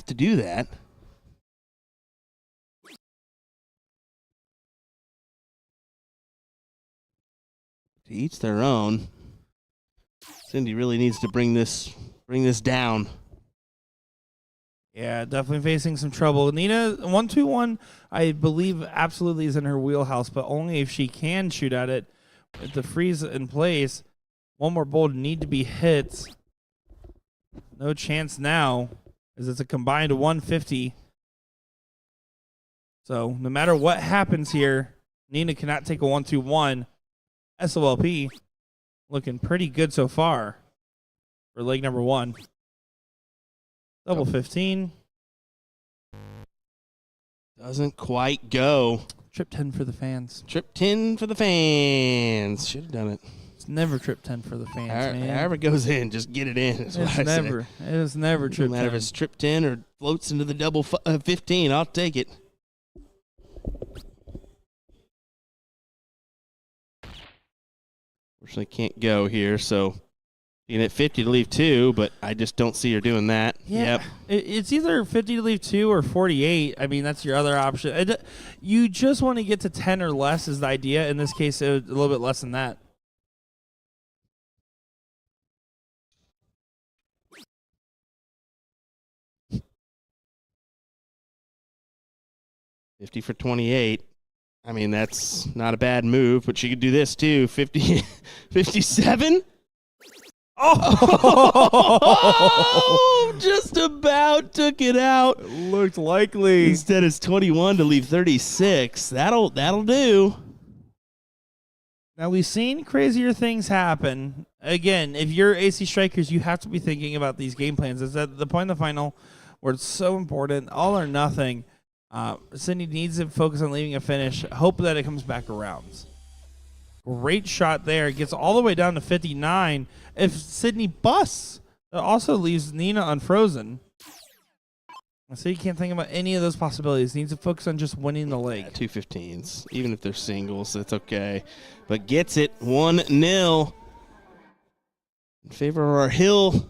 to do that. To each their own. Cindy really needs to bring this down. Yeah, definitely facing some trouble. Nina, 1-2-1, I believe absolutely is in her wheelhouse, but only if she can shoot at it. With the freeze in place, one more bowl need to be hit. No chance now, as it's a combined 150. So no matter what happens here, Nina cannot take a 1-2-1. SOLP looking pretty good so far for leg number 1. Double 15. Doesn't quite go. Trip 10 for the fans. Trip 10 for the fans. Should have done it. It's never trip 10 for the fans, man. However it goes in, just get it in. It's never trip 10. No matter if it's trip 10 or floats into the double 15, I'll take it. Unfortunately, can't go here, so being at 50 to leave 2, but I just don't see her doing that. Yeah. Yep. It's either 50 to leave 2 or 48. I mean, that's your other option. You just want to get to 10 or less is the idea. In this case, a little bit less than that. $50 for 28. I mean, that's not a bad move, but she could do this too. 50, 57? Oh, just about took it out. Looked likely. Instead, it's 21 to leave 36. That'll do. Now, we've seen crazier things happen. Again, if you're AC Strikers, you have to be thinking about these game plans. It's at the point of the final where it's so important, all or nothing. Sydney needs to focus on leaving a finish. Hope that it comes back around. Great shot there. Gets all the way down to 59. If Sydney busts, it also leaves Nina unfrozen. So you can't think about any of those possibilities. Needs to focus on just winning the leg. 215s. Even if they're singles, that's okay. But gets it 1-0 in favor of our Hill.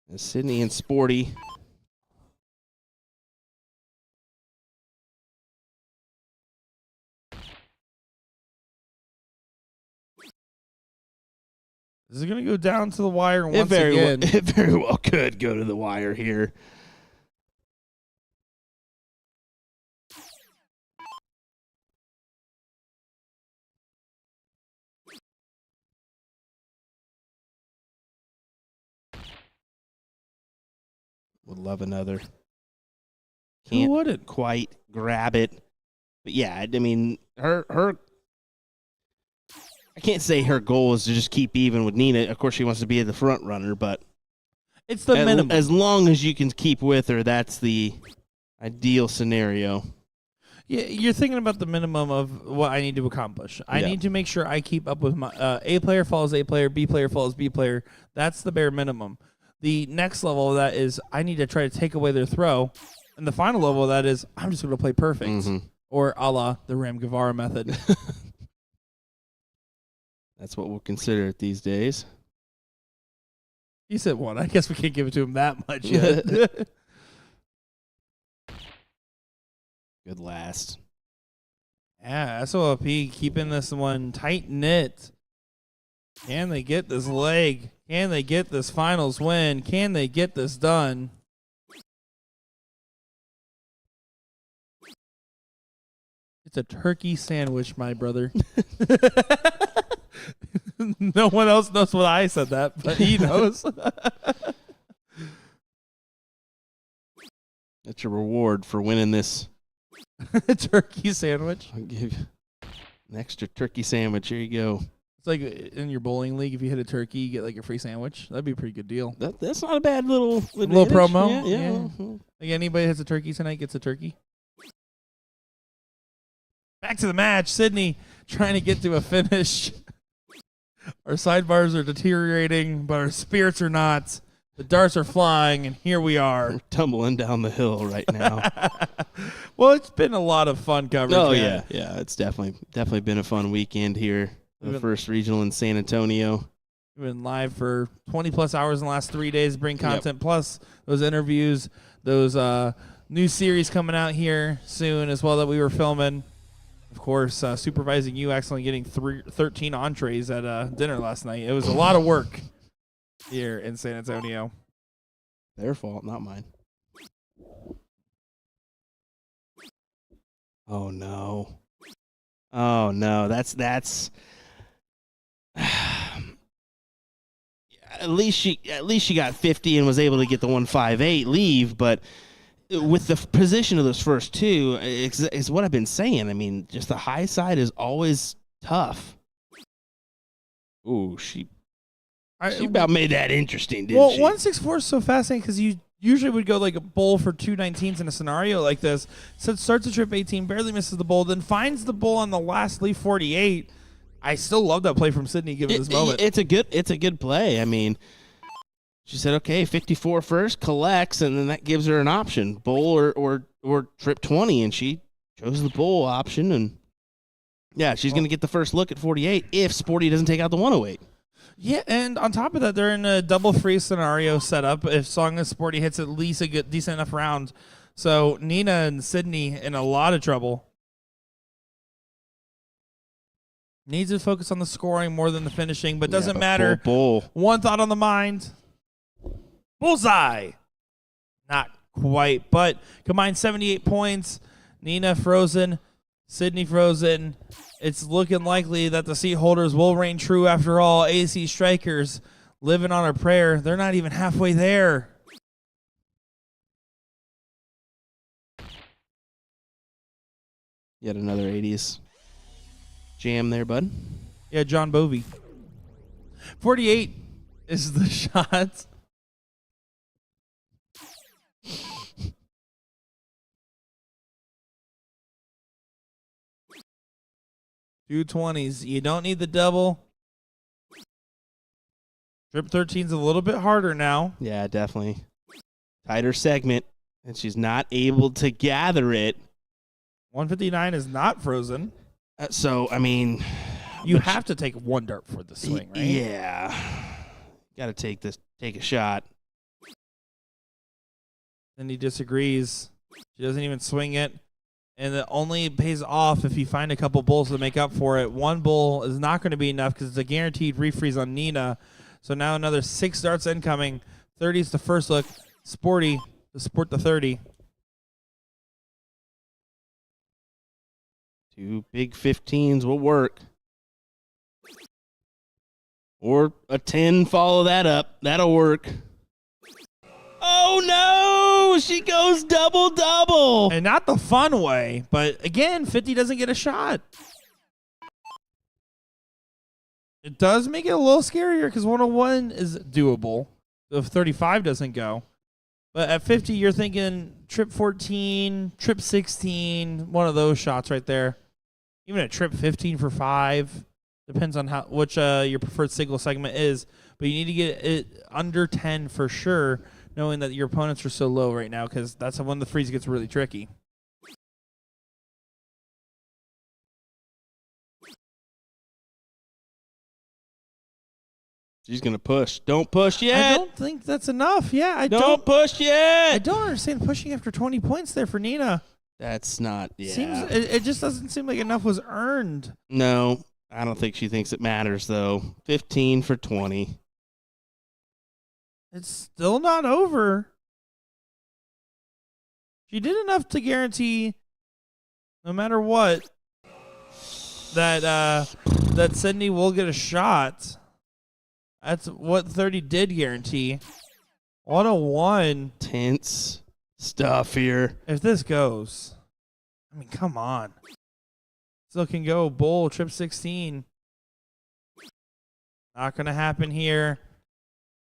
And Sydney and Sporty. Is it going to go down to the wire once again? again? It very well could go to the wire here. Would love another. Can't Who wouldn't quite grab it. But yeah, I mean, her I can't say her goal is to just keep even with Nina. Of course, she wants to be the front runner, but it's the minimum. As long as you can keep with her, that's the ideal scenario. Yeah, you're thinking about the minimum of what I need to accomplish. I need to make sure I keep up with my A player follows A player, B player follows B player. That's the bare minimum. The next level of that is I need to try to take away their throw. And the final level of that is I'm just going to play perfect. Mm-hmm. Or a la the Ram Guevara method. That's what we'll consider it these days. He said one. I guess we can't give it to him that much yet. Good last. Yeah, SOLP keeping this one tight-knit. Can they get this leg? Can they get this finals win? Can they get this done? It's a turkey sandwich, my brother. No one else knows what I said that, but he knows. That's your reward for winning this turkey sandwich. I'll give you an extra turkey sandwich. Here you go. It's like in your bowling league, if you hit a turkey, you get like a free sandwich. That'd be a pretty good deal. That's not a bad little promo. Yeah. Like anybody hits a turkey tonight gets a turkey. Back to the match. Sydney trying to get to a finish. Our sidebars are deteriorating, but our spirits are not. The darts are flying, and here we are. We're tumbling down the hill right now. Well, it's been a lot of fun coverage. Oh, man. yeah. It's definitely been a fun weekend here. The first regional in San Antonio. We've been live for 20-plus hours in the last 3 days, bring content, plus those interviews, those new series coming out here soon as well that we were filming. Of course, supervising you accidentally getting 13 entrees at dinner last night. It was a lot of work here in San Antonio. Their fault, not mine. Oh, no. Oh, no. That's at least she got 50 and was able to get the 158 leave, but with the position of those first two, is what I've been saying. I mean, just the high side is always tough. Ooh, she about made that interesting, didn't she? 164 is so fascinating because you usually would go like a bowl for 219s in a scenario like this. So it starts a trip 18, barely misses the bowl, then finds the bowl on the last leaf 48. I still love that play from Sydney given this moment. It's a good play. I mean, she said, okay, 54 first, collects, and then that gives her an option, bowl or trip 20, and she chose the bowl option, and yeah, she's going to get the first look at 48 if Sporty doesn't take out the 108. Yeah, and on top of that, they're in a double free scenario setup if Song and Sporty hits at least a good, decent enough round. So Nina and Sydney in a lot of trouble. Needs to focus on the scoring more than the finishing, but doesn't matter. Bull. One thought on the mind. Bullseye. Not quite, but combined 78 points. Nina frozen, Sydney frozen. It's looking likely that the seat holders will reign true after all. AC Strikers living on a prayer. They're not even halfway there. Yet another 80s jam there, bud. Yeah, John Bovey. 48 is the shot. Two 20s. You don't need the double. Trip 13's a little bit harder now. Yeah, definitely. Tighter segment, and she's not able to gather it. 159 is not frozen. So, I mean... You have to take one dart for the swing, right? Yeah. Got to take a shot. Then he disagrees. She doesn't even swing it. And it only pays off if you find a couple bulls to make up for it. One bull is not going to be enough because it's a guaranteed refreeze on Nina. So now another 6 darts incoming. 30 is the first look. Sporty to sport the 30. Two big 15s will work. Or a 10, follow that up. That'll work. Oh, no! She goes double-double. And not the fun way, but again, 50 doesn't get a shot. It does make it a little scarier because 101 is doable if 35 doesn't go. But at 50, you're thinking trip 14, trip 16, one of those shots right there. Even a trip 15 for 5. Depends on which your preferred single segment is. But you need to get it under 10 for sure, knowing that your opponents are so low right now, because that's when the freeze gets really tricky. She's going to push. Don't push yet. I don't think that's enough. Yeah, I don't push yet. I don't understand pushing after 20 points there for Nina. That's not, It just doesn't seem like enough was earned. No, I don't think she thinks it matters, though. 15 for 20. It's still not over. She did enough to guarantee, no matter what, that Sydney will get a shot. That's what 30 did guarantee. 101. Tense stuff here. If this goes, I mean, come on. Still can go. Bull, trip 16. Not going to happen here.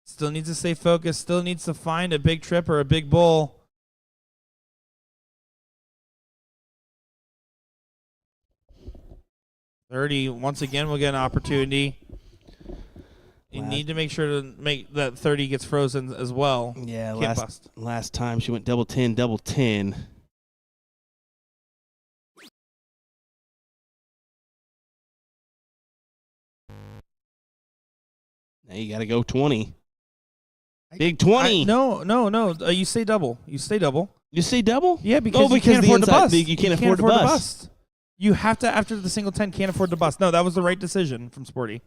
Still needs to stay focused. Still needs to find a big trip or a big bull. $30, once again, we'll get an opportunity. You need to make sure to make that 30 gets frozen as well. Yeah, Can't bust. last time she went double 10, double 10. Now you got to go 20. Big 20. No. You say double. You say double. You say double? Yeah, because you because can't the afford to inside- bust. you can't afford to bust. You have to, after the single 10, can't afford to bust. No, that was the right decision from Sporty. It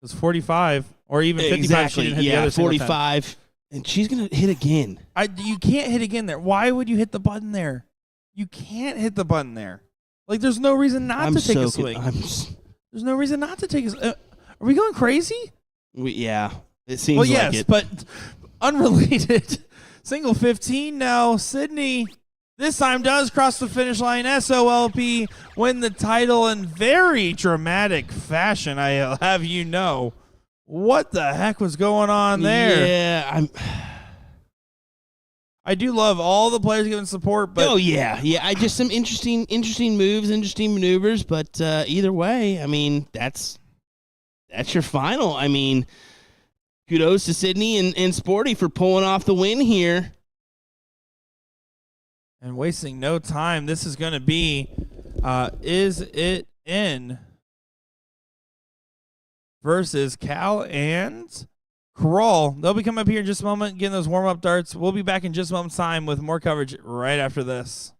was 45 or even 55. Exactly. She didn't hit the Yeah, other single 10. 45. And she's going to hit again. You can't hit again there. Why would you hit the button there? You can't hit the button there. Like, there's no reason not to take a swing. There's no reason not to take a swing. Are we going crazy? Yeah, it seems Well, like yes, it. but unrelated. Single 15 now. Sydney this time does cross the finish line. SOLP win the title in very dramatic fashion, I have you know. What the heck was going on there? Yeah, I do love all the players giving support, but I just some interesting moves, interesting maneuvers, but either way, I mean, that's your final. I mean, kudos to Sydney and Sporty for pulling off the win here. And wasting no time. This is going to be Is It In versus Cal and Crawl. They'll be coming up here in just a moment, getting those warm-up darts. We'll be back in just a moment's time with more coverage right after this.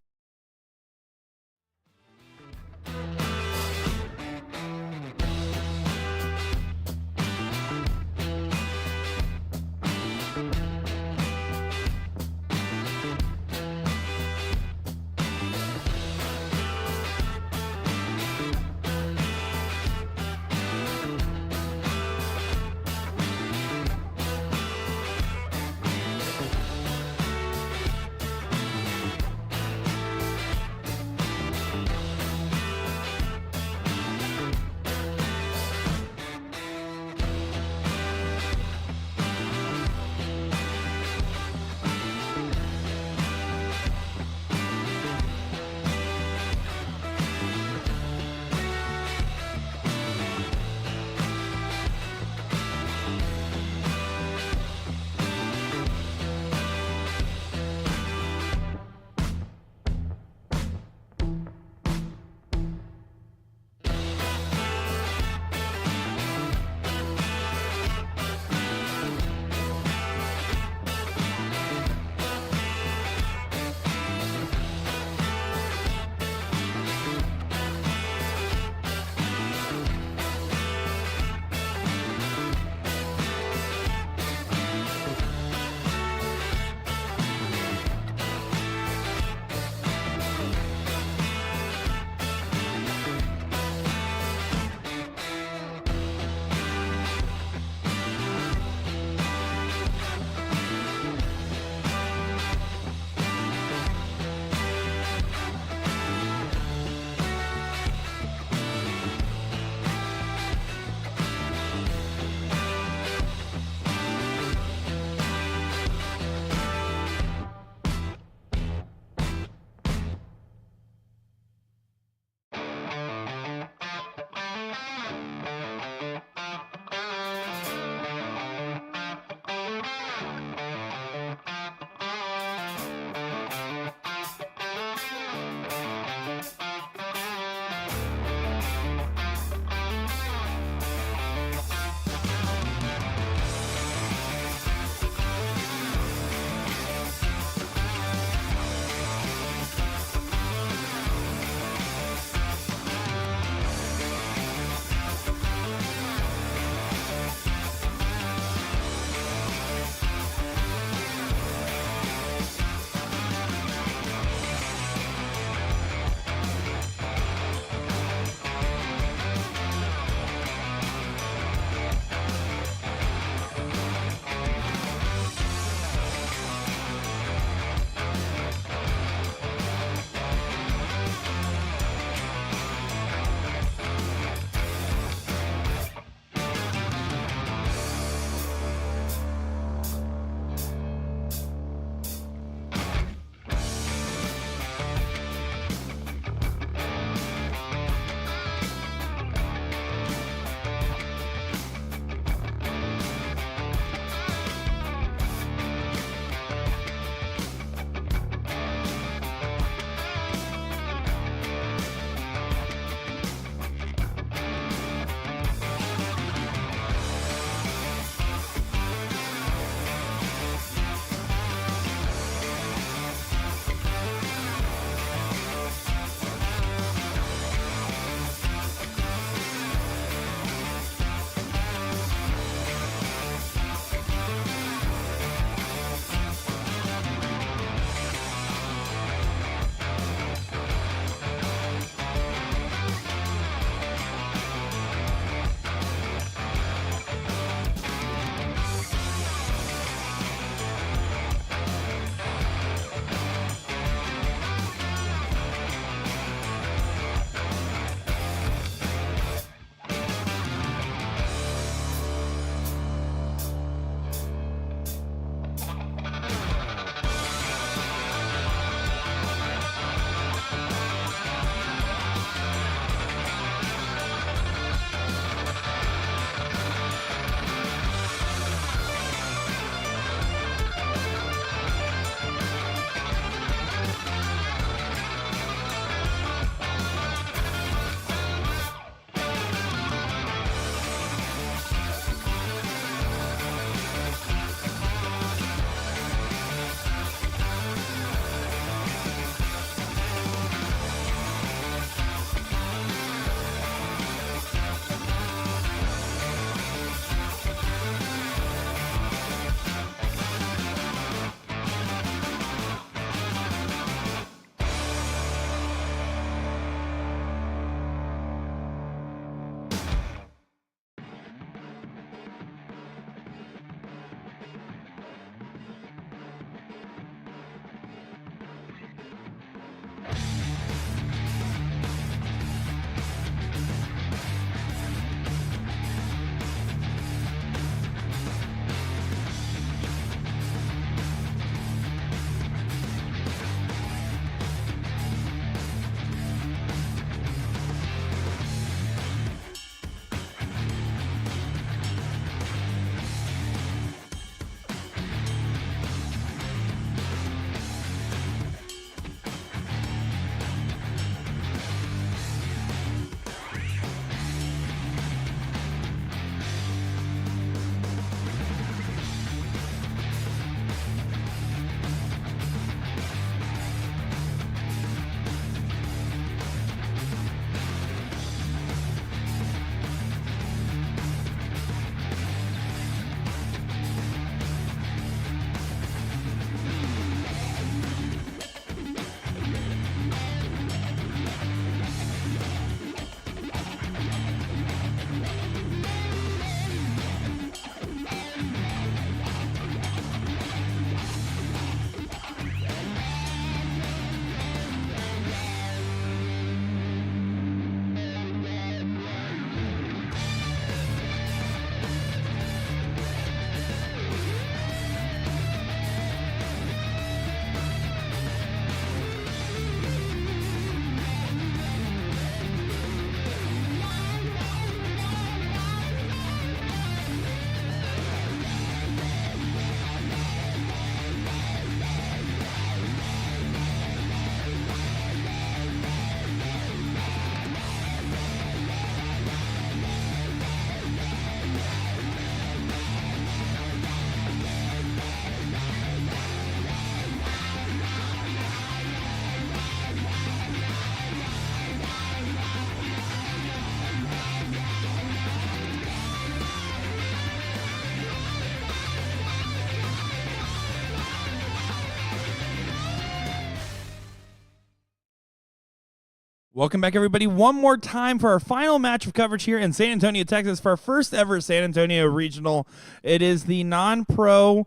Welcome back, everybody, one more time for our final match of coverage here in San Antonio, Texas, for our first ever San Antonio Regional. It is the non-pro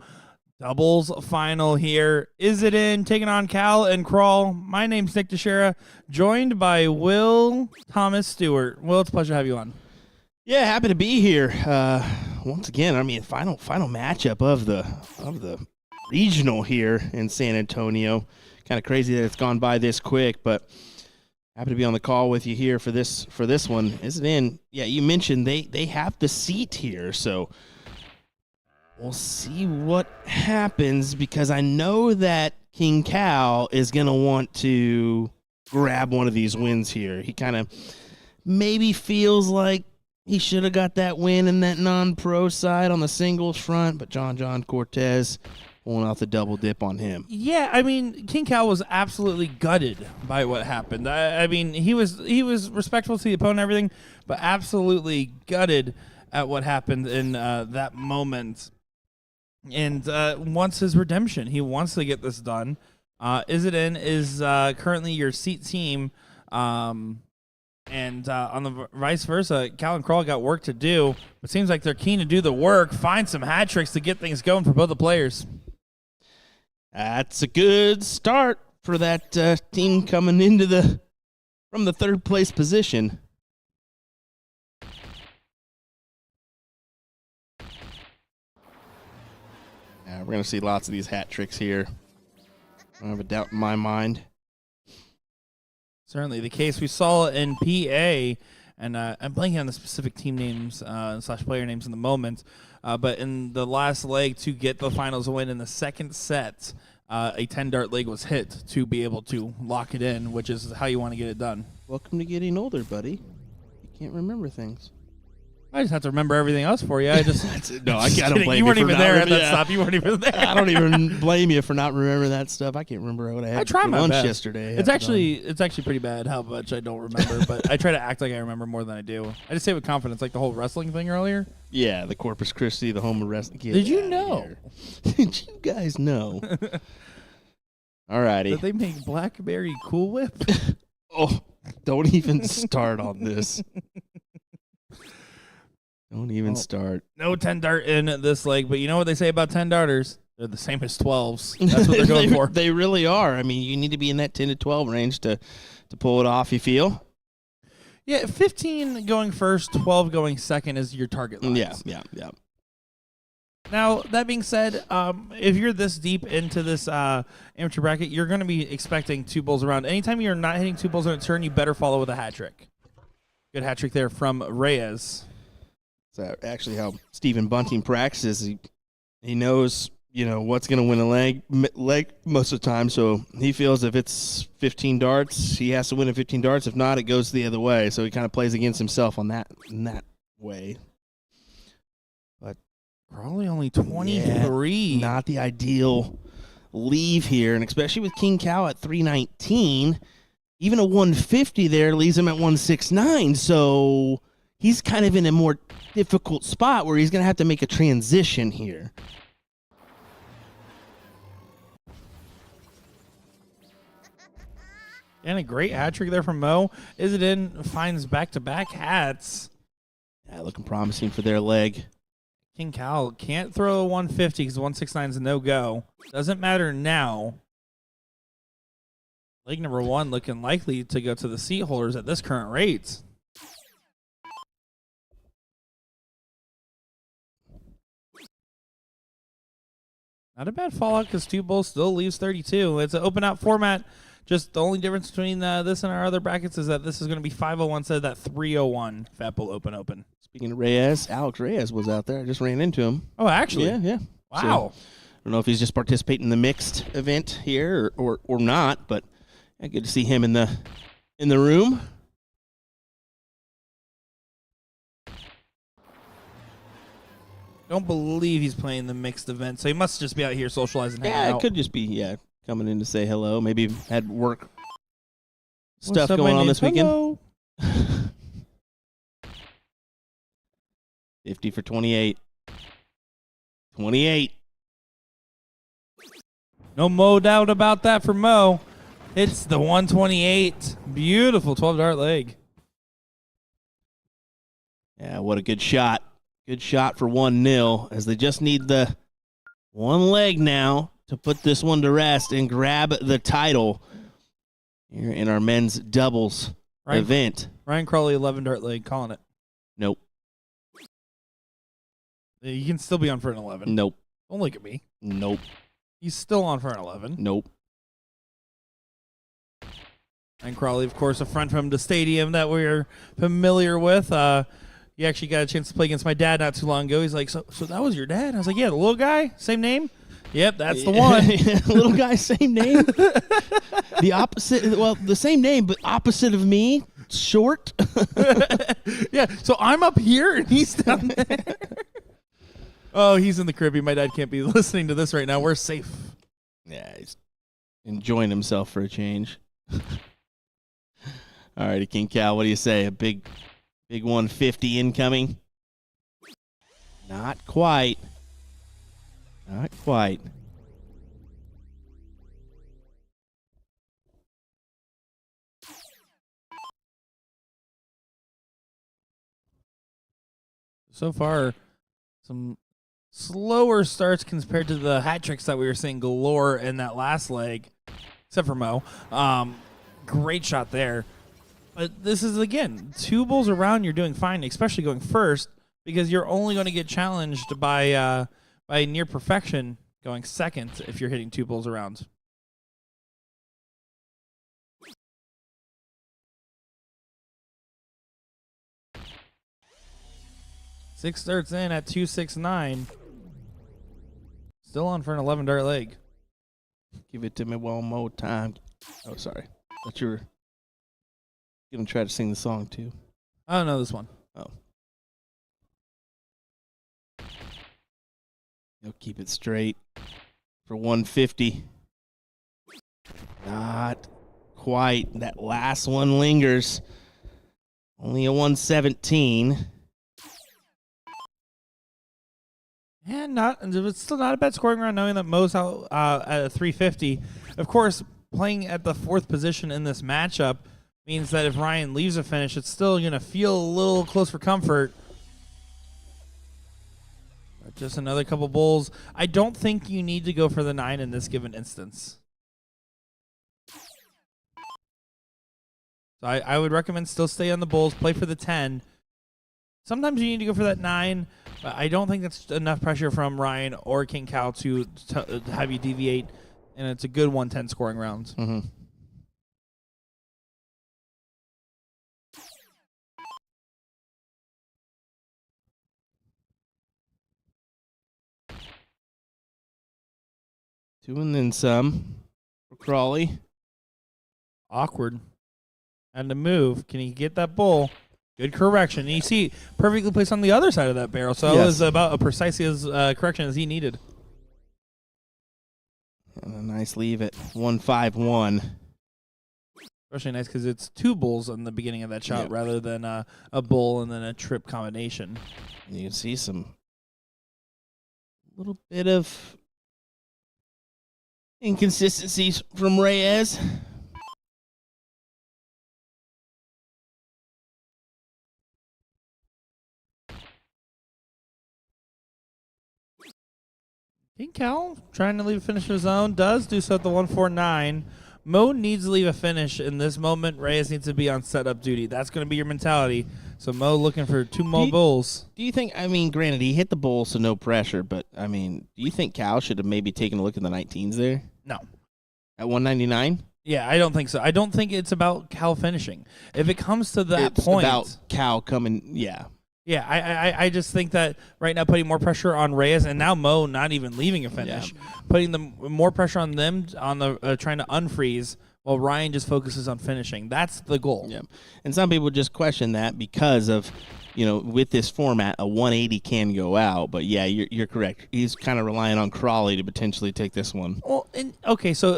doubles final here. Is it in taking on Cal and Crawl? My name's Nick Teixeira, joined by Will Thomas Stewart. Will, it's a pleasure to have you on. Yeah, happy to be here. Once again, I mean, final matchup of the regional here in San Antonio. Kind of crazy that it's gone by this quick, but happy to be on the call with you here for this one. Is it in? Yeah, you mentioned they have the seat here, so we'll see what happens, because I know that King Cal is going to want to grab one of these wins here. He kind of maybe feels like he should have got that win in that non-pro side on the singles front, but John Cortez pulling out the double dip on him. Yeah, I mean, King Cal was absolutely gutted by what happened. I mean, he was respectful to the opponent and everything, but absolutely gutted at what happened in that moment. And wants his redemption. He wants to get this done. Is it in? Is currently your seat team. And on the vice versa, Cal and Crawl got work to do. It seems like they're keen to do the work, find some hat tricks to get things going for both the players. That's a good start for that team coming into from the third place position. Yeah, we're going to see lots of these hat tricks here. I don't have a doubt in my mind. Certainly the case. We saw it in PA, and I'm blanking on the specific team names / player names in the moment, but in the last leg to get the finals win in the second set, a 10-dart leg was hit to be able to lock it in, which is how you want to get it done. Welcome to getting older, buddy. You can't remember things. I just have to remember everything else for you. I just No, I don't blame you. You weren't for even not there at remember- that stop. You weren't even there. I don't even blame you for not remembering that stuff. I can't remember what I had try for my lunch best. yesterday. It's actually pretty bad how much I don't remember, but I try to act like I remember more than I do. I just say it with confidence, like the whole wrestling thing earlier. Yeah, the Corpus Christi, the home arrest. Did you know? Did you guys know? Alrighty. That they make Blackberry Cool Whip? Oh, don't even start on this. Don't even start. No 10 dart in this leg, but you know what they say about 10 darters? They're the same as 12s. That's what they're going for. They really are. I mean, you need to be in that 10 to 12 range to pull it off, you feel? Yeah, 15 going first, 12 going second is your target lines. Yeah. Now, that being said, if you're this deep into this amateur bracket, you're going to be expecting two bulls around. Anytime you're not hitting two bulls on a turn, you better follow with a hat trick. Good hat trick there from Reyes. That's actually how Stephen Bunting practices. He knows, what's going to win a leg most of the time, so he feels if it's 15 darts, he has to win at 15 darts. If not, it goes the other way, so he kind of plays against himself in that way. But Probably only 23. Yeah, not the ideal leave here, and especially with King Cal at 319, even a 150 there leaves him at 169, so he's kind of in a more difficult spot where he's going to have to make a transition here. And a great hat trick there from Mo. Is it in? Finds back-to-back hats. Yeah, looking promising for their leg. King Cal can't throw a 150 because 169 is a no-go. Doesn't matter now. Leg number one looking likely to go to the seat holders at this current rate. Not a bad fallout because two bulls still leaves 32. It's an open out format. Just the only difference between this and our other brackets is that this is going to be 501 instead of that 301 Fat Bull open. Speaking of Reyes, Alex Reyes was out there. I just ran into him. Oh, actually? Yeah. Wow. So, I don't know if he's just participating in the mixed event here or not, but good to see him in the room. Don't believe he's playing the mixed event, so he must just be out here socializing. Yeah, it could just be coming in to say hello. Maybe had work stuff going on this weekend. 50 for 28. 28. No doubt about that for Mo. It's the 128. Beautiful 12-dart leg. Yeah, what a good shot. Good shot for 1-0 as they just need the one leg now to put this one to rest and grab the title here in our men's doubles event. Ryan Crawley, 11-dart leg, calling it. Nope. You can still be on for an 11. Nope. Don't look at me. Nope. He's still on for an 11. Nope. And Crawley, of course, a friend from the stadium that we're familiar with. He actually got a chance to play against my dad not too long ago. He's like, so that was your dad? I was like, yeah, the little guy, same name? Yep, that's the one. Little guy, same name. The opposite, well, the same name, but opposite of me, short. Yeah, so I'm up here and he's down there. Oh, he's in the Caribbean. My dad can't be listening to this right now. We're safe. Yeah, he's enjoying himself for a change. All righty, King Cal, what do you say? A big 150 incoming? Not quite. Not quite. So far, some slower starts compared to the hat tricks that we were seeing galore in that last leg, except for Mo. Great shot there. But this is, again, 2 bulls around, you're doing fine, especially going first, because you're only going to get challenged by near perfection going second if you're hitting 2 bulls around. Six starts in at 269. Still on for an 11-dart leg. Give it to me one more time. Oh, sorry. Thought you were going to try to sing the song, too. I don't know this one. Oh. He'll keep it straight for 150. Not quite. That last one lingers. Only a 117. And it's still not a bad scoring round, knowing that Mo's out at a 350. Of course, playing at the 4th position in this matchup means that if Ryan leaves a finish, it's still going to feel a little close for comfort. But just another couple bulls. I don't think you need to go for the 9 in this given instance. So I would recommend still stay on the bulls, play for the 10. Sometimes you need to go for that 9, but I don't think that's enough pressure from Ryan or King Cal to have you deviate, and it's a good 110 scoring round. Mm-hmm. Two and then some for Crawley. Awkward. And to move. Can he get that bull? Good correction. And you see, perfectly placed on the other side of that barrel. So it was about as precisely as correction as he needed. And a nice leave at 151. Especially nice because it's 2 bulls in the beginning of that shot rather than a bull and then a trip combination. And you can see some little bit of inconsistencies from Reyes. King Cal trying to leave a finish of his own. Does do so at the 149. Mo needs to leave a finish in this moment. Reyes needs to be on setup duty. That's going to be your mentality. So Mo looking for 2 more bulls. Do you think, I mean, granted, he hit the bull, so no pressure, but, I mean, do you think Cal should have maybe taken a look at the 19s there? No. At 199? Yeah, I don't think so. I don't think it's about Cal finishing. If it comes to that It's point. about Cal coming, yeah. Yeah, I just think that right now putting more pressure on Reyes and now Mo not even leaving a finish, putting more pressure on them on the trying to unfreeze while Ryan just focuses on finishing. That's the goal. Yeah, and some people just question that because of, you know, with this format, a 180 can go out. But yeah, you're correct. He's kind of relying on Crawley to potentially take this one. Well, okay, so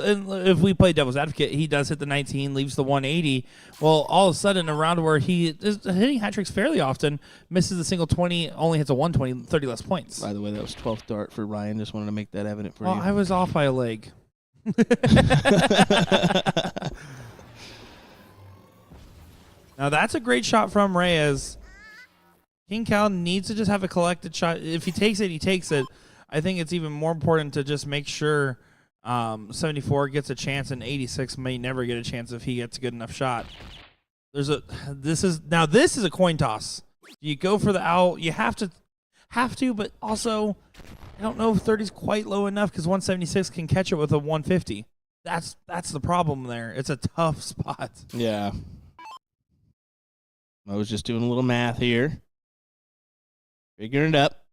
if we play devil's advocate, he does hit the 19, leaves the 180. Well, all of a sudden, a round where he is hitting hat tricks fairly often, misses a single 20, only hits a 120, 30 less points. By the way, that was 12th dart for Ryan. Just wanted to make that evident for well, you. I was off by a leg. Now that's a great shot from Reyes. King Cal needs to just have a collected shot. If he takes it, he takes it. I think it's even more important to just make sure 74 gets a chance, and 86 may never get a chance if he gets a good enough shot. This is a coin toss. You go for the out. You have to, but also I don't know if 30 is quite low enough because 176 can catch it with a 150. That's the problem there. It's a tough spot. Yeah. I was just doing a little math here. Figuring it up.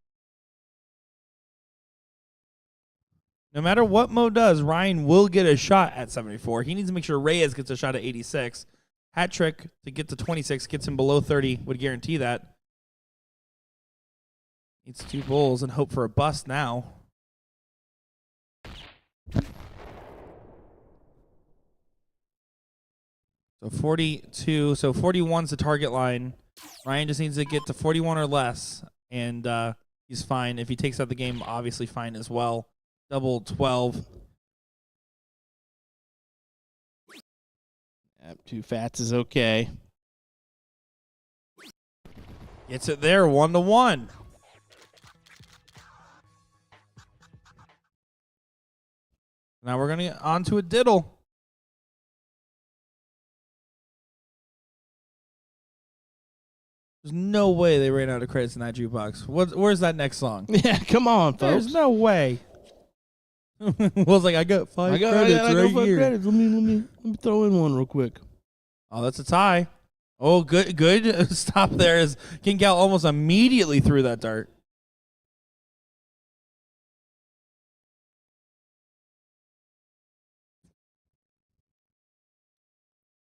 No matter what Mo does, Ryan will get a shot at 74. He needs to make sure Reyes gets a shot at 86. Hat trick to get to 26 gets him below 30. Would guarantee that. Needs 2 bulls and hope for a bust now. So 42. So 41's the target line. Ryan just needs to get to 41 or less, and he's fine. If he takes out the game, obviously fine as well. Double 12. Yep, 2 fats is okay. Gets it there, 1-1. Now we're going to get on to a diddle. There's no way they ran out of credits in that jukebox. Where's that next song? Yeah, come on, folks. There's no way. Will's like, I got 5 credits right here. Credits. Let me throw in one real quick. Oh, that's a tie. Oh, good stop there as King Cal almost immediately threw that dart.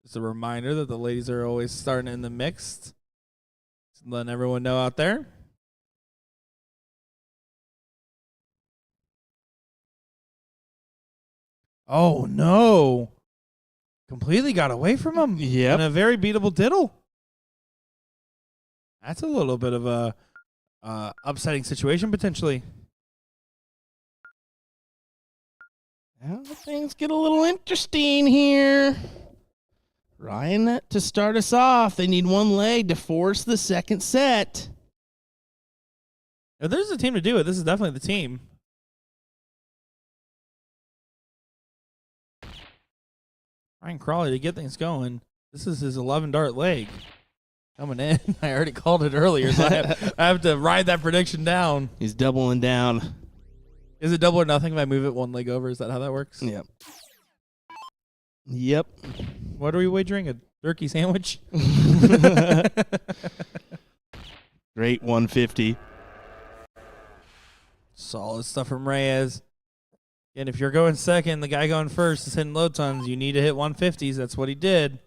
Just a reminder that the ladies are always starting in the mixed. Just letting everyone know out there. Oh, no. Completely got away from him. Yep. And a very beatable diddle. That's a little bit of a upsetting situation, potentially. Well, things get a little interesting here. Ryan, to start us off, they need 1 leg to force the second set. If there's a team to do it, this is definitely the team. Ryan Crawley to get things going. This is his 11 dart leg coming in. I already called it earlier, so I have to ride that prediction down. He's doubling down. Is it double or nothing if I move it 1 leg over? Is that how that works? Yep. Yep. What are we wagering? A turkey sandwich? Great 150. Solid stuff from Reyes. And if you're going second, the guy going first is hitting low tons. You need to hit 150s. That's what he did.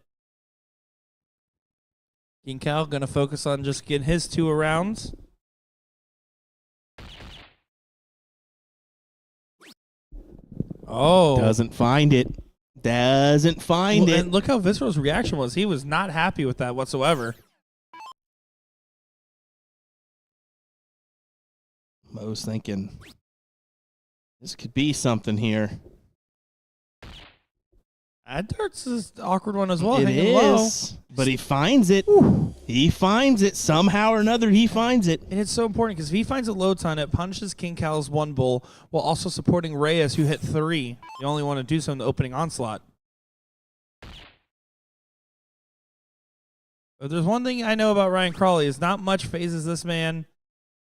King Cal going to focus on just getting his 2 arounds. Oh. Doesn't find it. Doesn't find it. And look how Visceral's reaction was. He was not happy with that whatsoever. Mo's thinking, this could be something here. That dart's an awkward one as well. It hanging is, low. but he finds it. He finds it. Somehow or another, he finds it. And it's so important because if he finds a low ton, it punishes King Cal's 1 bull while also supporting Reyes, who hit 3. You only want to do so in the opening onslaught. But there's one thing I know about Ryan Crawley is not much phases this man.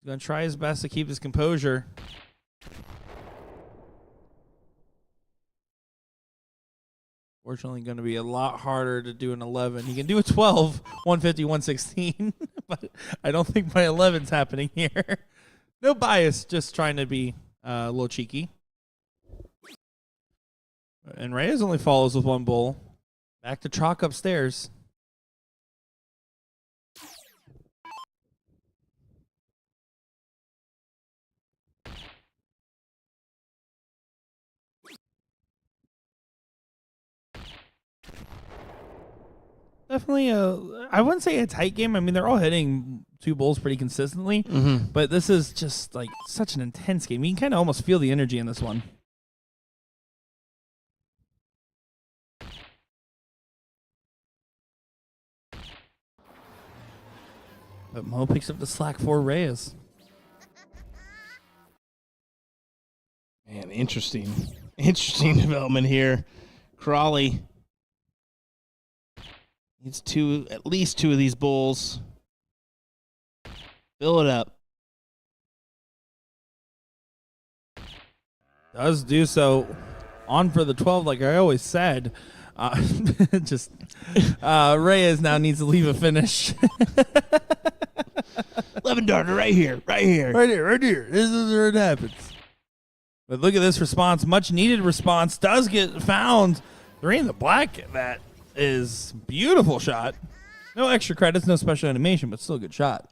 He's going to try his best to keep his composure. Fortunately, going to be a lot harder to do an 11. He can do a 12, 150, 116, but I don't think my 11's happening here. No bias, just trying to be a little cheeky. And Reyes only follows with 1 bull. Back to chalk upstairs. Definitely I wouldn't say a tight game. I mean, they're all hitting 2 bulls pretty consistently, but this is just like such an intense game. You can kind of almost feel the energy in this one. But Mo picks up the slack for Reyes. Man, interesting development here. Crawley needs at least 2 of these bulls. Fill it up. Does do so. On for the 12, like I always said. Reyes now needs to leave a finish. 11 darter right here. Right here. This is where it happens. But look at this response. Much needed response does get found. 3 in the black. That is beautiful shot. No extra credits, no special animation, but still a good shot.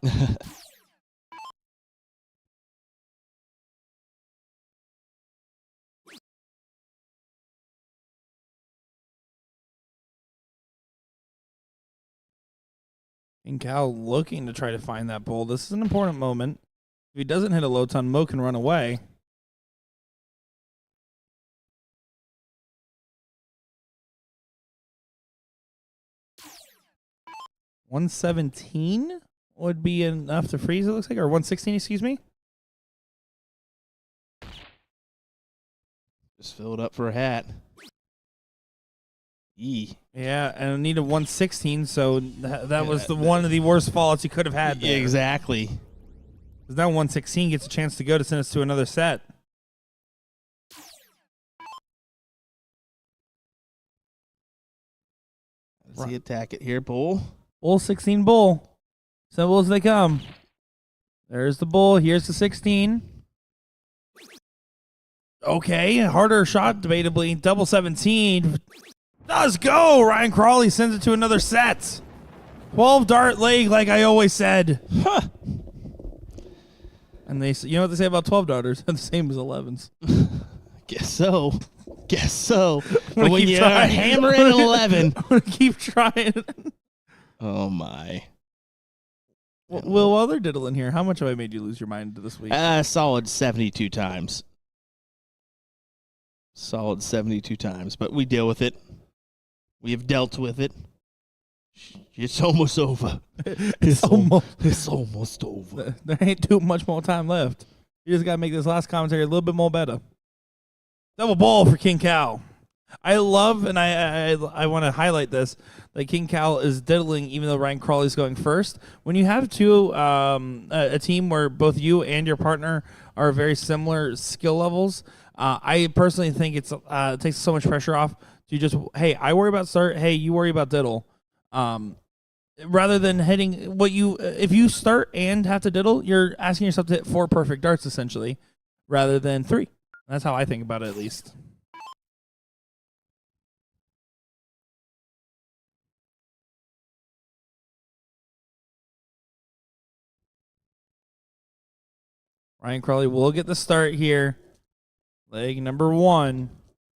And Cal looking to try to find that bull. This is an important moment. If he doesn't hit a low ton, Mo can run away. $117 would be enough to freeze, it looks like, or 116, excuse me. Just fill it up for a hat. Yeah, and I need a 116, so that was one of the worst fallouts he could have had there. Exactly. Because now 116 gets a chance to go to send us to another set. Let's see, attack it here, bull. Bull 16 bull. Simple as they come. There's the bull. Here's the 16. Okay, harder shot, debatably. Double 17. Does go. Ryan Crawley sends it to another set. 12 dart leg, like I always said. Huh. And you know what they say about 12 darters? They're the same as 11s. Guess so. But when you hammer in 11. I'm going to keep trying. Oh, my. Will, while they're diddling here, how much have I made you lose your mind this week? Solid 72 times. Solid 72 times. But we deal with it. We have dealt with it. It's almost over. It's almost over. There ain't too much more time left. You just got to make this last commentary a little bit more better. Double ball for King Cal. I love, and I want to highlight this, that King Cal is diddling even though Ryan Crawley's going first. When you have a team where both you and your partner are very similar skill levels, I personally think it takes so much pressure off to just, hey, I worry about start, hey, you worry about diddle. Rather than hitting if you start and have to diddle, you're asking yourself to hit 4 perfect darts essentially, rather than 3. That's how I think about it, at least. Ryan Crawley will get the start here. Leg number 1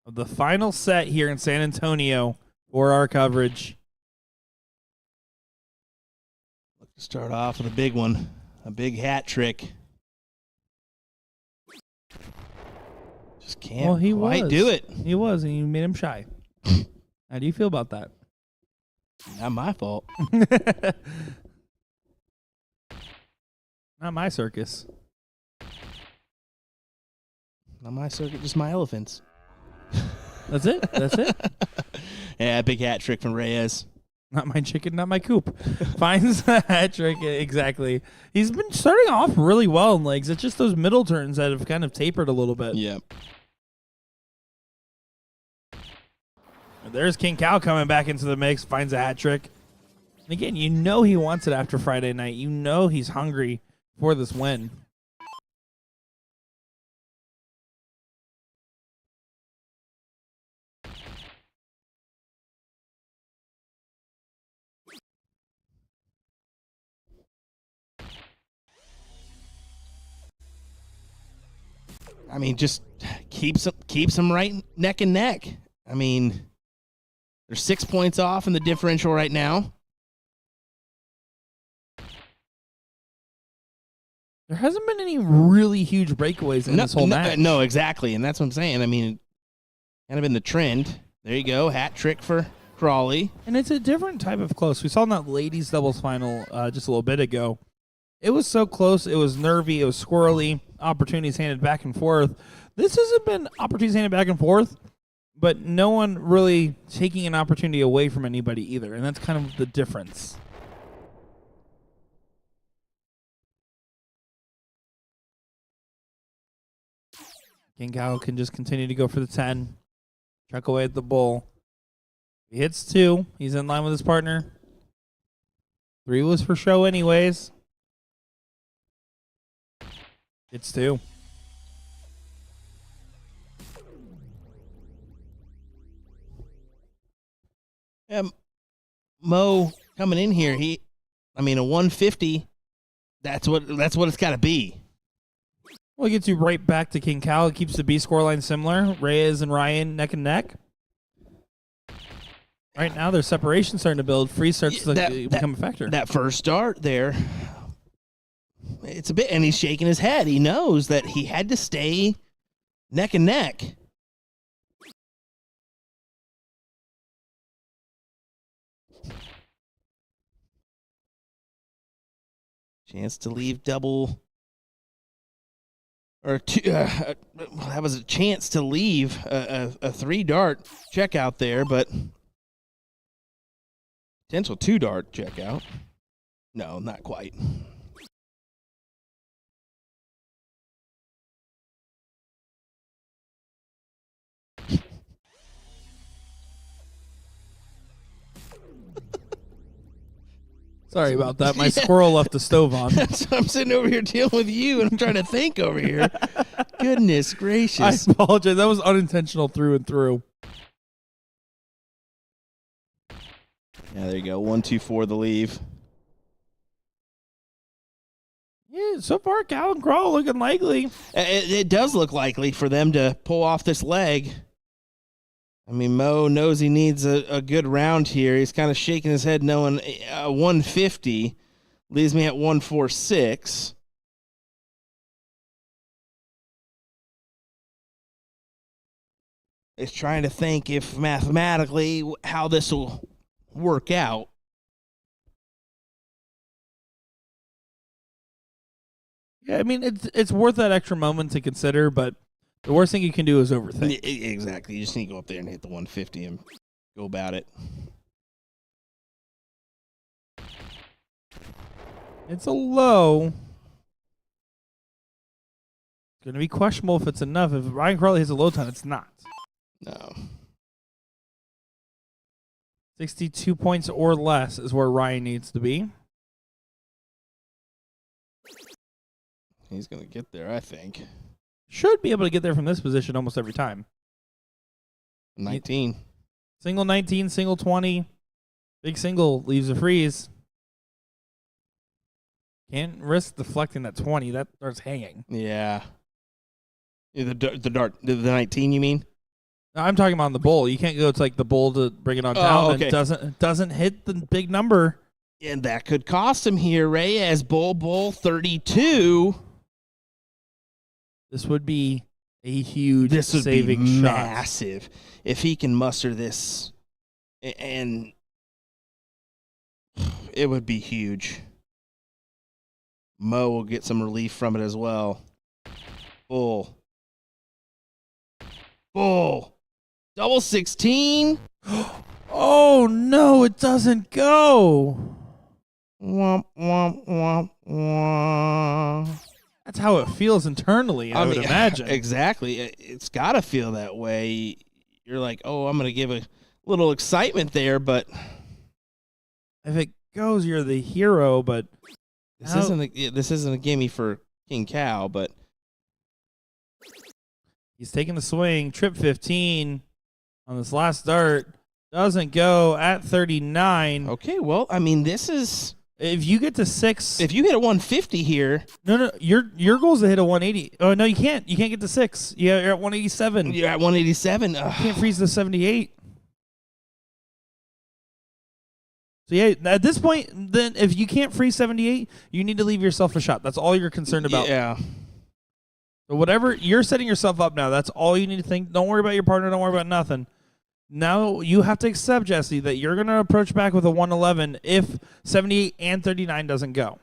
of the final set here in San Antonio for our coverage. Look to start off with a big one, a big hat trick. Just can't quite do it. He was, and you made him shy. How do you feel about that? Not my fault. Not my circus. Not my circuit, just my elephants. That's it? That's it? Yeah, big hat trick from Reyes. Not my chicken, not my coop. Finds the hat trick, exactly. He's been starting off really well in legs. It's just those middle turns that have kind of tapered a little bit. Yep. There's King Cal coming back into the mix, finds a hat trick. And again, you know he wants it after Friday night. You know he's hungry for this win. I mean, just keeps them right neck and neck. I mean, they're 6 points off in the differential right now. There hasn't been any really huge breakaways in this whole match. No, exactly, and that's what I'm saying. I mean, kind of been the trend. There you go, hat trick for Crawley. And it's a different type of close. We saw in that ladies doubles final just a little bit ago. It was so close. It was nervy. It was squirrely. Opportunities handed back and forth. This hasn't been opportunities handed back and forth, but no one really taking an opportunity away from anybody either, and that's kind of the difference. King Cow can just continue to go for the 10. Chuck away at the bull. He hits 2. He's in line with his partner. 3 was for show anyways. It's 2. Mo coming in here, a 150. That's what it's got to be. Well, it gets you right back to King Cow. It keeps the B scoreline similar. Reyes and Ryan neck and neck. Right now, their separation starting to build. Free starts to become a factor. That first dart there, it's a bit, and he's shaking his head. He knows that he had to stay neck and neck. Chance to leave double. Or two, that was a chance to leave a 3-dart checkout there, but potential 2-dart checkout. No, not quite. Sorry about that. My squirrel left the stove on. So I'm sitting over here dealing with you, and I'm trying to think over here. Goodness gracious. I apologize. That was unintentional through and through. Yeah, there you go. 1, 2, 4, the leave. Yeah, so far, Cal and Crawl looking likely. It does look likely for them to pull off this leg. Mo knows he needs a good round here. He's kind of shaking his head knowing 150 leaves me at 146. He's trying to think if mathematically how this will work out. Yeah, it's worth that extra moment to consider, but the worst thing you can do is overthink. Exactly. You just need to go up there and hit the 150 and go about it. It's a low. It's going to be questionable if it's enough. If Ryan Crawley hits a low time, it's not. No. 62 points or less is where Ryan needs to be. He's going to get there, I think. Should be able to get there from this position almost every time. 19. Single 19, single 20. Big single leaves a freeze. Can't risk deflecting that 20. That starts hanging. Yeah. The 19, you mean? No, I'm talking about the bull. You can't go to like the bull to bring it on down. Okay. And doesn't hit the big number. And that could cost him here, Reyes. Bull 32. This would be a huge This would saving be shot. massive if he can muster this, and it would be huge. Mo will get some relief from it as well. Bull. Double 16. Oh, no, it doesn't go. Womp, womp, womp, womp. That's how it feels internally, I would imagine. Exactly. It's got to feel that way. You're like, oh, I'm going to give a little excitement there, but if it goes, you're the hero, but this isn't a gimme for King Cow, but he's taking the swing. Trip 15 on this last dart. Doesn't go at 39. Okay, well, this is... If you get to 6... If you hit a 150 here... No, your goal is to hit a 180. Oh, no, you can't. You can't get to 6. You're at 187. You're at 187. You can't freeze the 78. So, yeah, at this point, then if you can't freeze 78, you need to leave yourself a shot. That's all you're concerned about. Yeah. So whatever, you're setting yourself up now. That's all you need to think. Don't worry about your partner. Don't worry about nothing. Now you have to accept, Jesse, that you're going to approach back with a 111 if 78 and 39 doesn't go.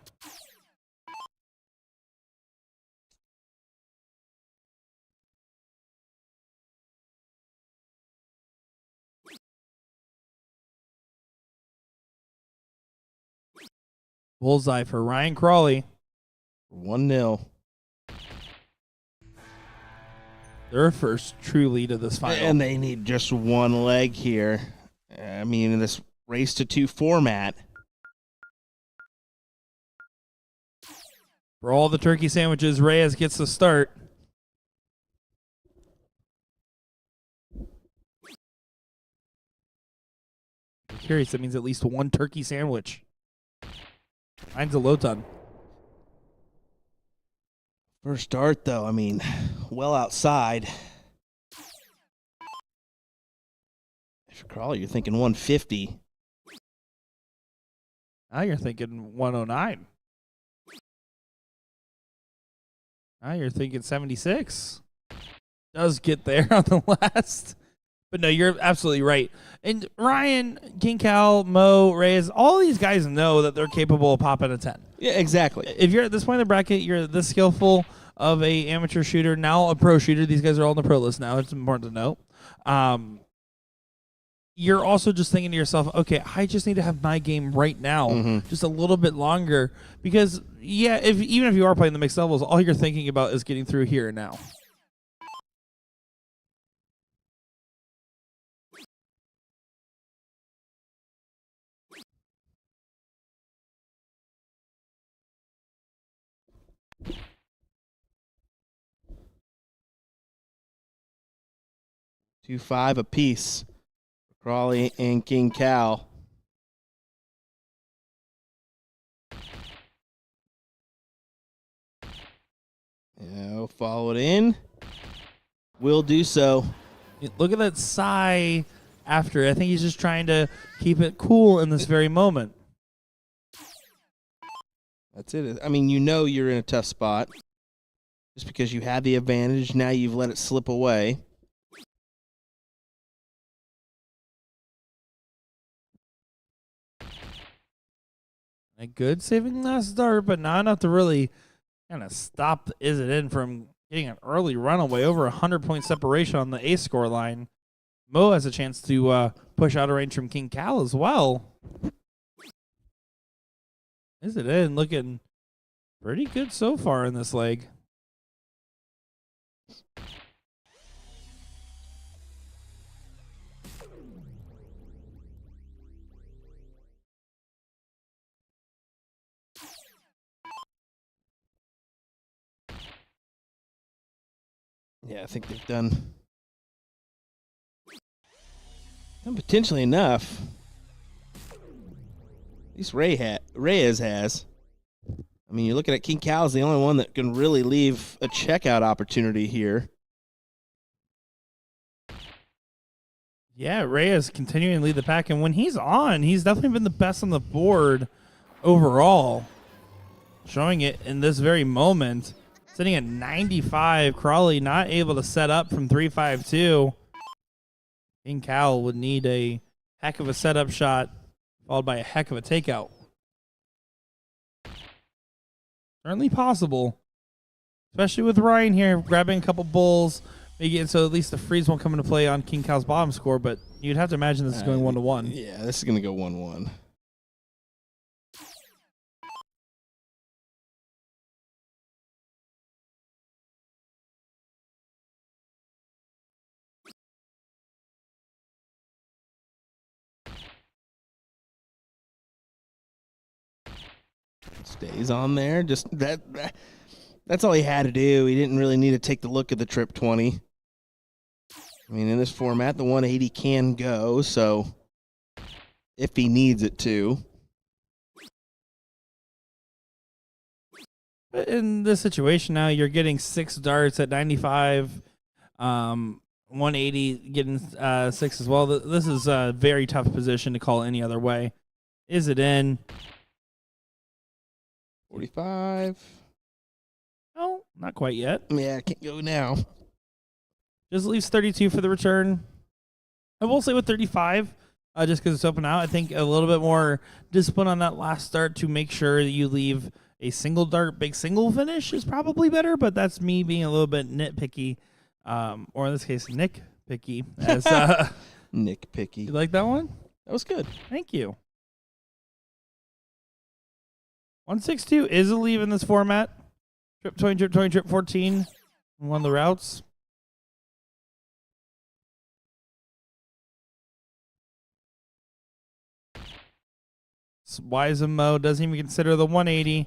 Bullseye for Ryan Crawley. 1-0. Their first true lead of this final. And they need just one leg here. I mean, in this race to 2 format. For all the turkey sandwiches, Reyes gets the start. I'm curious, that means at least one turkey sandwich. Mine's a low ton. First start, though, I mean, well outside. If you're Crawley, you're thinking 150. Now you're thinking 109. Now you're thinking 76. Does get there on the last. But no, you're absolutely right. And Ryan, King Cal, Mo, Reyes, all these guys know that they're capable of popping a 10. Yeah, exactly. If you're at this point in the bracket, you're this skillful of a amateur shooter, now a pro shooter. These guys are all on the pro list now. It's important to note. You're also just thinking to yourself, okay, I just need to have my game right now, just a little bit longer. Because, yeah, even if you are playing the mixed doubles, all you're thinking about is getting through here and now. Two 5 apiece. Crawley and King Cal. Yeah, we'll follow it in. Will do so. Look at that sigh after. I think he's just trying to keep it cool in this very moment. That's it. I mean, you know you're in a tough spot. Just because you had the advantage, now you've let it slip away. A good saving last start, but not enough to really kind of stop Is It In from getting an early runaway over 100-point separation on the A score line. Mo has a chance to push out of range from King Cal as well. Is It In looking pretty good so far in this leg. Yeah, I think they've done potentially enough. At least Reyes has. I mean, you're looking at King Cal's the only one that can really leave a checkout opportunity here. Yeah, Reyes continuing to lead the pack, and when he's on, he's definitely been the best on the board overall. Showing it in this very moment. Sitting at 95, Crawley not able to set up from 3-5-2. King Cal would need a heck of a setup shot, followed by a heck of a takeout. Certainly possible, especially with Ryan here grabbing a couple bulls, making it so at least the freeze won't come into play on King Cal's bottom score. But you'd have to imagine this is going 1-1. Yeah, this is going to go 1-1. Stays on there. Just that's all he had to do. He didn't really need to take the look at the trip 20. I mean, in this format, the 180 can go, so if he needs it to. But in this situation now, you're getting 6 darts at 95, 180 getting 6 as well. This is a very tough position to call any other way. Is it in? 45. No, not quite yet. Yeah, can't go now. Just leaves 32 for the return. I will say with 35, just because it's open out, I think a little bit more discipline on that last start to make sure that you leave a single dart, big single finish is probably better, but that's me being a little bit nitpicky, or in this case, Nick Picky. As, Nick Picky. You like that one? That was good. Thank you. 162 is a leave in this format. Trip 20, trip 20, trip 14. One of the routes. Wise and Mo doesn't even consider the 180.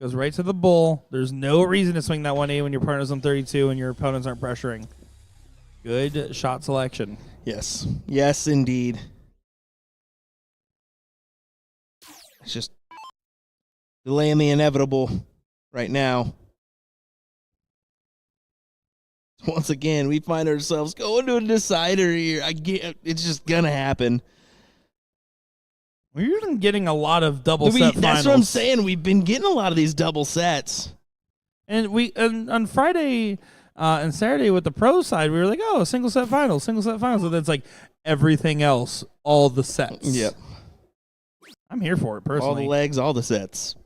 Goes right to the bull. There's no reason to swing that 180 when your partner's on 32 and your opponents aren't pressuring. Good shot selection. Yes. Yes, indeed. It's just delaying the inevitable right now. Once again, we find ourselves going to a decider here. It's just going to happen. We're even getting a lot of double set finals. That's what I'm saying. We've been getting a lot of these double sets. And on Friday and Saturday with the pro side, we were like, oh, single set finals. So then it's like everything else, all the sets. Yep. I'm here for it, personally. All the legs, all the sets.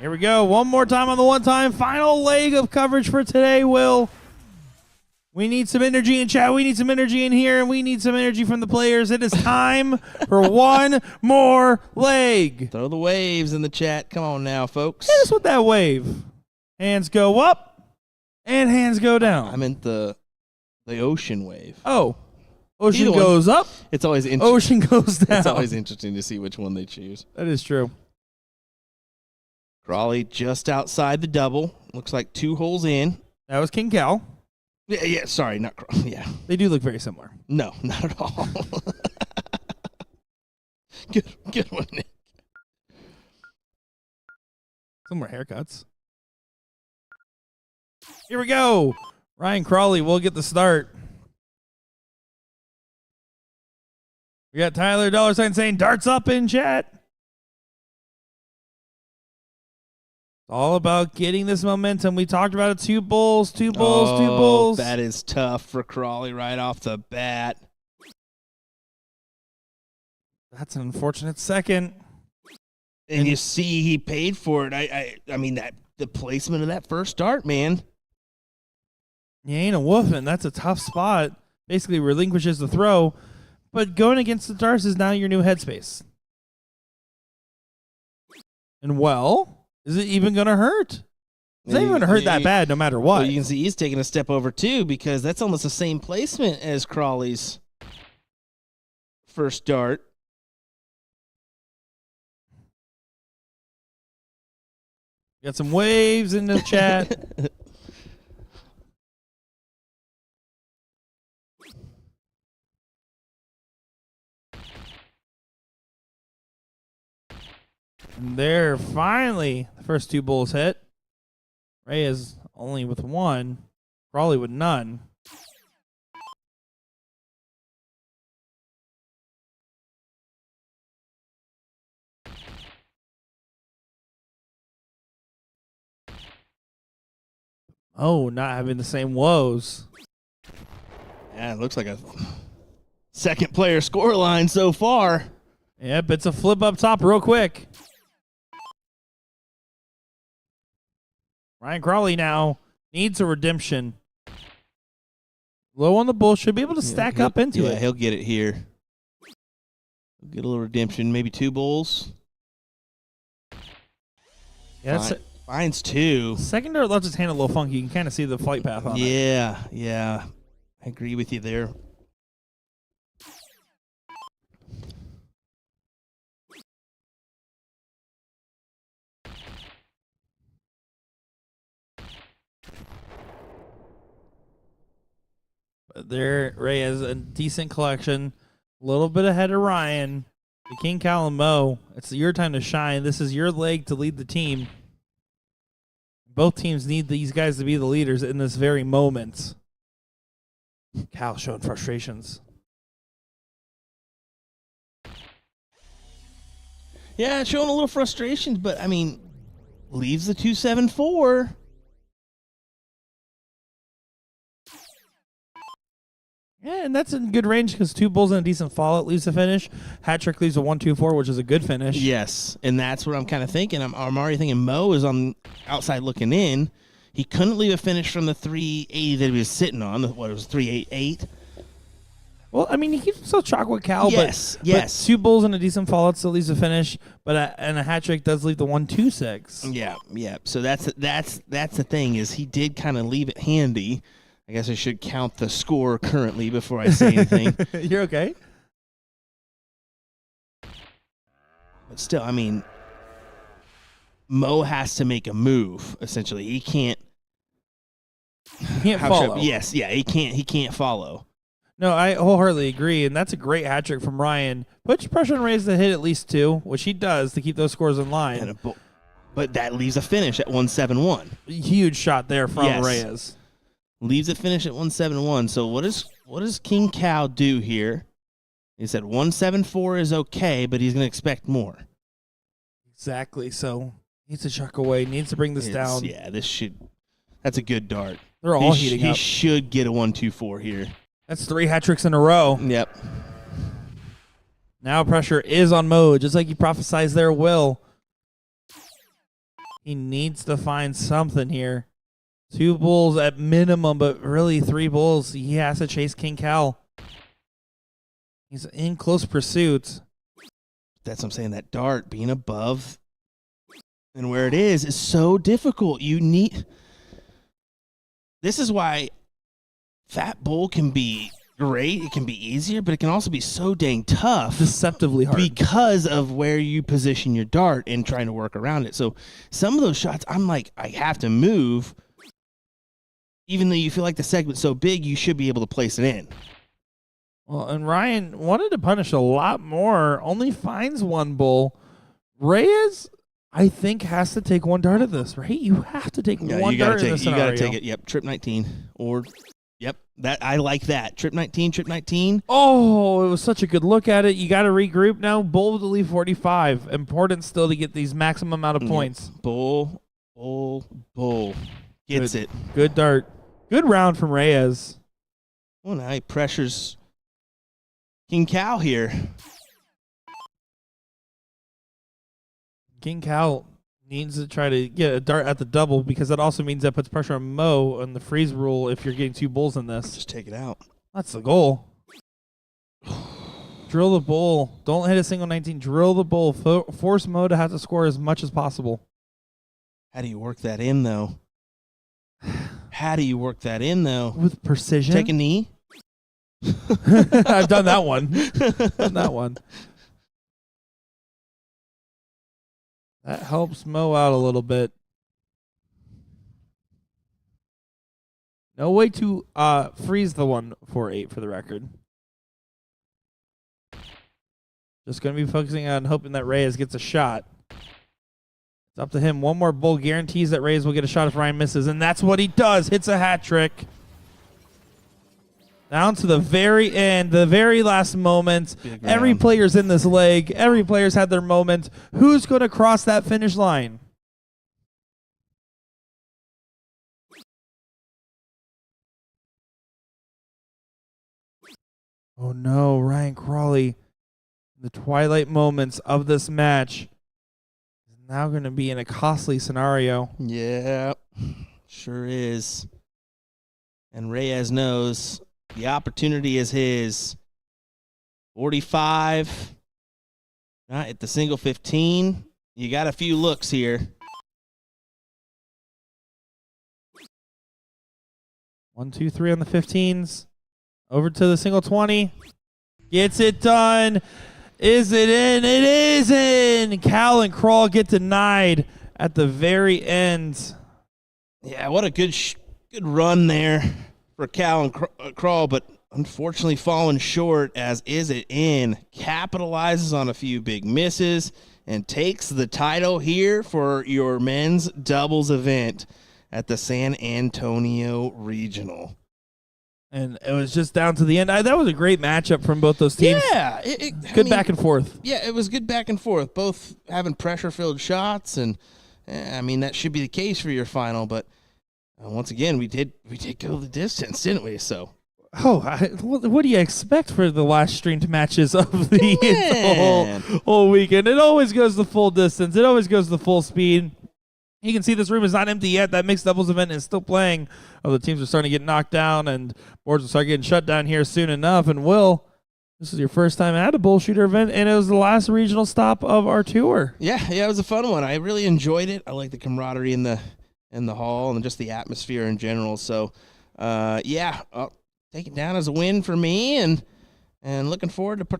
Here we go. One more time on the one-time. Final leg of coverage for today, Will. We need some energy in chat. We need some energy in here. And we need some energy from the players. It is time for one more leg. Throw the waves in the chat. Come on now, folks. Hit us with that wave. Hands go up and hands go down. I meant the ocean wave. Oh. Ocean Either one. goes up. It's always interesting. Ocean goes down. It's always interesting to see which one they choose. That is true. Crawley just outside the double. Looks like 2 holes in. That was King Cal. Yeah, sorry, not Crawley. Yeah. They do look very similar. No, not at all. Good one, Nick. Similar haircuts. Here we go. Ryan Crawley will get the start. We got Tyler $sign saying darts up in chat. All about getting this momentum. We talked about it. 2 bulls, 2 bulls, 2 bulls. That is tough for Crawley right off the bat. That's an unfortunate second. And you see he paid for it. I mean, that the placement of that first dart, man. You ain't a woofing. That's a tough spot. Basically relinquishes the throw. But going against the darts is now your new headspace. And well, is it even going to hurt? It's not even going to hurt that bad no matter what. Well, you can see he's taking a step over too, because that's almost the same placement as Crawley's first dart. Got some waves in the chat. And there, finally, the first 2 bulls hit. Ray is only with 1. Crawley with none. Oh, not having the same woes. Yeah, it looks like a second player score line so far. Yep, it's a flip up top real quick. Ryan Crawley now needs a redemption. Low on the bull, should be able to stack up into it. Yeah, he'll get it here. He'll get a little redemption, maybe 2 bulls. Yeah, that's finds 2. Second dart left his hand a little funky. You can kind of see the flight path on it. Yeah. I agree with you there. But there, Ray has a decent collection. A little bit ahead of Ryan. The King Cal and Mo, it's your time to shine. This is your leg to lead the team. Both teams need these guys to be the leaders in this very moment. Cal showing frustrations. Yeah, showing a little frustrations, but I mean, leaves the 274. Yeah, and that's in good range because 2 bulls and a decent fallout leaves the finish. Hat trick leaves a 1-2-4, which is a good finish. Yes, and that's what I'm kind of thinking. I'm already thinking Mo is on outside looking in. He couldn't leave a finish from the 380 that he was sitting on. What, it was 388. Well, I mean, he keeps himself chocolate Cal, Yes, but yes. 2 bulls and a decent fallout still leaves a finish, but and a hat trick does leave the 1-2-6. Yeah. So that's the thing is he did kind of leave it handy. I guess I should count the score currently before I say anything. You're okay. But still, I mean, Mo has to make a move. Essentially, he can't. He can't follow. Yes, yeah, he can't follow. No, I wholeheartedly agree, and that's a great hat trick from Ryan. Puts pressure on Reyes to hit at least 2, which he does to keep those scores in line. But that leaves a finish at 171. Huge shot there from Reyes. Leaves a finish at 171. So what does King Cow do here? He said 174 is okay, but he's going to expect more. Exactly. So needs to chuck away. Needs to bring this down. Yeah, that's a good dart. They're all heating up. He should get a 124 here. That's 3 hat tricks in a row. Yep. Now pressure is on Mo, just like you prophesized there, Will. He needs to find something here. 2 bulls at minimum, but really 3 bulls. He has to chase King Cal. He's in close pursuit. That's what I'm saying. That dart being above and where it is so difficult. This is why Fat Bull can be great. It can be easier, but it can also be so dang tough. Deceptively hard. Because of where you position your dart and trying to work around it. So some of those shots, I'm like, I have to move. Even though you feel like the segment's so big, you should be able to place it in. Well, and Ryan wanted to punish a lot more. Only finds 1 bull. Reyes, I think, has to take 1 dart of this, right? You have to take 1 dart in this scenario. You got to take it. Yep, trip 19. Yep, I like that. Trip 19. Oh, it was such a good look at it. You got to regroup now. Bull to leave 45. Important still to get these maximum amount of points. Bull. Gets it. Good dart. Good round from Reyes. Well, now he pressures King Cow here. King Cal needs to try to get a dart at the double because that also means that puts pressure on Mo on the freeze rule if you're getting 2 bulls in this. Just take it out. That's the goal. Drill the bull. Don't hit a single 19. Drill the bull. Force Mo to have to score as much as possible. How do you work that in, though? With precision. Take a knee. I've done that one. That helps Mo out a little bit. No way to freeze the 148 for the record. Just going to be focusing on hoping that Reyes gets a shot. It's up to him. 1 more bull guarantees that Reyes will get a shot if Ryan misses, and that's what he does. Hits a hat trick. Down to the very end, the very last moment. Every player's in this leg. Every player's had their moment. Who's going to cross that finish line? Oh no, Ryan Crawley. The twilight moments of this match is now going to be in a costly scenario. Yeah, sure is. And Reyes knows the opportunity is his. 45. Not at the single 15. You got a few looks here. 1, 2, 3 on the 15s. Over to the single 20. Gets it done. Is it in? It is in. Cal and Crawl get denied at the very end. Yeah, what a good run there for Cal and Crawl, but unfortunately falling short as Is It In capitalizes on a few big misses and takes the title here for your men's doubles event at the San Antonio Regional. And it was just down to the end. That was a great matchup from both those teams. Yeah. Good back and forth. Yeah, it was good back and forth. Both having pressure-filled shots, and I mean, that should be the case for your final. But once again, we did go the distance, didn't we? So. What do you expect for the last streamed matches of the whole weekend? It always goes the full distance. It always goes the full speed. You can see this room is not empty yet. That mixed doubles event is still playing. Oh, the teams are starting to get knocked down, and boards will start getting shut down here soon enough. And Will, this is your first time at a BullShooter event, and it was the last regional stop of our tour. Yeah, it was a fun one. I really enjoyed it. I like the camaraderie in the hall and just the atmosphere in general. So, yeah, I'll take it down as a win for me, and looking forward to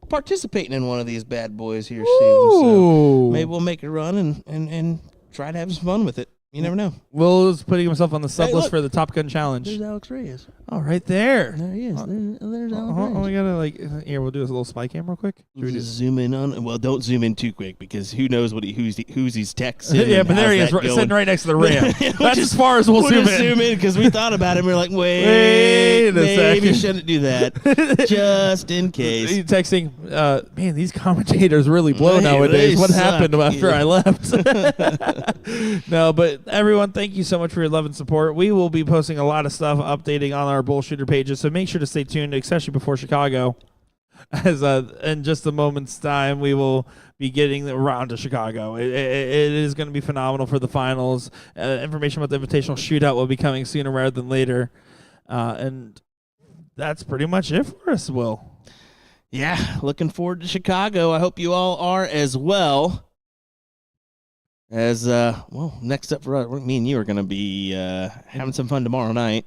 participating in one of these bad boys here soon. So maybe we'll make a run and try to have some fun with it. You never know. Will is putting himself on the sub list look. for the Top Gun Challenge. There's Alex Reyes. Oh, right there. There he is. There's Alex Reyes. Oh, we gotta here. We'll do this little spy cam real quick. Should we just zoom in on? Well, don't zoom in too quick because who knows who's he's texting. Yeah, and but there he is, how's that sitting going. right next to the ramp. That's as far as we'll zoom in. Zoom in because we thought about it. And we're like, Wait a maybe second. shouldn't do that, just in case. He's texting, man, these commentators really blow Hey, nowadays. they What suck. happened after I left? No, but everyone, thank you so much for your love and support. We will be posting a lot of stuff, updating on our BullShooter pages, so make sure to stay tuned, especially before Chicago. As in just a moment's time, we will be getting around to Chicago. It is going to be phenomenal for the finals. Information about the Invitational Shootout will be coming sooner rather than later. And that's pretty much it for us, Will. Yeah, looking forward to Chicago. I hope you all are as well. As well, next up for us, me and you are going to be having some fun tomorrow night.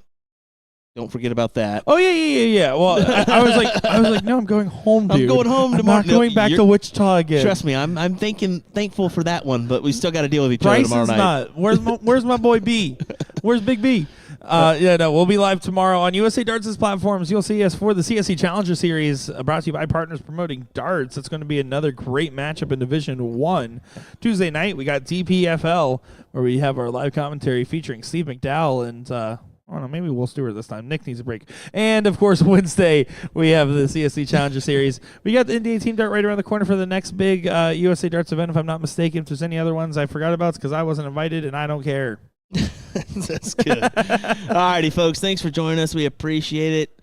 Don't forget about that. Oh yeah. Well, I was like, no, I'm going home, dude. I'm going home I'm tomorrow. not going back to Wichita again. Trust me, I'm thankful for that one, but we still got to deal with each other tomorrow night. Not. Where's my boy B? Where's Big B? We'll be live tomorrow on USA Darts' platforms. You'll see us for the CSC Challenger Series, brought to you by Partners Promoting Darts. It's going to be another great matchup in Division 1. Tuesday night, we got DPFL, where we have our live commentary featuring Steve McDowell and I don't know, maybe Will Stewart this time. Nick needs a break. And, of course, Wednesday, we have the CSC Challenger Series. We got the Indiana Team Dart right around the corner for the next big USA Darts event, if I'm not mistaken. If there's any other ones I forgot about, it's because I wasn't invited, and I don't care. That's good. All righty, folks. Thanks for joining us. We appreciate it.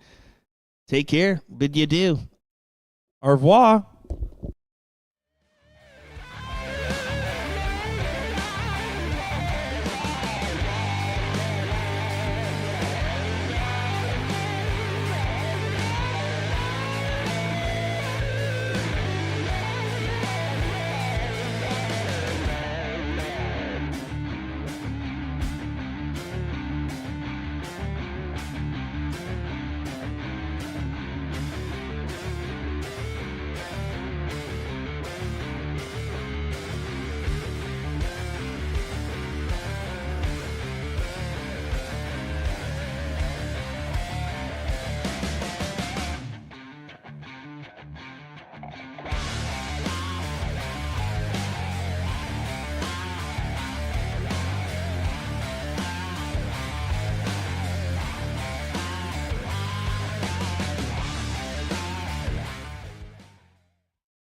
Take care. Bid you adieu. Au revoir.